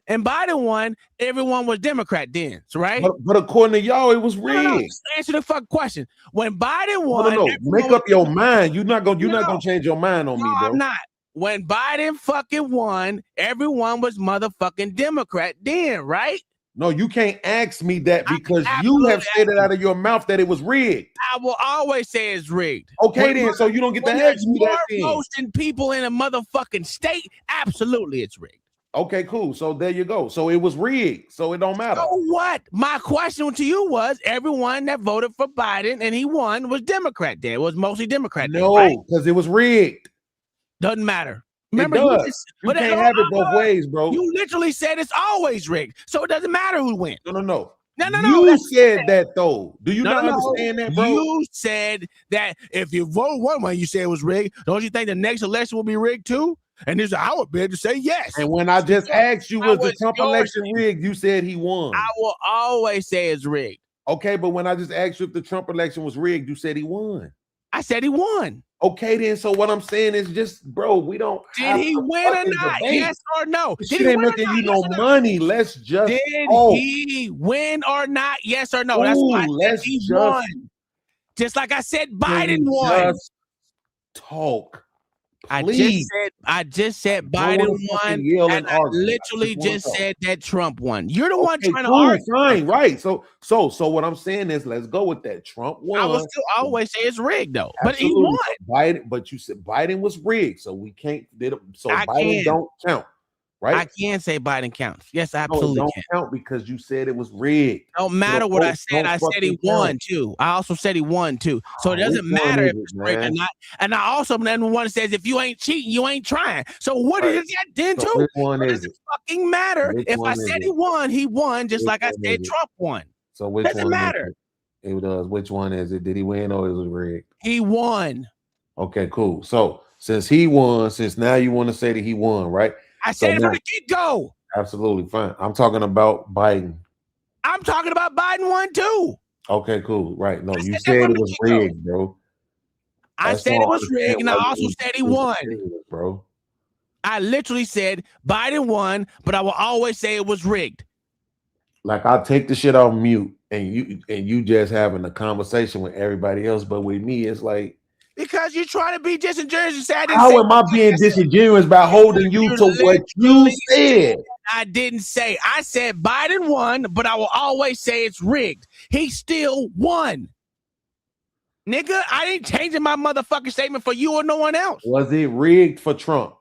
Biden won, everyone was Democrat then, right? But according to y'all, it was rigged. No, answer the fuck question. When Biden won, No. Make up your mind. You're not gonna change your mind on me, bro. I'm not. When Biden fucking won, everyone was motherfucking Democrat then, right? No, you can't ask me that because you have said it out of your mouth that it was rigged. I will always say it's rigged. Okay, then, so you don't get to ask me that thing. More votes than people in a motherfucking state, absolutely it's rigged. Okay, cool. So there you go. So it was rigged. So it don't matter. So what? My question to you was everyone that voted for Biden and he won was Democrat there. It was mostly Democrat there, right? No, because it was rigged. Doesn't matter. Remember, it does. You can't have it both ways, bro. You literally said it's always rigged, so it doesn't matter who wins. No. No. You said that though. Do you not understand that, bro? You said that if you vote one way, you said it was rigged. Don't you think the next election will be rigged too? And this, I would be able to say yes. And when I just asked you, was the Trump election rigged? You said he won. I will always say it's rigged. Okay, but when I just asked you if the Trump election was rigged, you said he won. I said he won. Okay, then. So what I'm saying is just, bro, we don't. Did he win or not? Debate. Yes or no? Did he ain't making you no money. Let's just. Did he win or not? Yes or no? That's why I said he won. Just like I said, Biden won. Just talk. I just said Biden won, and I literally just said that Trump won. You're the one trying to argue. Fine, right? So what I'm saying is, let's go with that. Trump won. I will still always say it's rigged, though. But he won. Biden, but you said Biden was rigged, so we can't. So Biden don't count, right? I can say Biden counts. Yes, I absolutely don't count because you said it was rigged. Don't matter what I said. I said he won too. I also said he won too. So it doesn't matter if it's rigged or not. And I also then one says if you ain't cheating, you ain't trying. So what is that then too? Which one what is does it fucking matter? If I said he won, just like I said Trump won. So which doesn't one matter. It does. Which one is it? Did he win or is it rigged? He won. Okay, cool. So since he won, since now you want to say that he won, right? I said it from the get-go. Absolutely fine. I'm talking about Biden. I'm talking about Biden won too. Okay, cool. Right. No, you said it was rigged, bro. I said it was rigged, and I also said he won. Bro. I literally said Biden won, but I will always say it was rigged. Like I'll take the shit off mute and you just having a conversation with everybody else, but with me, it's like because you're trying to be disingenuous. How am I being disingenuous by holding you to what you said? I didn't say. I said Biden won, but I will always say it's rigged. He still won. Nigga, I ain't changing my motherfucking statement for you or no one else. Was it rigged for Trump?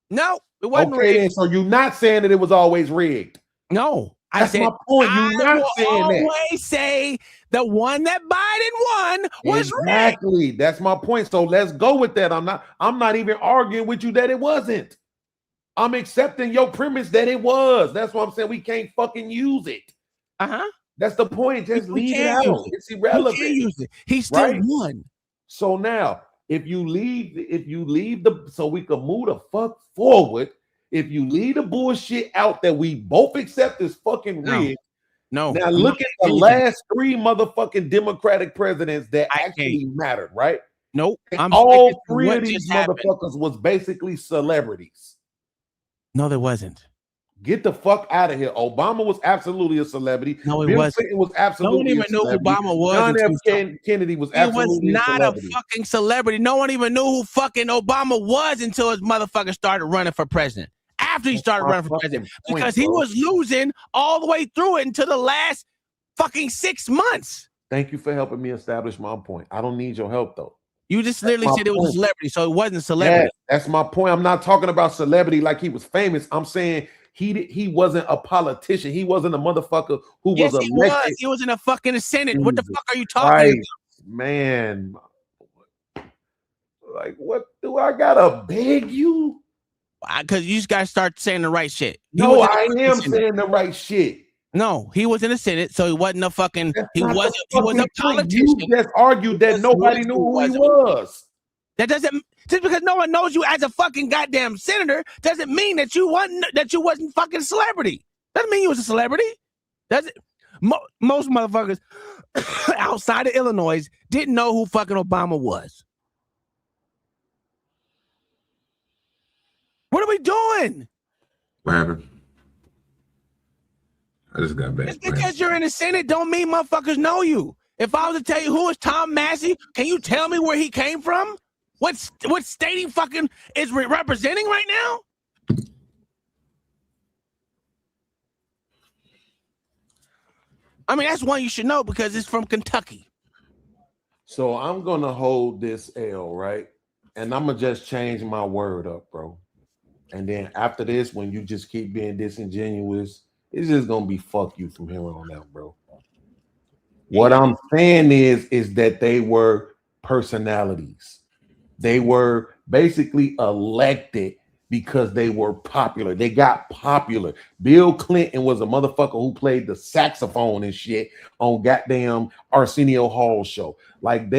No, it wasn't rigged. Then, so you're not saying that it was always rigged? No. That's my point. You're not saying that. I always say the one that Biden won was exactly rigged. That's my point. So let's go with that. I'm not even arguing with you that it wasn't. I'm accepting your premise that it was. That's what I'm saying. We can't fucking use it. That's the point. Just leave it out. It's irrelevant. We can't use it. He still won. So now, if you leave the so we can move the fuck forward. If you leave the bullshit out that we both accept is fucking rigged. No. Now look at the last 3 motherfucking Democratic presidents that actually mattered, right? Nope. All 3 of these motherfuckers was basically celebrities. No, there wasn't. Get the fuck out of here. Obama was absolutely a celebrity. No, it Bill wasn't. Clinton was absolutely No one even a knew who celebrity. Obama was. John F. Kennedy was absolutely He was not a celebrity. a fucking celebrity. No one even knew who fucking Obama was until his motherfucker started running for president. After he started running for president. Because he was losing all the way through it until the last fucking 6 months. Thank you for helping me establish my point. I don't need your help, though. You just literally said it was a celebrity, so it wasn't a celebrity. Yeah, that's my point. I'm not talking about celebrity like he was famous. I'm saying he wasn't a politician. He wasn't a motherfucker who was elected. He was in a fucking Senate. What the fuck are you talking about? Man. Like, what do I gotta beg you? Because you just gotta start saying the right shit. No, I am saying the right shit. No, he was in the Senate, so he wasn't a fucking. He was a politician. You just argued that nobody knew who he was. That doesn't. Just because no one knows you as a fucking goddamn senator doesn't mean that you wasn't fucking a celebrity. Doesn't mean you was a celebrity. Does it? Most motherfuckers outside of Illinois didn't know who fucking Obama was. What are we doing? What happened? I just got back. Just because you're in the Senate don't mean motherfuckers know you. If I was to tell you who is Tom Massey, can you tell me where he came from? What state he fucking is representing right now? I mean, that's one you should know because it's from Kentucky. So I'm gonna hold this L, right? And I'm gonna just change my word up, bro. And then after this, when you just keep being disingenuous, it's just gonna be fuck you from here on out, bro. What I'm saying is that they were personalities. They were basically elected because they were popular. They got popular. Bill Clinton was a motherfucker who played the saxophone and shit on goddamn Arsenio Hall show. Like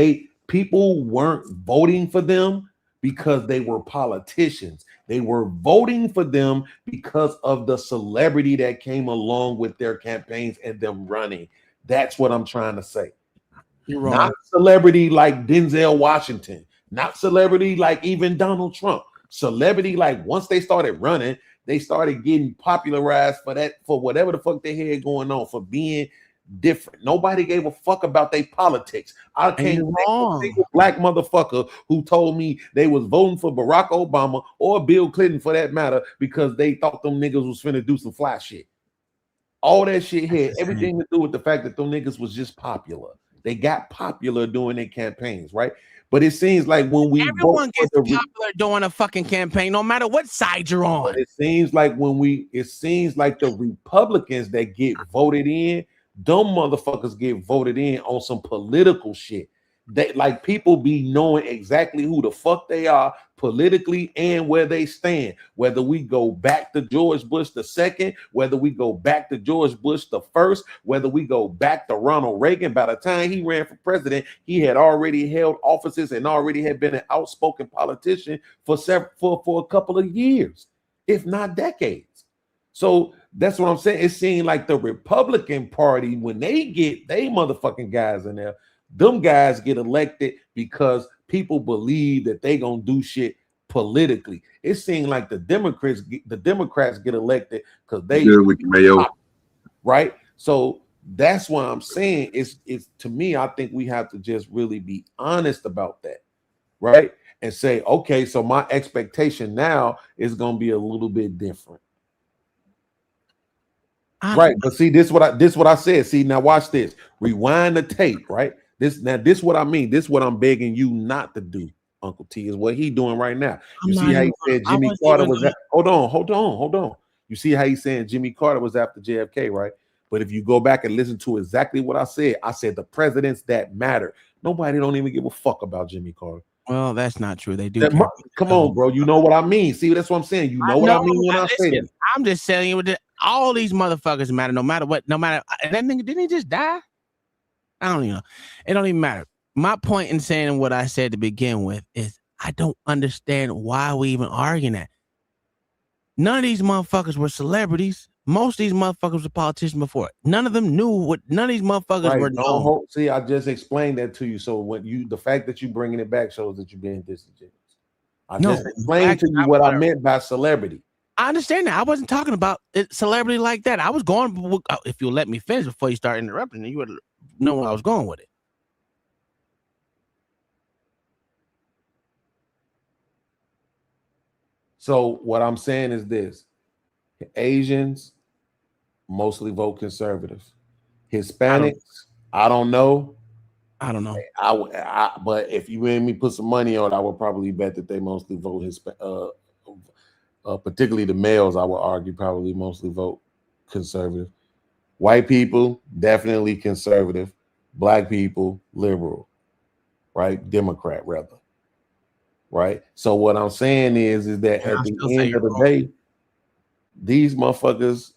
people weren't voting for them because they were politicians. They were voting for them because of the celebrity that came along with their campaigns and them running. That's what I'm trying to say. You're wrong. Not celebrity like Denzel Washington. Not celebrity like even Donald Trump. Celebrity like once they started running, they started getting popularized for whatever the fuck they had going on, for being different. Nobody gave a fuck about their politics. I can't think of a single black motherfucker who told me they was voting for Barack Obama or Bill Clinton for that matter because they thought them niggas was finna do some fly shit. All that shit had everything to do with the fact that them niggas was just popular. They got popular doing their campaigns, right? But it seems like when everyone gets popular doing a fucking campaign, no matter what side you're on. It seems like the Republicans that get voted in, dumb motherfuckers get voted in on some political shit. That like people be knowing exactly who the fuck they are politically and where they stand. Whether we go back to George Bush II, whether we go back to George Bush I, whether we go back to Ronald Reagan. By the time he ran for president, he had already held offices and already had been an outspoken politician for a couple of years, if not decades. So that's what I'm saying. It seemed like the Republican Party, when they get they motherfucking guys in there, them guys get elected because people believe that they gonna do shit politically. It seemed like the Democrats get elected because they right. So that's why I'm saying it's to me. I think we have to just really be honest about that, right? And say, okay, so my expectation now is gonna be a little bit different. Right, but see, this what I said. See, now watch this. Rewind the tape, right? This what I mean. This what I'm begging you not to do, Uncle T, is what he doing right now. You see how he said Jimmy Carter was at, hold on. You see how he's saying Jimmy Carter was after JFK, right? But if you go back and listen to exactly what I said the presidents that matter. Nobody don't even give a fuck about Jimmy Carter. Well, that's not true. They do. Come on, bro. You know what I mean. See, that's what I'm saying. You know what I mean when I say that. I'm just telling you that all these motherfuckers matter, no matter what, no matter. And that nigga, didn't he just die? I don't even know. It don't even matter. My point in saying what I said to begin with is I don't understand why we even arguing that. None of these motherfuckers were celebrities. Most of these motherfuckers were politicians before. None of them knew what. None of these motherfuckers were known. See, I just explained that to you. So when the fact that you bringing it back shows that you're being disingenuous. I just explained to you what I meant by celebrity. I understand that. I wasn't talking about celebrity like that. I was going. If you'll let me finish before you start interrupting, you would know where I was going with it. So what I'm saying is this: Asians mostly vote conservative. Hispanics, I don't know. But if you made me put some money on it, I would probably bet that they mostly vote particularly the males, I would argue probably mostly vote conservative. White people, definitely conservative. Black people, liberal, right? Democrat, rather. Right? So what I'm saying is that at the end of the day, these motherfuckers,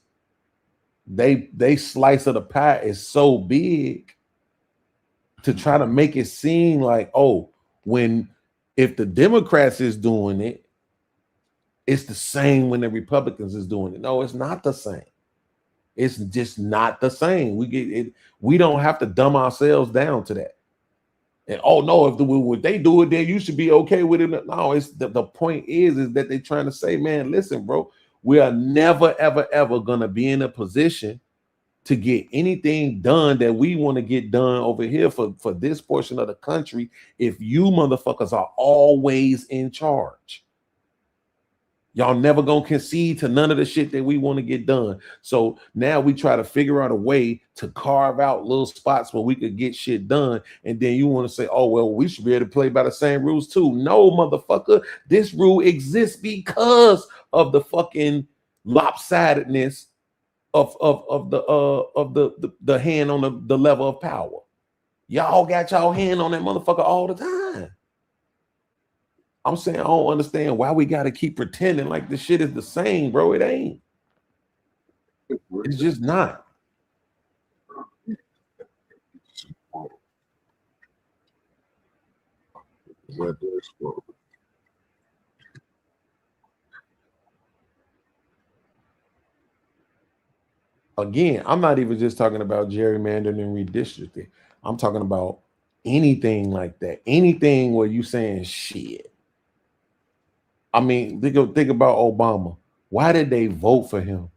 they slice of the pie is so big to try to make it seem like, oh, if the Democrats is doing it, it's the same when the Republicans is doing it. No, it's not the same. It's just not the same. We don't have to dumb ourselves down to that. And oh no, if they do it, then you should be okay with it. No, it's the point is that they're trying to say, man, listen, bro, we are never, ever, ever gonna be in a position to get anything done that we want to get done over here for this portion of the country if you motherfuckers are always in charge. Y'all never gonna concede to none of the shit that we want to get done. So now we try to figure out a way to carve out little spots where we could get shit done. And then you want to say, oh, well, we should be able to play by the same rules too. No, motherfucker, this rule exists because of the fucking lopsidedness of the hand on the level of power. Y'all got y'all hand on that motherfucker all the time. I'm saying I don't understand why we got to keep pretending like this shit is the same, bro. It ain't. It's just not. Again, I'm not even just talking about gerrymandering and redistricting. I'm talking about anything like that. Anything where you saying shit. I mean, think about Obama. Why did they vote for him?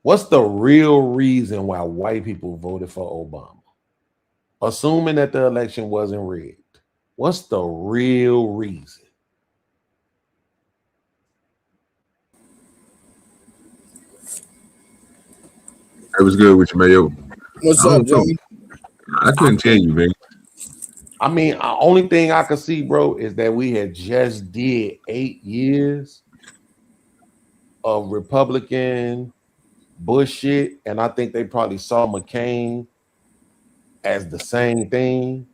What's the real reason why white people voted for Obama? Assuming that the election wasn't rigged. What's the real reason? It was good with you, Mayo. What's up, Joey? I couldn't tell you, man. I mean, the only thing I could see, bro, is that we had just did 8 years of Republican bullshit, and I think they probably saw McCain as the same thing.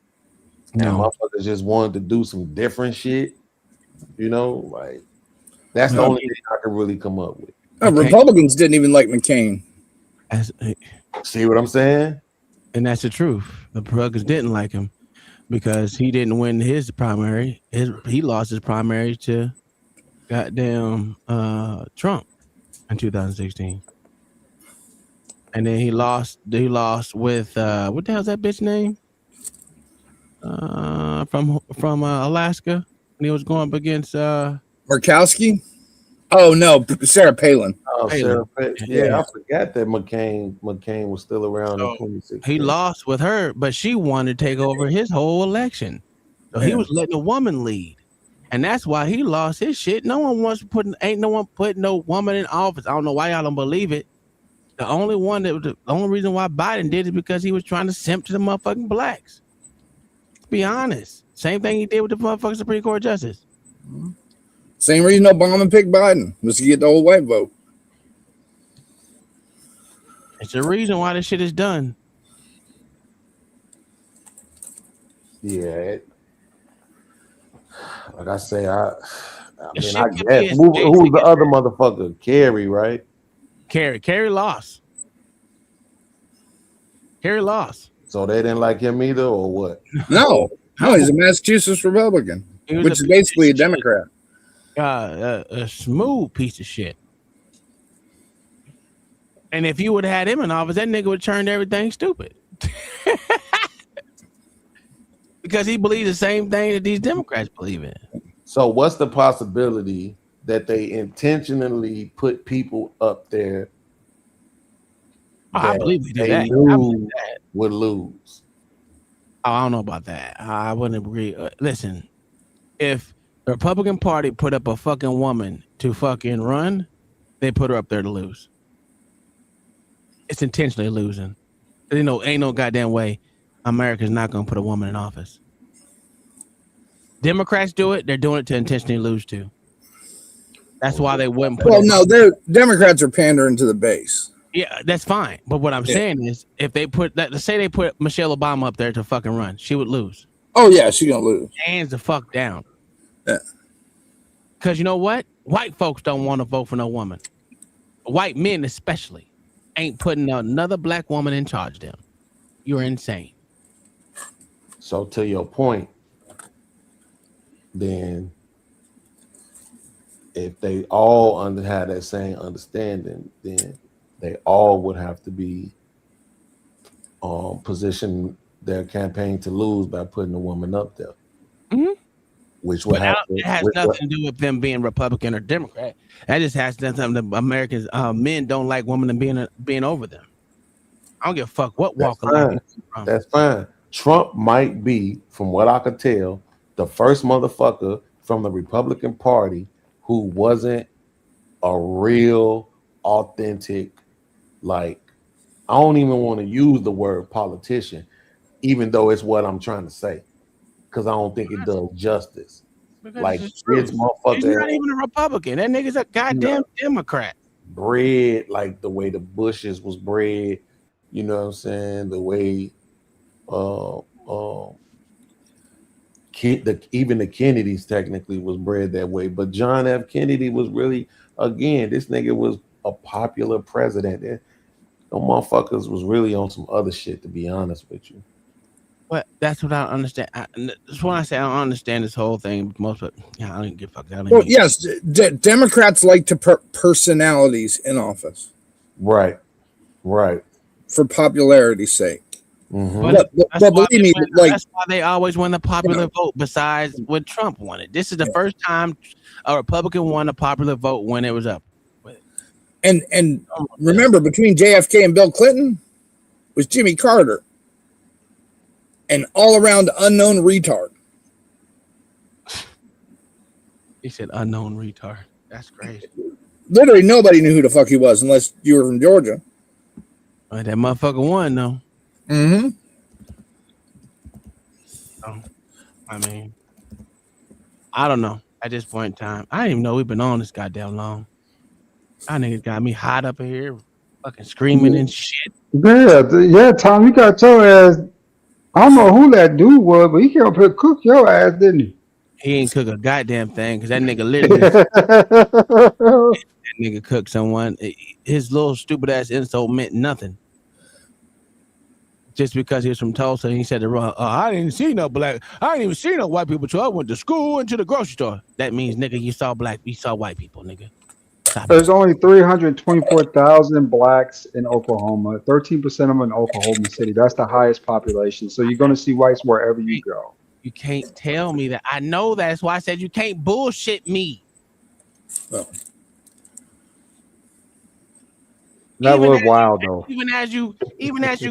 And motherfuckers just wanted to do some different shit. You know, like that's the only thing I could really come up with. Republicans didn't even like McCain. See what I'm saying? And that's the truth. The Republicans didn't like him because he didn't win his primary. He lost his primary to goddamn Trump in 2016. And then he lost with what the hell's that bitch name? From Alaska, and he was going up against Murkowski. Oh no, Sarah Palin. Oh, Sarah Palin. Yeah, I forgot that McCain was still around in 2016. He lost with her, but she wanted to take over his whole election. So he was letting a woman lead. And that's why he lost his shit. No one wants ain't no one putting no woman in office. I don't know why y'all don't believe it. The only reason why Biden did it because he was trying to simp to the motherfucking blacks. Let's be honest. Same thing he did with the motherfucking Supreme Court justice. Same reason Obama picked Biden was to get the old white vote. It's the reason why this shit is done. Yeah, Like I say, I mean, Shit I could guess be as who's basic the as other motherfucker? Kerry, right? Kerry lost. Kerry lost. So they didn't like him either, or what? No, he's a Massachusetts Republican, He was which is basically a Democrat. A smooth piece of shit. And if you would have had him in office, that nigga would have turned everything stupid. Because he believes the same thing that these Democrats believe in. So what's the possibility that they intentionally put people up there I believe we do that. Would lose? Oh, I don't know about that. I wouldn't agree. Listen, if the Republican Party put up a fucking woman to fucking run, they put her up there to lose. It's intentionally losing. You know, ain't no goddamn way America's not going to put a woman in office. Democrats do it. They're doing it to intentionally lose too. That's why they wouldn't put. Well, no, they're Democrats are pandering to the base. Yeah, that's fine. But what I'm saying is, if they put that, let's say they put Michelle Obama up there to fucking run, she would lose. Oh yeah, she's gonna lose. Hands the fuck down. Yeah. Because you know what? White folks don't want to vote for no woman. White men especially ain't putting another black woman in charge of them. You're insane. So to your point, then if they all had that same understanding, then they all would have to be position their campaign to lose by putting a woman up there. Mm-hmm. Which would have it has nothing to do with them being Republican or Democrat. That just has something that Americans, men don't like women being over them. I don't give a fuck what walk of life. That's fine. Trump might be, from what I could tell, the first motherfucker from the Republican Party who wasn't a real, authentic, like, I don't even want to use the word politician, even though it's what I'm trying to say, because I don't think it does justice. Because like, this motherfucker, he's not even a Republican. That nigga's a goddamn Democrat. Bred like the way the Bushes was bred, you know what I'm saying? The way even the Kennedys technically was bred that way, but John F. Kennedy was really, again, this nigga was a popular president. Them motherfuckers was really on some other shit, to be honest with you. But that's what I don't understand. That's when I say I don't understand this whole thing. Most of it, I don't give a fuck. Well, yes, Democrats like to put personalities in office. Right. For popularity's sake. Mm-hmm. But believe me, that's why they always win the popular vote. Besides what Trump wanted, this is the first time a Republican won a popular vote when it was up. And remember, between JFK and Bill Clinton was Jimmy Carter, an all-around unknown retard. He said unknown retard. That's crazy. Literally nobody knew who the fuck he was unless you were from Georgia. That motherfucker won though. Mm-hmm. I mean, I don't know. At this point in time, I didn't even know we've been on this goddamn long. I niggas got me hot up in here, fucking screaming and shit. Yeah, Tom, you got your ass. I don't know who that dude was, but he came up here and cook your ass, didn't he? He ain't cook a goddamn thing because that nigga literally that nigga cooked someone. His little stupid ass insult meant nothing. Just because he was from Tulsa and he said I didn't see no black, I didn't even see no white people till I went to school and to the grocery store. That means, nigga, you saw white people, nigga. There's only 324,000 blacks in Oklahoma. 13% of them in Oklahoma City. That's the highest population. So you're going to see whites wherever you go. You can't tell me that. I know that. That's why I said you can't bullshit me. Oh. That was wild, though. Even as you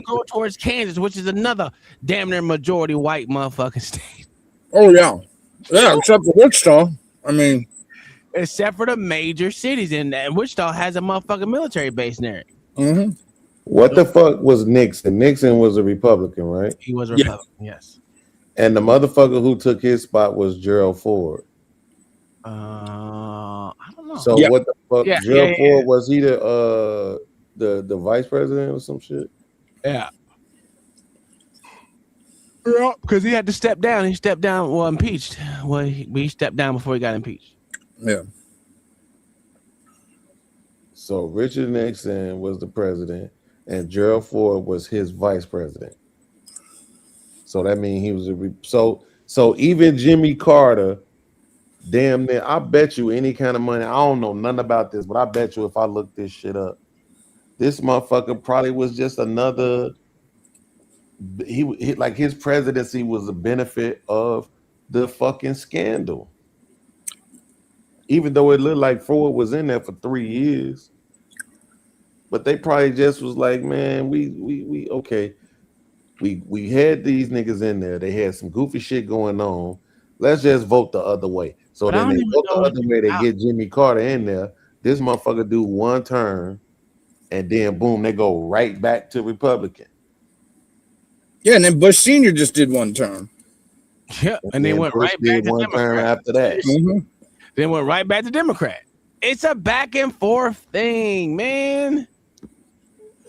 go towards Kansas, which is another damn near majority white motherfucking state. Oh yeah, except for Wichita. I mean, except for the major cities, and Wichita has a motherfucking military base near it. Mm-hmm. What the fuck was Nixon? Nixon was a Republican, right? He was a Republican, yes. And the motherfucker who took his spot was Gerald Ford. I don't know. So what the fuck? Gerald Ford, was he the vice president or some shit? Yeah. Because he had to step down. He stepped down, well, impeached. Well, he stepped down before he got impeached. Yeah. So Richard Nixon was the president, and Gerald Ford was his vice president. So that means he was so even Jimmy Carter, damn near. I bet you any kind of money. I don't know nothing about this, but I bet you if I look this shit up, this motherfucker probably was just another. He like his presidency was a benefit of the fucking scandal. Even though it looked like Ford was in there for 3 years, but they probably just was like, man, we okay. We had these niggas in there. They had some goofy shit going on. Let's just vote the other way. So But then they vote the other way. They out. get Jimmy Carter in there. This motherfucker do one term, and then boom, they go right back to Republican. Yeah, and then Bush Sr. just did one term. Yeah, and then went Bush right back did to one Democrat. term after that. Mm-hmm. Then went right back to Democrat. It's a back and forth thing, man.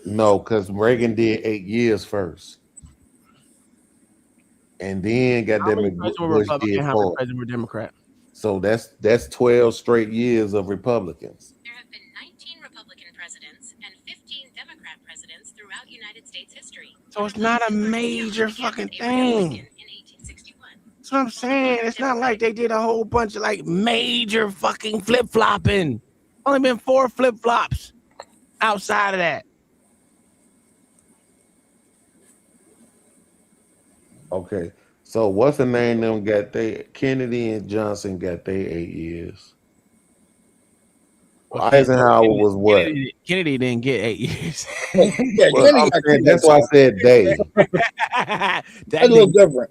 No, because Reagan did 8 years first. And then How many goddamn presidents were Bush Republican? did How many 4. presidents were Democrat? So that's 12 straight years of Republicans. There have been 19 Republican presidents and 15 Democrat presidents throughout United States history. So it's not a major fucking thing. That's what I'm saying. It's not like they did a whole bunch of like major fucking flip-flopping. Only been 4 flip-flops outside of that. Okay, so what's the name? Them got they Kennedy and Johnson got their 8 years. Well, Eisenhower was what? Kennedy didn't get 8 years. Well, I'm saying, that's why I said they. That's a little different.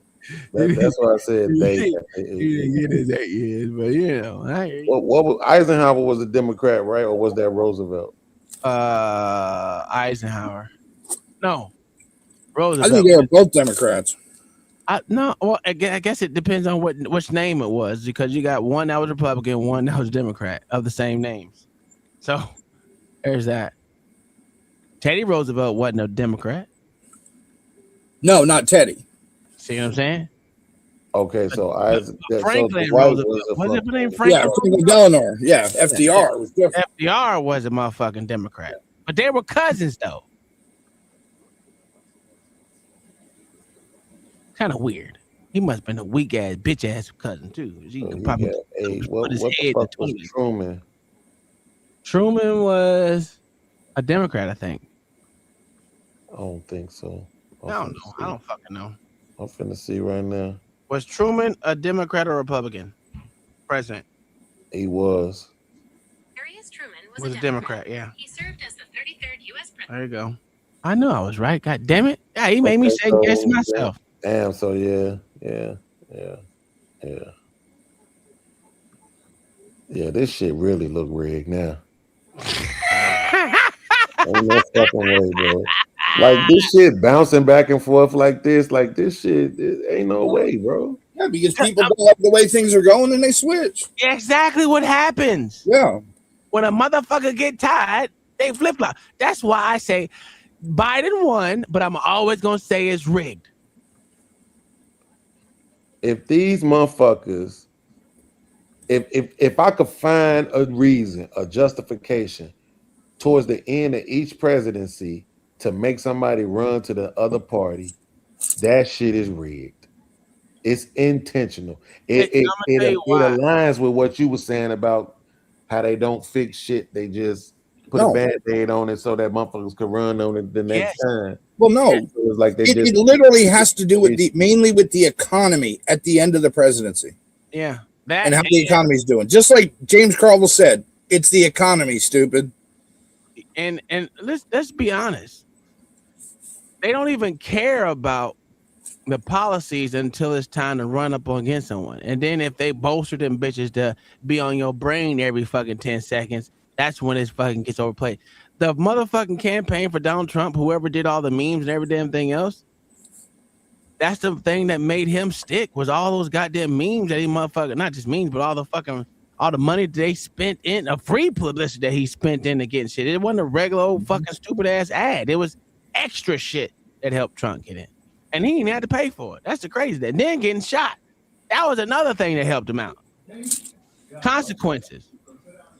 That's why I said they. He didn't get his 8 years, but you know, What was Eisenhower was a Democrat, right? Or was that Roosevelt? Eisenhower. No, Roosevelt. I think they were both Democrats. No, well, I guess it depends on which name it was, because you got one that was Republican, one that was Democrat of the same names. So there's that. Teddy Roosevelt wasn't a Democrat. No, not Teddy. See what I'm saying? Okay, so Franklin so Dwight Roosevelt. Was it named Yeah, Franklin? Franklin Delano. Yeah, FDR was different. FDR was a motherfucking Democrat, but they were cousins though. Kind of weird. He must have been a weak ass, bitch ass cousin too. He could probably what his the head fuck between was Truman? Truman was a Democrat, I think. I don't think so. I don't know. I don't fucking know. I'm finna see right now. Was Truman a Democrat or Republican president? He was. Harry Truman Was a Democrat, yeah. He served as the 33rd U.S. president. There you go. I knew I was right. God damn it. Yeah, he made me second guess myself. Damn, so yeah. Yeah, this shit really look rigged now. Ain't no fucking way, bro. Like this shit bouncing back and forth like this shit, ain't no way, bro. Yeah, because people don't like the way things are going and they switch. Yeah, exactly what happens. Yeah. When a motherfucker get tired, they flip flop. That's why I say Biden won, but I'm always gonna say it's rigged. If these motherfuckers, if I could find a reason, a justification towards the end of each presidency to make somebody run to the other party, that shit is rigged. It's intentional. It aligns with what you were saying about how they don't fix shit. They just put a Band-Aid on it so that motherfuckers could run on it the next time. Well, no, it was like it literally has to do with mainly with the economy at the end of the presidency. Yeah, and how the economy's doing. Just like James Carville said, it's the economy, stupid. And let's be honest. They don't even care about the policies until it's time to run up against someone. And then if they bolster them bitches to be on your brain every fucking 10 seconds, that's when it fucking gets overplayed. The motherfucking campaign for Donald Trump, whoever did all the memes and every damn thing else, that's the thing that made him stick, was all those goddamn memes that he motherfucking, not just memes, but all the money they spent in a free publicity that he spent in to get shit. It wasn't a regular old fucking stupid ass ad. It was extra shit that helped Trump get in. and he didn't have to pay for it. That's the crazy. And then getting shot. That was another thing that helped him out. Consequences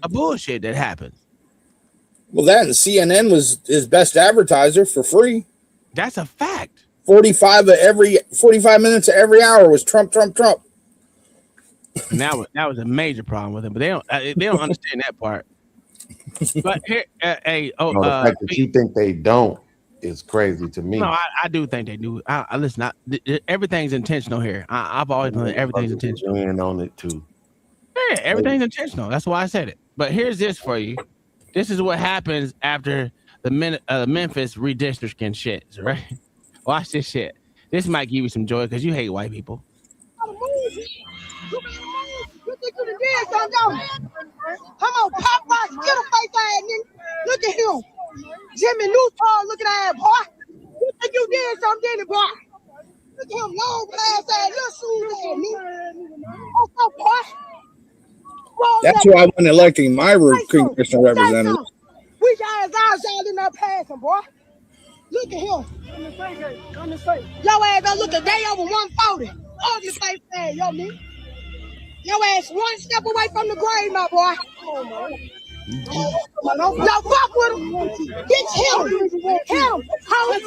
of bullshit that happens. Well, that and CNN was his best advertiser for free. That's a fact. 45 minutes of every hour was Trump, Trump, Trump. And that was a major problem with him, but they don't understand that part. But here, the fact that you think they don't is crazy to me. No, I do think they do. I listen. Everything's intentional here. I've always known that everything's intentional. In on it too. Yeah, everything's intentional. That's why I said it. But here's this for you. This is what happens after the Memphis redistricting shit, right? Watch this shit. This might give you some joy because you hate white people. Come on, pop rock, get a face ass nigga. Look at him. Jimmy Neutron looking at boy. You think you did something, didn't it, boy? Look at him, long ass little shoes ass nigga. What's up, boy? That's who I want electing my congressional representative. We got guys out in there passing, boy. Look at him. Come to say. Your ass don't look a day over 140. Ugly face ass, yo, nigga. Your ass one step away from the grave, my boy. Yo, fuck with him. Bitch, hit him. Hit him. Hit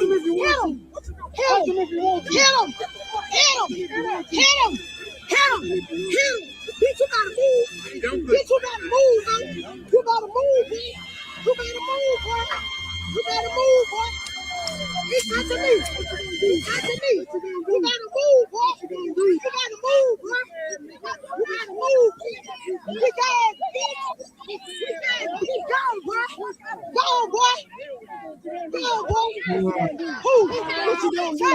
him. Hit him. Hit him. Bitch, you gotta move. Bitch, you gotta move, man. You gotta move, man. You gotta move, boy. You gotta move, boy. It's not to me. It's not to me. You gotta move, boy. You gotta move, boy. You gotta move. You gotta, go, boy. Go, boy. Go, boy. Who? What you gonna do?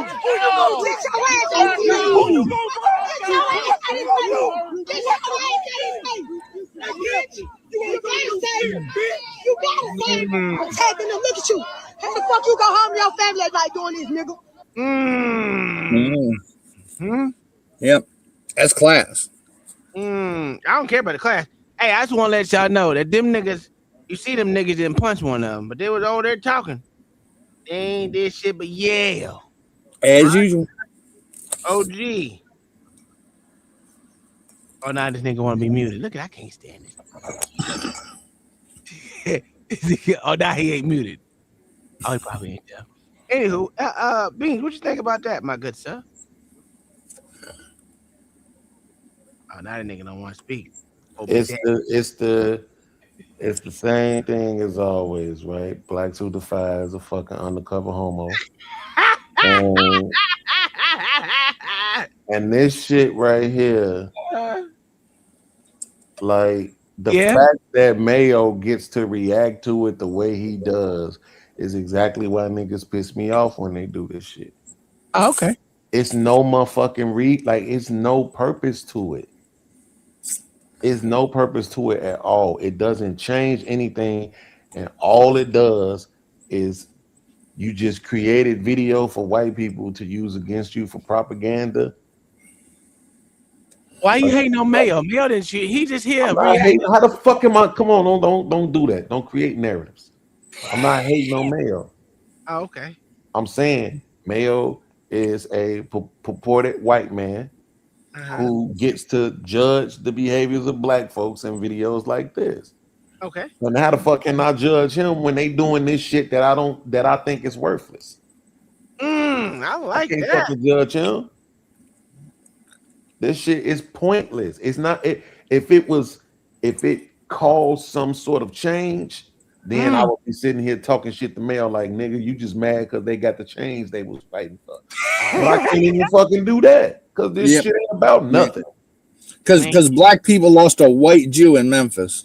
Get your ass out of here. Get your ass out of here. Get your ass out of here. Bitch. You gotta say it. You gotta say it. I'm taking them. Look at you. How the fuck you go home to your family like doing this, nigga? Yep. That's class. I don't care about the class. Hey, I just want to let y'all know that them niggas, you see them niggas didn't punch one of them, but they was over there talking. They ain't this shit but yell. As usual. OG. Oh, now this nigga want to be muted. Look at, I can't stand it. Oh, now he ain't muted. Oh, he probably ain't there. Anywho, Beans, what you think about that, my good sir? Oh, now the nigga don't want to speak. It's the same thing as always, right? Blacks Who Defy is a fucking undercover homo. And this shit right here, like the fact that Mayo gets to react to it the way he does is exactly why niggas piss me off when they do this shit. Oh, okay. It's no motherfucking it's no purpose to it. It's no purpose to it at all. It doesn't change anything. And all it does is you just created video for white people to use against you for propaganda. Why you hating on Mayo? Mayo didn't shit. He just here. How the fuck am I? Come on, don't do that. Don't create narratives. I'm not hating on Mayo. Oh, okay. I'm saying Mayo is a purported white man who gets to judge the behaviors of black folks in videos like this. Okay. And how the fuck can I judge him when they doing this shit that I think is worthless? I like I can't that. fucking judge him. This shit is pointless. It's not if it caused some sort of change, then I would be sitting here talking shit to Mayo like, nigga, you just mad because they got the change they was fighting for. But I can't even fucking do that because this shit ain't about nothing. Because black people lost a white Jew in Memphis.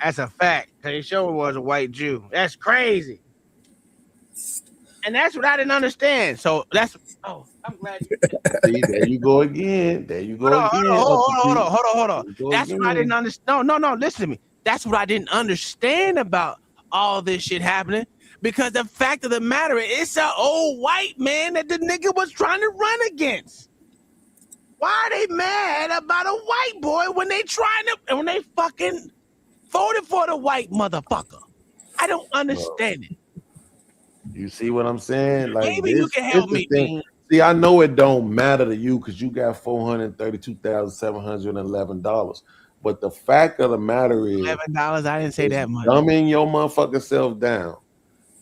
That's a fact. They sure was a white Jew. That's crazy. And that's what I didn't understand. So that's I'm glad you See, there you go again. There you go again. Hold on. That's what I didn't understand. No, listen to me. That's what I didn't understand about all this shit happening. Because the fact of the matter is, it's an old white man that the nigga was trying to run against. Why are they mad about a white boy when they fucking voted for the white motherfucker? I don't understand it. You see what I'm saying? Like Maybe you can help me, Dean. See, I know it don't matter to you because you got $432,711. But the fact of the matter is, $11. I didn't say that much. Dumbing your motherfucking self down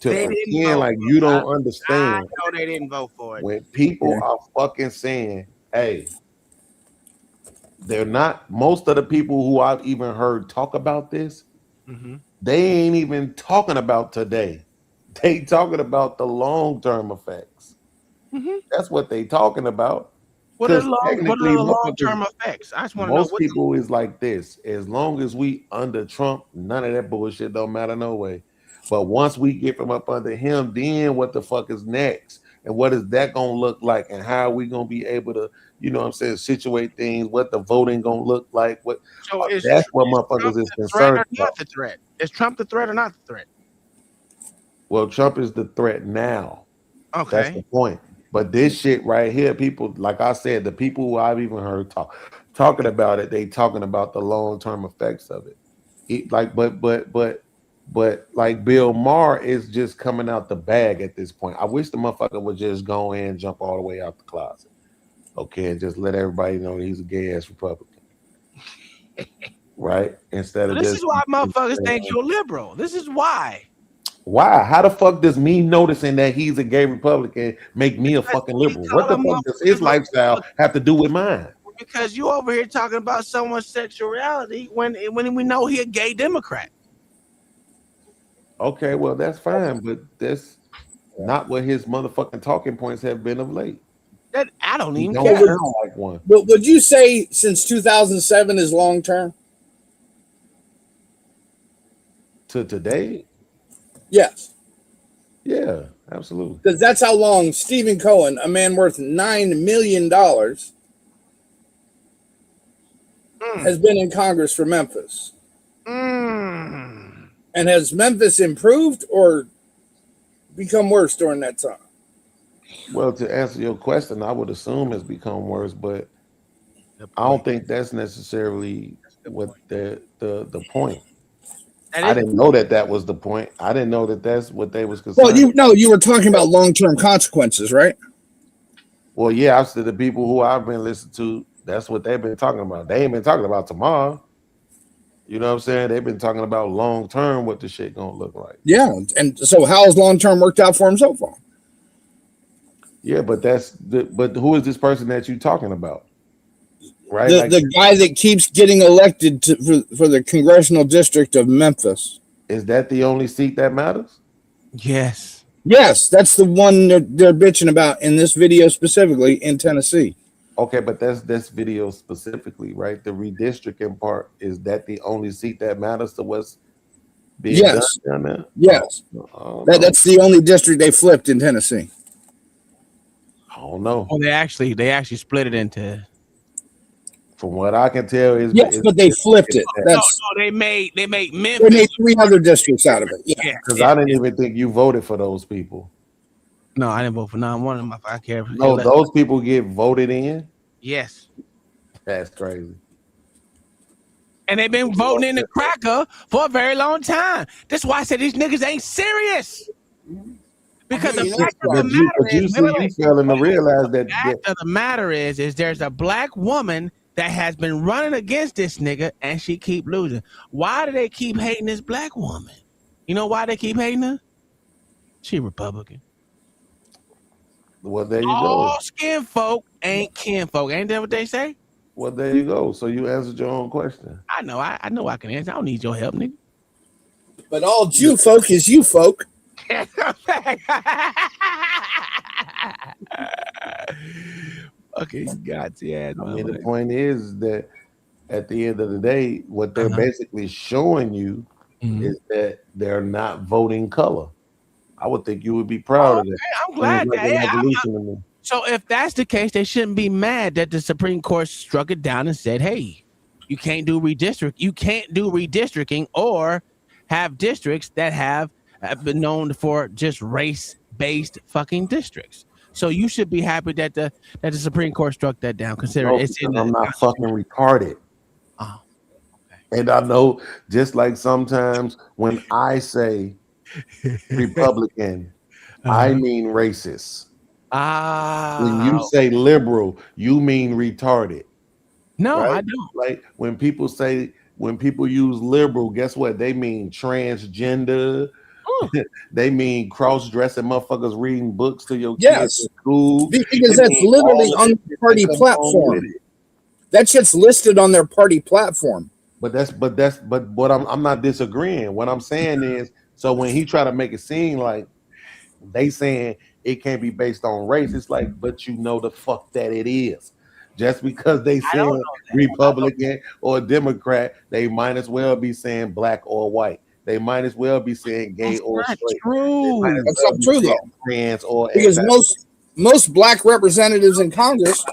to pretend like you don't understand. I know they didn't vote for it. When people are fucking saying, "Hey," they're not. Most of the people who I've even heard talk about this, they ain't even talking about today. They talking about the long-term effects. That's what they talking about. What are the long-term effects? I just want to know. Most people is like this. As long as we under Trump, none of that bullshit don't matter no way. But once we get from up under him, then what the fuck is next? And what is that gonna look like? And how are we gonna be able to, you know what I'm saying, situate things, what the voting gonna look like? What that's what motherfuckers is concerned about. The threat? Is Trump the threat or not the threat? Well, Trump is the threat now. Okay. That's the point. But this shit right here, people, like I said, the people who I've even heard talking about it, they talking about the long-term effects of it. But like Bill Maher is just coming out the bag at this point. I wish the motherfucker would just go in and jump all the way out the closet. Okay, and just let everybody know he's a gay ass Republican. Right? Instead of this is why motherfuckers think you're liberal. This is why. Why? How the fuck does me noticing that he's a gay Republican make me a fucking liberal? What the fuck does his lifestyle have to do with mine? Because you over here talking about someone's sexuality when we know he a gay Democrat. Okay, well that's fine, but that's not what his motherfucking talking points have been of late. That I don't even care. Like one. But would you say since 2007 is long term? To today? Yes. Yeah, absolutely. Because that's how long Stephen Cohen, a man worth $9 million, has been in Congress for Memphis. And has Memphis improved or become worse during that time? Well, to answer your question, I would assume it's become worse, but I don't think that's necessarily what the point. I didn't know that was the point. I didn't know that that's what they was concerned. Well, you were talking about long-term consequences, right? Well, yeah, I've said the people who I've been listening to, that's what they've been talking about. They ain't been talking about tomorrow. You know what I'm saying? They've been talking about long-term, what the shit gonna look like. Yeah, and so how's long-term worked out for him so far? Yeah, but but who is this person that you talking about? Right, the guy that keeps getting elected for the congressional district of Memphis. Is that the only seat that matters? Yes. Yes, that's the one they're bitching about in this video specifically in Tennessee. Okay, but that's this video specifically, right? The redistricting part, is that the only seat that matters to what's being done down there? Yes. That's the only district they flipped in Tennessee. I don't know. Oh, they actually split it into. From what I can tell, is but they flipped it. No, they made Memphis. They made 3 other districts out of it. Yeah, because I didn't even think you voted for those people. No, I didn't vote for none. One of them. I care. No, those people get voted in. Yes, that's crazy. And they've been voting in the cracker for a very long time. That's why I said these niggas ain't serious. Because the fact of the matter is there's a black woman that has been running against this nigga and she keep losing. Why do they keep hating this black woman? You know why they keep hating her? She Republican. Well, there you go. All skin folk ain't kin folk. Ain't that what they say? Well, there you go. So you answered your own question. I know I can answer. I don't need your help, nigga. But all Jew folk is you folk. Okay, God, yeah. I mean, the point is that at the end of the day, what they're basically showing you is that they're not voting color. I would think you would be proud of that. I'm glad that. So if that's the case, they shouldn't be mad that the Supreme Court struck it down and said, "Hey, you can't do redistricting or have districts that have been known for just race-based fucking districts." So you should be happy that the Supreme Court struck that down. Considering I'm not fucking retarded. Oh, okay. And I know, just like sometimes when I say Republican, I mean racist. When Ah. you say liberal, you mean retarded. No, right? I don't. Like when people use liberal, guess what? They mean transgender. They mean cross-dressing motherfuckers reading books to your kids Yes, at school. because They that's mean literally all of on that the shit party that come along with platform. it. That shit's listed on their party platform. But what I'm not disagreeing. What I'm saying is, so when he try to make it seem like they saying it can't be based on race, it's like, but you know the fuck that it is. Just because they I don't know saying that. Republican or Democrat, they might as well be saying black or white. They might as well be saying gay That's or not straight. true. They might as That's well not be true saying though, trans or because ambassador. most black representatives in Congress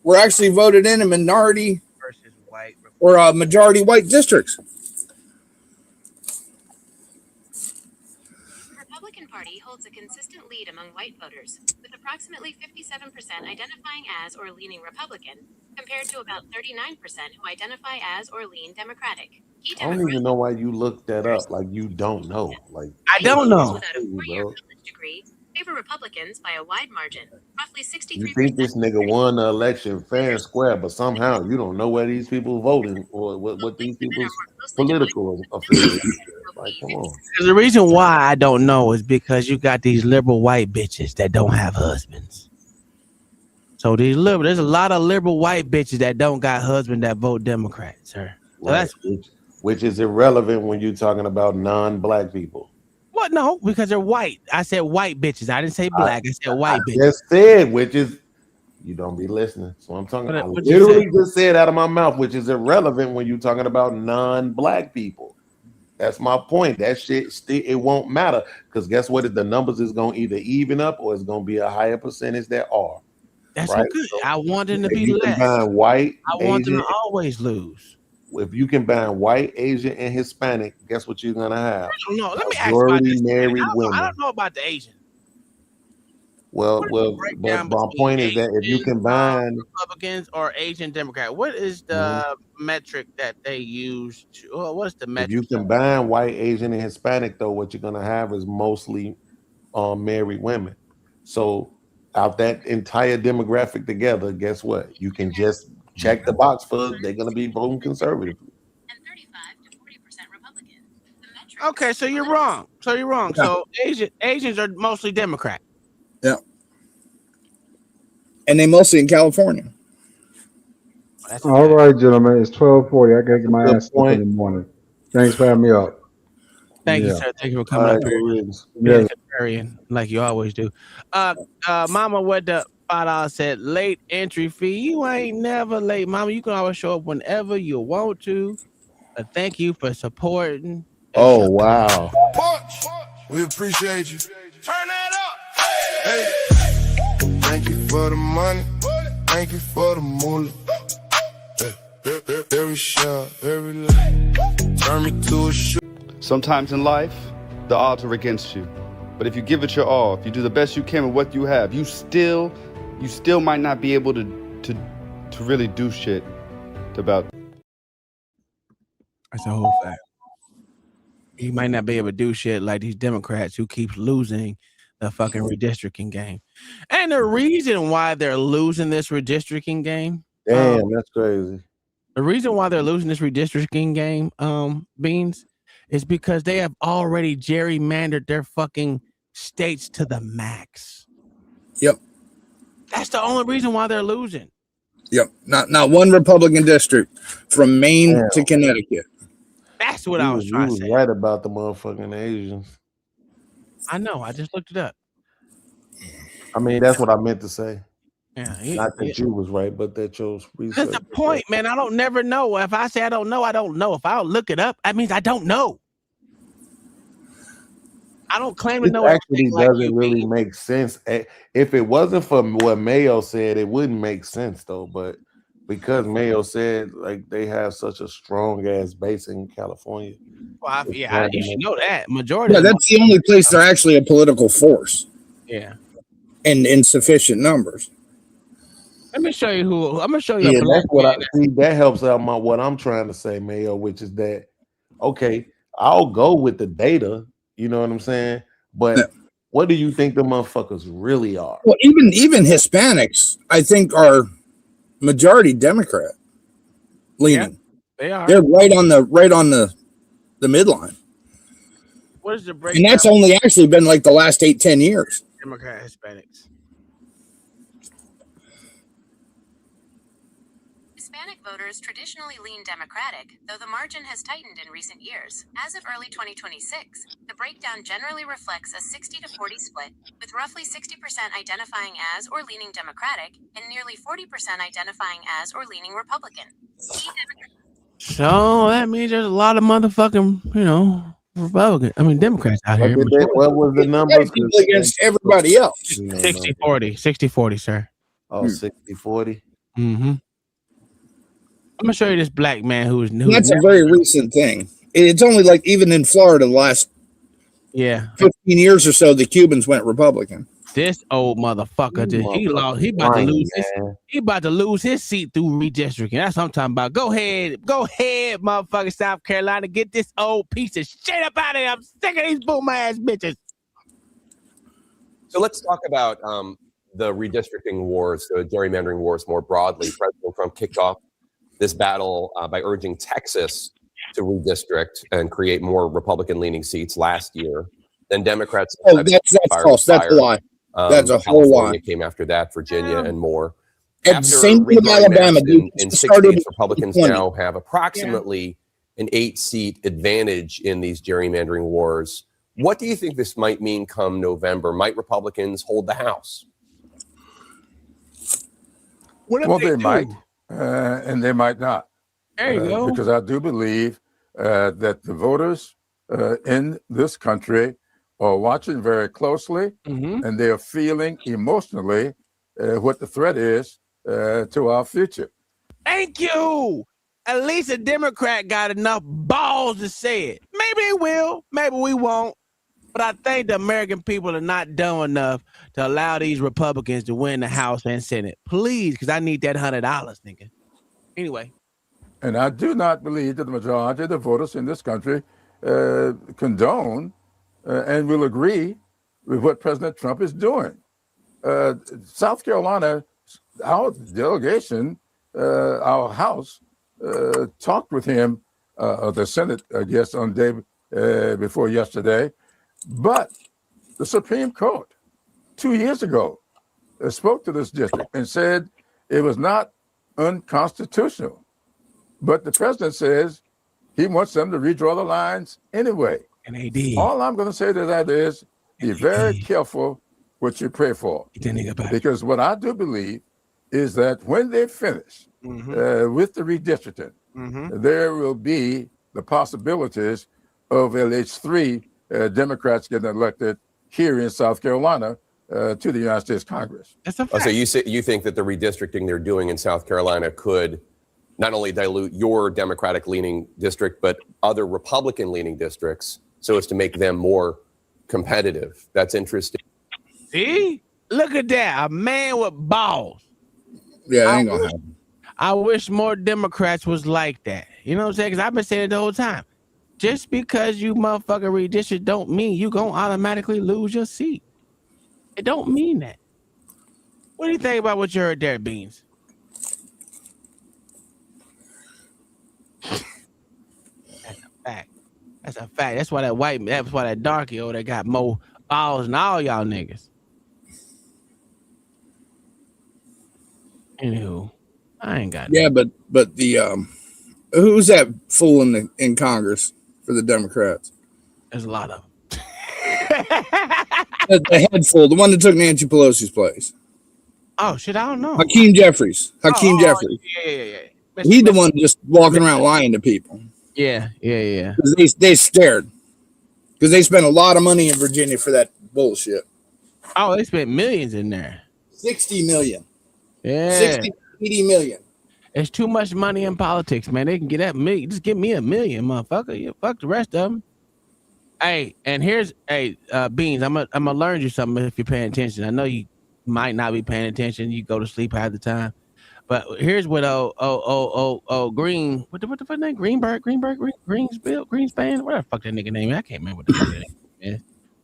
were actually voted in minority Versus white. or majority white districts. Republican Party holds a consistent lead among white voters, with approximately 57% identifying as or leaning Republican, compared to about 39% who identify as or lean Democratic. Key I don't even know why you looked that up. Like you don't know. Like I don't know. without a four-year college degree favor Republicans by a wide margin, roughly 63%. You think this nigga won the election fair and square, but somehow you don't know where these people voting or what these people's political affiliations. Like, come on. The reason why I don't know is because you got these liberal white bitches that don't have husbands. So there's a lot of liberal white bitches that don't got husbands that vote Democrat, sir. So Right. Which is irrelevant when you're talking about non-black people. What? No, because they're white. I said white bitches. I didn't say black. I said white bitches. Just said, which is you don't be listening. So I'm talking. I What literally just said out of my mouth, which is irrelevant when you're talking about non-black people. That's my point. That shit it won't matter because guess what? The numbers is gonna either even up or it's gonna be a higher percentage that are. That's right? okay. So I want them to if be you less. combine white, I want them Asian, to always lose. if you combine white, Asian, and Hispanic, guess what you're gonna have? No, let me ask you about Majority this. married women. I don't know about the Asian. Well, but my point is that if you combine Republicans or Asian Democrat, what is the metric that they use? What is the metric? if you combine white, Asian, and Hispanic, though, what you're gonna have is mostly married women. So out that entire demographic together, guess what? You can just check the box for they're gonna be voting conservative. Okay, so you're wrong. Yeah. So Asians are mostly Democrat. Yeah. And they mostly in California. All right, gentlemen, it's 12:40. I gotta get my ass up in the morning. Thanks for having me up. Thank you, Yeah. sir. Thank you for coming up here. Being a contrarian, like you always do. Mama with the $5 said late entry fee. You ain't never late, Mama. You can always show up whenever you want to. Thank you for supporting. Oh wow. We appreciate you. Turn that up. Hey. Thank you for the money. Thank you for the moolah. Every shot, every light. Turn me to a shoe. Sometimes in life, the odds are against you. But if you give it your all, if you do the best you can with what you have, you still might not be able to really do shit about. That's a whole fact. You might not be able to do shit like these Democrats who keeps losing the fucking redistricting game. And the reason why they're losing this redistricting game. Damn, that's crazy. The reason why they're losing this redistricting game, Beans, is because they have already gerrymandered their fucking states to the max. Yep. That's the only reason why they're losing. Yep. Not one Republican district from Maine to Connecticut. That's what I was trying to say. You was right about the motherfucking Asians. I know. I just looked it up. I mean, that's what I meant to say. Yeah, Not that you was right, but that your research. That's the point, man. I don't never know. If I say I don't know, I don't know. If I don't look it up, that means I don't know. I don't claim to know. It actually doesn't really make sense. If it wasn't for what Mayo said, it wouldn't make sense though. But because Mayo said like they have such a strong ass base in California. Well, you should know that. Majority. Yeah, that's the only place they're actually a political force. Yeah. And in sufficient numbers. Let me show you who. I'm gonna show you. Yeah, that's what I see. That helps out what I'm trying to say, Mayo, which is that okay, I'll go with the data, you know what I'm saying? But What do you think the motherfuckers really are? Well, even Hispanics, I think, are majority Democrat leaning. Yeah, they are. They're right on the midline. What is the And breakdown? that's only actually been like the last 8-10 years. Democrat Hispanics. Hispanic voters traditionally lean Democratic, though the margin has tightened in recent years. As of early 2026, the breakdown generally reflects a 60-40 split, with roughly 60% identifying as or leaning Democratic and nearly 40% identifying as or leaning Republican. So that means there's a lot of motherfucking, Democrats out here. What was the numbers? People against everybody else. 60-40, 60-40, sir. Oh, 60-40. Mm-hmm. I'm gonna show you this black man who's new. That's a very recent thing. It's only like even in Florida, the last 15 years or so, the Cubans went Republican. This old motherfucker, he about to lose his seat through redistricting. That's what I'm talking about. Go ahead, motherfucker, South Carolina, get this old piece of shit up out of here. I'm sick of these boom ass bitches. So let's talk about the redistricting wars, the gerrymandering wars more broadly. President Trump kicked off this battle by urging Texas to redistrict and create more Republican-leaning seats last year. Then Democrats. That's false. That's a lie. That's a whole lie. Came after that, Virginia and more. And same thing with Alabama. In 6 states, Republicans now have approximately an 8-seat advantage in these gerrymandering wars. What do you think this might mean come November? Might Republicans hold the House? Well, they might. And they might not. There you go. Because I do believe that the voters in this country are watching very closely, and they are feeling emotionally what the threat is to our future. Thank you. At least a Democrat got enough balls to say it. Maybe they will. Maybe we won't. But I think the American people are not dumb enough to allow these Republicans to win the House and Senate. Please, because I need that $100, nigga. Anyway. And I do not believe that the majority of the voters in this country condone and will agree with what President Trump is doing. South Carolina, our delegation, our House, talked with him, the Senate, I guess, on the day before yesterday. But the Supreme Court 2 years ago spoke to this district and said it was not unconstitutional. But the president says he wants them to redraw the lines anyway. And they did. All I'm going to say to that is be very careful what you pray for. Because what I do believe is that when they finish with the redistricting, there will be the possibilities of at least 3 Democrats getting elected here in South Carolina to the United States Congress. That's a fact. So you think that the redistricting they're doing in South Carolina could not only dilute your Democratic-leaning district, but other Republican-leaning districts so as to make them more competitive. That's interesting. See? Look at that. A man with balls. Yeah, that ain't gonna happen. I wish more Democrats was like that. You know what I'm saying? Because I've been saying it the whole time. Just because you motherfucking redistrict don't mean you gonna automatically lose your seat. It don't mean that. What do you think about what you heard there, Beans? That's a fact. That's a fact. That's why that darky over there got more balls than all y'all niggas. Anywho, I ain't got but the who's that fool in Congress for the Democrats? There's a lot of them. the head fool, the one that took Nancy Pelosi's place. Oh shit, I don't know. Hakeem Jeffries. Jeffries. Yeah. He's the one just walking around lying to people. Yeah. They scared because they spent a lot of money in Virginia for that bullshit. Oh, they spent millions in there. 60 million. Yeah. 60, 80 million. It's too much money in politics, man. They can get that million. Just give me $1 million, motherfucker. Yeah, fuck the rest of them. Hey, and here's Beans. I'm gonna learn you something if you're paying attention. I know you might not be paying attention. You go to sleep half the time. But here's what Green, what the fuck name? Greenspan, whatever the fuck that nigga name is. I can't remember what the fuck that name is.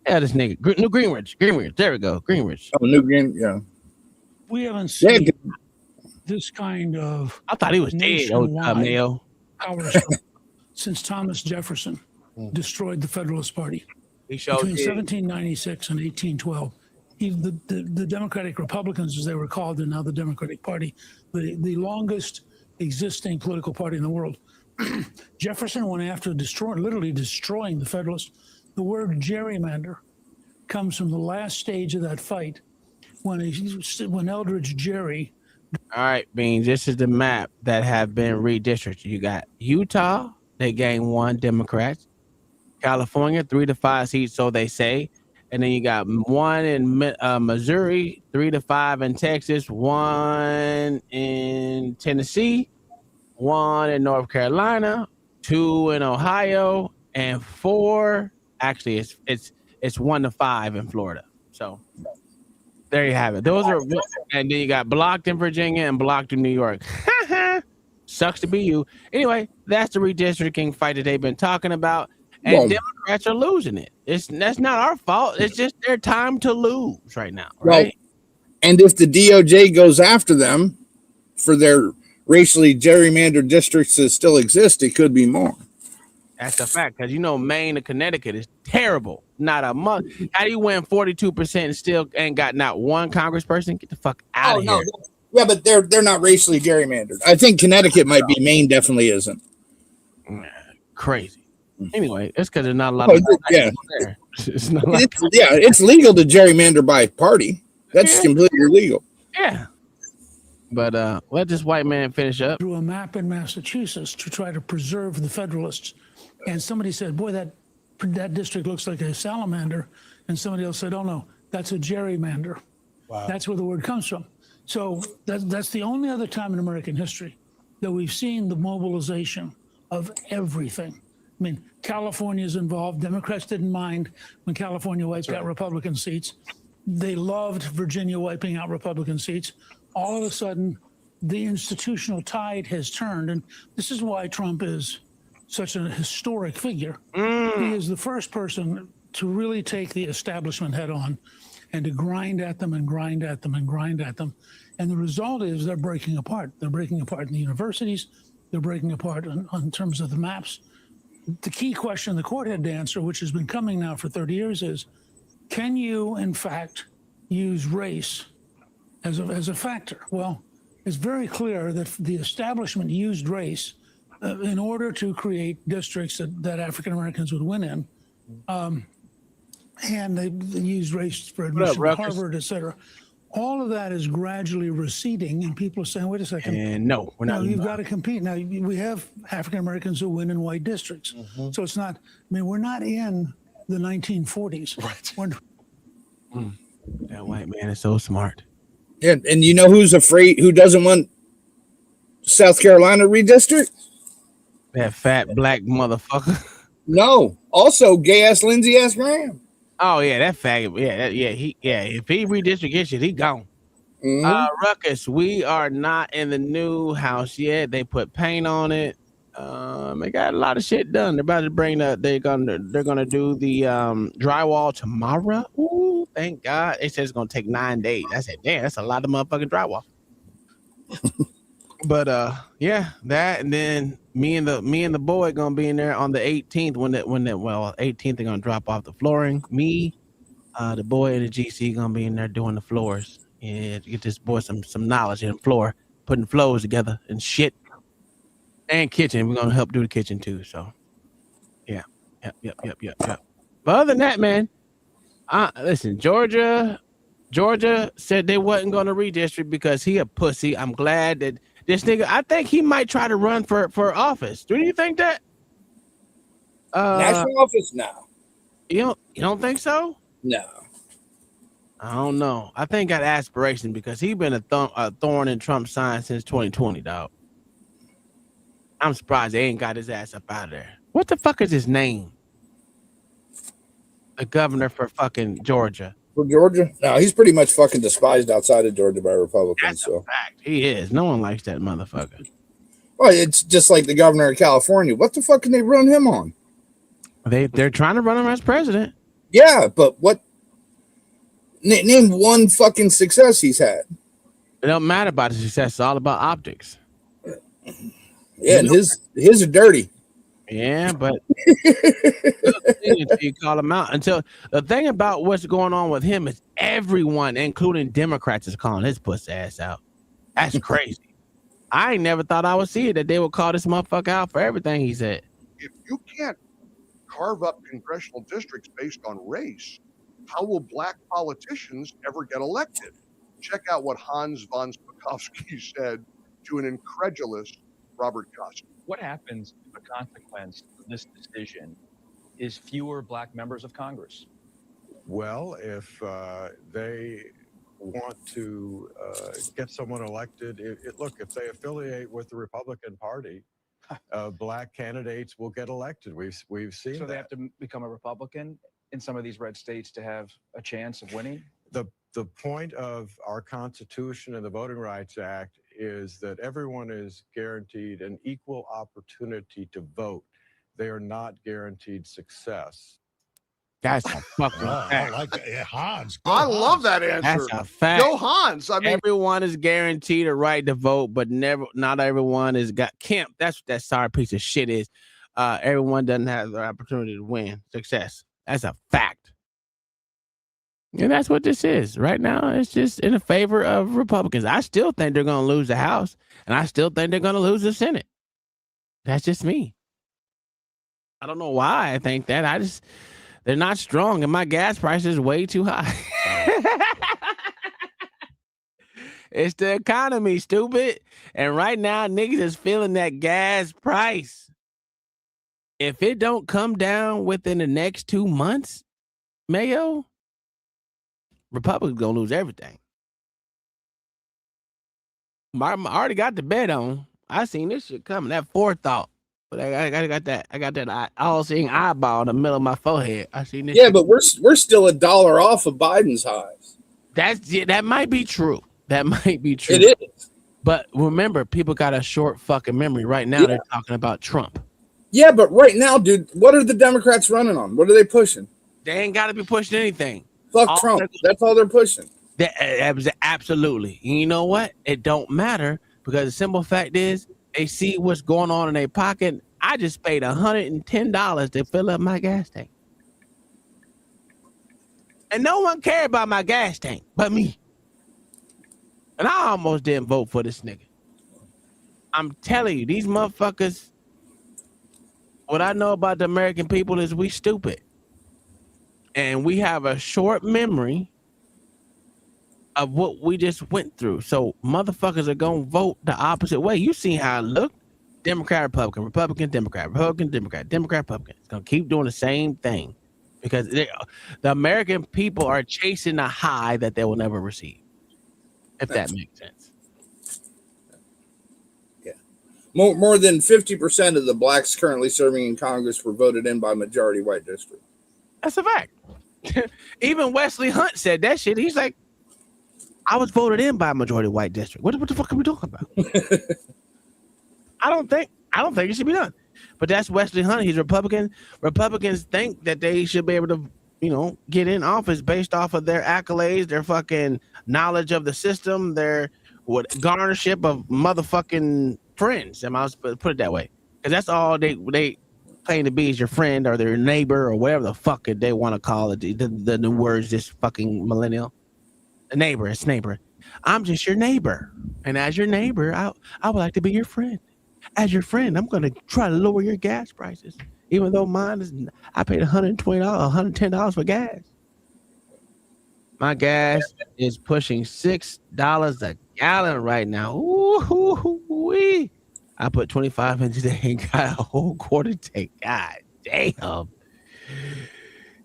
Yeah, this nigga. Greenwich. There we go. Greenwich. Oh, New Green. Yeah. We haven't seen this kind of I thought he was dead, Mayo. power struggle since Thomas Jefferson destroyed the Federalist Party. Between 1796 and 1812, the Democratic Republicans, as they were called, and now the Democratic Party, the longest existing political party in the world. Jefferson went after literally destroying the Federalists. The word gerrymander comes from the last stage of that fight when Eldridge Gerry. All right, Beans, this is the map that have been redistricted. You got Utah, they gained 1 Democrat. California, 3 to 5 seats, so they say. And then you got 1 in Missouri, 3 to 5 in Texas, 1 in Tennessee, 1 in North Carolina, 2 in Ohio, and 4. Actually, it's 1 to 5 in Florida. So there you have it. Those are, and then you got blocked in Virginia and blocked in New York. Sucks to be you. Anyway, that's the redistricting fight that they've been talking about, and Democrats are losing it. That's not our fault. It's just their time to lose right now, right? Well, and if the DOJ goes after them for their racially gerrymandered districts that still exist, it could be more. That's a fact, because Maine and Connecticut is terrible. Not a month. How do you win 42% and still ain't got not one congressperson? Get the fuck out of here. Yeah, but they're not racially gerrymandered. I think Connecticut might be. Maine definitely isn't. Crazy. Anyway, it's because there's not a lot of there. It's not it's legal to gerrymander by party. That's completely illegal. Yeah. But let this white man finish up. Drew a map in Massachusetts to try to preserve the Federalists. And somebody said, boy, that district looks like a salamander. And somebody else said, oh, no, that's a gerrymander. Wow. That's where the word comes from. So that's the only other time in American history that we've seen the mobilization of everything. I mean, California's involved. Democrats didn't mind when California wiped out Republican seats. They loved Virginia wiping out Republican seats. All of a sudden, the institutional tide has turned. And this is why Trump is such a historic figure. He is the first person to really take the establishment head on and to grind at them and grind at them and grind at them. And the result is they're breaking apart. They're breaking apart in the universities. They're breaking apart in terms of the maps. The key question the court had to answer, which has been coming now for 30 years, is can you, in fact, use race as a factor? Well, it's very clear that the establishment used race in order to create districts that African Americans would win in. And they used race for admission to Harvard, et cetera. All of that is gradually receding, and people are saying, wait a second. And no, we're not. You've got to compete. Now, we have African Americans who win in white districts. So it's not, we're not in the 1940s. Right. That white man is so smart. And you know who's afraid, who doesn't want South Carolina redistrict? That fat black motherfucker. No. Also, gay-ass Lindsey S. Graham. Oh, yeah, that faggot. If he redistricts shit, he gone. Ruckus, we are not in the new house yet. They put paint on it. They got a lot of shit done. They're about to bring they're gonna do the drywall tomorrow. Ooh, thank God. It says it's gonna take 9 days. I said, damn, that's a lot of motherfucking drywall. But that, and then me and the boy gonna be in there on the 18th when 18th they're gonna drop off the flooring. Me, the boy and the GC gonna be in there doing the floors. Yeah, to get this boy some knowledge in the floor, putting floors together and shit. And kitchen. We're gonna help do the kitchen too. So yeah. Yep. But other than that, man, listen, Georgia said they wasn't gonna redistrict because he a pussy. I'm glad that this nigga, I think he might try to run for office. Do you think that? National office now. You don't think so? No. I don't know. I think got aspiration because he been a thorn in Trump's side since 2020, dog. I'm surprised they ain't got his ass up out of there. What the fuck is his name? The governor for fucking Georgia. For Georgia? No, he's pretty much fucking despised outside of Georgia by Republicans. That's a fact. He is. No one likes that motherfucker. Well, it's just like the governor of California. What the fuck can they run him on? They're trying to run him as president. Yeah, but what? Name one fucking success he's had. It don't matter about the success. It's all about optics. Yeah, and his are dirty. Yeah, but until you call him out. Until the thing about what's going on with him is everyone, including Democrats, is calling his pussy ass out. That's crazy. I ain't never thought I would see it that they would call this motherfucker out for everything he said. If you can't carve up congressional districts based on race, how will black politicians ever get elected? Check out what Hans von Spakovsky said to an incredulous Robert Costa. What happens if a consequence of this decision is fewer black members of Congress? Well, if they want to get someone elected, look, if they affiliate with the Republican Party, black candidates will get elected. We've seen So that. they have to become a Republican in some of these red states to have a chance of winning? The point of our Constitution and the Voting Rights Act is that everyone is guaranteed an equal opportunity to vote. They are not guaranteed success. That's a fucking fact. I like that. Yeah, Hans. I love that answer. That's a fact. Go Hans. I mean, everyone is guaranteed a right to vote, but not everyone is got Kemp. That's what that sorry piece of shit is. Everyone doesn't have the opportunity to win success. That's a fact. And that's what this is. Right now, it's just in favor of Republicans. I still think they're going to lose the House, and I still think they're going to lose the Senate. That's just me. I don't know why I think that. They're not strong, and my gas price is way too high. It's the economy, stupid. And right now, niggas is feeling that gas price. If it don't come down within the next 2 months, Mayo, Republicans gonna lose everything. I already got the bet on. I seen this shit coming. That forethought. But I got that all-seeing eyeball in the middle of my forehead. I seen this. Yeah, but we're still $1 off of Biden's highs. That might be true. That might be true. It is. But remember, people got a short fucking memory. Right now, they're talking about Trump. Yeah, but right now, dude, what are the Democrats running on? What are they pushing? They ain't got to be pushing anything. Fuck Trump. That's all they're pushing. That was absolutely. And you know what? It don't matter because the simple fact is they see what's going on in their pocket. I just paid $110 to fill up my gas tank. And no one cared about my gas tank but me. And I almost didn't vote for this nigga. I'm telling you, these motherfuckers, what I know about the American people is we stupid. And we have a short memory of what we just went through. So motherfuckers are going to vote the opposite way. You see how it looked. Democrat, Republican, Republican, Democrat, Republican, Democrat, Democrat, Republican. It's going to keep doing the same thing because the American people are chasing a high that they will never receive. If that makes sense. Yeah. More than 50% of the blacks currently serving in Congress were voted in by majority white district. That's a fact. Even Wesley Hunt said that shit. He's like, I was voted in by a majority white district. What the fuck are we talking about? I don't think it should be done. But that's Wesley Hunt. He's Republican. Republicans think that they should be able to, get in office based off of their accolades, their fucking knowledge of the system, their garnership of motherfucking friends. Am I supposed to put it that way? Because that's all they claim to be is your friend or their neighbor or whatever the fuck they want to call it. The words this fucking millennial. A neighbor, it's neighbor. I'm just your neighbor. And as your neighbor, I would like to be your friend. As your friend, I'm going to try to lower your gas prices. Even though mine is, I paid $120, $110 for gas. My gas is pushing $6 a gallon right now. Ooh-wee. I put 25 in today and got a whole quarter tank. God damn.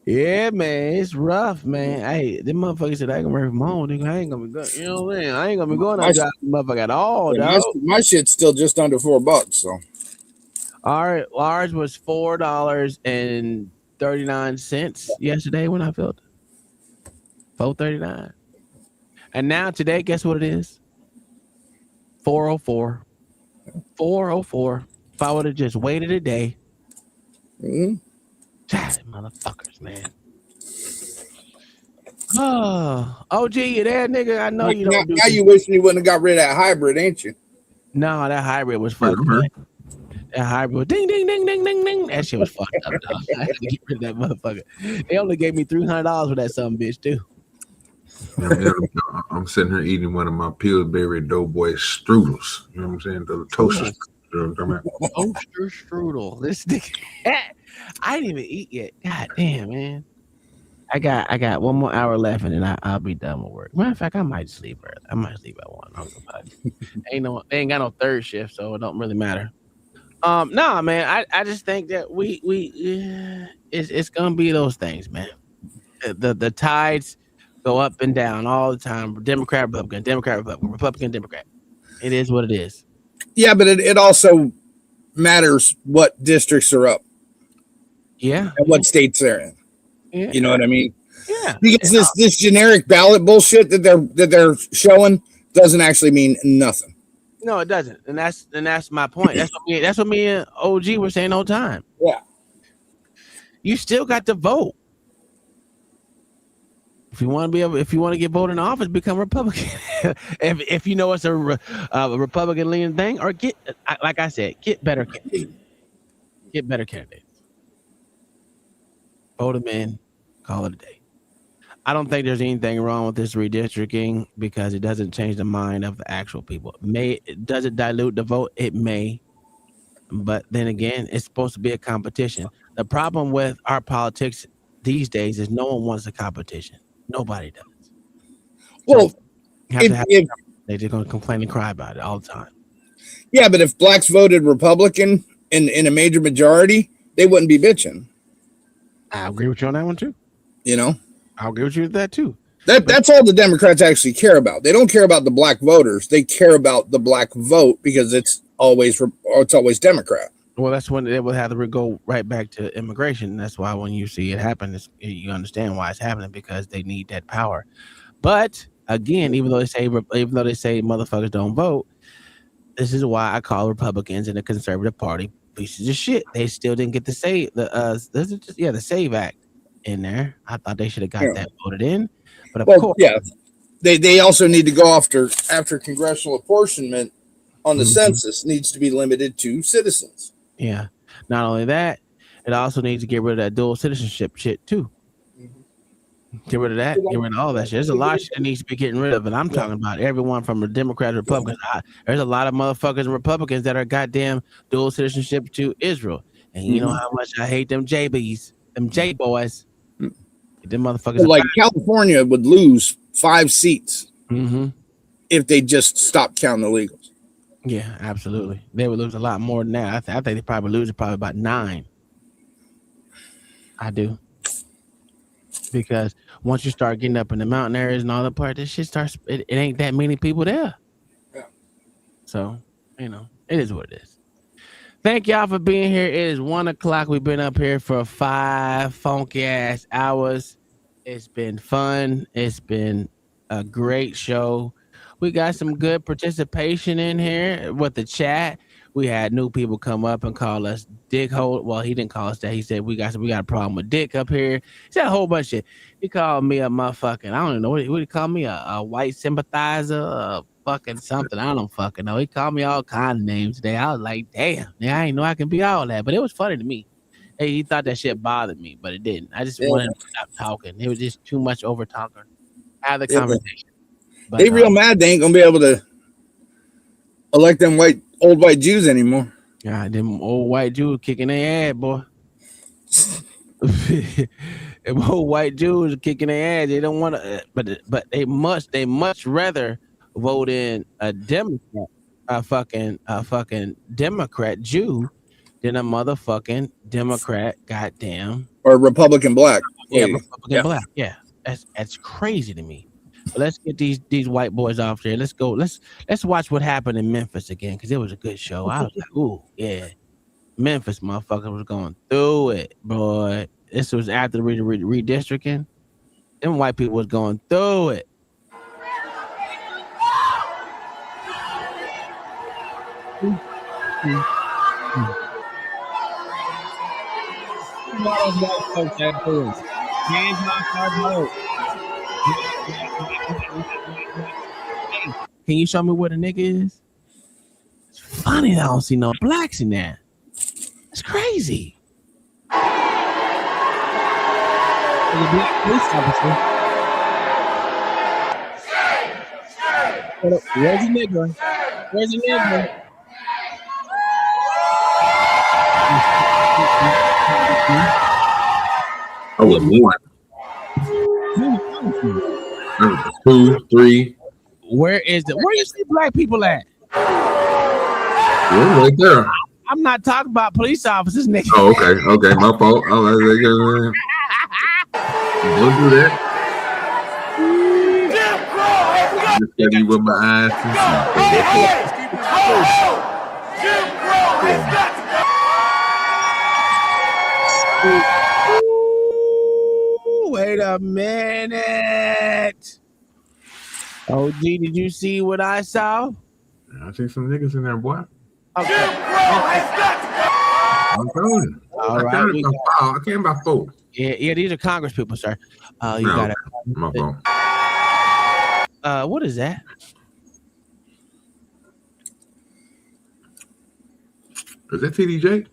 Yeah, man, it's rough, man. Hey, them motherfuckers said I ain't gonna work from home, nigga. I ain't gonna be going. You know what I mean? I ain't gonna be going out there, motherfucker at all, dog. My shit's still just under $4, so. All right, ours was $4.39 yesterday when I filled it. $4.39. And now today, guess what it is? $4.04. $4.04. If I would have just waited a day. Mm-hmm. God, motherfuckers, man. Oh, OG, you there, nigga? I know you Now, don't do now this. you wishing you wouldn't have got rid of that hybrid, ain't you? No, that hybrid was fucked up. That hybrid, ding, ding, ding, ding, ding, ding. That shit was fucked up, dog. I had to get rid of that motherfucker. They only gave me $300 for that son bitch too. I'm sitting here eating one of my Pillsbury Doughboy strudels. You know what I'm saying? The toaster. You know what I'm talking about? Toaster strudel. This nigga. I didn't even eat yet. God damn, man. I got 1 more hour left, and then I'll be done with work. Matter of fact, I might sleep early. I might sleep at 1. They ain't got no third shift, so it don't really matter. Nah, man. I just think that it's gonna be those things, man. The tides go up and down all the time. Democrat, Republican, Democrat, Republican, Republican, Democrat. It is what it is. Yeah, but it also matters what districts are up. Yeah. And what states they're in. Yeah. You know what I mean? Yeah. Because this generic ballot bullshit that they're showing doesn't actually mean nothing. No, it doesn't. And that's my point. That's what me and OG were saying the whole time. Yeah. You still got to vote. If you want to get voted in office, become Republican. if you know it's a Republican leaning thing, or like I said, get better candidates. Get better candidates. Vote them in. Call it a day. I don't think there's anything wrong with this redistricting because it doesn't change the mind of the actual people. Does it dilute the vote? It may. But then again, it's supposed to be a competition. The problem with our politics these days is no one wants a competition. Nobody does. Well, they're just going to complain and cry about it all the time. Yeah, but if blacks voted Republican in a major majority, they wouldn't be bitching. I agree with you on that one too. You know, I'll agree with you with that too. That's all the Democrats actually care about. They don't care about the black voters. They care about the black vote because it's always Democrat. Well, that's when they will have to go right back to immigration. That's why when you see it happen, you understand why it's happening because they need that power. But again, even though they say motherfuckers don't vote, this is why I call Republicans and the Conservative Party pieces of shit. They still didn't get the SAVE Act in there. I thought they should have got that voted in. But of course, yeah, they also need to go after congressional apportionment on the census needs to be limited to citizens. Yeah. Not only that, it also needs to get rid of that dual citizenship shit too. Get rid of that. Get rid of all that shit. There's a lot of shit that needs to be getting rid of, and I'm talking about everyone from a Democrat to Republican. There's a lot of motherfuckers and Republicans that are goddamn dual citizenship to Israel, and you know how much I hate them JBs, them J boys. Them motherfuckers. Like California would lose 5 seats if they just stopped counting illegals. Yeah, absolutely. They would lose a lot more than that. I think they probably lose about 9. I do. Because once you start getting up in the mountain areas and all that part, this shit starts, it ain't that many people there. Yeah. So, it is what it is. Thank y'all for being here. It is 1 o'clock. We've been up here for 5 funky ass hours. It's been fun. It's been a great show. We got some good participation in here with the chat. We had new people come up and call us dick hole. Well, he didn't call us that. He said we got a problem with dick up here. He said a whole bunch of shit. He called me a motherfucking, I don't even know what he called me, a white sympathizer, fucking something. I don't fucking know. He called me all kind of names today. I was like, damn, I ain't know I can be all that. But it was funny to me. Hey, he thought that shit bothered me, but it didn't. I just wanted him to stop talking. It was just too much over talking. Have the conversation. But, they real mad they ain't gonna be able to elect them old white Jews anymore. God, them old white Jews kicking their ass, boy. Them old white Jews are kicking their ass. They don't want to, but they much rather vote in a Democrat, a fucking Democrat Jew than a motherfucking Democrat goddamn or Republican black. Yeah, Republican black. Yeah, that's crazy to me. But let's get these white boys off there. Let's go. Let's watch what happened in Memphis again because it was a good show. I was like, ooh, yeah. Memphis motherfucker was going through it, boy. This was after the redistricting. Them white people was going through it. Hands off our vote. Can you show me what a nigga is? It's funny I don't see no blacks in there. It's crazy. Police officer. Where's the nigga? Where's the nigga? I was one. 2, 3. Where is it? Where you see black people at? Yeah, right there. I'm not talking about police officers, nigga. Oh, okay, my fault. Don't do that. Just tell you what my eyes can Ooh, wait a minute. OG, did you see what I saw? I see some niggas in there, boy. Okay. I'm telling you. All right. I came by 4. Yeah, these are Congress people, sir. You No, got it. my fault. What is that? Is that TDJ?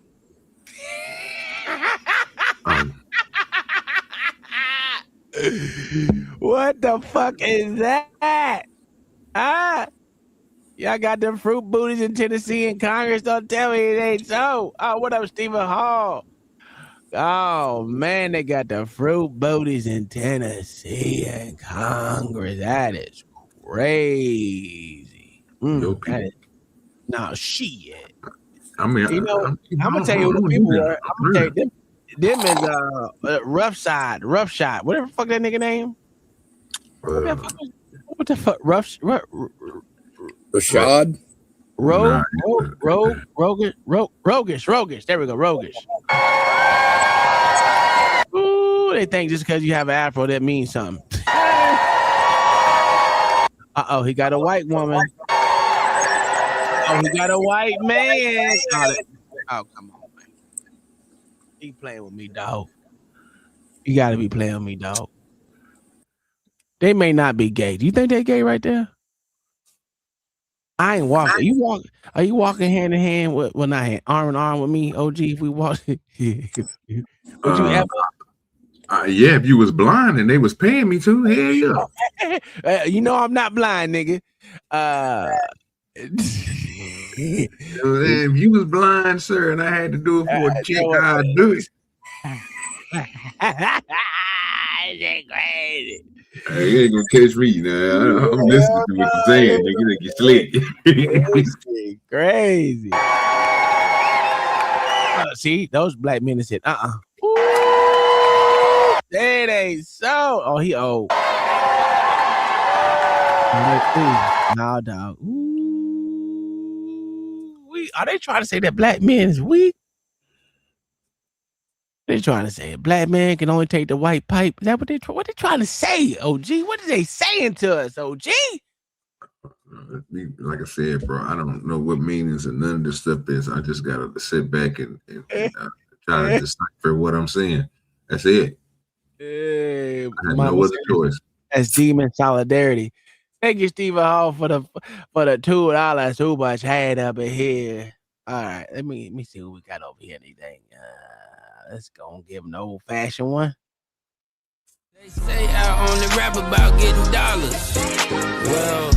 What the fuck is that? Y'all got them fruit booties in Tennessee and Congress. Don't tell me it ain't so. Oh, what up, Stephen Hall? Oh, man, they got the fruit booties in Tennessee and Congress. That is crazy. That is, no, shit. I mean, you know, I'm going to tell you what the people were. I'm going to tell you, them is rough shot. Whatever the fuck that nigga name. What the fuck? Rashad? Rogish. There we go, Rogish. Ooh, they think just because you have an afro that means something. Uh-oh, he got a white woman. Oh, he got a white man. Oh, come on, man. He playing with me, dog. You gotta be playing with me, dog. They may not be gay. Do you think they're gay right there? I ain't walking. Are you walking hand in hand with, well, not hand, arm in arm with me, OG? If we walk, would you ever? Yeah, if you was blind and they was paying me to, hell yeah. You know I'm not blind, nigga. If you was blind, sir, and I had to do it for a check, I'd do it. Is crazy? Hey, you ain't gonna catch me now. I'm listening to what you're saying, nigga. Like you slick. Crazy. See, those black men that said, that ain't so. Oh, he old. No, dog. Are they trying to say that black men is weak? They trying to say a black man can only take the white pipe. Is that what they trying to say, OG? What are they saying to us, OG? Like I said, bro, I don't know what meanings and none of this stuff is. I just gotta sit back and try to decipher what I'm saying. That's it. I had no other choice. That's demon solidarity. Thank you, Stephen Hall, for the $2 too much had up in here. All right, let me see what we got over here. Anything? Let's go and give them the old-fashioned one. They say I only rap about getting dollars. Well,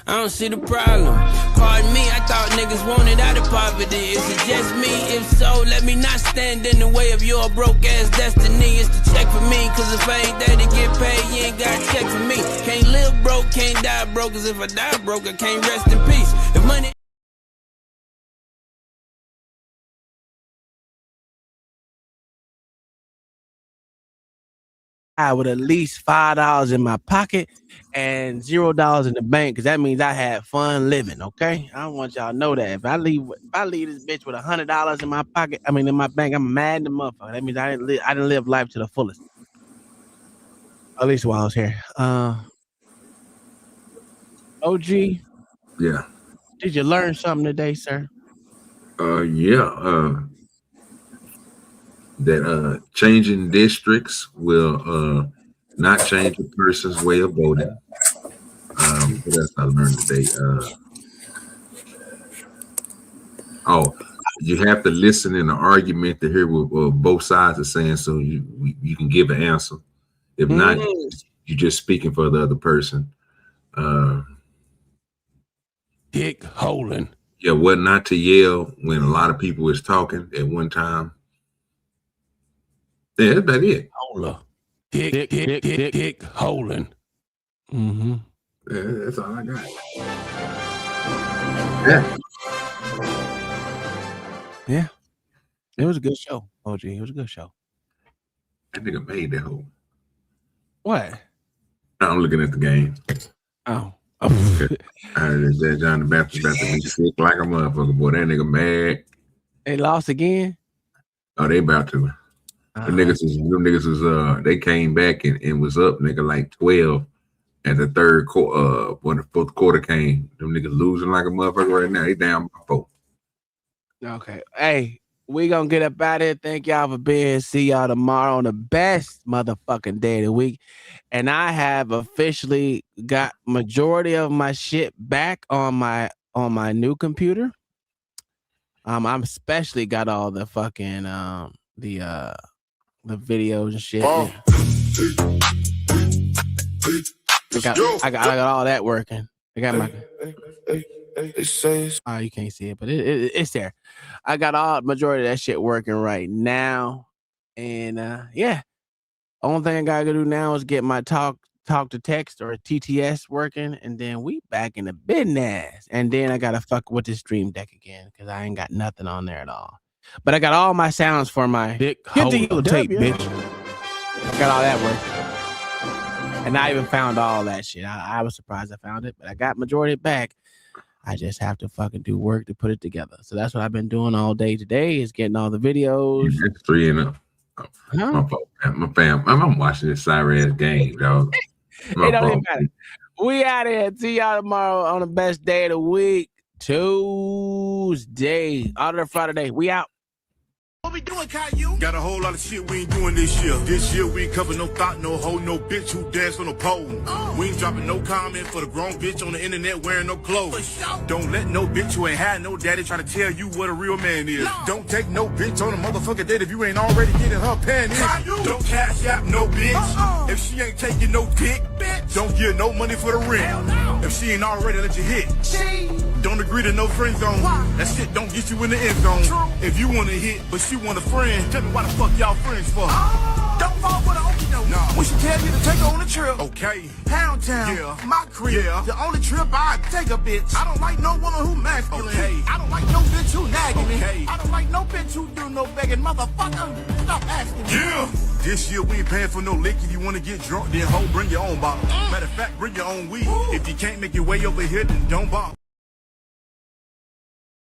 I don't see the problem. Pardon me, I thought niggas wanted out of poverty. Is it just me? If so, let me not stand in the way of your broke-ass destiny. It's the check for me, cause if I ain't there to get paid, you ain't got a check for me. Can't live broke, can't die broke, cause if I die broke, I can't rest in peace. If money... with at least $5 in my pocket and $0 in the bank, because that means I had fun living. Okay, I don't want y'all to know that. If I leave this bitch with $100 in my pocket, in my bank, I'm mad at the motherfucker. That means I didn't live life to the fullest. At least while I was here. OG. Yeah. Did you learn something today, sir? That changing districts will not change a person's way of voting. What else I learned today? You have to listen in an argument to hear what both sides are saying, so you can give an answer. If not, you're just speaking for the other person. Dick holding. Yeah, what not to yell when a lot of people is talking at one time. Yeah, that's about it. Holler. Dick holding. Mm-hmm. Yeah, that's all I got. Yeah. Yeah. It was a good show, OG. It was a good show. That nigga made that whole. What? I'm looking at the game. Oh. I heard that John the Baptist about to be sick like a motherfucker. Boy, that nigga mad. They lost again? Oh, they about to. Them niggas was they came back and was up, nigga, like 12 at the third quarter. When the fourth quarter came, them niggas losing like a motherfucker right now. They down by 4. Okay. Hey, we gonna get up out of here. Thank y'all for being here. See y'all tomorrow on the best motherfucking day of the week. And I have officially got majority of my shit back on my new computer. I'm especially got all the fucking the videos and shit. Yeah. I got all that working. I got my you can't see it, but it's there. I got all majority of that shit working right now. And yeah. Only thing I gotta do now is get my talk to text or TTS working, and then we back in the business. And then I gotta fuck with this Stream Deck again because I ain't got nothing on there at all. But I got all my sounds for my hit the yellow tape, bitch. I got all that working, and I even found all that shit. I was surprised I found it, but I got majority back. I just have to fucking do work to put it together. So that's what I've been doing all day today is getting all the videos. That's 3 and up. My fam, I'm watching this sorry ass game, dog. It don't even matter. We out of here. See y'all tomorrow on the best day of the week, Tuesday. Other Friday. We out. What we doing, Caillou? Got a whole lot of shit we ain't doing this year. This year we ain't cover no thought, no hoe, no bitch who dance on the pole. We ain't dropping no comment for the grown bitch on the internet wearing no clothes. Don't let no bitch who ain't had no daddy try to tell you what a real man is. Don't take no bitch on a motherfucking date if you ain't already getting her panties. Don't cash out no bitch if she ain't taking no dick. Don't give no money for the rent if she ain't already let you hit. Don't agree to no friend zone. That shit don't get you in the end zone. If you want to hit, but she want a friend, tell me why the fuck y'all friends for? Don't fall for the okey doke. No. We should tell you to take her on a trip. Okay. Pound Town. Yeah. My crib. Yeah. The only trip I take a bitch. I don't like no woman who masculine. Okay. I don't like no bitch who nagging me. I don't like no bitch who do no begging. Motherfucker, stop asking me. Yeah. This year we ain't paying for no lick. If you want to get drunk, then ho, bring your own bottle. Matter of fact, bring your own weed. If you can't make your way over here, then don't bother.